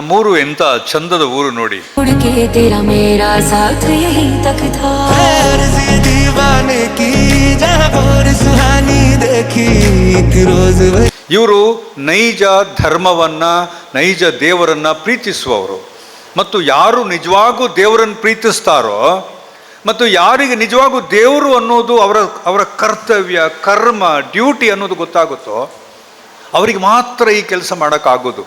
ನಮ್ಮೂರು ಎಂತ ಚಂದದ ಊರು ನೋಡಿ. ಇವರು ನೈಜ ಧರ್ಮವನ್ನ, ನೈಜ ದೇವರನ್ನ ಪ್ರೀತಿಸುವವರು. ಮತ್ತು ಯಾರು ನಿಜವಾಗೂ ದೇವರನ್ನು ಪ್ರೀತಿಸ್ತಾರೋ ಮತ್ತು ಯಾರಿಗೆ ನಿಜವಾಗೂ ದೇವರು ಅನ್ನೋದು ಅವರ ಕರ್ತವ್ಯ, ಕರ್ಮ, ಡ್ಯೂಟಿ ಅನ್ನೋದು ಗೊತ್ತಾಗುತ್ತೋ ಅವರಿಗೆ ಮಾತ್ರ ಈ ಕೆಲಸ ಮಾಡೋಕ್ಕಾಗೋದು.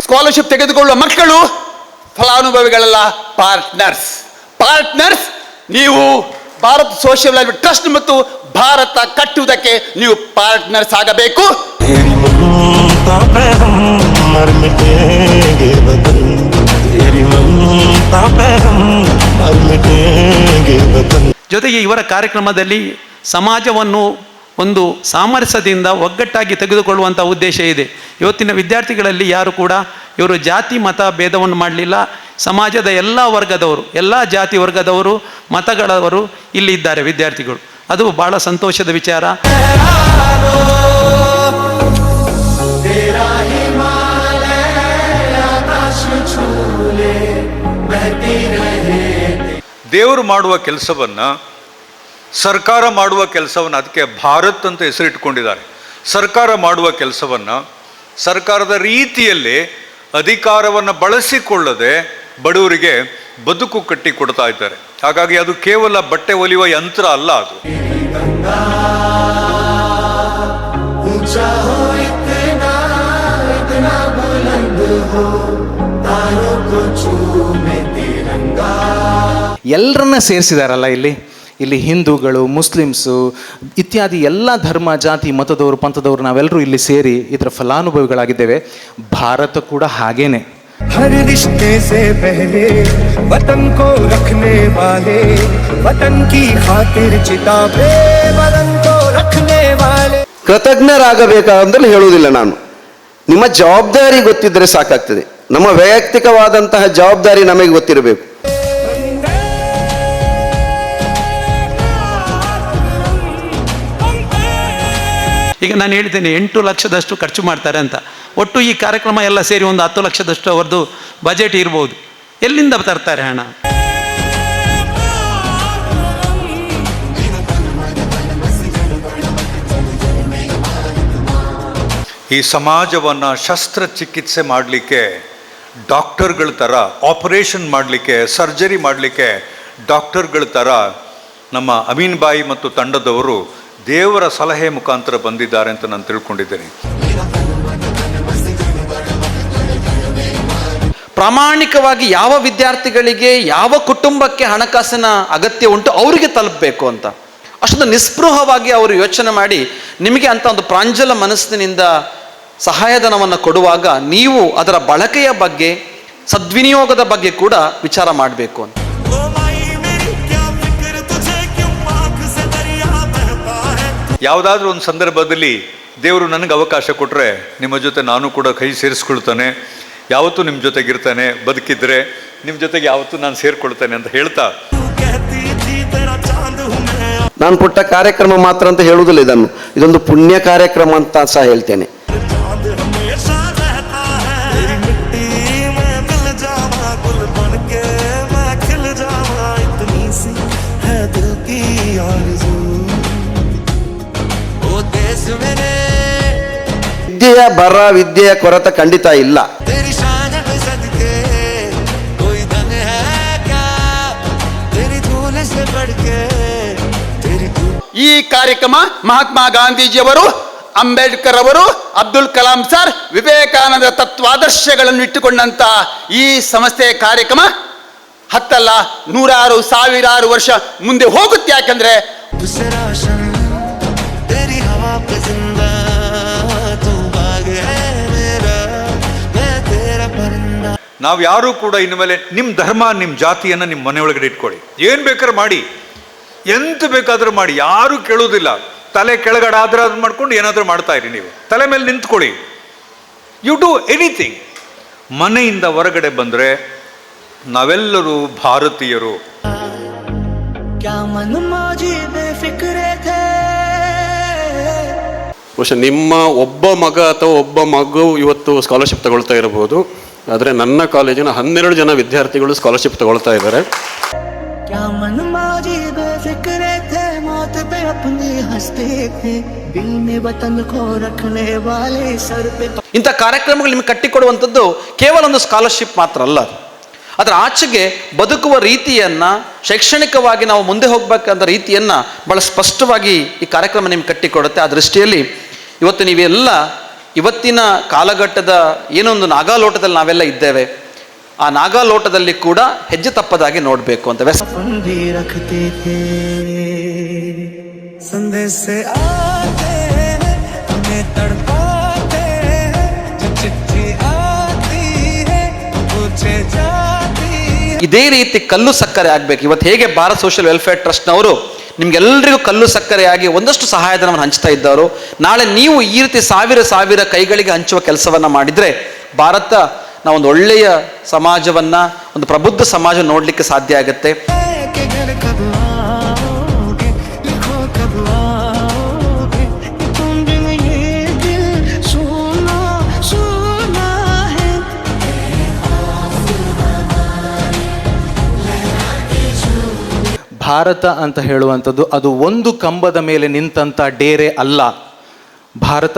ಸ್ಕಾಲರ್ಶಿಪ್ ತೆಗೆದುಕೊಳ್ಳುವ ಮಕ್ಕಳು ಫಲಾನುಭವಿಗಳೆಲ್ಲ ಪಾರ್ಟ್ನರ್ಸ್. ನೀವು ಭಾರತ್ ಸೋಷಿಯಲ್ ವೆಲ್ಫೇರ್ ಟ್ರಸ್ಟ್ ಮತ್ತು ಭಾರತ ಕಟ್ಟುವುದಕ್ಕೆ ನೀವು ಪಾರ್ಟ್ನರ್ಸ್ ಆಗಬೇಕು. ಜೊತೆಗೆ ಇವರ ಕಾರ್ಯಕ್ರಮದಲ್ಲಿ ಸಮಾಜವನ್ನು ಒಂದು ಸಾಮರಸ್ಯದಿಂದ ಒಗ್ಗಟ್ಟಾಗಿ ತೆಗೆದುಕೊಳ್ಳುವಂಥ ಉದ್ದೇಶ ಇದೆ. ಇವತ್ತಿನ ವಿದ್ಯಾರ್ಥಿಗಳಲ್ಲಿ ಯಾರು ಕೂಡ ಇವರು ಜಾತಿ ಮತ ಭೇದವನ್ನು ಮಾಡಲಿಲ್ಲ. ಸಮಾಜದ ಎಲ್ಲ ವರ್ಗದವರು, ಎಲ್ಲ ಜಾತಿ ವರ್ಗದವರು, ಮತಗಳವರು ಇಲ್ಲಿ ಇದ್ದಾರೆ ವಿದ್ಯಾರ್ಥಿಗಳು. ಅದು ಬಹಳ ಸಂತೋಷದ ವಿಚಾರ. ದೇವರು ಮಾಡುವ ಕೆಲಸವನ್ನ, ಸರ್ಕಾರ ಮಾಡುವ ಕೆಲಸವನ್ನು, ಅದಕ್ಕೆ ಭಾರತ್ ಅಂತ ಹೆಸರಿಟ್ಕೊಂಡಿದ್ದಾರೆ. ಸರ್ಕಾರ ಮಾಡುವ ಕೆಲಸವನ್ನ ಸರ್ಕಾರದ ರೀತಿಯಲ್ಲಿ ಅಧಿಕಾರವನ್ನು ಬಳಸಿಕೊಳ್ಳದೆ ಬಡವರಿಗೆ ಬದುಕು ಕಟ್ಟಿ ಕೊಡ್ತಾ ಇದ್ದಾರೆ. ಹಾಗಾಗಿ ಅದು ಕೇವಲ ಬಟ್ಟೆ ಹೊಲಿಯುವ ಯಂತ್ರ ಅಲ್ಲ. ಅದು ಎಲ್ಲರನ್ನ ಸೇರಿಸಿದಾರಲ್ಲ ಇಲ್ಲಿ ಹಿಂದೂಗಳು, ಮುಸ್ಲಿಮ್ಸು ಇತ್ಯಾದಿ ಎಲ್ಲ ಧರ್ಮ, ಜಾತಿ, ಮತದವರು, ಪಂಥದವರು ನಾವೆಲ್ಲರೂ ಇಲ್ಲಿ ಸೇರಿ ಇದರ ಫಲಾನುಭವಿಗಳಾಗಿದ್ದೇವೆ. ಭಾರತ ಕೂಡ ಹಾಗೇನೆ. हर रिश्ते से पहले वतन को रखने वाले, वतन की खातिर चिता पे वतन को रखने वाले. ಕೃತಜ್ಞರಾಗಬೇಕಂದ್ರೆ ಹೇಳುವುದಿಲ್ಲ ನಾನು. ನಿಮ್ಮ ಜವಾಬ್ದಾರಿ ಗೊತ್ತಿದ್ರೆ ಸಾಕಾಗ್ತದೆ. ನಮ್ಮ ವೈಯಕ್ತಿಕವಾದಂತಹ ಜವಾಬ್ದಾರಿ ನಮಗೆ ಗೊತ್ತಿರಬೇಕು. ಈಗ ನಾನು ಹೇಳಿದ್ದೇನೆ 8 ಲಕ್ಷದಷ್ಟು ಖರ್ಚು ಮಾಡ್ತಾರೆ ಅಂತ. ಒಟ್ಟು ಈ ಕಾರ್ಯಕ್ರಮ ಎಲ್ಲ ಸೇರಿ ಒಂದು 10 ಲಕ್ಷದಷ್ಟು ಅವರದ್ದು ಬಜೆಟ್ ಇರ್ಬೋದು. ಎಲ್ಲಿಂದ ತರ್ತಾರೆ ಹಣ? ಈ ಸಮಾಜವನ್ನು ಶಸ್ತ್ರಚಿಕಿತ್ಸೆ ಮಾಡಲಿಕ್ಕೆ ಡಾಕ್ಟರ್ಗಳ ಥರ, ಆಪರೇಷನ್ ಮಾಡಲಿಕ್ಕೆ, ಸರ್ಜರಿ ಮಾಡಲಿಕ್ಕೆ ಡಾಕ್ಟರ್ಗಳ ಥರ ನಮ್ಮ ಅಮೀನ್ ಬಾಯಿ ಮತ್ತು ತಂಡದವರು ದೇವರ ಸಲಹೆ ಮುಖಾಂತರ ಬಂದಿದ್ದಾರೆ ಅಂತ ನಾನು ತಿಳ್ಕೊಂಡಿದ್ದೇನೆ. ಪ್ರಾಮಾಣಿಕವಾಗಿ ಯಾವ ವಿದ್ಯಾರ್ಥಿಗಳಿಗೆ, ಯಾವ ಕುಟುಂಬಕ್ಕೆ ಹಣಕಾಸಿನ ಅಗತ್ಯ ಉಂಟು ಅವರಿಗೆ ತಲುಪಬೇಕು ಅಂತ ಅಷ್ಟೊಂದು ನಿಸ್ಪೃಹವಾಗಿ ಅವರು ಯೋಚನೆ ಮಾಡಿ ನಿಮಗೆ ಅಂತ ಒಂದು ಪ್ರಾಂಜಲ ಮನಸ್ಸಿನಿಂದ ಸಹಾಯಧನವನ್ನು ಕೊಡುವಾಗ ನೀವು ಅದರ ಬಳಕೆಯ ಬಗ್ಗೆ, ಸದ್ವಿನಿಯೋಗದ ಬಗ್ಗೆ ಕೂಡ ವಿಚಾರ ಮಾಡಬೇಕು ಅಂತ. ಯಾವುದಾದ್ರೂ ಒಂದು ಸಂದರ್ಭದಲ್ಲಿ ದೇವರು ನನಗೆ ಅವಕಾಶ ಕೊಟ್ಟರೆ ನಿಮ್ಮ ಜೊತೆ ನಾನು ಕೂಡ ಕೈ ಸೇರಿಸ್ಕೊಳ್ತಾನೆ, ಯಾವತ್ತೂ ನಿಮ್ಮ ಜೊತೆಗಿರ್ತಾನೆ, ಬದುಕಿದ್ರೆ ನಿಮ್ಮ ಜೊತೆಗೆ ಯಾವತ್ತೂ ನಾನು ಸೇರಿಕೊಳ್ತೇನೆ ಅಂತ ಹೇಳ್ತಾ, ನಾನು ಪುಟ್ಟ ಕಾರ್ಯಕ್ರಮ ಮಾತ್ರ ಅಂತ ಹೇಳುವುದಿಲ್ಲ, ಇದೊಂದು ಪುಣ್ಯ ಕಾರ್ಯಕ್ರಮ ಅಂತ ಸಹ ಹೇಳ್ತೇನೆ. ವಿದ್ಯೆಯ ಬರ, ವಿದ್ಯೆಯ ಕೊರತೆ ಖಂಡಿತ ಇಲ್ಲ. ಈ ಕಾರ್ಯಕ್ರಮ ಮಹಾತ್ಮ ಗಾಂಧೀಜಿಯವರು, ಅಂಬೇಡ್ಕರ್ ಅವರು, ಅಬ್ದುಲ್ ಕಲಾಂ ಸರ್, ವಿವೇಕಾನಂದ ತತ್ವಾದರ್ಶಗಳನ್ನು ಇಟ್ಟುಕೊಂಡಂತ ಈ ಸಂಸ್ಥೆಯ ಕಾರ್ಯಕ್ರಮ 10 ಅಲ್ಲ 100 ಸಾವಿರಾರು ವರ್ಷ ಮುಂದೆ ಹೋಗುತ್ತೆ. ಯಾಕಂದ್ರೆ ನಾವು ಯಾರೂ ಕೂಡ ಇನ್ನು ಮೇಲೆ ನಿಮ್ಮ ಧರ್ಮ, ನಿಮ್ಮ ಜಾತಿಯನ್ನು ನಿಮ್ಮ ಮನೆಯೊಳಗಡೆ ಇಟ್ಕೊಳ್ಳಿ, ಏನು ಬೇಕಾದ್ರೂ ಮಾಡಿ, ಎಂತ ಬೇಕಾದ್ರೂ ಮಾಡಿ, ಯಾರೂ ಕೇಳೋದಿಲ್ಲ. ತಲೆ ಕೆಳಗಡೆ ಆದ್ರೆ ಅದನ್ನ ಮಾಡ್ಕೊಂಡು ಏನಾದರೂ ಮಾಡ್ತಾ ಇರಿ. ನೀವು ತಲೆ ಮೇಲೆ ನಿಂತ್ಕೊಳ್ಳಿ, ಯು ಡೂ ಎನಿಥಿಂಗ್. ಮನೆಯಿಂದ ಹೊರಗಡೆ ಬಂದರೆ ನಾವೆಲ್ಲರೂ ಭಾರತೀಯರು. ಬಹುಶಃ ನಿಮ್ಮ ಒಬ್ಬ ಮಗ ಅಥವಾ ಒಬ್ಬ ಮಗು ಇವತ್ತು ಸ್ಕಾಲರ್ಶಿಪ್ ತಗೊಳ್ತಾ ಇರಬಹುದು, ಆದರೆ ನನ್ನ ಕಾಲೇಜಿನ 12 ಜನ ವಿದ್ಯಾರ್ಥಿಗಳು ಸ್ಕಾಲರ್ಶಿಪ್ ತಗೊಳ್ತಾ ಇದ್ದಾರೆ. ಇಂಥ ಕಾರ್ಯಕ್ರಮಗಳು ನಿಮಗೆ ಕಟ್ಟಿಕೊಡುವಂಥದ್ದು ಕೇವಲ ಒಂದು ಸ್ಕಾಲರ್ಶಿಪ್ ಮಾತ್ರ ಅಲ್ಲ, ಅದರ ಆಚೆಗೆ ಬದುಕುವ ರೀತಿಯನ್ನ, ಶೈಕ್ಷಣಿಕವಾಗಿ ನಾವು ಮುಂದೆ ಹೋಗ್ಬೇಕಂತ ರೀತಿಯನ್ನ ಬಹಳ ಸ್ಪಷ್ಟವಾಗಿ ಈ ಕಾರ್ಯಕ್ರಮ ನಿಮ್ಗೆ ಕಟ್ಟಿಕೊಡುತ್ತೆ. ಆ ದೃಷ್ಟಿಯಲ್ಲಿ ಇವತ್ತು ನೀವೆಲ್ಲ ಇವತ್ತಿನ ಕಾಲಘಟ್ಟದ ಏನೊಂದು ನಾಗಾಲೋಟದಲ್ಲಿ ನಾವೆಲ್ಲ ಇದ್ದೇವೆ, ಆ ನಾಗಾಲೋಟದಲ್ಲಿ ಕೂಡ ಹೆಜ್ಜೆ ತಪ್ಪದಾಗಿ ನೋಡಬೇಕು ಅಂತ ಇದೇ ರೀತಿ ಕಲ್ಲು ಸಕ್ಕರೆ ಆಗ್ಬೇಕು. ಇವತ್ತು ಹೇಗೆ ಭಾರತ್ ಸೋಷಿಯಲ್ ವೆಲ್ಫೇರ್ ಟ್ರಸ್ಟ್ನವರು ನಿಮ್ಗೆಲ್ಲರಿಗೂ ಕಲ್ಲು ಸಕ್ಕರೆಯಾಗಿ ಒಂದಷ್ಟು ಸಹಾಯಧನವನ್ನು ಹಂಚ್ತಾ ಇದ್ದವರು, ನಾಳೆ ನೀವು ಈ ರೀತಿ ಸಾವಿರ ಕೈಗಳಿಗೆ ಹಂಚುವ ಕೆಲಸವನ್ನ ಮಾಡಿದ್ರೆ ಭಾರತ ನಾವೊಂದು ಒಳ್ಳೆಯ ಸಮಾಜವನ್ನ, ಒಂದು ಪ್ರಬುದ್ಧ ಸಮಾಜ ನೋಡ್ಲಿಕ್ಕೆ ಸಾಧ್ಯ ಆಗುತ್ತೆ. ಭಾರತ ಅಂತ ಹೇಳುವಂಥದ್ದು ಅದು ಒಂದು ಕಂಬದ ಮೇಲೆ ನಿಂತಂಥ ಡೇರೆ ಅಲ್ಲ. ಭಾರತ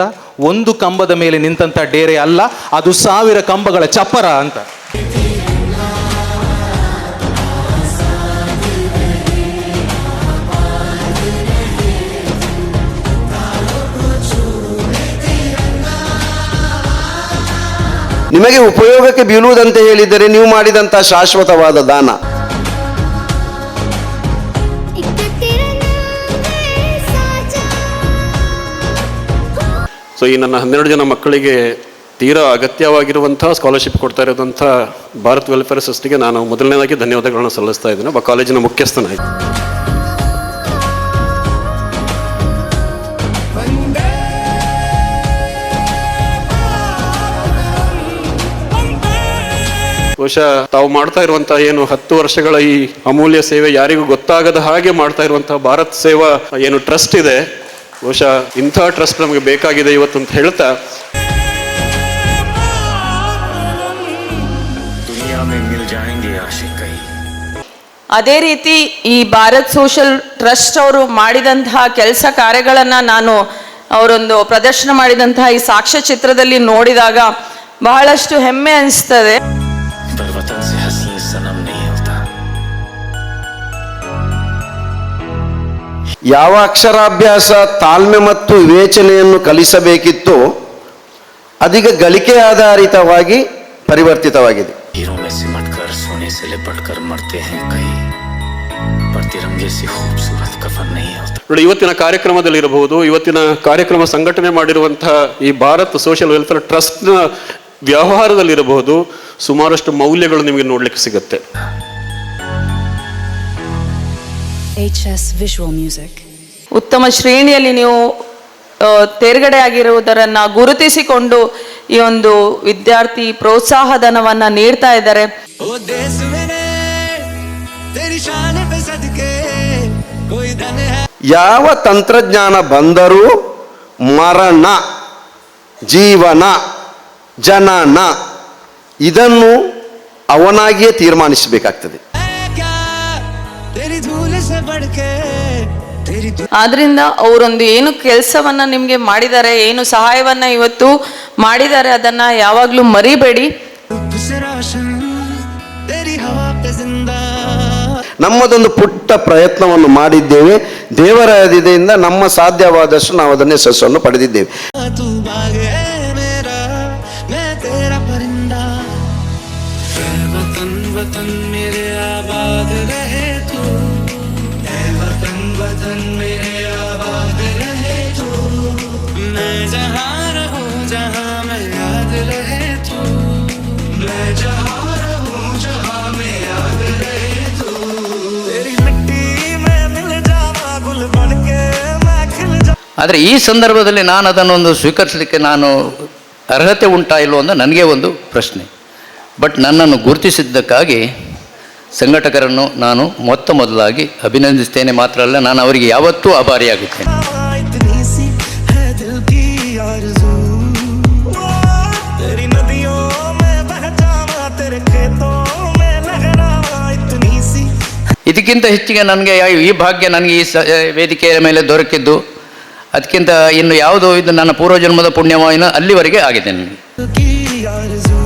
ಒಂದು ಕಂಬದ ಮೇಲೆ ನಿಂತಂಥ ಡೇರೆ ಅಲ್ಲ, ಅದು 1000 ಕಂಬಗಳ ಚಪ್ಪರ ಅಂತ. ನಿಮಗೆ ಉಪಯೋಗಕ್ಕೆ ಬೀಳುವುದಂತೆ ಹೇಳಿದರೆ ನೀವು ಮಾಡಿದಂಥ ಶಾಶ್ವತವಾದ ದಾನ. ಸೊ ಈ ನನ್ನ 12 ಜನ ಮಕ್ಕಳಿಗೆ ತೀರಾ ಅಗತ್ಯವಾಗಿರುವಂತಹ ಸ್ಕಾಲರ್ಶಿಪ್ ಕೊಡ್ತಾ ಇರೋದಂಥ ಭಾರತ್ ವೆಲ್ಫೇರ್ ಟ್ರಸ್ಟ್ಗೆ ನಾನು ಮೊದಲನೇದಾಗಿ ಧನ್ಯವಾದಗಳನ್ನು ಸಲ್ಲಿಸ್ತಾ ಇದ್ದೇನೆ, ಒಬ್ಬ ಕಾಲೇಜಿನ ಮುಖ್ಯಸ್ಥನಾಗಿ. ಬಹುಶಃ ತಾವು ಮಾಡ್ತಾ ಇರುವಂತಹ ಏನು 10 ವರ್ಷಗಳ ಈ ಅಮೂಲ್ಯ ಸೇವೆ ಯಾರಿಗೂ ಗೊತ್ತಾಗದ ಹಾಗೆ ಮಾಡ್ತಾ ಇರುವಂತಹ ಭಾರತ್ ಸೇವಾ ಏನು ಟ್ರಸ್ಟ್ ಇದೆ, ಬಹುಶಃ ಇಂಥ ಟ್ರಸ್ಟ್ ನಮಗೆ ಬೇಕಾಗಿದೆ ಇವತ್ತು ಅಂತ ಹೇಳ್ತಾ, ಅದೇ ರೀತಿ ಈ ಭಾರತ್ ಸೋಷಿಯಲ್ ಟ್ರಸ್ಟ್ ಅವರು ಮಾಡಿದಂತಹ ಕೆಲಸ ಕಾರ್ಯಗಳನ್ನ ನಾನು ಅವರೊಂದು ಪ್ರದರ್ಶನ ಮಾಡಿದಂತಹ ಈ ಸಾಕ್ಷ್ಯಚಿತ್ರದಲ್ಲಿ ನೋಡಿದಾಗ ಬಹಳಷ್ಟು ಹೆಮ್ಮೆ ಅನಿಸ್ತದೆ. ಯಾವ ಅಕ್ಷರಾಭ್ಯಾಸ, ತಾಳ್ಮೆ ಮತ್ತು ವಿವೇಚನೆಯನ್ನು ಕಲಿಸಬೇಕಿತ್ತು ಅದೀಗ ಗಳಿಕೆ ಆಧಾರಿತವಾಗಿ ಪರಿವರ್ತಿತವಾಗಿದೆ. ನೋಡಿ, ಇವತ್ತಿನ ಕಾರ್ಯಕ್ರಮದಲ್ಲಿ ಇರಬಹುದು, ಇವತ್ತಿನ ಕಾರ್ಯಕ್ರಮ ಸಂಘಟನೆ ಮಾಡಿರುವಂತಹ ಈ ಭಾರತ್ ಸೋಷಿಯಲ್ ವೆಲ್ಫೇರ್ ಟ್ರಸ್ಟ್ನ ವ್ಯವಹಾರದಲ್ಲಿರಬಹುದು, ಸುಮಾರಷ್ಟು ಮೌಲ್ಯಗಳು ನಿಮಗೆ ನೋಡ್ಲಿಕ್ಕೆ ಸಿಗುತ್ತೆ. ಉತ್ತಮ ಶ್ರೇಣಿಯಲ್ಲಿ ನೀವು ತೇರ್ಗಡೆ ಆಗಿರುವುದರನ್ನ ಗುರುತಿಸಿಕೊಂಡು ಈ ಒಂದು ವಿದ್ಯಾರ್ಥಿ ಪ್ರೋತ್ಸಾಹ ಧನವನ್ನ ನೀಡ್ತಾ ಇದ್ದಾರೆ. ಯಾವ ತಂತ್ರಜ್ಞಾನ ಬಂದರೂ ಮರಣ, ಜೀವನ, ಜನನ ಇದನ್ನು ಅವನಾಗಿಯೇ ತೀರ್ಮಾನಿಸಬೇಕಾಗ್ತದೆ. ಆದ್ರಿಂದ ಅವರೊಂದು ಏನು ಕೆಲಸವನ್ನ ನಿಮ್ಗೆ ಮಾಡಿದ್ದಾರೆ, ಏನು ಸಹಾಯವನ್ನ ಇವತ್ತು ಮಾಡಿದ್ದಾರೆ, ಅದನ್ನ ಯಾವಾಗ್ಲೂ ಮರಿಬೇಡಿ. ನಮ್ಮದೊಂದು ಪುಟ್ಟ ಪ್ರಯತ್ನವನ್ನು ಮಾಡಿದ್ದೇವೆ, ದೇವರ ಆದಿದೆಯಿಂದ ನಮ್ಮ ಸಾಧ್ಯವಾದಷ್ಟು ನಾವು ಅದನ್ನೇ ಯಶಸ್ಸನ್ನು ಪಡೆದಿದ್ದೇವೆ. ಆದರೆ ಈ ಸಂದರ್ಭದಲ್ಲಿ ನಾನು ಅದನ್ನೊಂದು ಸ್ವೀಕರಿಸಲಿಕ್ಕೆ ನಾನು ಅರ್ಹತೆ ಉಂಟಾ ಇಲ್ಲೋ ಅಂತ ನನಗೆ ಒಂದು ಪ್ರಶ್ನೆ. ಬಟ್ ನನ್ನನ್ನು ಗುರುತಿಸಿದ್ದಕ್ಕಾಗಿ ಸಂಘಟಕರನ್ನು ನಾನು ಮೊದಲಾಗಿ ಅಭಿನಂದಿಸ್ತೇನೆ. ಮಾತ್ರ ಅಲ್ಲ, ನಾನು ಅವರಿಗೆ ಯಾವತ್ತೂ ಆಭಾರಿಯಾಗುತ್ತೇನೆ. इतनी सी है दिल की आरज़ू, तेरी नदियों में बह जावा, तेरे खेतों में लहरावा, इतनी सी. ಇದಕ್ಕಿಂತ ಹೆಚ್ಚಿಗೆ ನನಗೆ ಈ ಭಾಗ್ಯ ನನಗೆ ಈ ವೇದಿಕೆಯ ಮೇಲೆ ದೊರಕಿದ್ದು ಅದಕ್ಕಿಂತ ಇನ್ನು ಯಾವುದೋ ಇದು ನನ್ನ ಪೂರ್ವಜನ್ಮದ ಪುಣ್ಯವಾಯಿನ ಅಲ್ಲಿವರೆಗೆ ಆಗಿದೆ ನನಗೆ. की आरज़ू,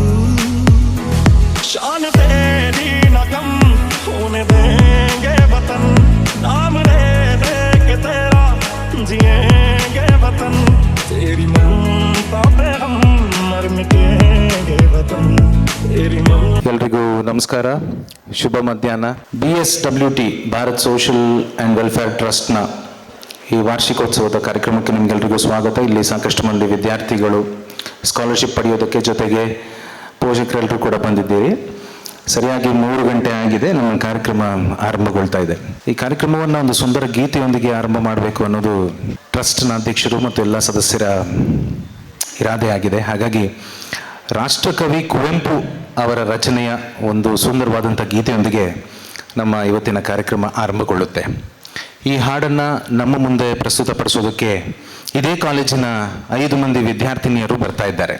शान तेरी न कम होने देंगे वतन, नाम ले लेके तेरा जिएंगे वतन, तेरी ममता पे हम मर मिटेंगे वतन, तेरी ममता. ಎಲ್ರಿಗೂ ನಮಸ್ಕಾರ, ಶುಭ ಮಧ್ಯಾಹ್ನ. BSWT Bharat social and welfare ಟ್ರಸ್ಟ್ನ ಈ ವಾರ್ಷಿಕೋತ್ಸವದ ಕಾರ್ಯಕ್ರಮಕ್ಕೆ ನಿಮಗೆಲ್ರಿಗೂ ಸ್ವಾಗತ. ಇಲ್ಲಿ ಸಾಕಷ್ಟು ಮಂದಿ ವಿದ್ಯಾರ್ಥಿಗಳು ಸ್ಕಾಲರ್ಶಿಪ್ ಪಡೆಯೋದಕ್ಕೆ, ಜೊತೆಗೆ ಪೋಷಕರೆಲ್ಲರೂ ಕೂಡ ಬಂದಿದ್ದೀರಿ. ಸರಿಯಾಗಿ 3 ಗಂಟೆ ಆಗಿದೆ, ನಮ್ಮ ಕಾರ್ಯಕ್ರಮ ಆರಂಭಗೊಳ್ತಾ ಇದೆ. ಈ ಕಾರ್ಯಕ್ರಮವನ್ನು ಒಂದು ಸುಂದರ ಗೀತೆಯೊಂದಿಗೆ ಆರಂಭ ಮಾಡಬೇಕು ಅನ್ನೋದು ಟ್ರಸ್ಟ್ನ ಅಧ್ಯಕ್ಷರು ಮತ್ತು ಎಲ್ಲ ಸದಸ್ಯರ ಇರಾದೆ ಆಗಿದೆ. ಹಾಗಾಗಿ ರಾಷ್ಟ್ರಕವಿ ಕುವೆಂಪು ಅವರ ರಚನೆಯ ಒಂದು ಸುಂದರವಾದಂಥ ಗೀತೆಯೊಂದಿಗೆ ನಮ್ಮ ಇವತ್ತಿನ ಕಾರ್ಯಕ್ರಮ ಆರಂಭಗೊಳ್ಳುತ್ತೆ. ಈ ಹಾಡನ್ನು ನಮ್ಮ ಮುಂದೆ ಪ್ರಸ್ತುತಪಡಿಸೋದಕ್ಕೆ ಇದೇ ಕಾಲೇಜಿನ 5 ಮಂದಿ ವಿದ್ಯಾರ್ಥಿನಿಯರು ಬರ್ತಾ ಇದ್ದಾರೆ.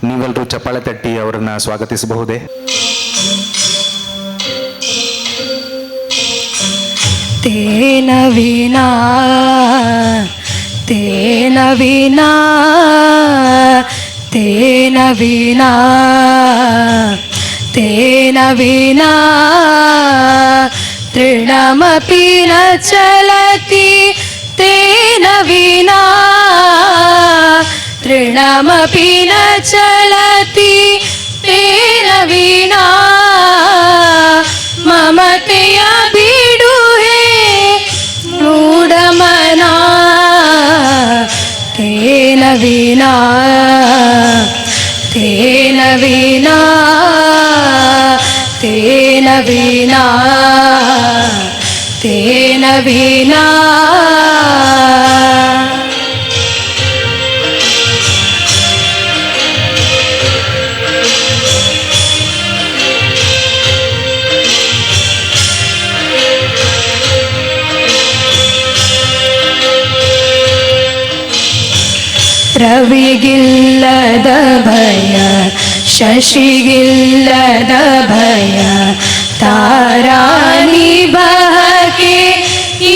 ನೀವೆಲ್ಲರೂ ಚಪ್ಪಾಳೆ ತಟ್ಟಿ ಅವರನ್ನು ಸ್ವಾಗತಿಸಬಹುದೇ? ತೇನ ವಿನಾ ತೇನ ವಿನಾ ತೇನ ವಿನಾ ತೇನ ವಿನಾ ತೃಣಮಪಿ ನ ಚಲತಿ, ತೇನ ವಿನಾ ತೃಣಮಪಿ ನ ಚಲತಿ, ತೇನ ವಿನಾ ಮಮತೆಯ ಬಿಡು ಹೇ ಮೂಢಮನ, ತೇನ ವಿನಾ ತೇನ ವಿನಾ ತೇನ ವಿನಾ ತೇನ ವಿನಾ. ರವಿಗಿಲ್ಲದ ಭಯ, ಶಶಿಗಿಲ್ಲದ ಭಯ, ತಾರಾನಿ ಬಹಕೆ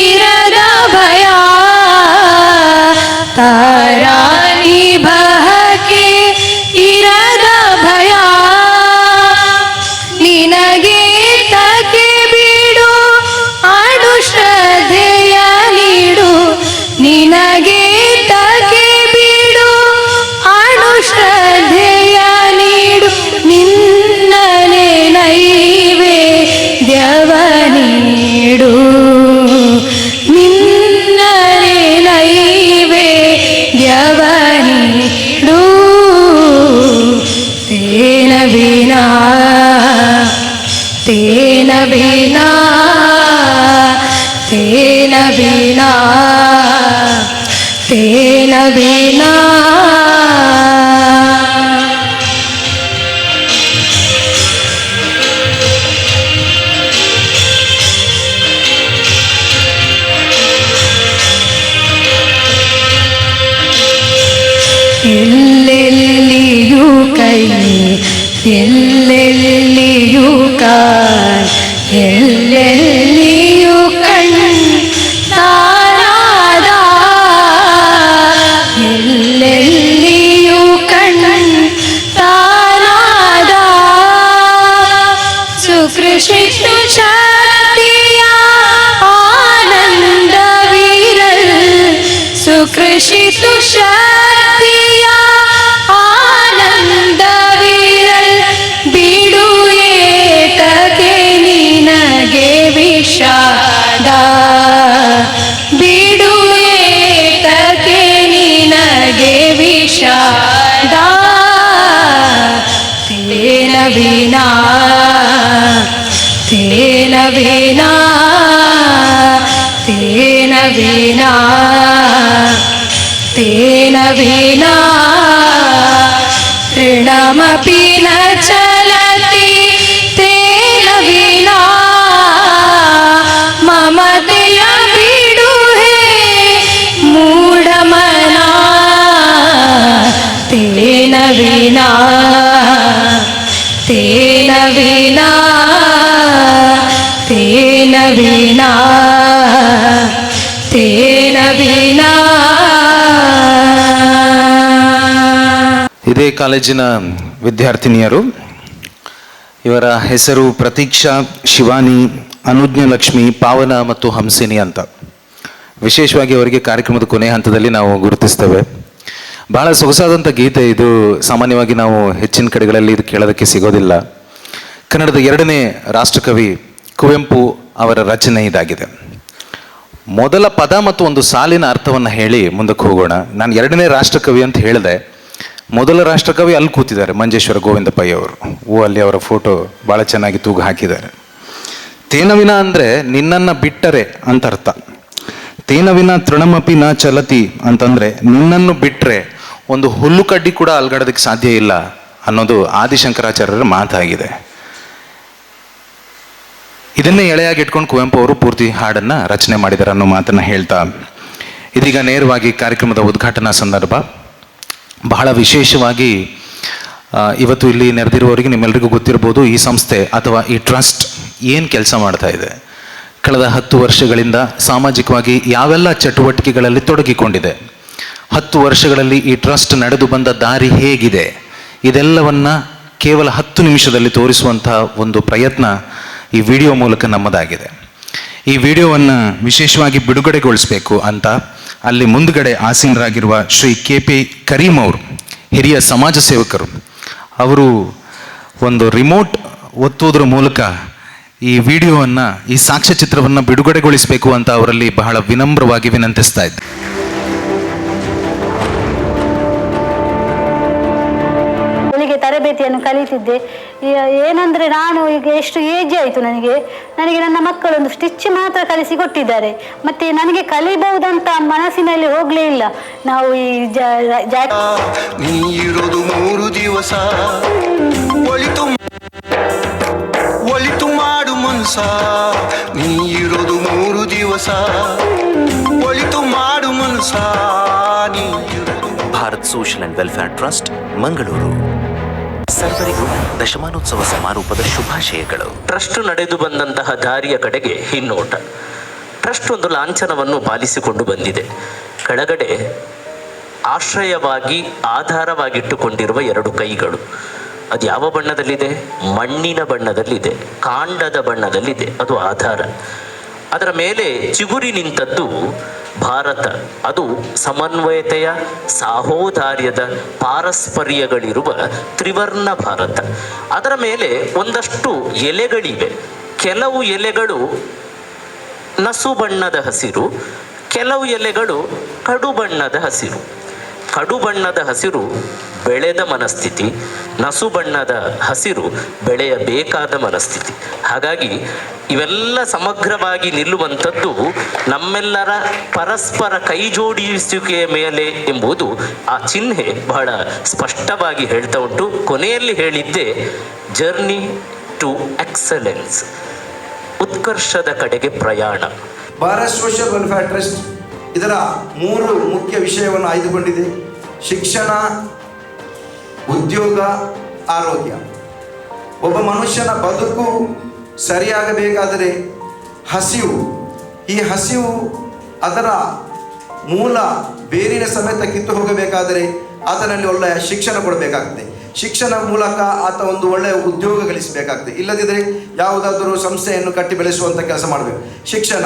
ಇರದ ಭಯ, ತಾರಾನಿ ಬಹಕೆ ಇರದ ಭಯ, ನಿನಗೆ ತಕೆ ಬಿಡು ಆಡು ಶ್ರದ್ಧೆಯ ನೀಡು, ನಿನಗೆ ತಕೆ ಬಿಡು ಆಡು ಶ್ರದ್ಧೆಯ ನೀಡು, ನಿನ್ನನೆ ನೈವೇದ್ಯವ ನೀಡು, ನಿನ್ನನೆ ನೈವೇದ್ಯವ ನೀಡು, ತೇನ ವಿನಾ ತೇನ ವಿನಾ ತೇನ ವಿನಾ ತೇನ ವಿನಾ. ಎಲ್ಲೆಲ್ಲಿಯೂ ಕೈ, ಎಲ್ಲೆಲ್ಲಿಯೂ ಕಾಯ್, ಎಲ್ಲೆಲ್ಲಿಯೂ ಕಣ್ ತಾರಾದ, ಎಲ್ಲೆಲ್ಲಿಯೂ ಕಣ್ ತಾರಾದ, ಸುಕೃಷಿತು ಶಕ್ತಿಯ ಆನಂದವಿರಲ್, ಸುಕೃಷಿತು ಶಕ್ತಿಯ ಆನಂದವಿರಲ್, ಬಿಡು ಏತಕ್ಕೆ ನಿನಗೆ ವಿಷಾದ, ಬಿಡು ಏತಕ್ಕೆ ನಿನಗೆ ವಿಷಾದ, ತೇನ ವಿನಾ ತೇನ ವಿನಾ ತೇನ ವಿನಾ ತೇನ ವಿನಾ ತೃಣಮಪಿ ನ ಚಲತಿ. ವೀಣಾ ತೇನ ವೀಣಾ ತೇನ ವೀಣಾ. ಇದೇ ಕಾಲೇಜಿನ ವಿದ್ಯಾರ್ಥಿನಿಯರು. ಇವರ ಹೆಸರು ಪ್ರತೀಕ್ಷಾ, ಶಿವಾನಿ, ಅನುಜ್ಞಲಕ್ಷ್ಮಿ, ಪಾವನ ಮತ್ತು ಹಂಸಿನಿ ಅಂತ. ವಿಶೇಷವಾಗಿ ಅವರಿಗೆ ಕಾರ್ಯಕ್ರಮದ ಕೊನೆಯ ಹಂತದಲ್ಲಿ ನಾವು ಗುರುತಿಸ್ತೇವೆ. ಬಹಳ ಸೊಗಸಾದಂಥ ಗೀತೆ ಇದು. ಸಾಮಾನ್ಯವಾಗಿ ನಾವು ಹೆಚ್ಚಿನ ಕಡೆಗಳಲ್ಲಿ ಇದು ಕೇಳೋದಕ್ಕೆ ಸಿಗೋದಿಲ್ಲ. ಕನ್ನಡದ 2ನೇ ರಾಷ್ಟ್ರಕವಿ ಕುವೆಂಪು ಅವರ ರಚನೆ ಇದಾಗಿದೆ. ಮೊದಲ ಪದ ಮತ್ತು ಒಂದು ಸಾಲಿನ ಅರ್ಥವನ್ನು ಹೇಳಿ ಮುಂದಕ್ಕೆ ಹೋಗೋಣ. ನಾನು 2ನೇ ರಾಷ್ಟ್ರಕವಿ ಅಂತ ಹೇಳಿದೆ. ಮೊದಲ ರಾಷ್ಟ್ರಕವಿ ಅಲ್ಲಿ ಕೂತಿದ್ದಾರೆ, ಮಂಜೇಶ್ವರ ಗೋವಿಂದ ಪೈ ಅವರು. ಅಲ್ಲಿ ಅವರ ಫೋಟೋ ಭಾಳ ಚೆನ್ನಾಗಿ ತೂಗು ಹಾಕಿದ್ದಾರೆ. ತೇನವಿನ ಅಂದರೆ ನಿನ್ನನ್ನು ಬಿಟ್ಟರೆ ಅಂತ ಅರ್ಥ. ತೇನವಿನ ತೃಣಮಪಿ ನ ಚಲತಿ ಅಂತಂದರೆ ನಿನ್ನನ್ನು ಬಿಟ್ಟರೆ ಒಂದು ಹುಲ್ಲು ಕಡ್ಡಿ ಕೂಡ ಅಲ್ಗಾಡೋದಕ್ಕೆ ಸಾಧ್ಯ ಇಲ್ಲ ಅನ್ನೋದು ಆದಿಶಂಕರಾಚಾರ್ಯರ ಮಾತಾಗಿದೆ. ಇದನ್ನೇ ಎಳೆಯಾಗಿ ಇಟ್ಕೊಂಡು ಕುವೆಂಪು ಅವರು ಪೂರ್ತಿ ಹಾಡನ್ನು ರಚನೆ ಮಾಡಿದ್ದಾರೆ ಅನ್ನೋ ಮಾತನ್ನು ಹೇಳ್ತಾ, ಇದೀಗ ನೇರವಾಗಿ ಕಾರ್ಯಕ್ರಮದ ಉದ್ಘಾಟನಾ ಸಂದರ್ಭ. ಬಹಳ ವಿಶೇಷವಾಗಿ ಇವತ್ತು ಇಲ್ಲಿ ನೆರೆದಿರುವವರಿಗೆ ನಿಮ್ಮೆಲ್ಲರಿಗೂ ಗೊತ್ತಿರ್ಬೋದು, ಈ ಸಂಸ್ಥೆ ಅಥವಾ ಈ ಟ್ರಸ್ಟ್ ಏನು ಕೆಲಸ ಮಾಡ್ತಾ ಇದೆ. ಕಳೆದ 10 ವರ್ಷಗಳಿಂದ ಸಾಮಾಜಿಕವಾಗಿ ಯಾವೆಲ್ಲ ಚಟುವಟಿಕೆಗಳಲ್ಲಿ ತೊಡಗಿಕೊಂಡಿದೆ, 10 ವರ್ಷಗಳಲ್ಲಿ ಈ ಟ್ರಸ್ಟ್ ನಡೆದು ಬಂದ ದಾರಿ ಹೇಗಿದೆ, ಇದೆಲ್ಲವನ್ನು ಕೇವಲ 10 ನಿಮಿಷದಲ್ಲಿ ತೋರಿಸುವಂಥ ಒಂದು ಪ್ರಯತ್ನ ಈ ವಿಡಿಯೋ ಮೂಲಕ ನಮ್ಮದಾಗಿದೆ. ಈ ವಿಡಿಯೋವನ್ನು ವಿಶೇಷವಾಗಿ ಬಿಡುಗಡೆಗೊಳಿಸಬೇಕು ಅಂತ ಅಲ್ಲಿ ಮುಂದುಗಡೆ ಆಸೀನರಾಗಿರುವ ಶ್ರೀ KP ಕರೀಂ ಅವರು, ಹಿರಿಯ ಸಮಾಜ ಸೇವಕರು, ಅವರು ಒಂದು ರಿಮೋಟ್ ಒತ್ತುವುದರ ಮೂಲಕ ಈ ವಿಡಿಯೋವನ್ನು, ಈ ಸಾಕ್ಷ್ಯಚಿತ್ರವನ್ನು ಬಿಡುಗಡೆಗೊಳಿಸಬೇಕು ಅಂತ ಅವರಲ್ಲಿ ಬಹಳ ವಿನಮ್ರವಾಗಿ ವಿನಂತಿಸ್ತಾ ಇದ್ದೆ. ಹೊಲಿಗೆ ತರಬೇತಿಯನ್ನು ಕಲಿತಿದ್ದೆ. ಏನಂದರೆ ನಾನು ಈಗ ಎಷ್ಟು ಏಜ್ ಆಯಿತು ನನಗೆ ನನ್ನ ಮಕ್ಕಳೊಂದು ಸ್ಟಿಚ್ ಮಾತ್ರ ಕಲಿಸಿ ಕೊಟ್ಟಿದ್ದಾರೆ. ಮತ್ತು ನನಗೆ ಕಲಿಬಹುದಂತ ಮನಸ್ಸಿನಲ್ಲಿ ಹೋಗಲೇ ಇಲ್ಲ. ನಾವು ಈ ನೀರೋದು 3 ದಿವಸ ಒಳಿತು ಮಾಡು ಮನ್ಸ, ನೀರೋದು 3 ದಿವಸ ಒಳಿತು ಮಾಡು ಮನ್ಸ. Bharat social and welfare trust, Mangaluru. ಸರ್ವರಿಗೂ ದಶಮಾನೋತ್ಸವ ಸಮಾರೋಪದ ಶುಭಾಶಯಗಳು. ಟ್ರಸ್ಟ್ ನಡೆದು ಬಂದಂತಹ ದಾರಿಯ ಕಡೆಗೆ ಹಿನ್ನೋಟ. ಟ್ರಸ್ಟ್ ಒಂದು ಲಾಂಛನವನ್ನು ಪಾಲಿಸಿಕೊಂಡು ಬಂದಿದೆ. ಕೆಳಗಡೆ ಆಶ್ರಯವಾಗಿ ಆಧಾರವಾಗಿಟ್ಟುಕೊಂಡಿರುವ 2 ಕೈಗಳು. ಅದು ಯಾವ ಬಣ್ಣದಲ್ಲಿದೆ? ಮಣ್ಣಿನ ಬಣ್ಣದಲ್ಲಿದೆ, ಕಾಂಡದ ಬಣ್ಣದಲ್ಲಿದೆ. ಅದು ಆಧಾರ. ಅದರ ಮೇಲೆ ಚಿಗುರಿ ನಿಂತದ್ದು ಭಾರತ. ಅದು ಸಮನ್ವಯತೆಯ, ಸಾಹೋದಾರ್ಯದ, ಪಾರಸ್ಪರ್ಯಗಳಿರುವ ತ್ರಿವರ್ಣ ಭಾರತ. ಅದರ ಮೇಲೆ ಒಂದಷ್ಟು ಎಲೆಗಳಿವೆ. ಕೆಲವು ಎಲೆಗಳು ನಸು ಬಣ್ಣದ ಹಸಿರು, ಕೆಲವು ಎಲೆಗಳು ಕಡು ಬಣ್ಣದ ಹಸಿರು. ಕಡು ಬಣ್ಣದ ಹಸಿರು ಬೆಳೆದ ಮನಸ್ಥಿತಿ, ನಸು ಬಣ್ಣದ ಹಸಿರು ಬೆಳೆಯಬೇಕಾದ ಮನಸ್ಥಿತಿ. ಹಾಗಾಗಿ ಇವೆಲ್ಲ ಸಮಗ್ರವಾಗಿ ನಿಲ್ಲುವಂಥದ್ದು ನಮ್ಮೆಲ್ಲರ ಪರಸ್ಪರ ಕೈಜೋಡಿಸುವಿಕೆಯ ಮೇಲೆ ಎಂಬುದು ಆ ಚಿಹ್ನೆ ಬಹಳ ಸ್ಪಷ್ಟವಾಗಿ ಹೇಳ್ತಾ ಉಂಟು. ಕೊನೆಯಲ್ಲಿ ಹೇಳಿದ್ದೆ ಜರ್ನಿ ಟು ಎಕ್ಸಲೆನ್ಸ್, ಉತ್ಕರ್ಷದ ಕಡೆಗೆ ಪ್ರಯಾಣ. ಭಾರತ್ ಸೋಷಿಯಲ್ ವೆಲ್ಫೇರ್ ಟ್ರಸ್ಟ್ ಇದರ 3 ಮುಖ್ಯ ವಿಷಯವನ್ನು ಆಯ್ದುಕೊಂಡಿದೆ: ಶಿಕ್ಷಣ, ಉದ್ಯೋಗ, ಆರೋಗ್ಯ. ಒಬ್ಬ ಮನುಷ್ಯನ ಬದುಕು ಸರಿಯಾಗಬೇಕಾದರೆ ಹಸಿವು, ಈ ಹಸಿವು ಅದರ ಮೂಲ ಬೇರಿನ ಸಮೇತ ಕಿತ್ತು ಹೋಗಬೇಕಾದರೆ ಆತನಲ್ಲಿ ಒಳ್ಳೆಯ ಶಿಕ್ಷಣ ಕೊಡಬೇಕಾಗ್ತದೆ. ಶಿಕ್ಷಣ ಮೂಲಕ ಆತ ಒಂದು ಒಳ್ಳೆಯ ಉದ್ಯೋಗ ಗಳಿಸಬೇಕಾಗ್ತದೆ. ಇಲ್ಲದಿದ್ದರೆ ಯಾವುದಾದರೂ ಸಂಸ್ಥೆಯನ್ನು ಕಟ್ಟಿ ಬೆಳೆಸುವಂಥ ಕೆಲಸ ಮಾಡಬೇಕು. ಶಿಕ್ಷಣ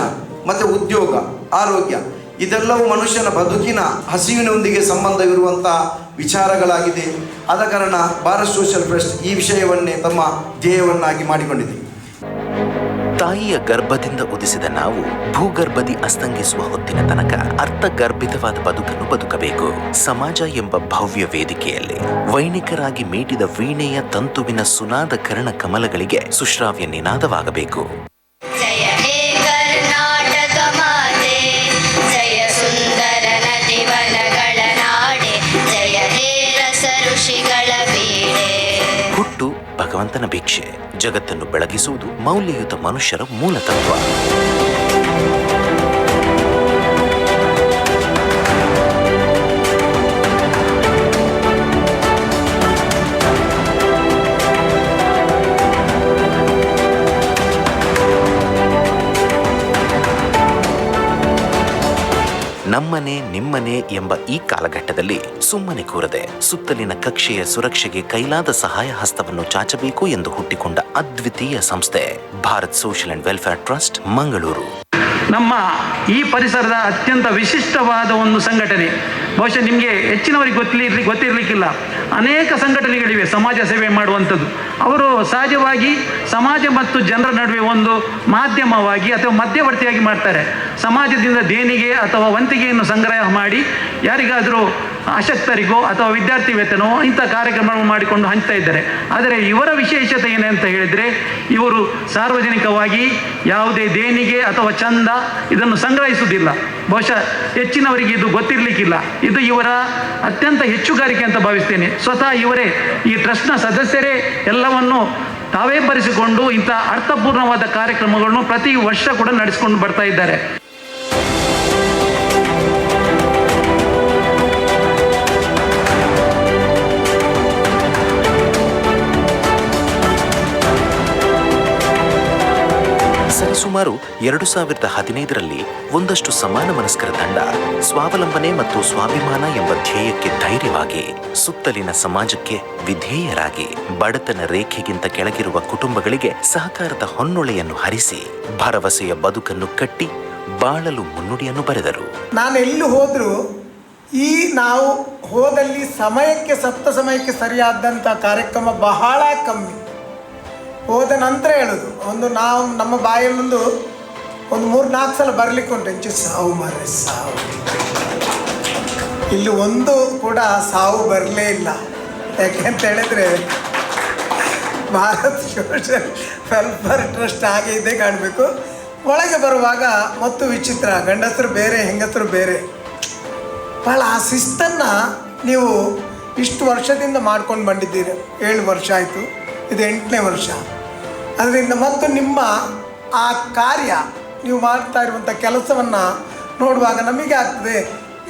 ಮತ್ತು ಉದ್ಯೋಗ, ಆರೋಗ್ಯ ಇದೆಲ್ಲವೂ ಮನುಷ್ಯನ ಬದುಕಿನ ಹಸಿವಿನೊಂದಿಗೆ ಸಂಬಂಧವಿರುವಂಥ ವಿಚಾರಗಳಾಗಿದೆ. ಆದ ಕಾರಣ ಭಾರತ್ ಸೋಷಿಯಲ್ ಟ್ರಸ್ಟ್ ಈ ವಿಷಯವನ್ನೇ ತಮ್ಮ ಧ್ಯೇಯವನ್ನಾಗಿ ಮಾಡಿಕೊಂಡಿದೆ. ತಾಯಿಯ ಗರ್ಭದಿಂದ ಉದಿಸಿದ ನಾವು ಭೂಗರ್ಭದಿ ಅಸ್ತಂಗಿಸುವ ಹೊತ್ತಿನ ತನಕ ಅರ್ಥಗರ್ಭಿತವಾದ ಬದುಕನ್ನು ಬದುಕಬೇಕು. ಸಮಾಜ ಎಂಬ ಭವ್ಯ ವೇದಿಕೆಯಲ್ಲಿ ವೈಣಿಕರಾಗಿ ಮೀಟಿದ ವೀಣೆಯ ತಂತುವಿನ ಸುನಾದ ಕರ್ಣ ಕಮಲಗಳಿಗೆ ಸುಶ್ರಾವ್ಯ ನಿನಾದವಾಗಬೇಕು. ಹುಟ್ಟು ಭಗವಂತನ ಭಿಕ್ಷೆ. ಜಗತ್ತನ್ನು ಬೆಳಗಿಸುವುದು ಮೌಲ್ಯಯುತ ಮನುಷ್ಯರ ಮೂಲತತ್ವ. ನಮ್ಮನೆ ನಿಮ್ಮನೆ ಎಂಬ ಈ ಕಾಲಘಟ್ಟದಲ್ಲಿ ಸುಮ್ಮನೆ ಕೂರದೆ ಸುತ್ತಲಿನ ಕಕ್ಷೆಯ ಸುರಕ್ಷೆಗೆ ಕೈಲಾದ ಸಹಾಯ ಹಸ್ತವನ್ನು ಚಾಚಬೇಕು ಎಂದು ಹುಟ್ಟಿಕೊಂಡ ಅದ್ವಿತೀಯ ಸಂಸ್ಥೆ Bharat social and welfare trust Mangaluru. ನಮ್ಮ ಈ ಪರಿಸರದ ಅತ್ಯಂತ ವಿಶಿಷ್ಟವಾದ ಒಂದು ಸಂಘಟನೆ. ಬಹುಶಃ ನಿಮಗೆ ಹೆಚ್ಚಿನವರಿಗೆ ಗೊತ್ತಿರಲಿಕ್ಕಿಲ್ಲ. ಅನೇಕ ಸಂಘಟನೆಗಳಿವೆ ಸಮಾಜ ಸೇವೆ ಮಾಡುವಂಥದ್ದು. ಅವರು ಸಹಜವಾಗಿ ಸಮಾಜ ಮತ್ತು ಜನರ ನಡುವೆ ಒಂದು ಮಾಧ್ಯಮವಾಗಿ ಅಥವಾ ಮಧ್ಯವರ್ತಿಯಾಗಿ ಮಾಡ್ತಾರೆ. ಸಮಾಜದಿಂದ ದೇಣಿಗೆ ಅಥವಾ ವಂತಿಗೆಯನ್ನು ಸಂಗ್ರಹ ಮಾಡಿ ಯಾರಿಗಾದರೂ ಅಶಕ್ತರಿಗೋ ಅಥವಾ ವಿದ್ಯಾರ್ಥಿ ವೇತನವೋ ಇಂಥ ಕಾರ್ಯಕ್ರಮವನ್ನು ಮಾಡಿಕೊಂಡು ಹಂಚ್ತಾ ಇದ್ದಾರೆ. ಆದರೆ ಇವರ ವಿಶೇಷತೆ ಏನಂತ ಹೇಳಿದರೆ, ಇವರು ಸಾರ್ವಜನಿಕವಾಗಿ ಯಾವುದೇ ದೇಣಿಗೆ ಅಥವಾ ಚಂದ ಇದನ್ನು ಸಂಗ್ರಹಿಸುವುದಿಲ್ಲ. ಬಹುಶಃ ಹೆಚ್ಚಿನವರಿಗೆ ಇದು ಗೊತ್ತಿರಲಿಕ್ಕಿಲ್ಲ. ಇದು ಇವರ ಅತ್ಯಂತ ಹೆಚ್ಚುಗಾರಿಕೆ ಅಂತ ಭಾವಿಸ್ತೇನೆ. ಸ್ವತಃ ಇವರೇ ಈ ಟ್ರಸ್ಟ್ನ ಸದಸ್ಯರೇ ಎಲ್ಲವನ್ನು ತಾವೇ ಭರಿಸಿಕೊಂಡು ಇಂಥ ಅರ್ಥಪೂರ್ಣವಾದ ಕಾರ್ಯಕ್ರಮಗಳನ್ನು ಪ್ರತಿ ವರ್ಷ ಕೂಡ ನಡೆಸಿಕೊಂಡು ಬರ್ತಾ ಇದ್ದಾರೆ. ಸರಿಸುಮಾರು 2015ರಲ್ಲಿ ಒಂದಷ್ಟು ಸಮಾನ ಮನಸ್ಕರ ತಂಡ ಸ್ವಾವಲಂಬನೆ ಮತ್ತು ಸ್ವಾಭಿಮಾನ ಎಂಬ ಧ್ಯೇಯಕ್ಕೆ ಧೈರ್ಯವಾಗಿ ಸುತ್ತಲಿನ ಸಮಾಜಕ್ಕೆ ವಿಧೇಯರಾಗಿ ಬಡತನ ರೇಖೆಗಿಂತ ಕೆಳಗಿರುವ ಕುಟುಂಬಗಳಿಗೆ ಸಹಕಾರದ ಹೊನ್ನೊಳೆಯನ್ನು ಹರಿಸಿ ಭರವಸೆಯ ಬದುಕನ್ನು ಕಟ್ಟಿ ಬಾಳಲು ಮುನ್ನುಡಿಯನ್ನು ಬರೆದರು. ನಾನು ಎಲ್ಲಿ ಹೋದರೂ ನಾವು ಹೋದಲ್ಲಿ ಸಮಯಕ್ಕೆ ಸಮಯಕ್ಕೆ ಸರಿಯಾದಂಥ ಕಾರ್ಯಕ್ರಮ ಬಹಳ ಕಮ್ಮಿ. ಹೋದ ನಂತರ ಹೇಳೋದು ನಾವು ನಮ್ಮ ಬಾಯಲ್ಲೊಂದು 3-4 ಸಲ ಬರಲಿಕ್ಕೆ ಉಂಟು. ಹೆಚ್ಚು ಸಾವು ಮಾರೆ ಸಾವು, ಇಲ್ಲಿ ಒಂದು ಕೂಡ ಸಾವು ಬರಲೇ ಇಲ್ಲ. ಯಾಕೆಂತ ಹೇಳಿದರೆ ಭಾರತ್ ಸೋಷಿಯಲ್ ವೆಲ್ಫೇರ್ ಟ್ರಸ್ಟ್ ಹಾಗೆ ಇದೆ ಕಾಣಬೇಕು. ಒಳಗೆ ಬರುವಾಗ ಮತ್ತು ವಿಚಿತ್ರ, ಗಂಡಸರು ಬೇರೆ ಹೆಂಗಸರು ಬೇರೆ. ಭಾಳ ಆ ಶಿಸ್ತನ್ನು ನೀವು ಇಷ್ಟು ವರ್ಷದಿಂದ ಮಾಡ್ಕೊಂಡು ಬಂದಿದ್ದೀರಿ. 7 ವರ್ಷ ಆಯಿತು, ಇದು 8ನೇ ವರ್ಷ. ಅದರಿಂದ ಮತ್ತು ನಿಮ್ಮ ಆ ಕಾರ್ಯ ನೀವು ಮಾಡ್ತಾ ಇರುವಂಥ ಕೆಲಸವನ್ನು ನೋಡುವಾಗ ನಮಗೆ ಆಗ್ತದೆ,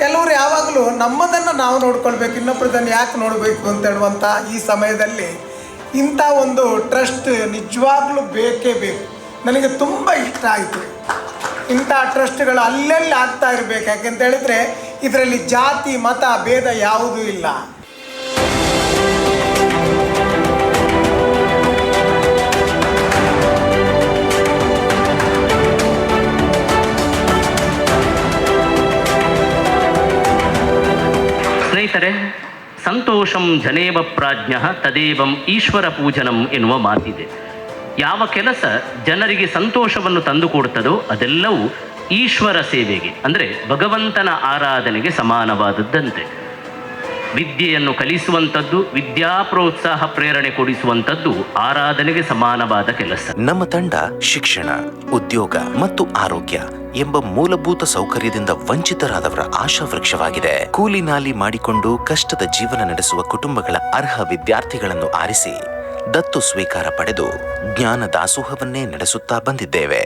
ಎಲ್ಲರೂ ಯಾವಾಗಲೂ ನಮ್ಮದನ್ನು ನಾವು ನೋಡ್ಕೊಳ್ಬೇಕು, ಇನ್ನೊಬ್ಬರದನ್ನು ಯಾಕೆ ನೋಡಬೇಕು ಅಂತ ಹೇಳುವಂಥ ಈ ಸಮಯದಲ್ಲಿ ಇಂಥ ಒಂದು ಟ್ರಸ್ಟ್ ನಿಜವಾಗ್ಲೂ ಬೇಕೇ ಬೇಕು. ನನಗೆ ತುಂಬ ಇಷ್ಟ ಆಯಿತು. ಇಂಥ ಟ್ರಸ್ಟ್ಗಳು ಅಲ್ಲೆಲ್ಲಿ ಆಗ್ತಾ ಇರಬೇಕು. ಯಾಕೆಂತ ಹೇಳಿದರೆ ಇದರಲ್ಲಿ ಜಾತಿ ಮತ ಭೇದ ಯಾವುದೂ ಇಲ್ಲ. ಸ್ನೇಹಿತರೆ, ಸಂತೋಷಂ ಜನೇವ ಪ್ರಾಜ್ಞ ತದೇವಂ ಈಶ್ವರ ಪೂಜನಂ ಎನ್ನುವ ಮಾತಿದೆ. ಯಾವ ಕೆಲಸ ಜನರಿಗೆ ಸಂತೋಷವನ್ನು ತಂದುಕೊಡ್ತದೋ ಅದೆಲ್ಲವೂ ಈಶ್ವರ ಸೇವೆಗೆ, ಅಂದರೆ ಭಗವಂತನ ಆರಾಧನೆಗೆ ಸಮಾನವಾದದ್ದಂತೆ. ವಿದ್ಯೆಯನ್ನು ಕಲಿಸುವಂಥದ್ದು, ವಿದ್ಯಾ ಪ್ರೋತ್ಸಾಹ ಪ್ರೇರಣೆ ಕೊಡಿಸುವಂಥದ್ದು ಆರಾಧನೆಗೆ ಸಮಾನವಾದ ಕೆಲಸ. ನಮ್ಮ ತಂಡ ಶಿಕ್ಷಣ, ಉದ್ಯೋಗ ಮತ್ತು ಆರೋಗ್ಯ ಎಂಬ ಮೂಲಭೂತ ಸೌಕರ್ಯದಿಂದ ವಂಚಿತರಾದವರ ಆಶಾವೃಕ್ಷವಾಗಿದೆ. ಕೂಲಿ ನಾಲಿ ಮಾಡಿಕೊಂಡು ಕಷ್ಟದ ಜೀವನ ನಡೆಸುವ ಕುಟುಂಬಗಳ ಅರ್ಹ ವಿದ್ಯಾರ್ಥಿಗಳನ್ನು ಆರಿಸಿ ದತ್ತು ಸ್ವೀಕಾರ ಪಡೆದು ಜ್ಞಾನ ದಾಸೋಹವನ್ನೇ ನಡೆಸುತ್ತಾ ಬಂದಿದ್ದೇವೆ.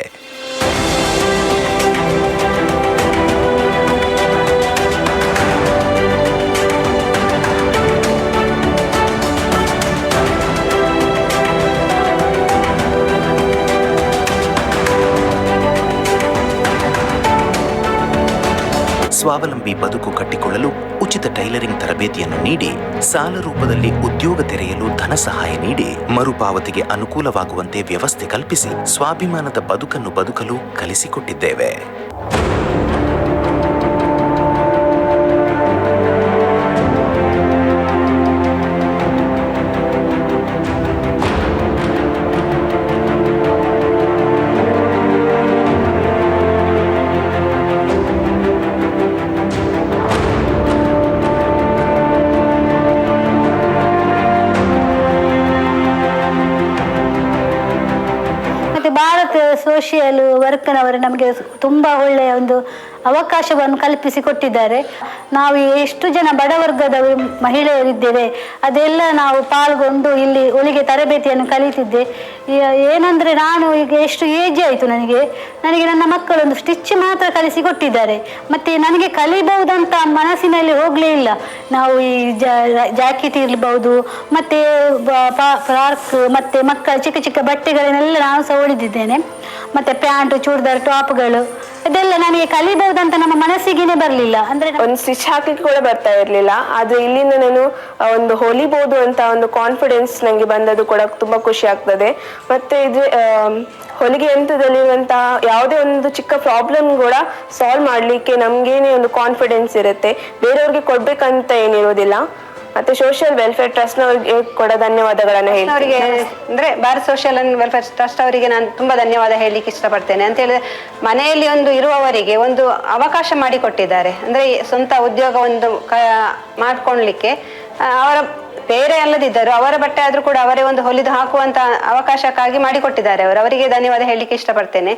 ಸ್ವಾವಲಂಬಿ ಬದುಕು ಕಟ್ಟಿಕೊಳ್ಳಲು ಉಚಿತ ಟೈಲರಿಂಗ್ ತರಬೇತಿಯನ್ನು ನೀಡಿ, ಸಾಲ ರೂಪದಲ್ಲಿ ಉದ್ಯೋಗ ತೆರೆಯಲು ಧನ ಸಹಾಯ ನೀಡಿ, ಮರುಪಾವತಿಗೆ ಅನುಕೂಲವಾಗುವಂತೆ ವ್ಯವಸ್ಥೆ ಕಲ್ಪಿಸಿ ಸ್ವಾಭಿಮಾನದ ಬದುಕನ್ನು ಬದುಕಲು ಕಲಿಸಿಕೊಟ್ಟಿದ್ದೇವೆ. ಭಾರತ್ ಸೋಷಿಯಲ್ ವರ್ಕ್ನವರು ನಮಗೆ ತುಂಬ ಒಳ್ಳೆಯ ಒಂದು ಅವಕಾಶವನ್ನು ಕಲ್ಪಿಸಿಕೊಟ್ಟಿದ್ದಾರೆ. ನಾವು ಎಷ್ಟು ಜನ ಬಡವರ್ಗದ ಮಹಿಳೆಯರಿದ್ದೇವೆ, ಅದೆಲ್ಲ ನಾವು ಪಾಲ್ಗೊಂಡು ಇಲ್ಲಿ ಹೊಲಿಗೆ ತರಬೇತಿಯನ್ನು ಕಲಿತಿದ್ದೆ. ಏನಂದರೆ ನಾನು ಈಗ ಎಷ್ಟು ಏಜ್ ಆಯಿತು, ನನಗೆ ನನ್ನ ಮಕ್ಕಳೊಂದು ಸ್ಟಿಚ್ ಮಾತ್ರ ಕಲಿಸಿಕೊಟ್ಟಿದ್ದಾರೆ. ಮತ್ತು ನನಗೆ ಕಲಿಬಹುದಂತ ಮನಸ್ಸಿನಲ್ಲಿ ಹೋಗಲೇ ಇಲ್ಲ. ನಾವು ಈ ಜಾಕೆಟ್ ಇರ್ಬೋದು, ಮತ್ತು ಫ್ರಾಕ್, ಮತ್ತು ಮಕ್ಕಳ ಚಿಕ್ಕ ಚಿಕ್ಕ ಬಟ್ಟೆಗಳನ್ನೆಲ್ಲ ನಾನು ಸಹ ಹೊಲಿದಿದ್ದೇನೆ. ಮತ್ತು ಪ್ಯಾಂಟು ಚೂಡಿದಾರ್ ಟಾಪ್ಗಳು ಇದೆಲ್ಲ ನನಗೆ ಕಲಿಬಹುದಂತ ನಮ್ಮ ಮನಸ್ಸಿಗೇನೆ ಬರಲಿಲ್ಲ. ಅಂದರೆ ಒಂದು ಸ್ಟಿಚ್ ಹಾಕಲಿಕ್ಕೆ ಕೂಡ ಬರ್ತಾ ಇರಲಿಲ್ಲ. ಆದರೆ ಇಲ್ಲಿಂದ ನಾನು ಒಂದು ಹೊಲಿಬಹುದು ಅಂತ ಒಂದು ಕಾನ್ಫಿಡೆನ್ಸ್ ನನಗೆ ಬಂದದ್ದು ಕೂಡ ತುಂಬ ಖುಷಿ ಆಗ್ತದೆ. ಮತ್ತು ಇದು ಹೊಲಿಗೆ ಯಂತ್ರದಲ್ಲಿರುವಂತಹ ಯಾವುದೇ ಒಂದು ಚಿಕ್ಕ ಪ್ರಾಬ್ಲಮ್ ಕೂಡ ಸಾಲ್ವ್ ಮಾಡಲಿಕ್ಕೆ ನಮಗೇನೆ ಒಂದು ಕಾನ್ಫಿಡೆನ್ಸ್ ಇರುತ್ತೆ, ಬೇರೆಯವ್ರಿಗೆ ಕೊಡ್ಬೇಕಂತ ಏನಿರೋದಿಲ್ಲ. ಮತ್ತೆ ಸೋಷಿಯಲ್ ವೆಲ್ಫೇರ್ ಟ್ರಸ್ಟ್ ನವರಿಗೆ ಕೂಡ ಧನ್ಯವಾದಗಳನ್ನು ಅವರಿಗೆ ಅಂದ್ರೆ Bharat social and welfare trust ಅವರಿಗೆ ನಾನು ತುಂಬಾ ಧನ್ಯವಾದ ಹೇಳಲಿಕ್ಕೆ ಇಷ್ಟಪಡ್ತೇನೆ. ಅಂತ ಹೇಳಿದ್ರೆ ಮನೆಯಲ್ಲಿ ಒಂದು ಇರುವವರಿಗೆ ಒಂದು ಅವಕಾಶ ಮಾಡಿಕೊಟ್ಟಿದ್ದಾರೆ. ಅಂದ್ರೆ ಸ್ವಂತ ಉದ್ಯೋಗ ಒಂದು ಮಾಡ್ಕೊಳ್ಲಿಕ್ಕೆ ಅವರ ಬೇರೆ ಅಲ್ಲದಿದ್ದರು ಅವರ ಬಟ್ಟೆ ಆದ್ರೂ ಕೂಡ ಅವರೇ ಒಂದು ಹೊಲಿದು ಹಾಕುವಂತ ಅವಕಾಶಕ್ಕಾಗಿ ಮಾಡಿಕೊಟ್ಟಿದ್ದಾರೆ. ಅವರಿಗೆ ಧನ್ಯವಾದ ಹೇಳಲಿಕ್ಕೆ ಇಷ್ಟಪಡ್ತೇನೆ.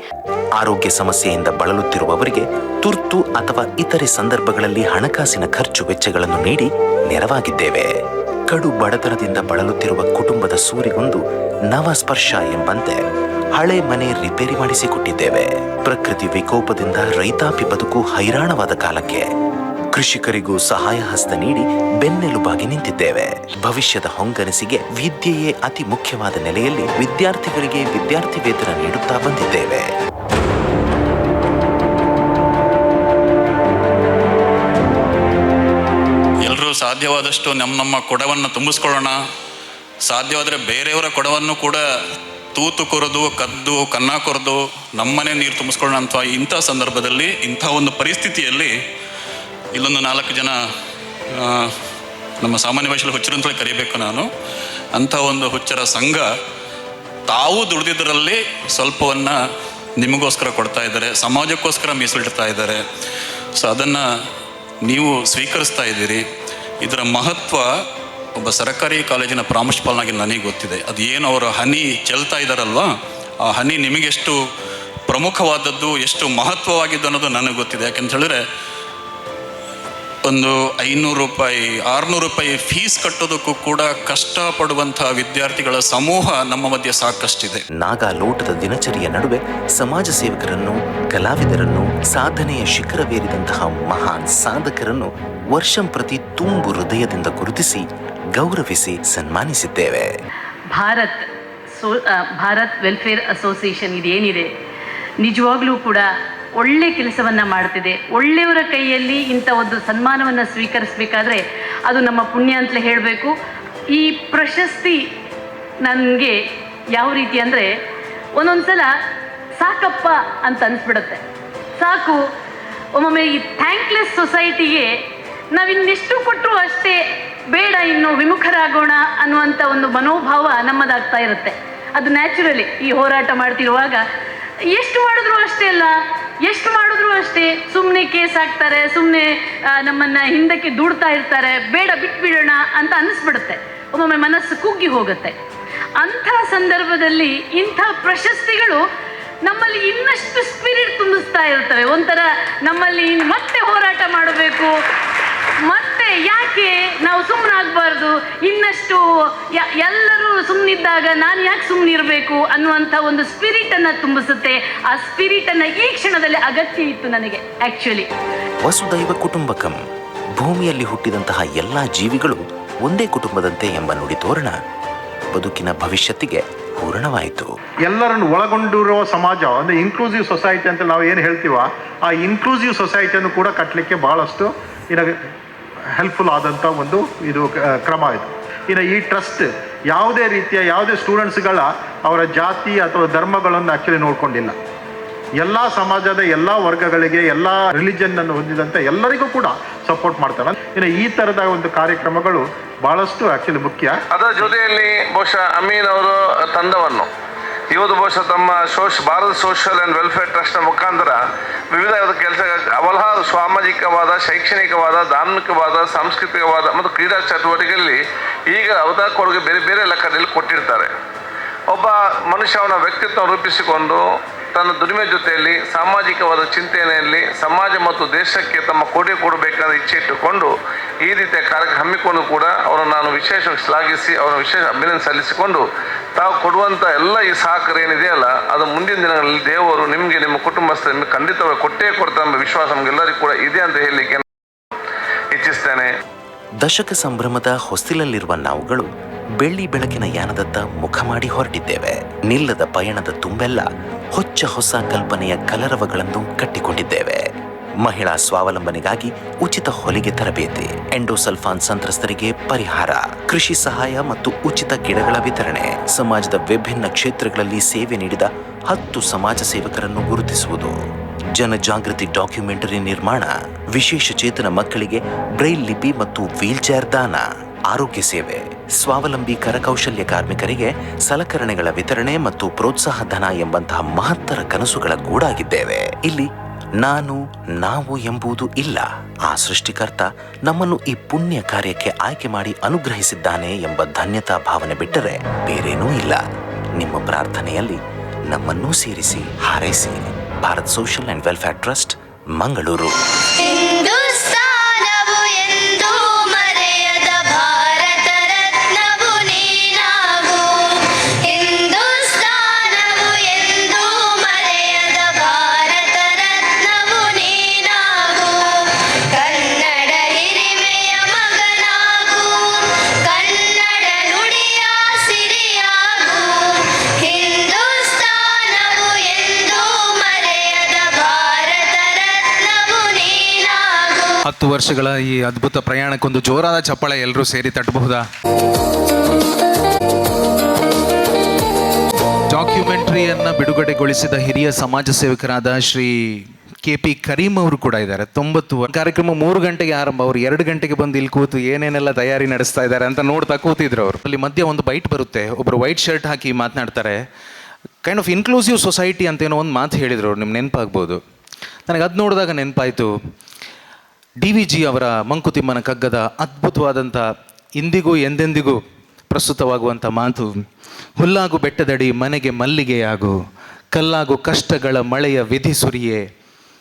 ಆರೋಗ್ಯ ಸಮಸ್ಯೆಯಿಂದ ಬಳಲುತ್ತಿರುವವರಿಗೆ ತುರ್ತು ಅಥವಾ ಇತರೆ ಸಂದರ್ಭಗಳಲ್ಲಿ ಹಣಕಾಸಿನ ಖರ್ಚು ವೆಚ್ಚಗಳನ್ನು ನೀಡಿ ನೆರವಾಗಿದ್ದೇವೆ. ಕಡು ಬಡತನದಿಂದ ಬಳಲುತ್ತಿರುವ ಕುಟುಂಬದ ಸೂರಿಗೊಂದು ನವ ಸ್ಪರ್ಶ ಎಂಬಂತೆ ಹಳೆ ಮನೆ ರಿಪೇರಿ ಮಾಡಿಸಿಕೊಟ್ಟಿದ್ದೇವೆ. ಪ್ರಕೃತಿ ವಿಕೋಪದಿಂದ ರೈತಾಪಿ ಬದುಕು ಹೈರಾಣವಾದ ಕಾಲಕ್ಕೆ ಕೃಷಿಕರಿಗೂ ಸಹಾಯ ಹಸ್ತ ನೀಡಿ ಬೆನ್ನೆಲುಬಾಗಿ ನಿಂತಿದ್ದೇವೆ. ಭವಿಷ್ಯದ ಹೊಂಗನಸಿಗೆ ವಿದ್ಯೆಯೇ ಅತಿ ಮುಖ್ಯವಾದ ನೆಲೆಯಲ್ಲಿ ವಿದ್ಯಾರ್ಥಿಗಳಿಗೆ ವಿದ್ಯಾರ್ಥಿ ವೇತನ ನೀಡುತ್ತಾ ಬಂದಿದ್ದೇವೆ. ಎಲ್ಲರೂ ಸಾಧ್ಯವಾದಷ್ಟು ನಮ್ಮ ಕೊಡವನ್ನು ತುಂಬಿಸ್ಕೊಳ್ಳೋಣ. ಸಾಧ್ಯವಾದರೆ ಬೇರೆಯವರ ಕೊಡವನ್ನು ಕೂಡ ತೂತು ಕೊರೆದು ಕದ್ದು ಕನ್ನ ಕೊರೆದು ನಮ್ಮನೆ ನೀರು ತುಂಬಿಸ್ಕೊಳ್ಳೋಣ ಅಂತ ಇಂಥ ಸಂದರ್ಭದಲ್ಲಿ, ಇಂಥ ಒಂದು ಪರಿಸ್ಥಿತಿಯಲ್ಲಿ ಇಲ್ಲೊಂದು 4 ಜನ ನಮ್ಮ ಸಾಮಾನ್ಯ ಭಾಷೆಯಲ್ಲಿ ಹುಚ್ಚರು ಅಂತೇಳಿ ಕರಿಬೇಕು ನಾನು, ಅಂಥ ಒಂದು ಹುಚ್ಚರ ಸಂಘ ತಾವು ದುಡಿದಿದ್ದರಲ್ಲಿ ಸ್ವಲ್ಪವನ್ನು ನಿಮಗೋಸ್ಕರ ಕೊಡ್ತಾ ಇದ್ದಾರೆ, ಸಮಾಜಕ್ಕೋಸ್ಕರ ಮೀಸಲಿಡ್ತಾ ಇದ್ದಾರೆ. ಸೊ ಅದನ್ನು ನೀವು ಸ್ವೀಕರಿಸ್ತಾ ಇದ್ದೀರಿ. ಇದರ ಮಹತ್ವ ಒಬ್ಬ ಸರ್ಕಾರಿ ಕಾಲೇಜಿನ ಪ್ರಾಂಶುಪಾಲನಾಗಿ ನನಗೆ ಗೊತ್ತಿದೆ. ಅದು ಏನು ಅವರು ಹನಿ ಚೆಲ್ತಾ ಇದ್ದಾರಲ್ವ, ಆ ಹನಿ ನಿಮಗೆಷ್ಟು ಪ್ರಮುಖವಾದದ್ದು, ಎಷ್ಟು ಮಹತ್ವವಾಗಿದ್ದು ಅನ್ನೋದು ನನಗೆ ಗೊತ್ತಿದೆ. ಯಾಕೆಂತ ಹೇಳಿದ್ರೆ ಒಂದು 500 ರೂಪಾಯಿ 600 ರೂಪಾಯಿ ಫೀಸ್ ಕಟ್ಟೋದಕ್ಕೂ ಕೂಡ ಕಷ್ಟಪಡುವಂಥ ವಿದ್ಯಾರ್ಥಿಗಳ ಸಮೂಹ ನಮ್ಮ ಮಧ್ಯೆ ಸಾಕಷ್ಟಿದೆ. ನಾಗಾಲೋಟದ ದಿನಚರಿಯ ನಡುವೆ ಸಮಾಜ ಸೇವಕರನ್ನು, ಕಲಾವಿದರನ್ನು, ಸಾಧನೆಯ ಶಿಖರವೇರಿದಂತಹ ಮಹಾನ್ ಸಾಧಕರನ್ನು ವರ್ಷಂಪ್ರತಿ ತುಂಬು ಹೃದಯದಿಂದ ಗುರುತಿಸಿ ಗೌರವಿಸಿ ಸನ್ಮಾನಿಸಿದ್ದೇವೆ. ಭಾರತ್ ವೆಲ್ಫೇರ್ ಅಸೋಸಿಯೇಷನ್ ಇದೇನಿದೆ ನಿಜವಾಗ್ಲೂ ಕೂಡ ಒಳ್ಳೆ ಕೆಲಸವನ್ನು ಮಾಡ್ತಿದೆ. ಒಳ್ಳೆಯವರ ಕೈಯಲ್ಲಿ ಇಂಥ ಒಂದು ಸನ್ಮಾನವನ್ನು ಸ್ವೀಕರಿಸಬೇಕಾದ್ರೆ ಅದು ನಮ್ಮ ಪುಣ್ಯ ಅಂತಲೇ ಹೇಳಬೇಕು. ಈ ಪ್ರಶಸ್ತಿ ನನಗೆ ಯಾವ ರೀತಿ ಅಂದರೆ ಒಂದೊಂದು ಸಲ ಸಾಕಪ್ಪ ಅಂತ ಅನಿಸ್ಬಿಡುತ್ತೆ. ಸಾಕು, ಒಮ್ಮೊಮ್ಮೆ ಈ ಥ್ಯಾಂಕ್ಲೆಸ್ ಸೊಸೈಟಿಗೆ ನಾವಿನ್ನೆಷ್ಟು ಕೊಟ್ಟರು ಅಷ್ಟೇ, ಬೇಡ ಇನ್ನು ವಿಮುಖರಾಗೋಣ ಅನ್ನುವಂಥ ಒಂದು ಮನೋಭಾವ ನಮ್ಮದಾಗ್ತಾ ಇರುತ್ತೆ. ಅದು ನ್ಯಾಚುರಲಿ ಈ ಹೋರಾಟ ಮಾಡ್ತಿರುವಾಗ ಎಷ್ಟು ಮಾಡಿದ್ರು ಅಷ್ಟೇ ಅಲ್ಲ, ಎಷ್ಟು ಮಾಡಿದ್ರು ಅಷ್ಟೇ ಸುಮ್ಮನೆ ಕೇಸ್ ಹಾಕ್ತಾರೆ, ಸುಮ್ಮನೆ ನಮ್ಮನ್ನು ಹಿಂದಕ್ಕೆ ದೂಡ್ತಾ ಇರ್ತಾರೆ, ಬೇಡ ಬಿಟ್ಬಿಡೋಣ ಅಂತ ಅನ್ನಿಸ್ಬಿಡುತ್ತೆ. ಒಮ್ಮೊಮ್ಮೆ ಮನಸ್ಸು ಕುಗ್ಗಿ ಹೋಗುತ್ತೆ. ಅಂಥ ಸಂದರ್ಭದಲ್ಲಿ ಇಂಥ ಪ್ರಶಸ್ತಿಗಳು ನಮ್ಮಲ್ಲಿ ಇನ್ನಷ್ಟು ಸ್ಪಿರಿಟ್ ತುಂಬಿಸ್ತಾ ಇರ್ತವೆ. ಒಂಥರ ನಮ್ಮಲ್ಲಿ ಮತ್ತೆ ಹೋರಾಟ ಮಾಡಬೇಕು, ಮತ್ತೆ ಯಾಕೆ ನಾವು ಸುಮ್ಮನಾಗಬಾರ್ದು, ಇನ್ನಷ್ಟು ಎಲ್ಲರೂ ಸುಮ್ಮನಿದ್ದಾಗ ನಾನು ಯಾಕೆ ಸುಮ್ಮನಿರಬೇಕು ಅನ್ನುವಂಥ ಒಂದು ಸ್ಪಿರಿಟನ್ನು ತುಂಬಿಸುತ್ತೆ. ಆ ಸ್ಪಿರಿಟನ್ನು ಈ ಕ್ಷಣದಲ್ಲಿ ಅಗತ್ಯ ಇತ್ತು ನನಗೆ ಆ್ಯಕ್ಚುಲಿ. ವಸುದೈವ ಕುಟುಂಬಕಂ, ಭೂಮಿಯಲ್ಲಿ ಹುಟ್ಟಿದಂತಹ ಎಲ್ಲ ಜೀವಿಗಳು ಒಂದೇ ಕುಟುಂಬದಂತೆ ಎಂಬ ನುಡಿ ತೋರಣ ಬದುಕಿನ ಭವಿಷ್ಯತ್ತಿಗೆ ಪೂರ್ಣವಾಯಿತು. ಎಲ್ಲರನ್ನು ಒಳಗೊಂಡಿರುವ ಸಮಾಜ ಅಂದರೆ ಇನ್ಕ್ಲೂಸಿವ್ ಸೊಸೈಟಿ ಅಂತ ನಾವು ಏನು ಹೇಳ್ತೀವೋ ಆ ಇನ್ಕ್ಲೂಸಿವ್ ಸೊಸೈಟಿಯನ್ನು ಕೂಡ ಕಟ್ಟಲಿಕ್ಕೆ ಭಾಳಷ್ಟು ಹೆಲ್ಪ್ಫುಲ್ ಆದಂಥ ಒಂದು ಇದು ಕ್ರಮ ಇದು. ಈ ಟ್ರಸ್ಟ್ ಯಾವುದೇ ರೀತಿಯ ಯಾವುದೇ ಸ್ಟೂಡೆಂಟ್ಸ್ಗಳ ಅವರ ಜಾತಿ ಅಥವಾ ಧರ್ಮಗಳನ್ನು ಆ್ಯಕ್ಚುಲಿ ನೋಡ್ಕೊಂಡಿಲ್ಲ. ಎಲ್ಲ ಸಮಾಜದ ಎಲ್ಲ ವರ್ಗಗಳಿಗೆ, ಎಲ್ಲ ರಿಲಿಜನ್ ಹೊಂದಿದಂಥ ಎಲ್ಲರಿಗೂ ಕೂಡ ಸಪೋರ್ಟ್ ಮಾಡ್ತಾರೆ. ಈ ಥರದ ಒಂದು ಕಾರ್ಯಕ್ರಮಗಳು ಭಾಳಷ್ಟು ಆ್ಯಕ್ಚುಲಿ ಮುಖ್ಯ. ಅದರ ಜೊತೆಯಲ್ಲಿ ಬಹುಶಃ ಅಮೀನ್ ಅವರು ತಂಡವನ್ನು ಇವತ್ತು ಬಹುಶಃ ತಮ್ಮ ಭಾರತ ಸೋಷಿಯಲ್ ಆ್ಯಂಡ್ ವೆಲ್ಫೇರ್ ಟ್ರಸ್ಟ್ನ ಮುಖಾಂತರ ವಿವಿಧ ಕೆಲಸ ಹಲವಾರು ಸಾಮಾಜಿಕವಾದ, ಶೈಕ್ಷಣಿಕವಾದ, ಧಾರ್ಮಿಕವಾದ, ಸಾಂಸ್ಕೃತಿಕವಾದ ಮತ್ತು ಕ್ರೀಡಾ ಚಟುವಟಿಕೆಯಲ್ಲಿ ಈಗ ಅವತಾರ ಕೊಡುಗೆ ಬೇರೆ ಬೇರೆ ಲೆಕ್ಕದಲ್ಲಿ ಕೊಟ್ಟಿರ್ತಾರೆ. ಒಬ್ಬ ಮನುಷ್ಯ ಅವನ ವ್ಯಕ್ತಿತ್ವ ರೂಪಿಸಿಕೊಂಡು ತನ್ನ ದುಡಿಮೆ ಜೊತೆಯಲ್ಲಿ ಸಾಮಾಜಿಕವಾದ ಚಿಂತನೆಯಲ್ಲಿ ಸಮಾಜ ಮತ್ತು ದೇಶಕ್ಕೆ ತಮ್ಮ ಕೊಡುಗೆ ಕೊಡಬೇಕಾದ ಇಚ್ಛೆ ಇಟ್ಟುಕೊಂಡು ಈ ರೀತಿಯ ಕಾರ್ಯಕ್ರಮ ಹಮ್ಮಿಕೊಂಡು ಕೂಡ ಅವರನ್ನು ನಾನು ವಿಶೇಷವಾಗಿ ಶ್ಲಾಘಿಸಿ ಅವರ ವಿಶೇಷ ಅಭಿನಂದನೆ ಸಲ್ಲಿಸಿಕೊಂಡು ತಾವು ಕೊಡುವಂಥ ಎಲ್ಲ ಈ ಸಹಕಾರ ಏನಿದೆಯಲ್ಲ ಅದು ಮುಂದಿನ ದಿನಗಳಲ್ಲಿ ದೇವರು ನಿಮಗೆ, ನಿಮ್ಮ ಕುಟುಂಬಸ್ಥರು ನಿಮಗೆ ಖಂಡಿತವಾಗಿ ಕೊಟ್ಟೇ ಕೊಡ್ತಾರೆ ಎಂಬ ವಿಶ್ವಾಸ ನಮಗೆಲ್ಲರಿಗೂ ಕೂಡ ಇದೆ ಅಂತ ಹೇಳಲಿಕ್ಕೆ ಇಚ್ಛಿಸ್ತೇನೆ. ದಶಕ ಸಂಭ್ರಮದ ಹೊಸ್ತಿಲಲ್ಲಿರುವ ನಾವುಗಳು ಬೆಳ್ಳಿ ಬೆಳಕಿನ ಯಾನದತ್ತ ಮುಖ ಮಾಡಿ ಹೊರಟಿದ್ದೇವೆ. ನಿಲ್ಲದ ಪಯಣದ ತುಂಬೆಲ್ಲ ಹೊಚ್ಚ ಹೊಸ ಕಲ್ಪನೆಯ ಕಲರವಗಳನ್ನು ಕಟ್ಟಿಕೊಂಡಿದ್ದೇವೆ. ಮಹಿಳಾ ಸ್ವಾವಲಂಬನೆಗಾಗಿ ಉಚಿತ ಹೊಲಿಗೆ ತರಬೇತಿ, ಎಂಡೋಸಲ್ಫಾನ್ ಸಂತ್ರಸ್ತರಿಗೆ ಪರಿಹಾರ, ಕೃಷಿ ಸಹಾಯ ಮತ್ತು ಉಚಿತ ಗಿಡಗಳ ವಿತರಣೆ, ಸಮಾಜದ ವಿಭಿನ್ನ ಕ್ಷೇತ್ರಗಳಲ್ಲಿ ಸೇವೆ ನೀಡಿದ 10 ಸಮಾಜ ಸೇವಕರನ್ನು ಗುರುತಿಸುವುದು, ಜನಜಾಗೃತಿ ಡಾಕ್ಯುಮೆಂಟರಿ ನಿರ್ಮಾಣ, ವಿಶೇಷ ಚೇತನ ಮಕ್ಕಳಿಗೆ ಬ್ರೈಲ್ ಲಿಪಿ ಮತ್ತು ವೀಲ್ಚೇರ್ ದಾನ, ಆರೋಗ್ಯ ಸೇವೆ, ಸ್ವಾವಲಂಬಿ ಕರಕೌಶಲ್ಯ ಕಾರ್ಮಿಕರಿಗೆ ಸಲಕರಣೆಗಳ ವಿತರಣೆ ಮತ್ತು ಪ್ರೋತ್ಸಾಹ ಧನ ಎಂಬಂತಹ ಮಹತ್ತರ ಕನಸುಗಳ ಗೂಡಾಗಿದ್ದೇವೆ. ಇಲ್ಲಿ ನಾನು ನಾವು ಎಂಬುದು ಇಲ್ಲ. ಆ ಸೃಷ್ಟಿಕರ್ತ ನಮ್ಮನ್ನು ಈ ಪುಣ್ಯ ಕಾರ್ಯಕ್ಕೆ ಆಯ್ಕೆ ಮಾಡಿ ಅನುಗ್ರಹಿಸಿದ್ದಾನೆ ಎಂಬ ಧನ್ಯತಾ ಭಾವನೆ ಬಿಟ್ಟರೆ ಬೇರೇನೂ ಇಲ್ಲ. ನಿಮ್ಮ ಪ್ರಾರ್ಥನೆಯಲ್ಲಿ ನಮ್ಮನ್ನೂ ಸೇರಿಸಿ ಹಾರೈಸಿ. Bharat social and welfare trust, Mangaluru. ಹತ್ತು ವರ್ಷಗಳ ಈ ಅದ್ಭುತ ಪ್ರಯಾಣಕ್ಕೊಂದು ಜೋರಾದ ಚಪ್ಪಾಳೆ ಎಲ್ಲರೂ ಸೇರಿ ತಟ್ಟಬಹುದಾ? ಡಾಕ್ಯುಮೆಂಟರಿಯನ್ನು ಬಿಡುಗಡೆಗೊಳಿಸಿದ ಹಿರಿಯ ಸಮಾಜ ಸೇವಕರಾದ ಶ್ರೀ KP ಕರೀಂ ಅವರು ಕೂಡ ಇದ್ದಾರೆ. 90 ಕಾರ್ಯಕ್ರಮ 3 ಗಂಟೆಗೆ ಆರಂಭ. ಅವರು 2 ಗಂಟೆಗೆ ಬಂದು ಇಲ್ಲಿ ಕೂತು ಏನೇನೆಲ್ಲ ತಯಾರಿ ನಡೆಸ್ತಾ ಇದ್ದಾರೆ ಅಂತ ನೋಡ್ತಾ ಕೂತಿದ್ರು ಅವರು. ಅಲ್ಲಿ ಮಧ್ಯೆ ಒಂದು ಬೈಟ್ ಬರುತ್ತೆ, ಒಬ್ಬರು ವೈಟ್ ಶರ್ಟ್ ಹಾಕಿ ಮಾತನಾಡ್ತಾರೆ. ಕೈಂಡ್ ಆಫ್ ಇನ್ಕ್ಲೂಸಿವ್ ಸೊಸೈಟಿ ಅಂತ ಏನೋ ಒಂದು ಮಾತು ಹೇಳಿದ್ರು ಅವ್ರು, ನಿಮ್ಗೆ ನೆನಪಾಗ್ಬೋದು. ನನಗೆ ಅದು ನೋಡಿದಾಗ ನೆನಪಾಯಿತು DVG ಅವರ ಮಂಕುತಿಮ್ಮನ ಕಗ್ಗದ ಅದ್ಭುತವಾದಂಥ ಇಂದಿಗೂ ಎಂದೆಂದಿಗೂ ಪ್ರಸ್ತುತವಾಗುವಂಥ ಮಾತು, ಹುಲ್ಲಾಗು ಬೆಟ್ಟದಡಿ ಮನೆಗೆ ಮಲ್ಲಿಗೆಯಾಗು, ಕಲ್ಲಾಗು ಕಷ್ಟಗಳ ಮಳೆಯ ವಿಧಿ ಸುರಿಯೇ,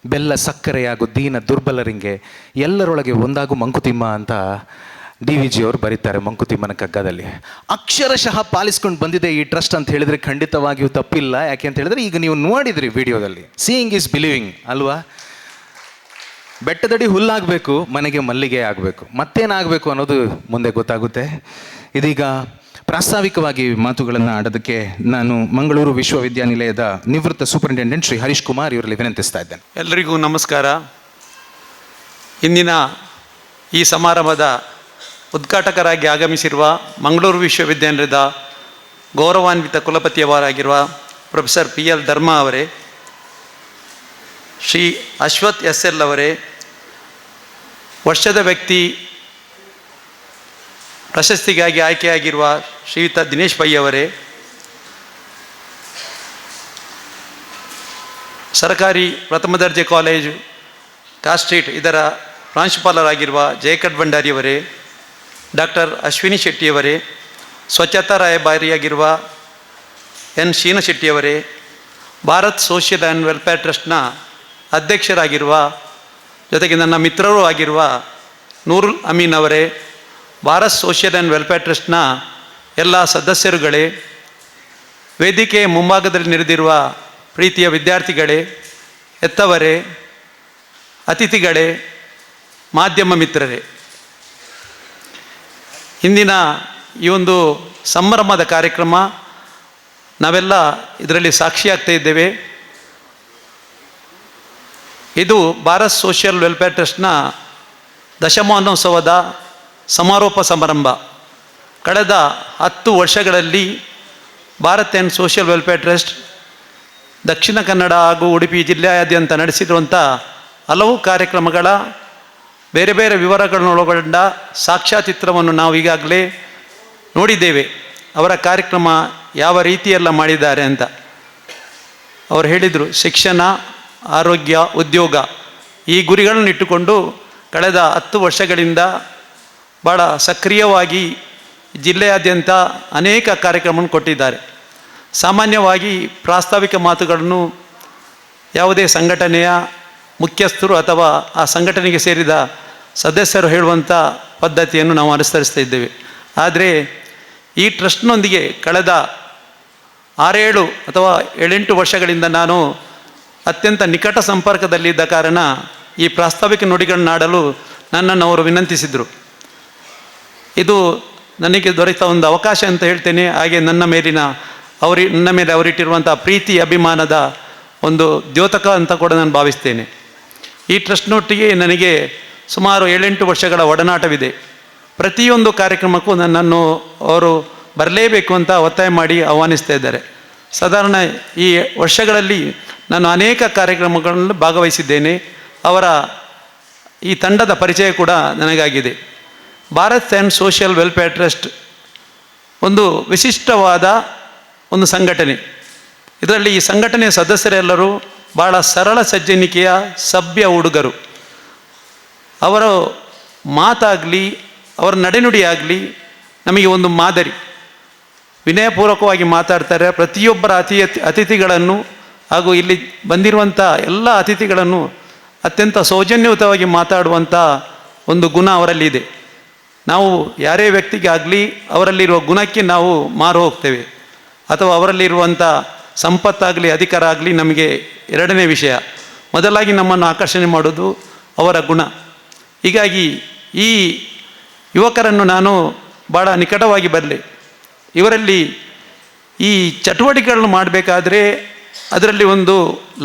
ಬೆಲ್ಲ ಸಕ್ಕರೆಯಾಗು ದೀನ ದುರ್ಬಲರಿಂಗೆ, ಎಲ್ಲರೊಳಗೆ ಒಂದಾಗು ಮಂಕುತಿಮ್ಮ ಅಂತ DVG ಅವರು ಬರೀತಾರೆ ಮಂಕುತಿಮ್ಮನ ಕಗ್ಗದಲ್ಲಿ. ಅಕ್ಷರಶಃ ಪಾಲಿಸ್ಕೊಂಡು ಬಂದಿದೆ ಈ ಟ್ರಸ್ಟ್ ಅಂತ ಹೇಳಿದರೆ ಖಂಡಿತವಾಗಿಯೂ ತಪ್ಪಿಲ್ಲ. ಯಾಕೆ ಅಂತ ಹೇಳಿದ್ರೆ ಈಗ ನೀವು ನೋಡಿದ್ರಿ ವಿಡಿಯೋದಲ್ಲಿ, ಸೀಯಿಂಗ್ ಈಸ್ ಬಿಲೀವಿಂಗ್ ಅಲ್ವಾ? ಬೆಟ್ಟದಡಿ ಹುಲ್ಲಾಗಬೇಕು, ಮನೆಗೆ ಮಲ್ಲಿಗೆ ಆಗಬೇಕು, ಮತ್ತೇನಾಗಬೇಕು ಅನ್ನೋದು ಮುಂದೆ ಗೊತ್ತಾಗುತ್ತೆ. ಇದೀಗ ಪ್ರಾಸ್ತಾವಿಕವಾಗಿ ಮಾತುಗಳನ್ನು ಆಡೋದಕ್ಕೆ ನಾನು ಮಂಗಳೂರು ವಿಶ್ವವಿದ್ಯಾನಿಲಯದ ನಿವೃತ್ತ ಸೂಪರಿಂಟೆಂಡೆಂಟ್ ಶ್ರೀ ಹರೀಶ್ ಕುಮಾರ್ ಇವರಲ್ಲಿ ವಿನಂತಿಸ್ತಾ ಇದ್ದೇನೆ. ಎಲ್ಲರಿಗೂ ನಮಸ್ಕಾರ. ಇಂದಿನ ಈ ಸಮಾರಂಭದ ಉದ್ಘಾಟಕರಾಗಿ ಆಗಮಿಸಿರುವ ಮಂಗಳೂರು ವಿಶ್ವವಿದ್ಯಾನಿಲಯದ ಗೌರವಾನ್ವಿತ ಕುಲಪತಿಯವರಾಗಿರುವ ಪ್ರೊಫೆಸರ್ PL ಧರ್ಮ ಅವರೇ, ಶ್ರೀ ಅಶ್ವಥ್ SL ಅವರೇ, ವರ್ಷದ ವ್ಯಕ್ತಿ ಪ್ರಶಸ್ತಿಗಾಗಿ ಆಯ್ಕೆಯಾಗಿರುವ ಶ್ರೀಯುತ ದಿನೇಶ್ ಪೈ ಅವರೇ, ಸರ್ಕಾರಿ ಪ್ರಥಮ ದರ್ಜೆ ಕಾಲೇಜು ಕಾಸ್ಟ್ರೀಟ್ ಇದರ ಪ್ರಾಂಶುಪಾಲರಾಗಿರುವ ಜಯಕಟ್ ಭಂಡಾರಿಯವರೇ, ಡಾಕ್ಟರ್ ಅಶ್ವಿನಿ ಶೆಟ್ಟಿಯವರೇ, ಸ್ವಚ್ಛತಾ ರಾಯಭಾರಿಯಾಗಿರುವ N ಶೀನ ಶೆಟ್ಟಿಯವರೇ, ಭಾರತ್ ಸೋಷಿಯಲ್ ಆ್ಯಂಡ್ ವೆಲ್ಫೇರ್ ಟ್ರಸ್ಟ್ನ ಅಧ್ಯಕ್ಷರಾಗಿರುವ ಜೊತೆಗೆ ನನ್ನ ಮಿತ್ರರೂ ಆಗಿರುವ ನೂರುಲ್ ಅಮೀನ್ ಅವರೇ, ಭಾರತ್ ಸೋಷಿಯಲ್ ಆ್ಯಂಡ್ ವೆಲ್ಫೇರ್ ಟ್ರಸ್ಟ್ನ ಎಲ್ಲ ಸದಸ್ಯರುಗಳೇ, ವೇದಿಕೆಯ ಮುಂಭಾಗದಲ್ಲಿ ನೆರೆದಿರುವ ಪ್ರೀತಿಯ ವಿದ್ಯಾರ್ಥಿಗಳೇ, ಎತ್ತವರೇ, ಅತಿಥಿಗಳೇ, ಮಾಧ್ಯಮ ಮಿತ್ರರೇ, ಇಂದಿನ ಈ ಒಂದು ಸಂಭ್ರಮದ ಕಾರ್ಯಕ್ರಮ ನಾವೆಲ್ಲ ಇದರಲ್ಲಿ ಸಾಕ್ಷಿಯಾಗ್ತಾ ಇದ್ದೇವೆ. ಇದು ಭಾರತ್ ಸೋಷಿಯಲ್ ವೆಲ್ಫೇರ್ ಟ್ರಸ್ಟ್ನ ದಶಮಾನೋತ್ಸವದ ಸಮಾರೋಪ ಸಮಾರಂಭ. ಕಳೆದ 10 ವರ್ಷಗಳಲ್ಲಿ Bharat and social welfare trust Dakshina Kannada ಹಾಗೂ ಉಡುಪಿ ಜಿಲ್ಲೆಯಾದ್ಯಂತ ನಡೆಸಿರುವಂಥ ಹಲವು ಕಾರ್ಯಕ್ರಮಗಳ ಬೇರೆ ಬೇರೆ ವಿವರಗಳನ್ನು ಒಳಗೊಂಡ ಸಾಕ್ಷ್ಯಚಿತ್ರವನ್ನು ನಾವು ಈಗಾಗಲೇ ನೋಡಿದ್ದೇವೆ. ಅವರ ಕಾರ್ಯಕ್ರಮ ಯಾವ ರೀತಿಯೆಲ್ಲ ಮಾಡಿದ್ದಾರೆ ಅಂತ ಅವರು ಹೇಳಿದರು. ಶಿಕ್ಷಣ, ಆರೋಗ್ಯ, ಉದ್ಯೋಗ ಈ ಗುರಿಗಳನ್ನು ಇಟ್ಟುಕೊಂಡು ಕಳೆದ 10 ವರ್ಷಗಳಿಂದ ಭಾಳ ಸಕ್ರಿಯವಾಗಿ ಜಿಲ್ಲೆಯಾದ್ಯಂತ ಅನೇಕ ಕಾರ್ಯಕ್ರಮವನ್ನು ಕೊಟ್ಟಿದ್ದಾರೆ. ಸಾಮಾನ್ಯವಾಗಿ ಪ್ರಾಸ್ತಾವಿಕ ಮಾತುಗಳನ್ನು ಯಾವುದೇ ಸಂಘಟನೆಯ ಮುಖ್ಯಸ್ಥರು ಅಥವಾ ಆ ಸಂಘಟನೆಗೆ ಸೇರಿದ ಸದಸ್ಯರು ಹೇಳುವಂಥ ಪದ್ಧತಿಯನ್ನು ನಾವು ಅನುಸರಿಸ್ತಾ ಇದ್ದೇವೆ. ಆದರೆ ಈ ಟ್ರಸ್ಟ್ನೊಂದಿಗೆ ಕಳೆದ 6-7 ಅಥವಾ 7-8 ವರ್ಷಗಳಿಂದ ನಾನು ಅತ್ಯಂತ ನಿಕಟ ಸಂಪರ್ಕದಲ್ಲಿದ್ದ ಕಾರಣ ಈ ಪ್ರಾಸ್ತಾವಿಕ ನುಡಿಗಳನ್ನಾಡಲು ನನ್ನನ್ನು ಅವರು ವಿನಂತಿಸಿದರು. ಇದು ನನಗೆ ದೊರೆತ ಒಂದು ಅವಕಾಶ ಅಂತ ಹೇಳ್ತೇನೆ. ಹಾಗೆ ನನ್ನ ಮೇಲೆ ಅವರಿಟ್ಟಿರುವಂಥ ಪ್ರೀತಿ ಅಭಿಮಾನದ ಒಂದು ದ್ಯೋತಕ ಅಂತ ಕೂಡ ನಾನು ಭಾವಿಸ್ತೇನೆ. ಈ ಟ್ರಸ್ಟ್ನೊಟ್ಟಿಗೆ ನನಗೆ ಸುಮಾರು 7-8 ವರ್ಷಗಳ ಒಡನಾಟವಿದೆ. ಪ್ರತಿಯೊಂದು ಕಾರ್ಯಕ್ರಮಕ್ಕೂ ನನ್ನನ್ನು ಅವರು ಬರಲೇಬೇಕು ಅಂತ ಒತ್ತಾಯ ಮಾಡಿ ಆಹ್ವಾನಿಸ್ತಾ ಇದ್ದಾರೆ. ಸಾಧಾರಣ ಈ ವರ್ಷಗಳಲ್ಲಿ ನಾನು ಅನೇಕ ಕಾರ್ಯಕ್ರಮಗಳಲ್ಲಿ ಭಾಗವಹಿಸಿದ್ದೇನೆ. ಅವರ ಈ ತಂಡದ ಪರಿಚಯ ಕೂಡ ನನಗಾಗಿದೆ. Bharat and social welfare trust ಒಂದು ವಿಶಿಷ್ಟವಾದ ಒಂದು ಸಂಘಟನೆ. ಇದರಲ್ಲಿ ಈ ಸಂಘಟನೆಯ ಸದಸ್ಯರೆಲ್ಲರೂ ಭಾಳ ಸರಳ ಸಜ್ಜನಿಕೆಯ ಸಭ್ಯ ಹುಡುಗರು. ಅವರ ಮಾತಾಗಲಿ ಅವರ ನಡೆನುಡಿಯಾಗಲಿ ನಮಗೆ ಒಂದು ಮಾದರಿ. ವಿನಯಪೂರ್ವಕವಾಗಿ ಮಾತಾಡ್ತಾರೆ. ಪ್ರತಿಯೊಬ್ಬರ ಅತಿಥಿಗಳನ್ನು ಹಾಗೂ ಇಲ್ಲಿ ಬಂದಿರುವಂಥ ಎಲ್ಲ ಅತಿಥಿಗಳನ್ನು ಅತ್ಯಂತ ಸೌಜನ್ಯಯುತವಾಗಿ ಮಾತಾಡುವಂಥ ಒಂದು ಗುಣ ಅವರಲ್ಲಿದೆ. ನಾವು ಯಾರೇ ವ್ಯಕ್ತಿಗೆ ಆಗಲಿ ಅವರಲ್ಲಿರುವ ಗುಣಕ್ಕೆ ನಾವು ಮಾರು ಹೋಗ್ತೇವೆ, ಅಥವಾ ಅವರಲ್ಲಿರುವಂಥ ಸಂಪತ್ತಾಗಲಿ ಅಧಿಕಾರ ಆಗಲಿ ನಮಗೆ ಎರಡನೇ ವಿಷಯ. ಮೊದಲಾಗಿ ನಮ್ಮನ್ನು ಆಕರ್ಷಣೆ ಮಾಡೋದು ಅವರ ಗುಣ. ಹೀಗಾಗಿ ಈ ಯುವಕರನ್ನು ನಾನು ಭಾಳ ನಿಕಟವಾಗಿ ಬರಲಿ. ಇವರಲ್ಲಿ ಈ ಚಟುವಟಿಕೆಗಳನ್ನು ಮಾಡಬೇಕಾದ್ರೆ ಅದರಲ್ಲಿ ಒಂದು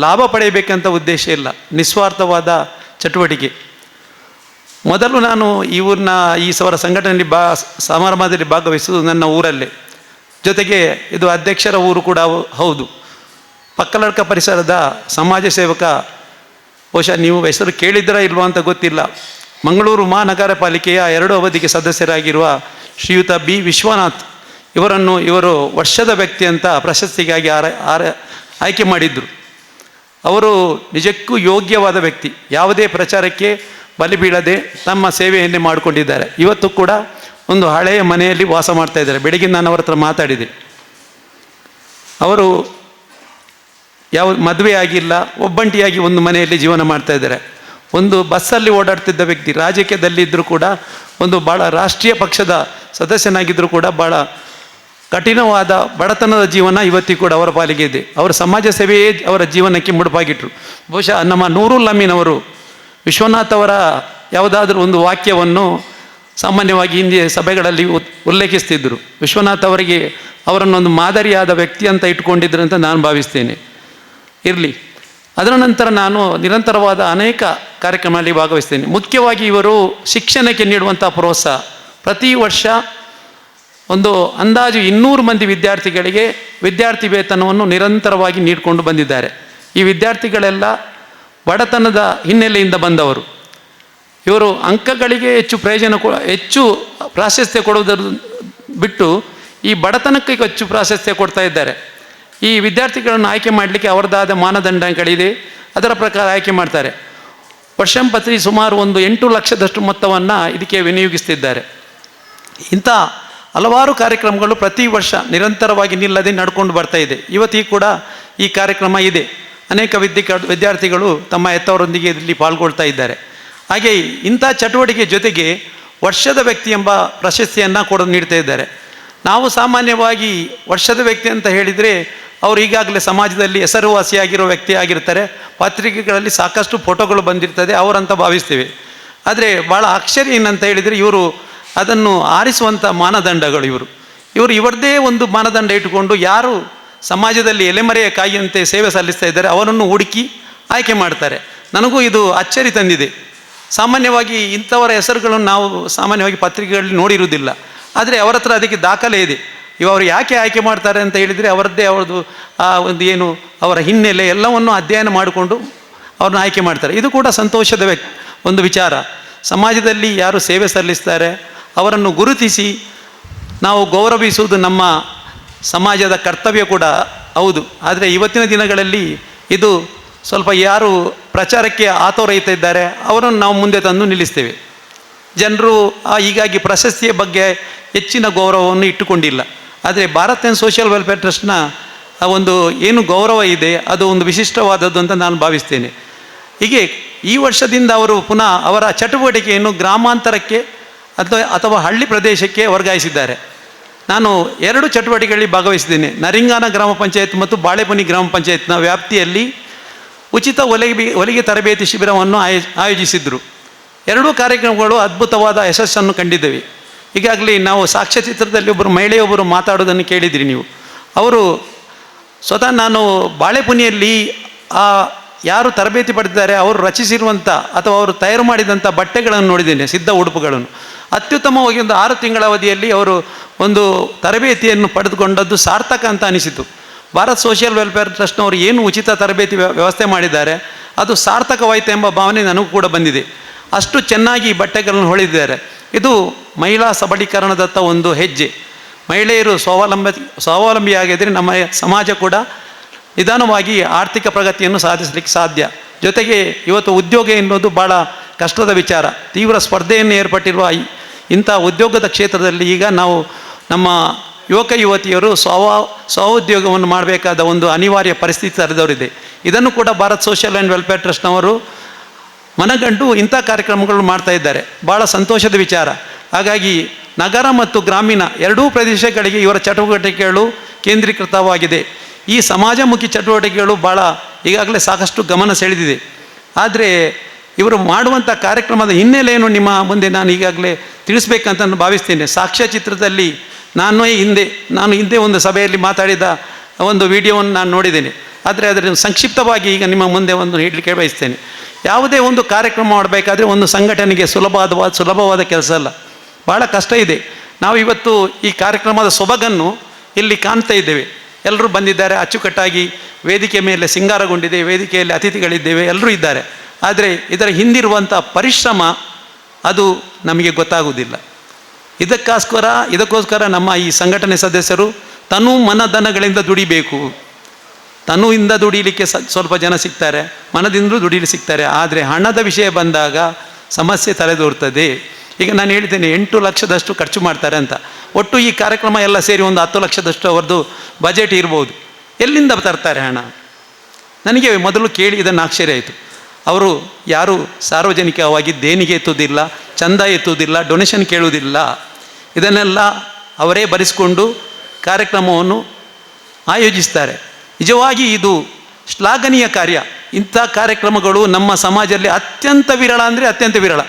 ಲಾಭ ಪಡೆಯಬೇಕಂತ ಉದ್ದೇಶ ಇಲ್ಲ, ನಿಸ್ವಾರ್ಥವಾದ ಚಟುವಟಿಕೆ. ಮೊದಲು ನಾನು ಈ ಸಂಘಟನೆಯಲ್ಲಿ ಸಮಾರಂಭದಲ್ಲಿ ಭಾಗವಹಿಸುವುದು ನನ್ನ ಊರಲ್ಲೇ. ಜೊತೆಗೆ ಇದು ಅಧ್ಯಕ್ಷರ ಊರು ಕೂಡ ಹೌದು. ಪಕ್ಕಲಡ್ಕ ಪರಿಸರದ ಸಮಾಜ ಸೇವಕ, ಬಹುಶಃ ನೀವು ಹೆಸರು ಕೇಳಿದ್ದೀರಾ ಇಲ್ವೋ ಅಂತ ಗೊತ್ತಿಲ್ಲ, ಮಂಗಳೂರು ಮಹಾನಗರ ಪಾಲಿಕೆಯ 2 ಅವಧಿಗೆ ಸದಸ್ಯರಾಗಿರುವ ಶ್ರೀಯುತ ಬಿ ವಿಶ್ವನಾಥ್ ಇವರು ವರ್ಷದ ವ್ಯಕ್ತಿ ಅಂತ ಪ್ರಶಸ್ತಿಗಾಗಿ ಆಯ್ಕೆ ಮಾಡಿದ್ದರು. ಅವರು ನಿಜಕ್ಕೂ ಯೋಗ್ಯವಾದ ವ್ಯಕ್ತಿ. ಯಾವುದೇ ಪ್ರಚಾರಕ್ಕೆ ಬಲಿ ಬೀಳದೆ ತಮ್ಮ ಸೇವೆಯನ್ನೇ ಮಾಡಿಕೊಂಡಿದ್ದಾರೆ. ಇವತ್ತು ಕೂಡ ಒಂದು ಹಳೆಯ ಮನೆಯಲ್ಲಿ ವಾಸ ಮಾಡ್ತಾ ಇದ್ದಾರೆ. ಬೆಳಗ್ಗೆ ನಾನು ಅವರ ಹತ್ರ ಮಾತಾಡಿದೆ. ಅವರು ಮದುವೆ ಆಗಿಲ್ಲ, ಒಬ್ಬಂಟಿಯಾಗಿ ಒಂದು ಮನೆಯಲ್ಲಿ ಜೀವನ ಮಾಡ್ತಾ ಇದ್ದಾರೆ. ಒಂದು ಬಸ್ಸಲ್ಲಿ ಓಡಾಡ್ತಿದ್ದ ವ್ಯಕ್ತಿ, ರಾಜಕೀಯದಲ್ಲಿದ್ದರೂ ಕೂಡ ಒಂದು ಭಾಳ ರಾಷ್ಟ್ರೀಯ ಪಕ್ಷದ ಸದಸ್ಯನಾಗಿದ್ದರೂ ಕೂಡ ಭಾಳ ಕಠಿಣವಾದ ಬಡತನದ ಜೀವನ ಇವತ್ತಿಗೂ ಕೂಡ ಅವರ ಪಾಲಿಗೆ ಇದೆ. ಅವರ ಸಮಾಜ ಸೇವೆಯೇ ಅವರ ಜೀವನಕ್ಕೆ ಮುಡುಪಾಗಿಟ್ಟರು. ಬಹುಶಃ ನಮ್ಮ ನೂರುಲ್ ಅಮೀನ್ ಅವರು ವಿಶ್ವನಾಥ್ ಅವರ ಯಾವುದಾದ್ರೂ ಒಂದು ವಾಕ್ಯವನ್ನು ಸಾಮಾನ್ಯವಾಗಿ ಹಿಂದಿನ ಸಭೆಗಳಲ್ಲಿ ಉಲ್ಲೇಖಿಸ್ತಿದ್ದರು. ವಿಶ್ವನಾಥ್ ಅವರನ್ನೊಂದು ಮಾದರಿಯಾದ ವ್ಯಕ್ತಿ ಅಂತ ಇಟ್ಕೊಂಡಿದ್ರು ಅಂತ ನಾನು ಭಾವಿಸ್ತೇನೆ. ಇರಲಿ. ಅದರ ನಂತರ ನಾನು ನಿರಂತರವಾದ ಅನೇಕ ಕಾರ್ಯಕ್ರಮದಲ್ಲಿ ಭಾಗವಹಿಸ್ತೇನೆ. ಮುಖ್ಯವಾಗಿ ಇವರು ಶಿಕ್ಷಣಕ್ಕೆ ನೀಡುವಂಥ ಪ್ರೋತ್ಸಾಹ. ಪ್ರತಿ ವರ್ಷ ಒಂದು ಅಂದಾಜು 200 ಮಂದಿ ವಿದ್ಯಾರ್ಥಿಗಳಿಗೆ ವಿದ್ಯಾರ್ಥಿ ವೇತನವನ್ನು ನಿರಂತರವಾಗಿ ನೀಡಿಕೊಂಡು ಬಂದಿದ್ದಾರೆ. ಈ ವಿದ್ಯಾರ್ಥಿಗಳೆಲ್ಲ ಬಡತನದ ಹಿನ್ನೆಲೆಯಿಂದ ಬಂದವರು. ಇವರು ಅಂಕಗಳಿಗೆ ಹೆಚ್ಚು ಪ್ರಾಶಸ್ತ್ಯ ಕೊಡುವುದರ ಬಿಟ್ಟು ಈ ಬಡತನಕ್ಕೆ ಹೆಚ್ಚು ಪ್ರಾಶಸ್ತ್ಯ ಕೊಡ್ತಾ ಇದ್ದಾರೆ. ಈ ವಿದ್ಯಾರ್ಥಿಗಳನ್ನು ಆಯ್ಕೆ ಮಾಡಲಿಕ್ಕೆ ಅವರದಾದ ಮಾನದಂಡಗಳಿದೆ. ಅದರ ಪ್ರಕಾರ ಆಯ್ಕೆ ಮಾಡ್ತಾರೆ. ವರ್ಷಂಪತಿ ಸುಮಾರು ಒಂದು 8 ಲಕ್ಷದಷ್ಟು ಮೊತ್ತವನ್ನು ಇದಕ್ಕೆ ವಿನಿಯೋಗಿಸ್ತಿದ್ದಾರೆ. ಇಂಥ ಹಲವಾರು ಕಾರ್ಯಕ್ರಮಗಳು ಪ್ರತಿ ವರ್ಷ ನಿರಂತರವಾಗಿ ನಿಲ್ಲದೆ ನಡ್ಕೊಂಡು ಬರ್ತಾ ಇದೆ. ಇವತ್ತಿಗೂ ಕೂಡ ಈ ಕಾರ್ಯಕ್ರಮ ಇದೆ. ಅನೇಕ ವಿದ್ಯಾರ್ಥಿಗಳು ತಮ್ಮ ಹೆತ್ತವರೊಂದಿಗೆ ಇದರಲ್ಲಿ ಪಾಲ್ಗೊಳ್ತಾ ಇದ್ದಾರೆ. ಹಾಗೆ ಇಂಥ ಚಟುವಟಿಕೆ ಜೊತೆಗೆ ವರ್ಷದ ವ್ಯಕ್ತಿ ಎಂಬ ಪ್ರಶಸ್ತಿಯನ್ನು ನೀಡ್ತಾ ಇದ್ದಾರೆ. ನಾವು ಸಾಮಾನ್ಯವಾಗಿ ವರ್ಷದ ವ್ಯಕ್ತಿ ಅಂತ ಹೇಳಿದರೆ ಅವರು ಈಗಾಗಲೇ ಸಮಾಜದಲ್ಲಿ ಹೆಸರುವಾಸಿಯಾಗಿರೋ ವ್ಯಕ್ತಿ ಆಗಿರ್ತಾರೆ. ಪತ್ರಿಕೆಗಳಲ್ಲಿ ಸಾಕಷ್ಟು ಫೋಟೋಗಳು ಬಂದಿರ್ತದೆ, ಅವರಂತ ಭಾವಿಸ್ತೇವೆ. ಆದರೆ ಭಾಳ ಆಶ್ಚರ್ಯ ಏನಂತ ಹೇಳಿದರೆ ಇವರು ಅದನ್ನು ಆರಿಸುವಂಥ ಮಾನದಂಡಗಳು ಇವರದ್ದೇ ಒಂದು ಮಾನದಂಡ ಇಟ್ಟುಕೊಂಡು ಯಾರು ಸಮಾಜದಲ್ಲಿ ಎಲೆಮರೆಯ ಕಾಯಿಯಂತೆ ಸೇವೆ ಸಲ್ಲಿಸ್ತಾ ಇದ್ದಾರೆ ಅವರನ್ನು ಹುಡುಕಿ ಆಯ್ಕೆ ಮಾಡ್ತಾರೆ. ನನಗೂ ಇದು ಅಚ್ಚರಿ ತಂದಿದೆ. ಸಾಮಾನ್ಯವಾಗಿ ಇಂಥವರ ಹೆಸರುಗಳನ್ನು ನಾವು ಸಾಮಾನ್ಯವಾಗಿ ಪತ್ರಿಕೆಗಳಲ್ಲಿ ನೋಡಿರುವುದಿಲ್ಲ. ಆದರೆ ಅವರ ಹತ್ರ ಅದಕ್ಕೆ ದಾಖಲೆ ಇದೆ. ಇವರು ಯಾಕೆ ಆಯ್ಕೆ ಮಾಡ್ತಾರೆ ಅಂತ ಹೇಳಿದರೆ ಅವ್ರದ್ದು ಅವರ ಹಿನ್ನೆಲೆ ಎಲ್ಲವನ್ನು ಅಧ್ಯಯನ ಮಾಡಿಕೊಂಡು ಅವ್ರನ್ನ ಆಯ್ಕೆ ಮಾಡ್ತಾರೆ. ಇದು ಕೂಡ ಸಂತೋಷದ ಒಂದು ವಿಚಾರ. ಸಮಾಜದಲ್ಲಿ ಯಾರು ಸೇವೆ ಸಲ್ಲಿಸ್ತಾರೆ ಅವರನ್ನು ಗುರುತಿಸಿ ನಾವು ಗೌರವಿಸುವುದು ನಮ್ಮ ಸಮಾಜದ ಕರ್ತವ್ಯ ಕೂಡ ಹೌದು. ಆದರೆ ಇವತ್ತಿನ ದಿನಗಳಲ್ಲಿ ಇದು ಸ್ವಲ್ಪ ಯಾರು ಪ್ರಚಾರಕ್ಕೆ ಆತೋರೈತಾ ಇದ್ದಾರೆ ಅವರನ್ನು ನಾವು ಮುಂದೆ ತಂದು ನಿಲ್ಲಿಸ್ತೇವೆ. ಜನರು ಹೀಗಾಗಿ ಪ್ರಶಸ್ತಿಯ ಬಗ್ಗೆ ಹೆಚ್ಚಿನ ಗೌರವವನ್ನು ಇಟ್ಟುಕೊಂಡಿಲ್ಲ. ಆದರೆ ಭಾರತ್ ಆ್ಯಂಡ್ ಸೋಷಿಯಲ್ ವೆಲ್ಫೇರ್ ಟ್ರಸ್ಟ್ನ ಒಂದು ಗೌರವ ಇದೆ ಅದು ಒಂದು ವಿಶಿಷ್ಟವಾದದ್ದು ಅಂತ ನಾನು ಭಾವಿಸ್ತೇನೆ. ಹೀಗೆ ಈ ವರ್ಷದಿಂದ ಅವರು ಪುನಃ ಅವರ ಚಟುವಟಿಕೆಯನ್ನು ಗ್ರಾಮಾಂತರಕ್ಕೆ ಅಥವಾ ಹಳ್ಳಿ ಪ್ರದೇಶಕ್ಕೆ ವರ್ಗಾಯಿಸಿದ್ದಾರೆ. ನಾನು 2 ಚಟುವಟಿಕೆಗಳಲ್ಲಿ ಭಾಗವಹಿಸಿದ್ದೇನೆ. ನರಿಂಗಾನ ಗ್ರಾಮ ಪಂಚಾಯತ್ ಮತ್ತು ಬಾಳೆಪನಿ ಗ್ರಾಮ ಪಂಚಾಯತ್ನ ವ್ಯಾಪ್ತಿಯಲ್ಲಿ ಉಚಿತ ಹೊಲಿಗೆ ತರಬೇತಿ ಶಿಬಿರವನ್ನು ಆಯೋಜಿಸಿದ್ರು. 2 ಕಾರ್ಯಕ್ರಮಗಳು ಅದ್ಭುತವಾದ ಯಶಸ್ಸನ್ನು ಕಂಡಿದ್ದೇವೆ. ಈಗಾಗಲೇ ನಾವು ಸಾಕ್ಷ್ಯಚಿತ್ರದಲ್ಲಿ ಒಬ್ಬರು ಮಹಿಳೆಯೊಬ್ಬರು ಮಾತಾಡೋದನ್ನು ಕೇಳಿದಿರಿ ನೀವು. ಅವರು ಸ್ವತಃ ನಾನು ಬಾಳೆಪುನಿಯಲ್ಲಿ ಯಾರು ತರಬೇತಿ ಪಡೆದಿದ್ದಾರೆ ಅವರು ರಚಿಸಿರುವಂಥ ಅಥವಾ ಅವರು ತಯಾರು ಮಾಡಿದಂಥ ಬಟ್ಟೆಗಳನ್ನು ನೋಡಿದ್ದೇನೆ, ಸಿದ್ಧ ಉಡುಪುಗಳನ್ನು. ಅತ್ಯುತ್ತಮವಾಗಿ ಒಂದು 6 ತಿಂಗಳ ಅವಧಿಯಲ್ಲಿ ಅವರು ಒಂದು ತರಬೇತಿಯನ್ನು ಪಡೆದುಕೊಂಡದ್ದು ಸಾರ್ಥಕ ಅಂತ ಅನಿಸಿತು. ಭಾರತ್ ಸೋಷಿಯಲ್ ವೆಲ್ಫೇರ್ ಟ್ರಸ್ಟ್ನವರು ಏನು ಉಚಿತ ತರಬೇತಿ ವ್ಯವಸ್ಥೆ ಮಾಡಿದ್ದಾರೆ ಅದು ಸಾರ್ಥಕವಾಯಿತು ಎಂಬ ಭಾವನೆ ನನಗೂ ಕೂಡ ಬಂದಿದೆ. ಅಷ್ಟು ಚೆನ್ನಾಗಿ ಬಟ್ಟೆಗಳನ್ನು ಹೊಲಿದಿದ್ದಾರೆ. ಇದು ಮಹಿಳಾ ಸಬಲೀಕರಣದತ್ತ ಒಂದು ಹೆಜ್ಜೆ. ಮಹಿಳೆಯರು ಸ್ವಾವಲಂಬಿಯಾಗಿದ್ದರೆ ನಮ್ಮ ಸಮಾಜ ಕೂಡ ನಿಧಾನವಾಗಿ ಆರ್ಥಿಕ ಪ್ರಗತಿಯನ್ನು ಸಾಧಿಸಲಿಕ್ಕೆ ಸಾಧ್ಯ. ಜೊತೆಗೆ ಇವತ್ತು ಉದ್ಯೋಗ ಎನ್ನುವುದು ಭಾಳ ಕಷ್ಟದ ವಿಚಾರ. ತೀವ್ರ ಸ್ಪರ್ಧೆಯನ್ನು ಏರ್ಪಟ್ಟಿರುವ ಇಂಥ ಉದ್ಯೋಗದ ಕ್ಷೇತ್ರದಲ್ಲಿ ಈಗ ನಾವು ನಮ್ಮ ಯುವಕ ಯುವತಿಯರು ಸ್ವಉದ್ಯೋಗವನ್ನು ಮಾಡಬೇಕಾದ ಒಂದು ಅನಿವಾರ್ಯ ಪರಿಸ್ಥಿತಿ ತಲೆದೋರಿದೆ. ಇದನ್ನು ಕೂಡ ಭಾರತ್ ಸೋಷಿಯಲ್ ಆ್ಯಂಡ್ ವೆಲ್ಫೇರ್ ಟ್ರಸ್ಟ್ನವರು ಮನಗಂಡು ಇಂಥ ಕಾರ್ಯಕ್ರಮಗಳು ಮಾಡ್ತಾ ಇದ್ದಾರೆ. ಭಾಳ ಸಂತೋಷದ ವಿಚಾರ. ಹಾಗಾಗಿ ನಗರ ಮತ್ತು ಗ್ರಾಮೀಣ ಎರಡೂ ಪ್ರದೇಶಗಳಿಗೆ ಇವರ ಚಟುವಟಿಕೆಗಳು ಕೇಂದ್ರೀಕೃತವಾಗಿದೆ. ಈ ಸಮಾಜಮುಖಿ ಚಟುವಟಿಕೆಗಳು ಭಾಳ ಈಗಾಗಲೇ ಸಾಕಷ್ಟು ಗಮನ ಸೆಳೆದಿದೆ. ಆದರೆ ಇವರು ಮಾಡುವಂಥ ಕಾರ್ಯಕ್ರಮದ ಹಿನ್ನೆಲೆಯನ್ನು ನಿಮ್ಮ ಮುಂದೆ ನಾನು ಈಗಾಗಲೇ ತಿಳಿಸ್ಬೇಕಂತ ನಾನು ಭಾವಿಸ್ತೇನೆ. ಸಾಕ್ಷ್ಯಚಿತ್ರದಲ್ಲಿ ನಾನು ಹಿಂದೆ ಒಂದು ಸಭೆಯಲ್ಲಿ ಮಾತಾಡಿದ ಒಂದು ವಿಡಿಯೋವನ್ನು ನಾನು ನೋಡಿದ್ದೇನೆ. ಆದರೆ ಅದರ ಸಂಕ್ಷಿಪ್ತವಾಗಿ ಈಗ ನಿಮ್ಮ ಮುಂದೆ ಒಂದು ಹೇಳಲಿಕ್ಕೆ ಬಯಸ್ತೇನೆ. ಯಾವುದೇ ಒಂದು ಕಾರ್ಯಕ್ರಮ ಮಾಡಬೇಕಾದ್ರೆ ಒಂದು ಸಂಘಟನೆಗೆ ಸುಲಭವಾದ ಕೆಲಸ ಅಲ್ಲ, ಭಾಳ ಕಷ್ಟ ಇದೆ. ನಾವು ಇವತ್ತು ಈ ಕಾರ್ಯಕ್ರಮದ ಸೊಬಗನ್ನು ಇಲ್ಲಿ ಕಾಣ್ತಾ ಇದ್ದೇವೆ. ಎಲ್ಲರೂ ಬಂದಿದ್ದಾರೆ, ಅಚ್ಚುಕಟ್ಟಾಗಿ ವೇದಿಕೆ ಮೇಲೆ ಸಿಂಗಾರಗೊಂಡಿದೆ, ವೇದಿಕೆಯಲ್ಲಿ ಅತಿಥಿಗಳಿದ್ದೇವೆ, ಎಲ್ಲರೂ ಇದ್ದಾರೆ. ಆದರೆ ಇದರ ಹಿಂದಿರುವಂಥ ಪರಿಶ್ರಮ ಅದು ನಮಗೆ ಗೊತ್ತಾಗುವುದಿಲ್ಲ. ಇದಕ್ಕೋಸ್ಕರ ನಮ್ಮ ಈ ಸಂಘಟನೆ ಸದಸ್ಯರು ತನು ಮನಧನಗಳಿಂದ ದುಡಿಬೇಕು. ತನುವಿಂದ ದುಡಿಲಿಕ್ಕೆ ಸ್ವಲ್ಪ ಜನ ಸಿಗ್ತಾರೆ, ಮನದಿಂದಲೂ ದುಡಿಲಿಕ್ಕೆ ಸಿಗ್ತಾರೆ. ಆದರೆ ಹಣದ ವಿಷಯ ಬಂದಾಗ ಸಮಸ್ಯೆ ತಲೆದೋರ್ತದೆ. ಈಗ ನಾನು ಹೇಳಿದ್ದೇನೆ 8 ಲಕ್ಷದಷ್ಟು ಖರ್ಚು ಮಾಡ್ತಾರೆ ಅಂತ. ಒಟ್ಟು ಈ ಕಾರ್ಯಕ್ರಮ ಎಲ್ಲ ಸೇರಿ ಒಂದು 10 ಲಕ್ಷದಷ್ಟು ಅವ್ರದ್ದು ಬಜೆಟ್ ಇರ್ಬೋದು. ಎಲ್ಲಿಂದ ತರ್ತಾರೆ ಹಣ? ನನಗೆ ಮೊದಲು ಕೇಳಿ ಇದನ್ನು ಆಶ್ಚರ್ಯ ಆಯಿತು. ಅವರು ಯಾರು ಸಾರ್ವಜನಿಕವಾಗಿ ದೇಣಿಗೆ ಎತ್ತುವುದಿಲ್ಲ, ಚಂದ ಎತ್ತುವುದಿಲ್ಲ, ಡೊನೇಷನ್ ಕೇಳುವುದಿಲ್ಲ. ಇದನ್ನೆಲ್ಲ ಅವರೇ ಭರಿಸಿಕೊಂಡು ಕಾರ್ಯಕ್ರಮವನ್ನು ಆಯೋಜಿಸ್ತಾರೆ. ನಿಜವಾಗಿ ಇದು ಶ್ಲಾಘನೀಯ ಕಾರ್ಯ. ಇಂಥ ಕಾರ್ಯಕ್ರಮಗಳು ನಮ್ಮ ಸಮಾಜದಲ್ಲಿ ಅತ್ಯಂತ ವಿರಳ ಅಂದರೆ ಅತ್ಯಂತ ವಿರಳ.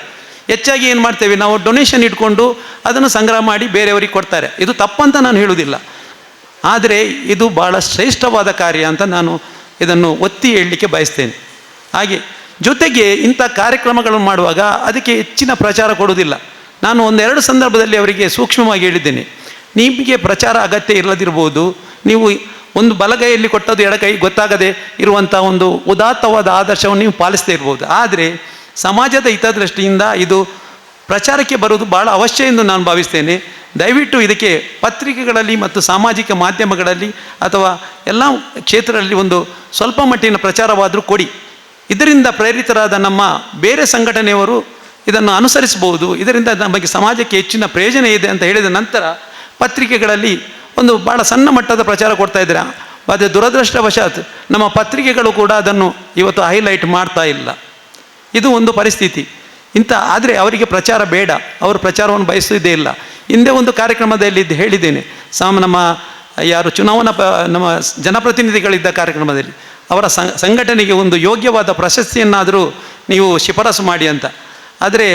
ಹೆಚ್ಚಾಗಿ ಏನು ಮಾಡ್ತೇವೆ ನಾವು, ಡೊನೇಷನ್ ಇಟ್ಕೊಂಡು ಅದನ್ನು ಸಂಗ್ರಹ ಮಾಡಿ ಬೇರೆಯವರಿಗೆ ಕೊಡ್ತಾರೆ. ಇದು ತಪ್ಪಂತ ನಾನು ಹೇಳುವುದಿಲ್ಲ, ಆದರೆ ಇದು ಭಾಳ ಶ್ರೇಷ್ಠವಾದ ಕಾರ್ಯ ಅಂತ ನಾನು ಇದನ್ನು ಒತ್ತಿ ಹೇಳಲಿಕ್ಕೆ ಬಯಸ್ತೇನೆ. ಹಾಗೆ ಜೊತೆಗೆ ಇಂಥ ಕಾರ್ಯಕ್ರಮಗಳನ್ನು ಮಾಡುವಾಗ ಅದಕ್ಕೆ ಹೆಚ್ಚಿನ ಪ್ರಚಾರ ಕೊಡುವುದಿಲ್ಲ. ನಾನು 1-2 ಸಂದರ್ಭದಲ್ಲಿ ಅವರಿಗೆ ಸೂಕ್ಷ್ಮವಾಗಿ ಹೇಳಿದ್ದೇನೆ, ನಿಮಗೆ ಪ್ರಚಾರ ಅಗತ್ಯ ಇಲ್ಲದಿರ್ಬೋದು, ನೀವು ಒಂದು ಬಲಗೈಯಲ್ಲಿ ಕೊಟ್ಟದ್ದು ಎಡಗೈ ಗೊತ್ತಾಗದೆ ಇರುವಂಥ ಒಂದು ಉದಾತ್ತವಾದ ಆದರ್ಶವನ್ನು ನೀವು ಪಾಲಿಸ್ತಾ ಇರ್ಬೋದು. ಆದರೆ ಸಮಾಜದ ಹಿತದೃಷ್ಟಿಯಿಂದ ಇದು ಪ್ರಚಾರಕ್ಕೆ ಬರುವುದು ಭಾಳ ಅವಶ್ಯ ಎಂದು ನಾನು ಭಾವಿಸ್ತೇನೆ. ದಯವಿಟ್ಟು ಇದಕ್ಕೆ ಪತ್ರಿಕೆಗಳಲ್ಲಿ ಮತ್ತು ಸಾಮಾಜಿಕ ಮಾಧ್ಯಮಗಳಲ್ಲಿ ಅಥವಾ ಎಲ್ಲ ಕ್ಷೇತ್ರದಲ್ಲಿ ಒಂದು ಸ್ವಲ್ಪ ಮಟ್ಟಿನ ಪ್ರಚಾರವಾದರೂ ಕೊಡಿ. ಇದರಿಂದ ಪ್ರೇರಿತರಾದ ನಮ್ಮ ಬೇರೆ ಸಂಘಟನೆಯವರು ಇದನ್ನು ಅನುಸರಿಸಬಹುದು. ಇದರಿಂದ ನಮಗೆ ಸಮಾಜಕ್ಕೆ ಹೆಚ್ಚಿನ ಪ್ರಯೋಜನ ಇದೆ ಅಂತ ಹೇಳಿದ ನಂತರ ಪತ್ರಿಕೆಗಳಲ್ಲಿ ಒಂದು ಭಾಳ ಸಣ್ಣ ಮಟ್ಟದ ಪ್ರಚಾರ ಕೊಡ್ತಾ ಇದ್ದಾರೆ. ಆದರೆ ದುರದೃಷ್ಟವಶಾತ್ ನಮ್ಮ ಪತ್ರಿಕೆಗಳು ಕೂಡ ಅದನ್ನು ಇವತ್ತು ಹೈಲೈಟ್ ಮಾಡ್ತಾ ಇಲ್ಲ. ಇದು ಒಂದು ಪರಿಸ್ಥಿತಿ. ಆದರೆ ಅವರಿಗೆ ಪ್ರಚಾರ ಬೇಡ, ಅವರು ಪ್ರಚಾರವನ್ನು ಬಯಸುವುದೇ ಇಲ್ಲ. ಹಿಂದೆ ಒಂದು ಕಾರ್ಯಕ್ರಮದಲ್ಲಿ ಹೇಳಿದ್ದೇನೆ, ನಮ್ಮ ಯಾರು ನಮ್ಮ ಜನಪ್ರತಿನಿಧಿಗಳಿದ್ದ ಕಾರ್ಯಕ್ರಮದಲ್ಲಿ ಅವರ ಸಂಘಟನೆಗೆ ಒಂದು ಯೋಗ್ಯವಾದ ಪ್ರಶಸ್ತಿಯನ್ನಾದರೂ ನೀವು ಶಿಫಾರಸು ಮಾಡಿ ಅಂತ. ಆದರೆ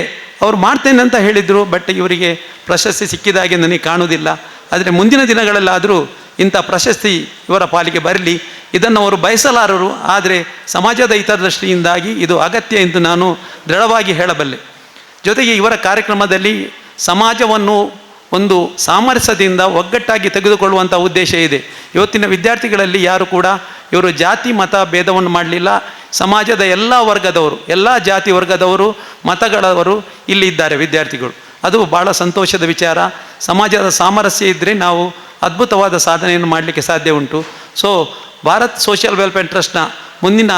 ಅವರು ಮಾಡ್ತೇನೆ ಅಂತ ಹೇಳಿದರು, ಬಟ್ ಇವರಿಗೆ ಪ್ರಶಸ್ತಿ ಸಿಕ್ಕಿದಾಗೆ ನನಗೆ ಕಾಣುವುದಿಲ್ಲ. ಆದರೆ ಮುಂದಿನ ದಿನಗಳಲ್ಲಾದರೂ ಇಂಥ ಪ್ರಶಸ್ತಿ ಇವರ ಪಾಲಿಗೆ ಬರಲಿ. ಇದನ್ನು ಅವರು ಬಯಸಲಾರರು, ಆದರೆ ಸಮಾಜದ ಹಿತದೃಷ್ಟಿಯಿಂದಾಗಿ ಇದು ಅಗತ್ಯ ಎಂದು ನಾನು ದೃಢವಾಗಿ ಹೇಳಬಲ್ಲೆ. ಜೊತೆಗೆ ಇವರ ಕಾರ್ಯಕ್ರಮದಲ್ಲಿ ಸಮಾಜವನ್ನು ಒಂದು ಸಾಮರಸ್ಯದಿಂದ ಒಗ್ಗಟ್ಟಾಗಿ ತೆಗೆದುಕೊಳ್ಳುವಂಥ ಉದ್ದೇಶ ಇದೆ. ಇವತ್ತಿನ ವಿದ್ಯಾರ್ಥಿಗಳಲ್ಲಿ ಯಾರು ಕೂಡ ಇವರು ಜಾತಿ ಮತ ಭೇದವನ್ನು ಮಾಡಲಿಲ್ಲ. ಸಮಾಜದ ಎಲ್ಲ ವರ್ಗದವರು, ಎಲ್ಲ ಜಾತಿ ವರ್ಗದವರು, ಮತಗಳವರು ಇಲ್ಲಿ ಇದ್ದಾರೆ ವಿದ್ಯಾರ್ಥಿಗಳು. ಅದು ಭಾಳ ಸಂತೋಷದ ವಿಚಾರ. ಸಮಾಜದ ಸಾಮರಸ್ಯ ಇದ್ದರೆ ನಾವು ಅದ್ಭುತವಾದ ಸಾಧನೆಯನ್ನು ಮಾಡಲಿಕ್ಕೆ ಸಾಧ್ಯ ಉಂಟು. ಸೊ ಭಾರತ್ ಸೋಷಿಯಲ್ ವೆಲ್ಫೇರ್ ಟ್ರಸ್ಟ್ನ ಮುಂದಿನ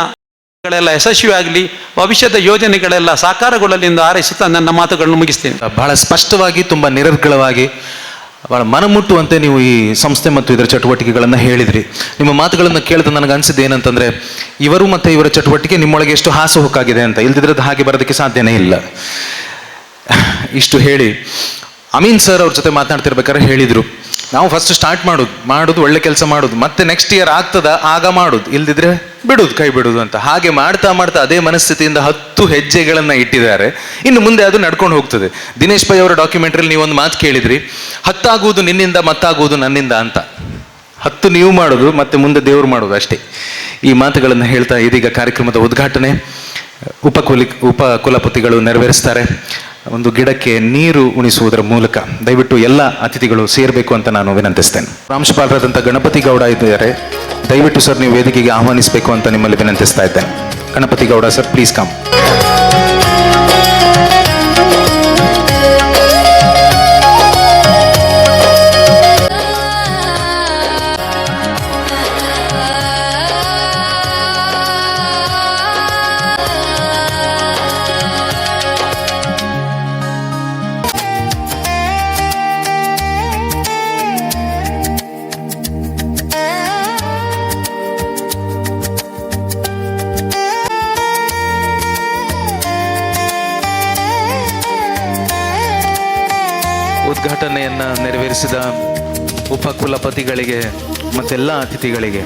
ಗಳೆಲ್ಲ ಯಶಸ್ವಿಯಾಗಲಿ, ಭವಿಷ್ಯದ ಯೋಜನೆಗಳೆಲ್ಲ ಸಾಕಾರಗೊಳ್ಳಲಿ ಎಂದು ಹಾರೈಸುತ್ತಾ ನನ್ನ ಮಾತುಗಳನ್ನು ಮುಗಿಸ್ತೇನೆ. ಬಹಳ ಸ್ಪಷ್ಟವಾಗಿ, ತುಂಬ ನಿರರ್ಗಳವಾಗಿ, ಭಾಳ ಮನಮುಟ್ಟುವಂತೆ ನೀವು ಈ ಸಂಸ್ಥೆ ಮತ್ತು ಇದರ ಚಟುವಟಿಕೆಗಳನ್ನು ಹೇಳಿದ್ರಿ. ನಿಮ್ಮ ಮಾತುಗಳನ್ನು ಕೇಳಿದ ನನಗೆ ಅನಿಸಿದ್ದು ಏನಂತಂದರೆ, ಇವರು ಮತ್ತು ಇವರ ಚಟುವಟಿಕೆ ನಿಮ್ಮೊಳಗೆ ಎಷ್ಟು ಹಾಸುಹೊಕ್ಕಾಗಿದೆ ಅಂತ. ಇಲ್ದಿದ್ರದ್ದು ಹಾಗೆ ಬರೋದಕ್ಕೆ ಸಾಧ್ಯನೇ ಇಲ್ಲ. ಇಷ್ಟು ಹೇಳಿ ಅಮೀನ್ ಸರ್ ಅವ್ರ ಜೊತೆ ಮಾತನಾಡ್ತಿರ್ಬೇಕಾದ್ರೆ ಹೇಳಿದರು, ನಾವು ಫಸ್ಟ್ ಸ್ಟಾರ್ಟ್ ಮಾಡೋದು ಒಳ್ಳೆ ಕೆಲಸ ಮಾಡೋದು, ಮತ್ತೆ ನೆಕ್ಸ್ಟ್ ಇಯರ್ ಆಗ್ತದ ಆಗ ಮಾಡೋದು, ಇಲ್ದಿದ್ರೆ ಬಿಡುದು, ಕೈ ಬಿಡುದು ಅಂತ. ಹಾಗೆ ಮಾಡ್ತಾ ಮಾಡ್ತಾ ಅದೇ ಮನಸ್ಥಿತಿಯಿಂದ 10 ಹೆಜ್ಜೆಗಳನ್ನ ಇಟ್ಟಿದ್ದಾರೆ. ಇನ್ನು ಮುಂದೆ ಅದು ನಡ್ಕೊಂಡು ಹೋಗ್ತದೆ. ದಿನೇಶ್ ಪೈ ಅವರ ಡಾಕ್ಯುಮೆಂಟ್ರಿಯಲ್ಲಿ ನೀವೊಂದು ಮಾತು ಕೇಳಿದ್ರಿ, 10 ಆಗುವುದು ನಿನ್ನಿಂದ, ಮತ್ತಾಗುವುದು ನನ್ನಿಂದ ಅಂತ. 10 ನೀವು ಮಾಡೋದು, ಮತ್ತೆ ಮುಂದೆ ದೇವರು ಮಾಡೋದು ಅಷ್ಟೇ. ಈ ಮಾತುಗಳನ್ನು ಹೇಳ್ತಾ ಇದೀಗ ಕಾರ್ಯಕ್ರಮದ ಉದ್ಘಾಟನೆ ಉಪಕುಲಪತಿಗಳು ನೆರವೇರಿಸ್ತಾರೆ. ಒಂದು ಗಿಡಕ್ಕೆ ನೀರು ಉಣಿಸುವುದರ ಮೂಲಕ ದಯವಿಟ್ಟು ಎಲ್ಲ ಅತಿಥಿಗಳು ಸೇರಬೇಕು ಅಂತ ನಾನು ವಿನಂತಿಸ್ತೇನೆ. ಪ್ರಾಂಶುಪಾಲರಾದಂಥ ಗಣಪತಿ ಗೌಡ ಇದ್ದಾರೆ, ದಯವಿಟ್ಟು ಸರ್ ನೀವು ವೇದಿಕೆಗೆ ಆಹ್ವಾನಿಸಬೇಕು ಅಂತ ನಿಮ್ಮಲ್ಲಿ ವಿನಂತಿಸ್ತಾ ಇದ್ದೇನೆ. Ganapati Gowda sir, please come. ಉದ್ಘಾಟನೆಯನ್ನು ನೆರವೇರಿಸಿದ ಉಪಕುಲಪತಿಗಳಿಗೆ ಮತ್ತೆಲ್ಲ ಅತಿಥಿಗಳಿಗೆ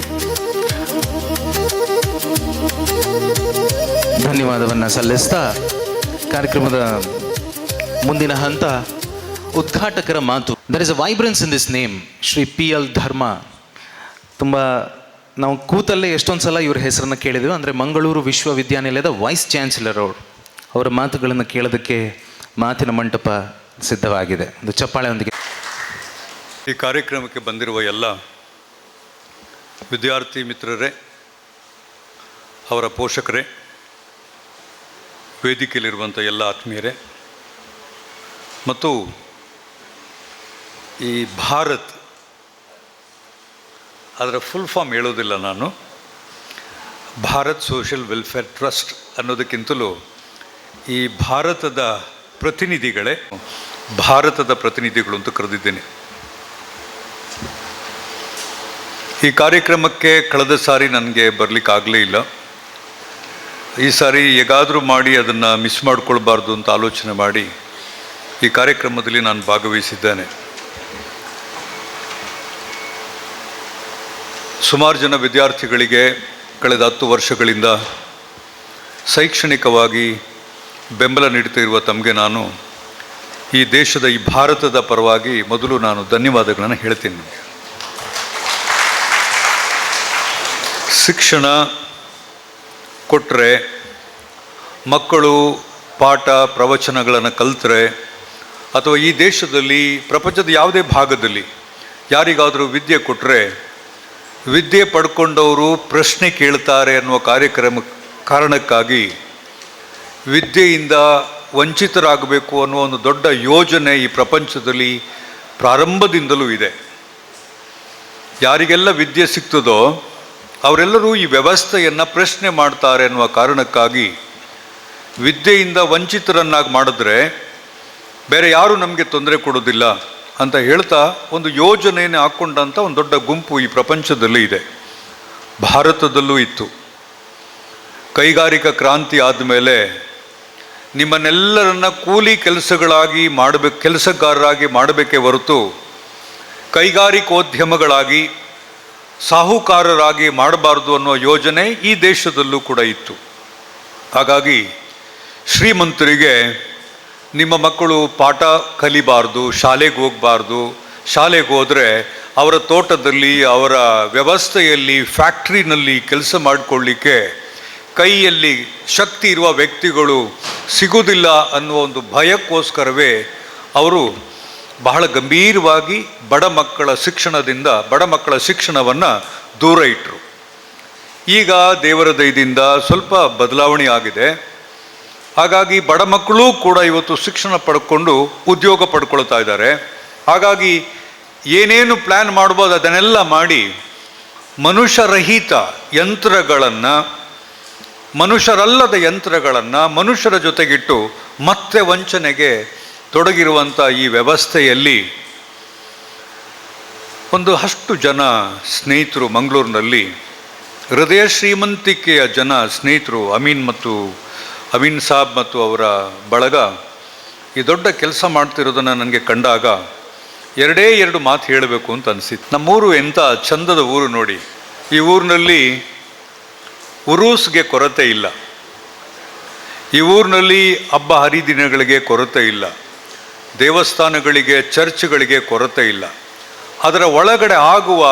ಧನ್ಯವಾದವನ್ನು ಸಲ್ಲಿಸ್ತಾ ಕಾರ್ಯಕ್ರಮದ ಮುಂದಿನ ಹಂತ ಉದ್ಘಾಟಕರ ಮಾತು. There is a vibrance in this name, Shri PL Dharma. ತುಂಬ ನಾವು ಕೂತಲ್ಲೇ ಎಷ್ಟೊಂದು ಸಲ ಇವ್ರ ಹೆಸರನ್ನು ಕೇಳಿದ್ವಿ. ಅಂದರೆ ಮಂಗಳೂರು ವಿಶ್ವವಿದ್ಯಾನಿಲಯದ ವೈಸ್ ಚಾನ್ಸಲರ್ ಅವರ ಮಾತುಗಳನ್ನು ಕೇಳೋದಕ್ಕೆ ಮಾತಿನ ಮಂಟಪ ಸಿದ್ಧವಾಗಿದೆ. ಒಂದು ಚಪ್ಪಾಳೆಯೊಂದಿಗೆ ಈ ಕಾರ್ಯಕ್ರಮಕ್ಕೆ ಬಂದಿರುವ ಎಲ್ಲ ವಿದ್ಯಾರ್ಥಿ ಮಿತ್ರರೇ, ಅವರ ಪೋಷಕರೇ, ವೇದಿಕೆಯಲ್ಲಿರುವಂಥ ಎಲ್ಲ ಆತ್ಮೀಯರೇ, ಮತ್ತು ಈ ಭಾರತ್ ಅದರ ಫುಲ್ ಫಾರ್ಮ್ ಹೇಳೋದಿಲ್ಲ ನಾನು. ಭಾರತ್ ಸೋಷಿಯಲ್ ವೆಲ್ಫೇರ್ ಟ್ರಸ್ಟ್ ಅನ್ನೋದಕ್ಕಿಂತಲೂ ಈ ಭಾರತದ ಪ್ರತಿನಿಧಿಗಳು ಅಂತ ಕರೆದಿದ್ದೇನೆ. ಈ ಕಾರ್ಯಕ್ರಮಕ್ಕೆ ಕಳೆದ ಸಾರಿ ನನಗೆ ಬರಲಿಕ್ಕಾಗಲೇ ಇಲ್ಲ. ಈ ಸಾರಿ ಹೇಗಾದರೂ ಮಾಡಿ ಅದನ್ನು ಮಿಸ್ ಮಾಡಿಕೊಳ್ಬಾರ್ದು ಅಂತ ಆಲೋಚನೆ ಮಾಡಿ ಈ ಕಾರ್ಯಕ್ರಮದಲ್ಲಿ ನಾನು ಭಾಗವಹಿಸಿದ್ದೇನೆ. ಸುಮಾರು ಜನ ವಿದ್ಯಾರ್ಥಿಗಳಿಗೆ ಕಳೆದ 10 ವರ್ಷಗಳಿಂದ ಶೈಕ್ಷಣಿಕವಾಗಿ ಬೆಂಬಲ ನೀಡ್ತಾ ಇರುವ ತಮಗೆ ನಾನು ಈ ದೇಶದ, ಈ ಭಾರತದ ಪರವಾಗಿ ಮೊದಲು ನಾನು ಧನ್ಯವಾದಗಳನ್ನು ಹೇಳ್ತೀನಿ. ಶಿಕ್ಷಣ ಕೊಟ್ಟರೆ, ಮಕ್ಕಳು ಪಾಠ ಪ್ರವಚನಗಳನ್ನು ಕಲಿತರೆ, ಅಥವಾ ಈ ದೇಶದಲ್ಲಿ ಪ್ರಪಂಚದ ಯಾವುದೇ ಭಾಗದಲ್ಲಿ ಯಾರಿಗಾದರೂ ವಿದ್ಯೆ ಕೊಟ್ಟರೆ, ವಿದ್ಯೆ ಪಡ್ಕೊಂಡವರು ಪ್ರಶ್ನೆ ಕೇಳ್ತಾರೆ ಅನ್ನುವ ಕಾರಣಕ್ಕಾಗಿ ವಿದ್ಯೆಯಿಂದ ವಂಚಿತರಾಗಬೇಕು ಅನ್ನುವ ಒಂದು ದೊಡ್ಡ ಯೋಜನೆ ಈ ಪ್ರಪಂಚದಲ್ಲಿ ಪ್ರಾರಂಭದಿಂದಲೂ ಇದೆ. ಯಾರಿಗೆಲ್ಲ ವಿದ್ಯೆ ಸಿಗ್ತದೋ ಅವರೆಲ್ಲರೂ ಈ ವ್ಯವಸ್ಥೆಯನ್ನು ಪ್ರಶ್ನೆ ಮಾಡ್ತಾರೆ ಅನ್ನುವ ಕಾರಣಕ್ಕಾಗಿ ವಿದ್ಯೆಯಿಂದ ವಂಚಿತರನ್ನಾಗಿ ಮಾಡಿದ್ರೆ ಬೇರೆ ಯಾರೂ ನಮಗೆ ತೊಂದರೆ ಕೊಡೋದಿಲ್ಲ ಅಂತ ಹೇಳ್ತಾ ಒಂದು ಯೋಜನೆಯನ್ನು ಹಾಕ್ಕೊಂಡಂಥ ಒಂದು ದೊಡ್ಡ ಗುಂಪು ಈ ಪ್ರಪಂಚದಲ್ಲಿ ಇದೆ. ಭಾರತದಲ್ಲೂ ಇತ್ತು. ಕೈಗಾರಿಕಾ ಕ್ರಾಂತಿ ಆದಮೇಲೆ ನಿಮ್ಮನ್ನೆಲ್ಲರನ್ನ ಕೂಲಿ ಕೆಲಸಗಾರರಾಗಿ ಮಾಡಬೇಕೇ ಹೊರತು ಕೈಗಾರಿಕೋದ್ಯಮಗಳಾಗಿ ಸಾಹುಕಾರರಾಗಿ ಮಾಡಬಾರ್ದು ಅನ್ನೋ ಯೋಜನೆ ಈ ದೇಶದಲ್ಲೂ ಕೂಡ ಇತ್ತು. ಹಾಗಾಗಿ ಶ್ರೀಮಂತರಿಗೆ ನಿಮ್ಮ ಮಕ್ಕಳು ಪಾಠ ಕಲಿಬಾರ್ದು, ಶಾಲೆಗೆ ಹೋಗಬಾರ್ದು, ಶಾಲೆಗೆ ಹೋದರೆ ಅವರ ತೋಟದಲ್ಲಿ, ಅವರ ವ್ಯವಸ್ಥೆಯಲ್ಲಿ, ಫ್ಯಾಕ್ಟ್ರಿನಲ್ಲಿ ಕೆಲಸ ಮಾಡಿಕೊಳ್ಳಿಕ್ಕೆ ಕೈಯಲ್ಲಿ ಶಕ್ತಿ ಇರುವ ವ್ಯಕ್ತಿಗಳು ಸಿಗುವುದಿಲ್ಲ ಅನ್ನುವ ಒಂದು ಭಯಕ್ಕೋಸ್ಕರವೇ ಅವರು ಬಹಳ ಗಂಭೀರವಾಗಿ ಬಡ ಮಕ್ಕಳ ಶಿಕ್ಷಣವನ್ನು ದೂರ ಇಟ್ಟರು. ಈಗ ದೇವರ ದಯದಿಂದ ಸ್ವಲ್ಪ ಬದಲಾವಣೆ ಆಗಿದೆ. ಹಾಗಾಗಿ ಬಡ ಮಕ್ಕಳು ಕೂಡ ಇವತ್ತು ಶಿಕ್ಷಣ ಪಡ್ಕೊಂಡು ಉದ್ಯೋಗ ಪಡ್ಕೊಳ್ತಾ ಇದ್ದಾರೆ. ಹಾಗಾಗಿ ಏನೇನು ಪ್ಲ್ಯಾನ್ ಮಾಡ್ಬೋದು ಅದನ್ನೆಲ್ಲ ಮಾಡಿ ಮನುಷ್ಯರಹಿತ ಯಂತ್ರಗಳನ್ನು, ಮನುಷ್ಯರಲ್ಲದ ಯಂತ್ರಗಳನ್ನು ಮನುಷ್ಯರ ಜೊತೆಗಿಟ್ಟು ಮತ್ತೆ ವಂಚನೆಗೆ ತೊಡಗಿರುವಂಥ ಈ ವ್ಯವಸ್ಥೆಯಲ್ಲಿ ಅಷ್ಟು ಜನ ಸ್ನೇಹಿತರು ಮಂಗಳೂರಿನಲ್ಲಿ, ಹೃದಯ ಶ್ರೀಮಂತಿಕೆಯ ಜನ ಸ್ನೇಹಿತರು, ಅಮೀನ್ ಸಾಬ್ ಮತ್ತು ಅವರ ಬಳಗ ಈ ದೊಡ್ಡ ಕೆಲಸ ಮಾಡ್ತಿರೋದನ್ನು ನನಗೆ ಕಂಡಾಗ ಎರಡು ಮಾತು ಹೇಳಬೇಕು ಅಂತ ಅನಿಸಿತ್ತು. ನಮ್ಮೂರು ಎಂಥ ಚಂದದ ಊರು ನೋಡಿ. ಈ ಊರಿನಲ್ಲಿ ಉರೂಸ್ಗೆ ಕೊರತೆ ಇಲ್ಲ, ಈ ಊರಿನಲ್ಲಿ ಹಬ್ಬ ಹರಿದಿನಗಳಿಗೆ ಕೊರತೆ ಇಲ್ಲ, ದೇವಸ್ಥಾನಗಳಿಗೆ ಚರ್ಚ್ಗಳಿಗೆ ಕೊರತೆ ಇಲ್ಲ. ಅದರ ಒಳಗಡೆ ಆಗುವ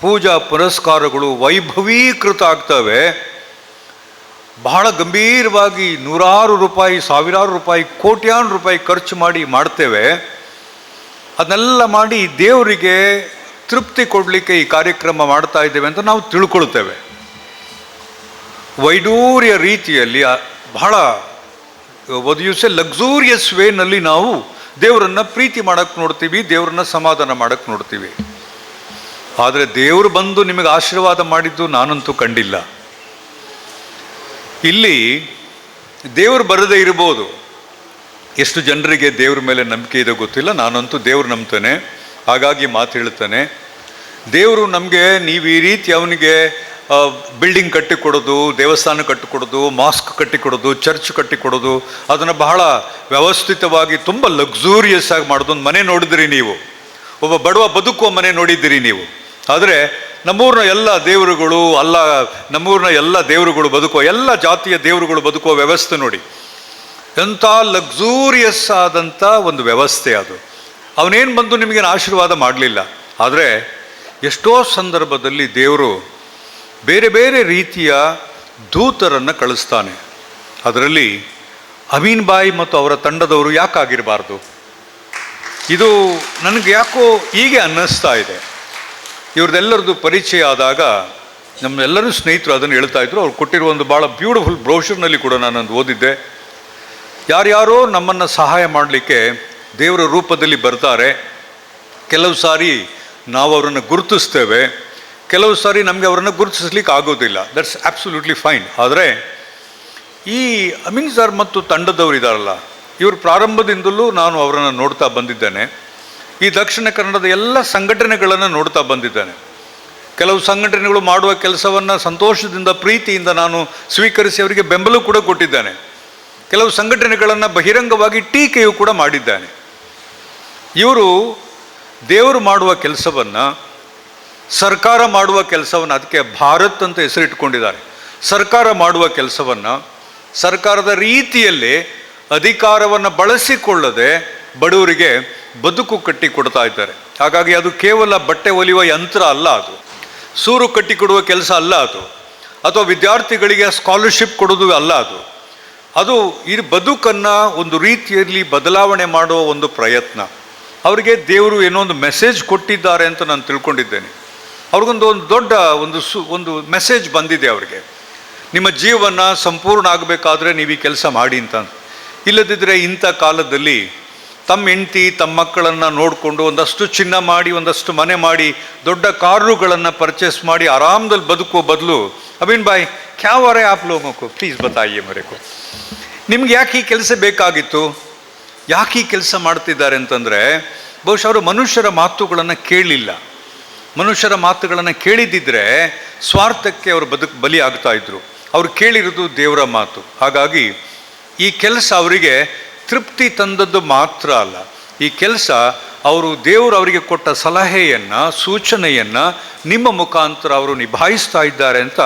ಪೂಜಾ ಪುರಸ್ಕಾರಗಳು ವೈಭವೀಕೃತ ಆಗ್ತವೆ. ಬಹಳ ಗಂಭೀರವಾಗಿ ನೂರಾರು ರೂಪಾಯಿ, ಸಾವಿರಾರು ರೂಪಾಯಿ, ಕೋಟ್ಯಾನು ರೂಪಾಯಿ ಖರ್ಚು ಮಾಡಿ ಮಾಡ್ತೇವೆ. ಅದನ್ನೆಲ್ಲ ಮಾಡಿ ದೇವರಿಗೆ ತೃಪ್ತಿ ಕೊಡಲಿಕ್ಕೆ ಈ ಕಾರ್ಯಕ್ರಮ ಮಾಡ್ತಾ ಇದ್ದೇವೆ ಅಂತ ನಾವು ತಿಳ್ಕೊಳ್ತೇವೆ. ವೈಡೂರ್ಯ ರೀತಿಯಲ್ಲಿ ಬಹಳ ಲಕ್ಸೂರಿಯಸ್ ವೇನಲ್ಲಿ ನಾವು ದೇವರನ್ನ ಪ್ರೀತಿ ಮಾಡಕ್ಕೆ ನೋಡ್ತೀವಿ, ದೇವರನ್ನ ಸಮಾಧಾನ ಮಾಡಕ್ಕೆ ನೋಡ್ತೀವಿ. ಆದರೆ ದೇವರು ಬಂದು ನಿಮಗೆ ಆಶೀರ್ವಾದ ಮಾಡಿದ್ದು ನಾನಂತೂ ಕಂಡಿಲ್ಲ. ಇಲ್ಲಿ ದೇವರು ಬರದೇ ಇರ್ಬೋದು, ಎಷ್ಟು ಜನರಿಗೆ ದೇವ್ರ ಮೇಲೆ ನಂಬಿಕೆ ಇದೆ ಗೊತ್ತಿಲ್ಲ. ನಾನಂತೂ ದೇವ್ರು ನಂಬ್ತಾನೆ, ಹಾಗಾಗಿ ಮಾತು ಹೇಳ್ತಾನೆ. ದೇವರು ನಮಗೆ ನೀವು ಈ ರೀತಿ ಅವನಿಗೆ ಬಿಲ್ಡಿಂಗ್ ಕಟ್ಟಿಕೊಡೋದು, ದೇವಸ್ಥಾನ ಕಟ್ಟಿಕೊಡೋದು, ಮಾಸ್ಕ್ ಕಟ್ಟಿಕೊಡೋದು, ಚರ್ಚ್ ಕಟ್ಟಿಕೊಡೋದು, ಅದನ್ನು ಬಹಳ ವ್ಯವಸ್ಥಿತವಾಗಿ ತುಂಬ ಲಕ್ಸೂರಿಯಸ್ ಆಗಿ ಮಾಡೋದೊಂದು ಮನೆ ನೋಡಿದಿರಿ ನೀವು, ಒಬ್ಬ ಬಡವ ಬದುಕುವ ಮನೆ ನೋಡಿದ್ದೀರಿ ನೀವು. ಆದರೆ ನಮ್ಮೂರಿನ ಎಲ್ಲ ದೇವರುಗಳು ನಮ್ಮೂರಿನ ಎಲ್ಲ ದೇವರುಗಳು ಬದುಕುವ, ಎಲ್ಲ ಜಾತಿಯ ದೇವರುಗಳು ಬದುಕುವ ವ್ಯವಸ್ಥೆ ನೋಡಿ, ಎಂಥ ಲಕ್ಸೂರಿಯಸ್ ಆದಂಥ ಒಂದು ವ್ಯವಸ್ಥೆ ಅದು. ಅವನೇನು ಬಂದು ನಿಮಗೇನು ಆಶೀರ್ವಾದ ಮಾಡಲಿಲ್ಲ. ಆದರೆ ಎಷ್ಟೋ ಸಂದರ್ಭದಲ್ಲಿ ದೇವರು ಬೇರೆ ಬೇರೆ ರೀತಿಯ ದೂತರನ್ನು ಕಳಿಸ್ತಾನೆ. ಅದರಲ್ಲಿ ಅಮೀನ್ ಬಾಯಿ ಮತ್ತು ಅವರ ತಂಡದವರು ಯಾಕಾಗಿರಬಾರ್ದು? ಇದು ನನಗೆ ಯಾಕೋ ಹೀಗೆ ಅನ್ನಿಸ್ತಾ ಇದೆ. ಇವ್ರದ್ದೆಲ್ಲರದ್ದು ಪರಿಚಯ ಆದಾಗ ನಮ್ಮೆಲ್ಲರೂ ಸ್ನೇಹಿತರು ಅದನ್ನು ಹೇಳ್ತಾ ಇದ್ರು. ಅವ್ರು ಕೊಟ್ಟಿರುವ ಒಂದು ಭಾಳ ಬ್ಯೂಟಿಫುಲ್ ಬ್ರೋಷರ್ನಲ್ಲಿ ಕೂಡ ನಾನೊಂದು ಓದಿದ್ದೆ. ಯಾರ್ಯಾರೋ ನಮ್ಮನ್ನು ಸಹಾಯ ಮಾಡಲಿಕ್ಕೆ ದೇವರ ರೂಪದಲ್ಲಿ ಬರ್ತಾರೆ. ಕೆಲವು ಸಾರಿ ನಾವು ಅವರನ್ನು ಗುರುತಿಸ್ತೇವೆ, ಕೆಲವು ಸಾರಿ ನಮಗೆ ಅವರನ್ನು ಗುರುತಿಸ್ಲಿಕ್ಕೆ ಆಗೋದಿಲ್ಲ. That's absolutely fine. ಆದರೆ ಈ ಅಮೀನ್ ಸರ್ ಮತ್ತು ತಂಡದವರು ಇದ್ದಾರಲ್ಲ, ಇವರು ಪ್ರಾರಂಭದಿಂದಲೂ ನಾನು ಅವರನ್ನು ನೋಡ್ತಾ ಬಂದಿದ್ದೇನೆ. ಈ ದಕ್ಷಿಣ ಕನ್ನಡದ ಎಲ್ಲ ಸಂಘಟನೆಗಳನ್ನು ನೋಡ್ತಾ ಬಂದಿದ್ದೇನೆ. ಕೆಲವು ಸಂಘಟನೆಗಳು ಮಾಡುವ ಕೆಲಸವನ್ನು ಸಂತೋಷದಿಂದ, ಪ್ರೀತಿಯಿಂದ ನಾನು ಸ್ವೀಕರಿಸಿ ಅವರಿಗೆ ಬೆಂಬಲ ಕೂಡ ಕೊಟ್ಟಿದ್ದೇನೆ. ಕೆಲವು ಸಂಘಟನೆಗಳನ್ನು ಬಹಿರಂಗವಾಗಿ ಟೀಕೆಯೂ ಕೂಡ ಮಾಡಿದ್ದಾನೆ. ಇವರು ದೇವರು ಮಾಡುವ ಕೆಲಸವನ್ನು, ಸರ್ಕಾರ ಮಾಡುವ ಕೆಲಸವನ್ನು, ಅದಕ್ಕೆ ಭಾರತ್ ಅಂತ ಹೆಸರಿಟ್ಕೊಂಡಿದ್ದಾರೆ. ಸರ್ಕಾರ ಮಾಡುವ ಕೆಲಸವನ್ನು ಸರ್ಕಾರದ ರೀತಿಯಲ್ಲೇ ಅಧಿಕಾರವನ್ನು ಬಳಸಿಕೊಳ್ಳದೆ ಬಡವರಿಗೆ ಬದುಕು ಕಟ್ಟಿ ಕೊಡ್ತಾ ಇದ್ದಾರೆ. ಹಾಗಾಗಿ ಅದು ಕೇವಲ ಬಟ್ಟೆ ಹೊಲಿಯುವ ಯಂತ್ರ ಅಲ್ಲ, ಅದು ಸೂರು ಕಟ್ಟಿಕೊಡುವ ಕೆಲಸ ಅಲ್ಲ, ಅದು ಅಥವಾ ವಿದ್ಯಾರ್ಥಿಗಳಿಗೆ ಸ್ಕಾಲರ್ಶಿಪ್ ಕೊಡೋದು ಅಲ್ಲ, ಅದು ಈ ಬದುಕನ್ನು ಒಂದು ರೀತಿಯಲ್ಲಿ ಬದಲಾವಣೆ ಮಾಡುವ ಒಂದು ಪ್ರಯತ್ನ. ಅವರಿಗೆ ದೇವರು ಏನೋ ಒಂದು ಮೆಸೇಜ್ ಕೊಟ್ಟಿದ್ದಾರೆ ಅಂತ ನಾನು ತಿಳ್ಕೊಂಡಿದ್ದೇನೆ. ಅವ್ರಿಗೊಂದು ದೊಡ್ಡ ಒಂದು ಮೆಸೇಜ್ ಬಂದಿದೆ ಅವರಿಗೆ. ನಿಮ್ಮ ಜೀವನ ಸಂಪೂರ್ಣ ಆಗಬೇಕಾದ್ರೆ ನೀವು ಈ ಕೆಲಸ ಮಾಡಿ ಅಂತ. ಇಲ್ಲದಿದ್ದರೆ ಇಂಥ ಕಾಲದಲ್ಲಿ ತಮ್ಮ ಹೆಂಡತಿ, ತಮ್ಮ ಮಕ್ಕಳನ್ನು ನೋಡಿಕೊಂಡು ಒಂದಷ್ಟು ಚಿನ್ನ ಮಾಡಿ, ಒಂದಷ್ಟು ಮನೆ ಮಾಡಿ, ದೊಡ್ಡ ಕಾರುಗಳನ್ನು ಪರ್ಚೇಸ್ ಮಾಡಿ ಆರಾಮದಲ್ಲಿ ಬದುಕುವ ಬದಲು, ಅಮೀನ್ ಬಾಯ್ ಕ್ಯಾ ವರೆ ಆಪ್ ಲೋಗೋ ಪ್ಲೀಸ್ ಬತಾಯಿಯೇ ಮರೆಕೋ, ನಿಮ್ಗೆ ಯಾಕೆ ಈ ಕೆಲಸ ಬೇಕಾಗಿತ್ತು, ಯಾಕೆ ಈ ಕೆಲಸ ಮಾಡ್ತಿದ್ದಾರೆ ಅಂತಂದರೆ, ಬಹುಶಃ ಅವರು ಮನುಷ್ಯರ ಮಾತುಗಳನ್ನು ಕೇಳಲಿಲ್ಲ. ಮನುಷ್ಯರ ಮಾತುಗಳನ್ನು ಕೇಳಿದ್ದಿದ್ರೆ ಸ್ವಾರ್ಥಕ್ಕೆ ಅವರು ಬಲಿ ಆಗ್ತಾ ಇದ್ರು. ಅವ್ರು ಕೇಳಿರೋದು ದೇವರ ಮಾತು. ಹಾಗಾಗಿ ಈ ಕೆಲಸ ಅವರಿಗೆ ತೃಪ್ತಿ ತಂದದ್ದು ಮಾತ್ರ ಅಲ್ಲ, ಈ ಕೆಲಸ ದೇವರು ಅವರಿಗೆ ಕೊಟ್ಟ ಸಲಹೆಯನ್ನು, ಸೂಚನೆಯನ್ನು ನಿಮ್ಮ ಮುಖಾಂತರ ಅವರು ನಿಭಾಯಿಸ್ತಾ ಇದ್ದಾರೆ ಅಂತ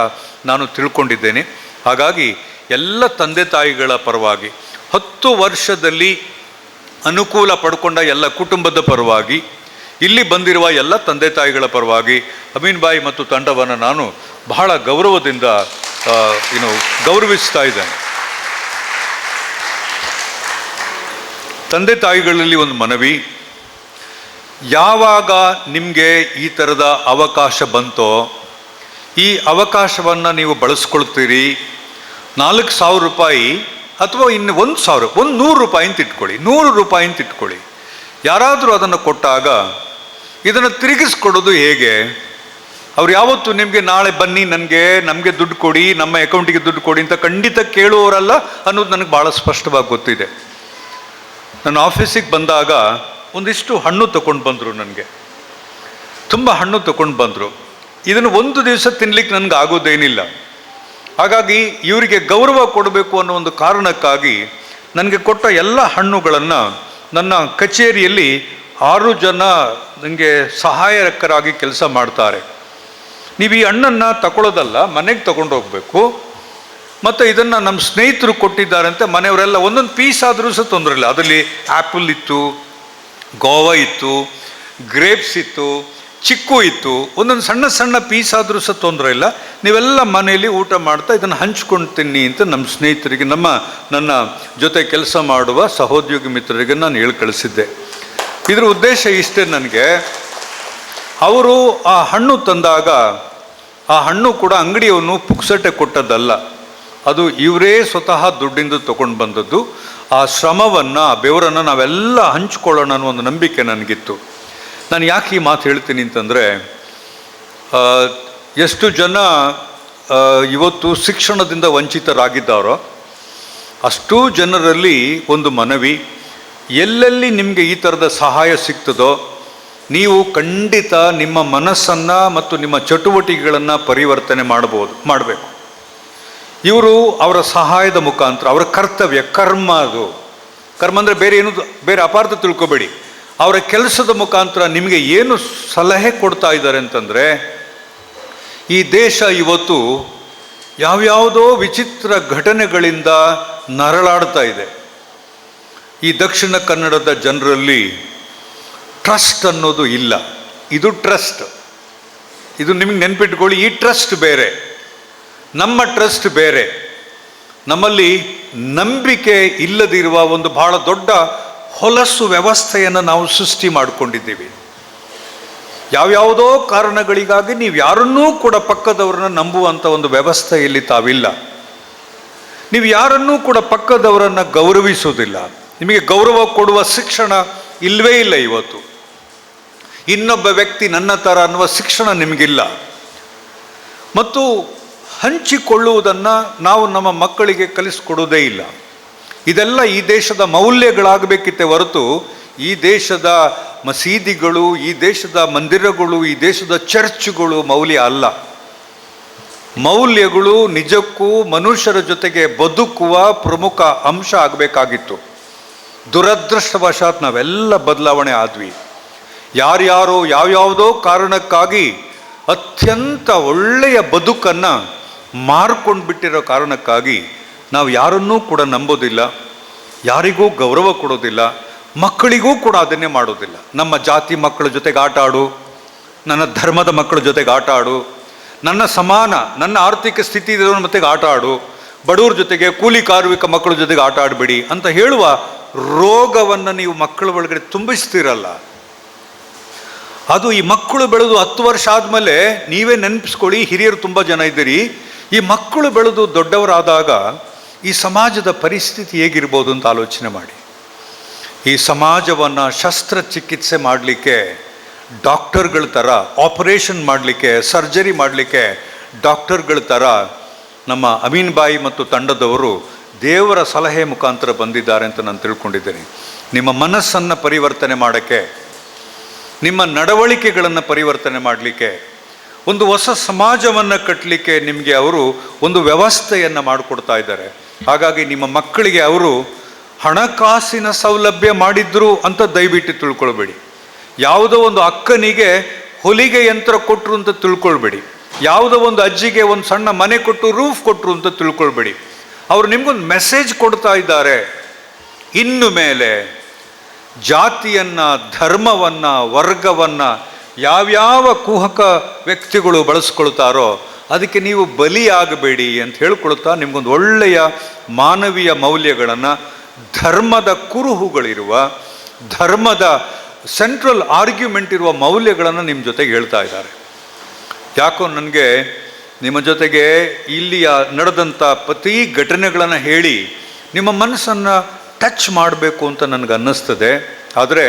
ನಾನು ತಿಳ್ಕೊಂಡಿದ್ದೇನೆ. ಹಾಗಾಗಿ ಎಲ್ಲ ತಂದೆ ತಾಯಿಗಳ ಪರವಾಗಿ, 10 ವರ್ಷದಲ್ಲಿ ಅನುಕೂಲ ಪಡ್ಕೊಂಡ ಎಲ್ಲ ಕುಟುಂಬದ ಪರವಾಗಿ, ಇಲ್ಲಿ ಬಂದಿರುವ ಎಲ್ಲ ತಂದೆ ತಾಯಿಗಳ ಪರವಾಗಿ ಅಮೀನ್ ಬಾಯಿ ಮತ್ತು ತಂಡವನ್ನು ನಾನು ಬಹಳ ಗೌರವದಿಂದ ಗೌರವಿಸ್ತಾ ಇದ್ದೇನೆ. ತಂದೆ ತಾಯಿಗಳಲ್ಲಿ ಒಂದು ಮನವಿ, ಯಾವಾಗ ನಿಮಗೆ ಈ ಥರದ ಅವಕಾಶ ಬಂತೋ ಈ ಅವಕಾಶವನ್ನು ನೀವು ಬಳಸ್ಕೊಳ್ತೀರಿ. 4,000 ರೂಪಾಯಿ ಅಥವಾ ಇನ್ನು 1,000, 100 ರೂಪಾಯಿ ಅಂತ ಇಟ್ಕೊಳ್ಳಿ, 100 ರೂಪಾಯಿ ಅಂತ ಇಟ್ಕೊಳ್ಳಿ. ಯಾರಾದರೂ ಅದನ್ನು ಕೊಟ್ಟಾಗ ಇದನ್ನು ತಿರುಗಿಸ್ಕೊಡೋದು ಹೇಗೆ? ಅವ್ರು ಯಾವತ್ತೂ ನಿಮಗೆ ನಾಳೆ ಬನ್ನಿ ನಮಗೆ ದುಡ್ಡು ಕೊಡಿ, ನಮ್ಮ ಅಕೌಂಟಿಗೆ ದುಡ್ಡು ಕೊಡಿ ಅಂತ ಖಂಡಿತ ಕೇಳುವವರಲ್ಲ ಅನ್ನೋದು ನನಗೆ ಭಾಳ ಸ್ಪಷ್ಟವಾಗಿ ಗೊತ್ತಿದೆ. ನನ್ನ ಆಫೀಸಿಗೆ ಬಂದಾಗ ಒಂದಿಷ್ಟು ಹಣ್ಣು ತಗೊಂಡು ಬಂದರು, ನನಗೆ ತುಂಬ ಹಣ್ಣು ತಗೊಂಡು ಬಂದರು. ಇದನ್ನು ಒಂದು ದಿವಸ ತಿನ್ಲಿಕ್ಕೆ ನನಗೆ ಆಗೋದೇನಿಲ್ಲ. ಹಾಗಾಗಿ ಇವರಿಗೆ ಗೌರವ ಕೊಡಬೇಕು ಅನ್ನೋ ಒಂದು ಕಾರಣಕ್ಕಾಗಿ ನನಗೆ ಕೊಟ್ಟ ಎಲ್ಲ ಹಣ್ಣುಗಳನ್ನು ನನ್ನ ಕಚೇರಿಯಲ್ಲಿ 6 ಜನ ನನಗೆ ಸಹಾಯಕರಾಗಿ ಕೆಲಸ ಮಾಡ್ತಾರೆ. ನೀವು ಈ ಹಣ್ಣನ್ನು ತಗೊಳ್ಳೋದಲ್ಲ, ಮನೆಗೆ ತಗೊಂಡು ಹೋಗ್ಬೇಕು. ಮತ್ತು ಇದನ್ನು ನಮ್ಮ ಸ್ನೇಹಿತರು ಕೊಟ್ಟಿದ್ದಾರಂತೆ. ಮನೆಯವರೆಲ್ಲ ಒಂದೊಂದು ಪೀಸ್ ಆದರೂ ಸಹ ತೊಂದರೆ ಇಲ್ಲ. ಅದರಲ್ಲಿ ಆ್ಯಪಲ್ ಇತ್ತು, ಗೋವಾ ಇತ್ತು, ಗ್ರೇಪ್ಸ್ ಇತ್ತು, ಚಿಕ್ಕು ಇತ್ತು. ಒಂದೊಂದು ಸಣ್ಣ ಸಣ್ಣ ಪೀಸ್ ಆದರೂ ಸಹ ತೊಂದರೆ ಇಲ್ಲ. ನೀವೆಲ್ಲ ಮನೆಯಲ್ಲಿ ಊಟ ಮಾಡ್ತಾ ಇದನ್ನು ಹಂಚ್ಕೊಂಡು ತಿನ್ನಿ ಅಂತ ನಮ್ಮ ಸ್ನೇಹಿತರಿಗೆ, ನನ್ನ ಜೊತೆ ಕೆಲಸ ಮಾಡುವ ಸಹೋದ್ಯೋಗಿ ಮಿತ್ರರಿಗೆ ನಾನು ಹೇಳಿ ಕಳಿಸಿದ್ದೆ. ಇದರ ಉದ್ದೇಶ ಇಷ್ಟೇ, ನನಗೆ ಅವರು ಆ ಹಣ್ಣು ತಂದಾಗ ಆ ಹಣ್ಣು ಕೂಡ ಅಂಗಡಿಯವನು ಪುಕ್ಸಟ್ಟೆ ಕೊಟ್ಟದ್ದಲ್ಲ, ಅದು ಇವರೇ ಸ್ವತಃ ದುಡ್ಡಿಂದ ತೊಗೊಂಡು ಬಂದದ್ದು. ಆ ಶ್ರಮವನ್ನು, ಆ ಬೆವರನ್ನು ನಾವೆಲ್ಲ ಹಂಚ್ಕೊಳ್ಳೋಣ ಅನ್ನೋ ಒಂದು ನಂಬಿಕೆ ನನಗಿತ್ತು. ನಾನು ಯಾಕೆ ಈ ಮಾತು ಹೇಳ್ತೀನಿ ಅಂತಂದರೆ, ಎಷ್ಟು ಜನ ಇವತ್ತು ಶಿಕ್ಷಣದಿಂದ ವಂಚಿತರಾಗಿದ್ದಾರೋ ಅಷ್ಟೂ ಜನರಲ್ಲಿ ಒಂದು ಮನವಿ, ಎಲ್ಲೆಲ್ಲಿ ನಿಮಗೆ ಈ ಥರದ ಸಹಾಯ ಸಿಗ್ತದೋ ನೀವು ಖಂಡಿತ ನಿಮ್ಮ ಮನಸ್ಸನ್ನು ಮತ್ತು ನಿಮ್ಮ ಚಟುವಟಿಕೆಗಳನ್ನು ಪರಿವರ್ತನೆ ಮಾಡಬೇಕು. ಇವರು ಅವರ ಸಹಾಯದ ಮುಖಾಂತರ, ಅವರ ಕರ್ತವ್ಯ, ಕರ್ಮ, ಅದು ಕರ್ಮ ಅಂದರೆ ಬೇರೆ ಅಪಾರ್ಥ ತಿಳ್ಕೊಬೇಡಿ. ಅವರ ಕೆಲಸದ ಮುಖಾಂತರ ನಿಮಗೆ ಏನು ಸಲಹೆ ಕೊಡ್ತಾ ಇದ್ದಾರೆ ಅಂತಂದರೆ, ಈ ದೇಶ ಇವತ್ತು ಯಾವ್ಯಾವುದೋ ವಿಚಿತ್ರ ಘಟನೆಗಳಿಂದ ನರಳಾಡ್ತಾ ಇದೆ. ಈ ದಕ್ಷಿಣ ಕನ್ನಡದ ಜನರಲ್ಲಿ ಟ್ರಸ್ಟ್ ಅನ್ನೋದು ಇಲ್ಲ. ಇದು ಟ್ರಸ್ಟ್, ಇದು ನಿಮಗೆ ನೆನ್ಪಿಟ್ಕೊಳ್ಳಿ. ಈ ಟ್ರಸ್ಟ್ ಬೇರೆ, ನಮ್ಮ ಟ್ರಸ್ಟ್ ಬೇರೆ. ನಮ್ಮಲ್ಲಿ ನಂಬಿಕೆ ಇಲ್ಲದಿರುವ ಒಂದು ಬಹಳ ದೊಡ್ಡ ಹೊಲಸು ವ್ಯವಸ್ಥೆಯನ್ನು ನಾವು ಸೃಷ್ಟಿ ಮಾಡಿಕೊಂಡಿದ್ದೀವಿ. ಯಾವ್ಯಾವುದೋ ಕಾರಣಗಳಿಗಾಗಿ ನೀವು ಯಾರನ್ನೂ ಕೂಡ ಪಕ್ಕದವರನ್ನ ನಂಬುವಂಥ ಒಂದು ವ್ಯವಸ್ಥೆಯಲ್ಲಿ ತಾವಿಲ್ಲ. ನೀವು ಯಾರನ್ನೂ ಕೂಡ ಪಕ್ಕದವರನ್ನು ಗೌರವಿಸುವುದಿಲ್ಲ. ನಿಮಗೆ ಗೌರವ ಕೊಡುವ ಶಿಕ್ಷಣ ಇಲ್ಲವೇ ಇಲ್ಲ ಇವತ್ತು. ಇನ್ನೊಬ್ಬ ವ್ಯಕ್ತಿ ನನ್ನ ಥರ ಅನ್ನುವ ಶಿಕ್ಷಣ ನಿಮಗಿಲ್ಲ. ಮತ್ತು ಹಂಚಿಕೊಳ್ಳುವುದನ್ನು ನಾವು ನಮ್ಮ ಮಕ್ಕಳಿಗೆ ಕಲಿಸ್ಕೊಡೋದೇ ಇಲ್ಲ. ಇದೆಲ್ಲ ಈ ದೇಶದ ಮೌಲ್ಯಗಳಾಗಬೇಕಿತ್ತೆ ಹೊರತು ಈ ದೇಶದ ಮಸೀದಿಗಳು, ಈ ದೇಶದ ಮಂದಿರಗಳು, ಈ ದೇಶದ ಚರ್ಚ್ಗಳು ಮೌಲ್ಯ ಅಲ್ಲ. ಮೌಲ್ಯಗಳು ನಿಜಕ್ಕೂ ಮನುಷ್ಯರ ಜೊತೆಗೆ ಬದುಕುವ ಪ್ರಮುಖ ಅಂಶ ಆಗಬೇಕಾಗಿತ್ತು. ದುರದೃಷ್ಟವಶಾತ್ ನಾವೆಲ್ಲ ಬದಲಾವಣೆ ಆದ್ವಿ. ಯಾರ್ಯಾರೋ ಯಾವ್ಯಾವುದೋ ಕಾರಣಕ್ಕಾಗಿ ಅತ್ಯಂತ ಒಳ್ಳೆಯ ಬದುಕನ್ನು ಮಾರ್ಕೊಂಡು ಬಿಟ್ಟಿರೋ ಕಾರಣಕ್ಕಾಗಿ ನಾವು ಯಾರನ್ನೂ ಕೂಡ ನಂಬೋದಿಲ್ಲ, ಯಾರಿಗೂ ಗೌರವ ಕೊಡೋದಿಲ್ಲ, ಮಕ್ಕಳಿಗೂ ಕೂಡ ಅದನ್ನೇ ಮಾಡೋದಿಲ್ಲ. ನಮ್ಮ ಜಾತಿ ಮಕ್ಕಳ ಜೊತೆಗೆ ಆಟ ಆಡು, ನನ್ನ ಧರ್ಮದ ಮಕ್ಕಳ ಜೊತೆಗೆ ಆಟ ಆಡು, ನನ್ನ ಸಮಾನ, ನನ್ನ ಆರ್ಥಿಕ ಸ್ಥಿತಿ ಇರೋರ ಜೊತೆಗೆ ಆಟ ಆಡು, ಬಡವ್ರ ಜೊತೆಗೆ, ಕೂಲಿ ಕಾರ್ಮಿಕ ಮಕ್ಕಳ ಜೊತೆಗೆ ಆಟ ಆಡಬೇಡಿ ಅಂತ ಹೇಳುವ ರೋಗವನ್ನು ನೀವು ಮಕ್ಕಳ ಒಳಗಡೆ ತುಂಬಿಸ್ತೀರಲ್ಲ. ಅದು ಈ ಮಕ್ಕಳು ಬೆಳೆದು 10 ವರ್ಷ ಆದಮೇಲೆ ನೀವೇ ನೆನಪಿಸ್ಕೊಳ್ಳಿ, ಹಿರಿಯರು ತುಂಬ ಜನ ಇದ್ದೀರಿ, ಈ ಮಕ್ಕಳು ಬೆಳೆದು ದೊಡ್ಡವರಾದಾಗ ಈ ಸಮಾಜದ ಪರಿಸ್ಥಿತಿ ಹೇಗಿರ್ಬೋದು ಅಂತ ಆಲೋಚನೆ ಮಾಡಿ. ಈ ಸಮಾಜವನ್ನು ಶಸ್ತ್ರಚಿಕಿತ್ಸೆ ಮಾಡಲಿಕ್ಕೆ ಡಾಕ್ಟರ್ಗಳ ಥರ, ಆಪರೇಷನ್ ಮಾಡಲಿಕ್ಕೆ, ಸರ್ಜರಿ ಮಾಡಲಿಕ್ಕೆ ಡಾಕ್ಟರ್ಗಳ ಥರ ನಮ್ಮ ಅಮೀನ್ ಬಾಯಿ ಮತ್ತು ತಂಡದವರು ದೇವರ ಸಲಹೆ ಮುಖಾಂತರ ಬಂದಿದ್ದಾರೆ ಅಂತ ನಾನು ತಿಳ್ಕೊಂಡಿದ್ದೇನೆ. ನಿಮ್ಮ ಮನಸ್ಸನ್ನು ಪರಿವರ್ತನೆ ಮಾಡೋಕ್ಕೆ, ನಿಮ್ಮ ನಡವಳಿಕೆಗಳನ್ನು ಪರಿವರ್ತನೆ ಮಾಡಲಿಕ್ಕೆ, ಒಂದು ಹೊಸ ಸಮಾಜವನ್ನು ಕಟ್ಟಲಿಕ್ಕೆ ನಿಮಗೆ ಅವರು ಒಂದು ವ್ಯವಸ್ಥೆಯನ್ನು ಮಾಡಿಕೊಡ್ತಾ ಇದ್ದಾರೆ. ಹಾಗಾಗಿ ನಿಮ್ಮ ಮಕ್ಕಳಿಗೆ ಅವರು ಹಣಕಾಸಿನ ಸೌಲಭ್ಯ ಮಾಡಿದ್ರು ಅಂತ ದಯವಿಟ್ಟು ತಿಳ್ಕೊಳ್ಬೇಡಿ. ಯಾವುದೋ ಒಂದು ಅಕ್ಕನಿಗೆ ಹೊಲಿಗೆ ಯಂತ್ರ ಕೊಟ್ಟರು ಅಂತ ತಿಳ್ಕೊಳ್ಬೇಡಿ. ಯಾವುದೋ ಒಂದು ಅಜ್ಜಿಗೆ ಒಂದು ಸಣ್ಣ ಮನೆ ಕೊಟ್ಟು ರೂಫ್ ಕೊಟ್ಟರು ಅಂತ ತಿಳ್ಕೊಳ್ಬೇಡಿ. ಅವರು ನಿಮಗೊಂದು ಮೆಸೇಜ್ ಕೊಡ್ತಾ ಇದ್ದಾರೆ. ಇನ್ನು ಮೇಲೆ ಜಾತಿಯನ್ನು, ಧರ್ಮವನ್ನು, ವರ್ಗವನ್ನು ಯಾವ್ಯಾವ ಕುಹಕ ವ್ಯಕ್ತಿಗಳು ಬಳಸ್ಕೊಳ್ತಾರೋ ಅದಕ್ಕೆ ನೀವು ಬಲಿಯಾಗಬೇಡಿ ಅಂತ ಹೇಳ್ಕೊಳ್ತಾ ನಿಮಗೊಂದು ಒಳ್ಳೆಯ ಮಾನವೀಯ ಮೌಲ್ಯಗಳನ್ನು, ಧರ್ಮದ ಕುರುಹುಗಳಿರುವ, ಧರ್ಮದ ಸೆಂಟ್ರಲ್ ಆರ್ಗ್ಯುಮೆಂಟ್ ಇರುವ ಮೌಲ್ಯಗಳನ್ನು ನಿಮ್ಮ ಜೊತೆಗೆ ಹೇಳ್ತಾ ಇದ್ದಾರೆ. ಯಾಕೋ ನನಗೆ ನಿಮ್ಮ ಜೊತೆಗೆ ಇಲ್ಲಿಯ ನಡೆದಂಥ ಪ್ರತಿ ಘಟನೆಗಳನ್ನು ಹೇಳಿ ನಿಮ್ಮ ಮನಸ್ಸನ್ನು ಟಚ್ ಮಾಡಬೇಕು ಅಂತ ನನಗೆ ಅನ್ನಿಸ್ತದೆ. ಆದರೆ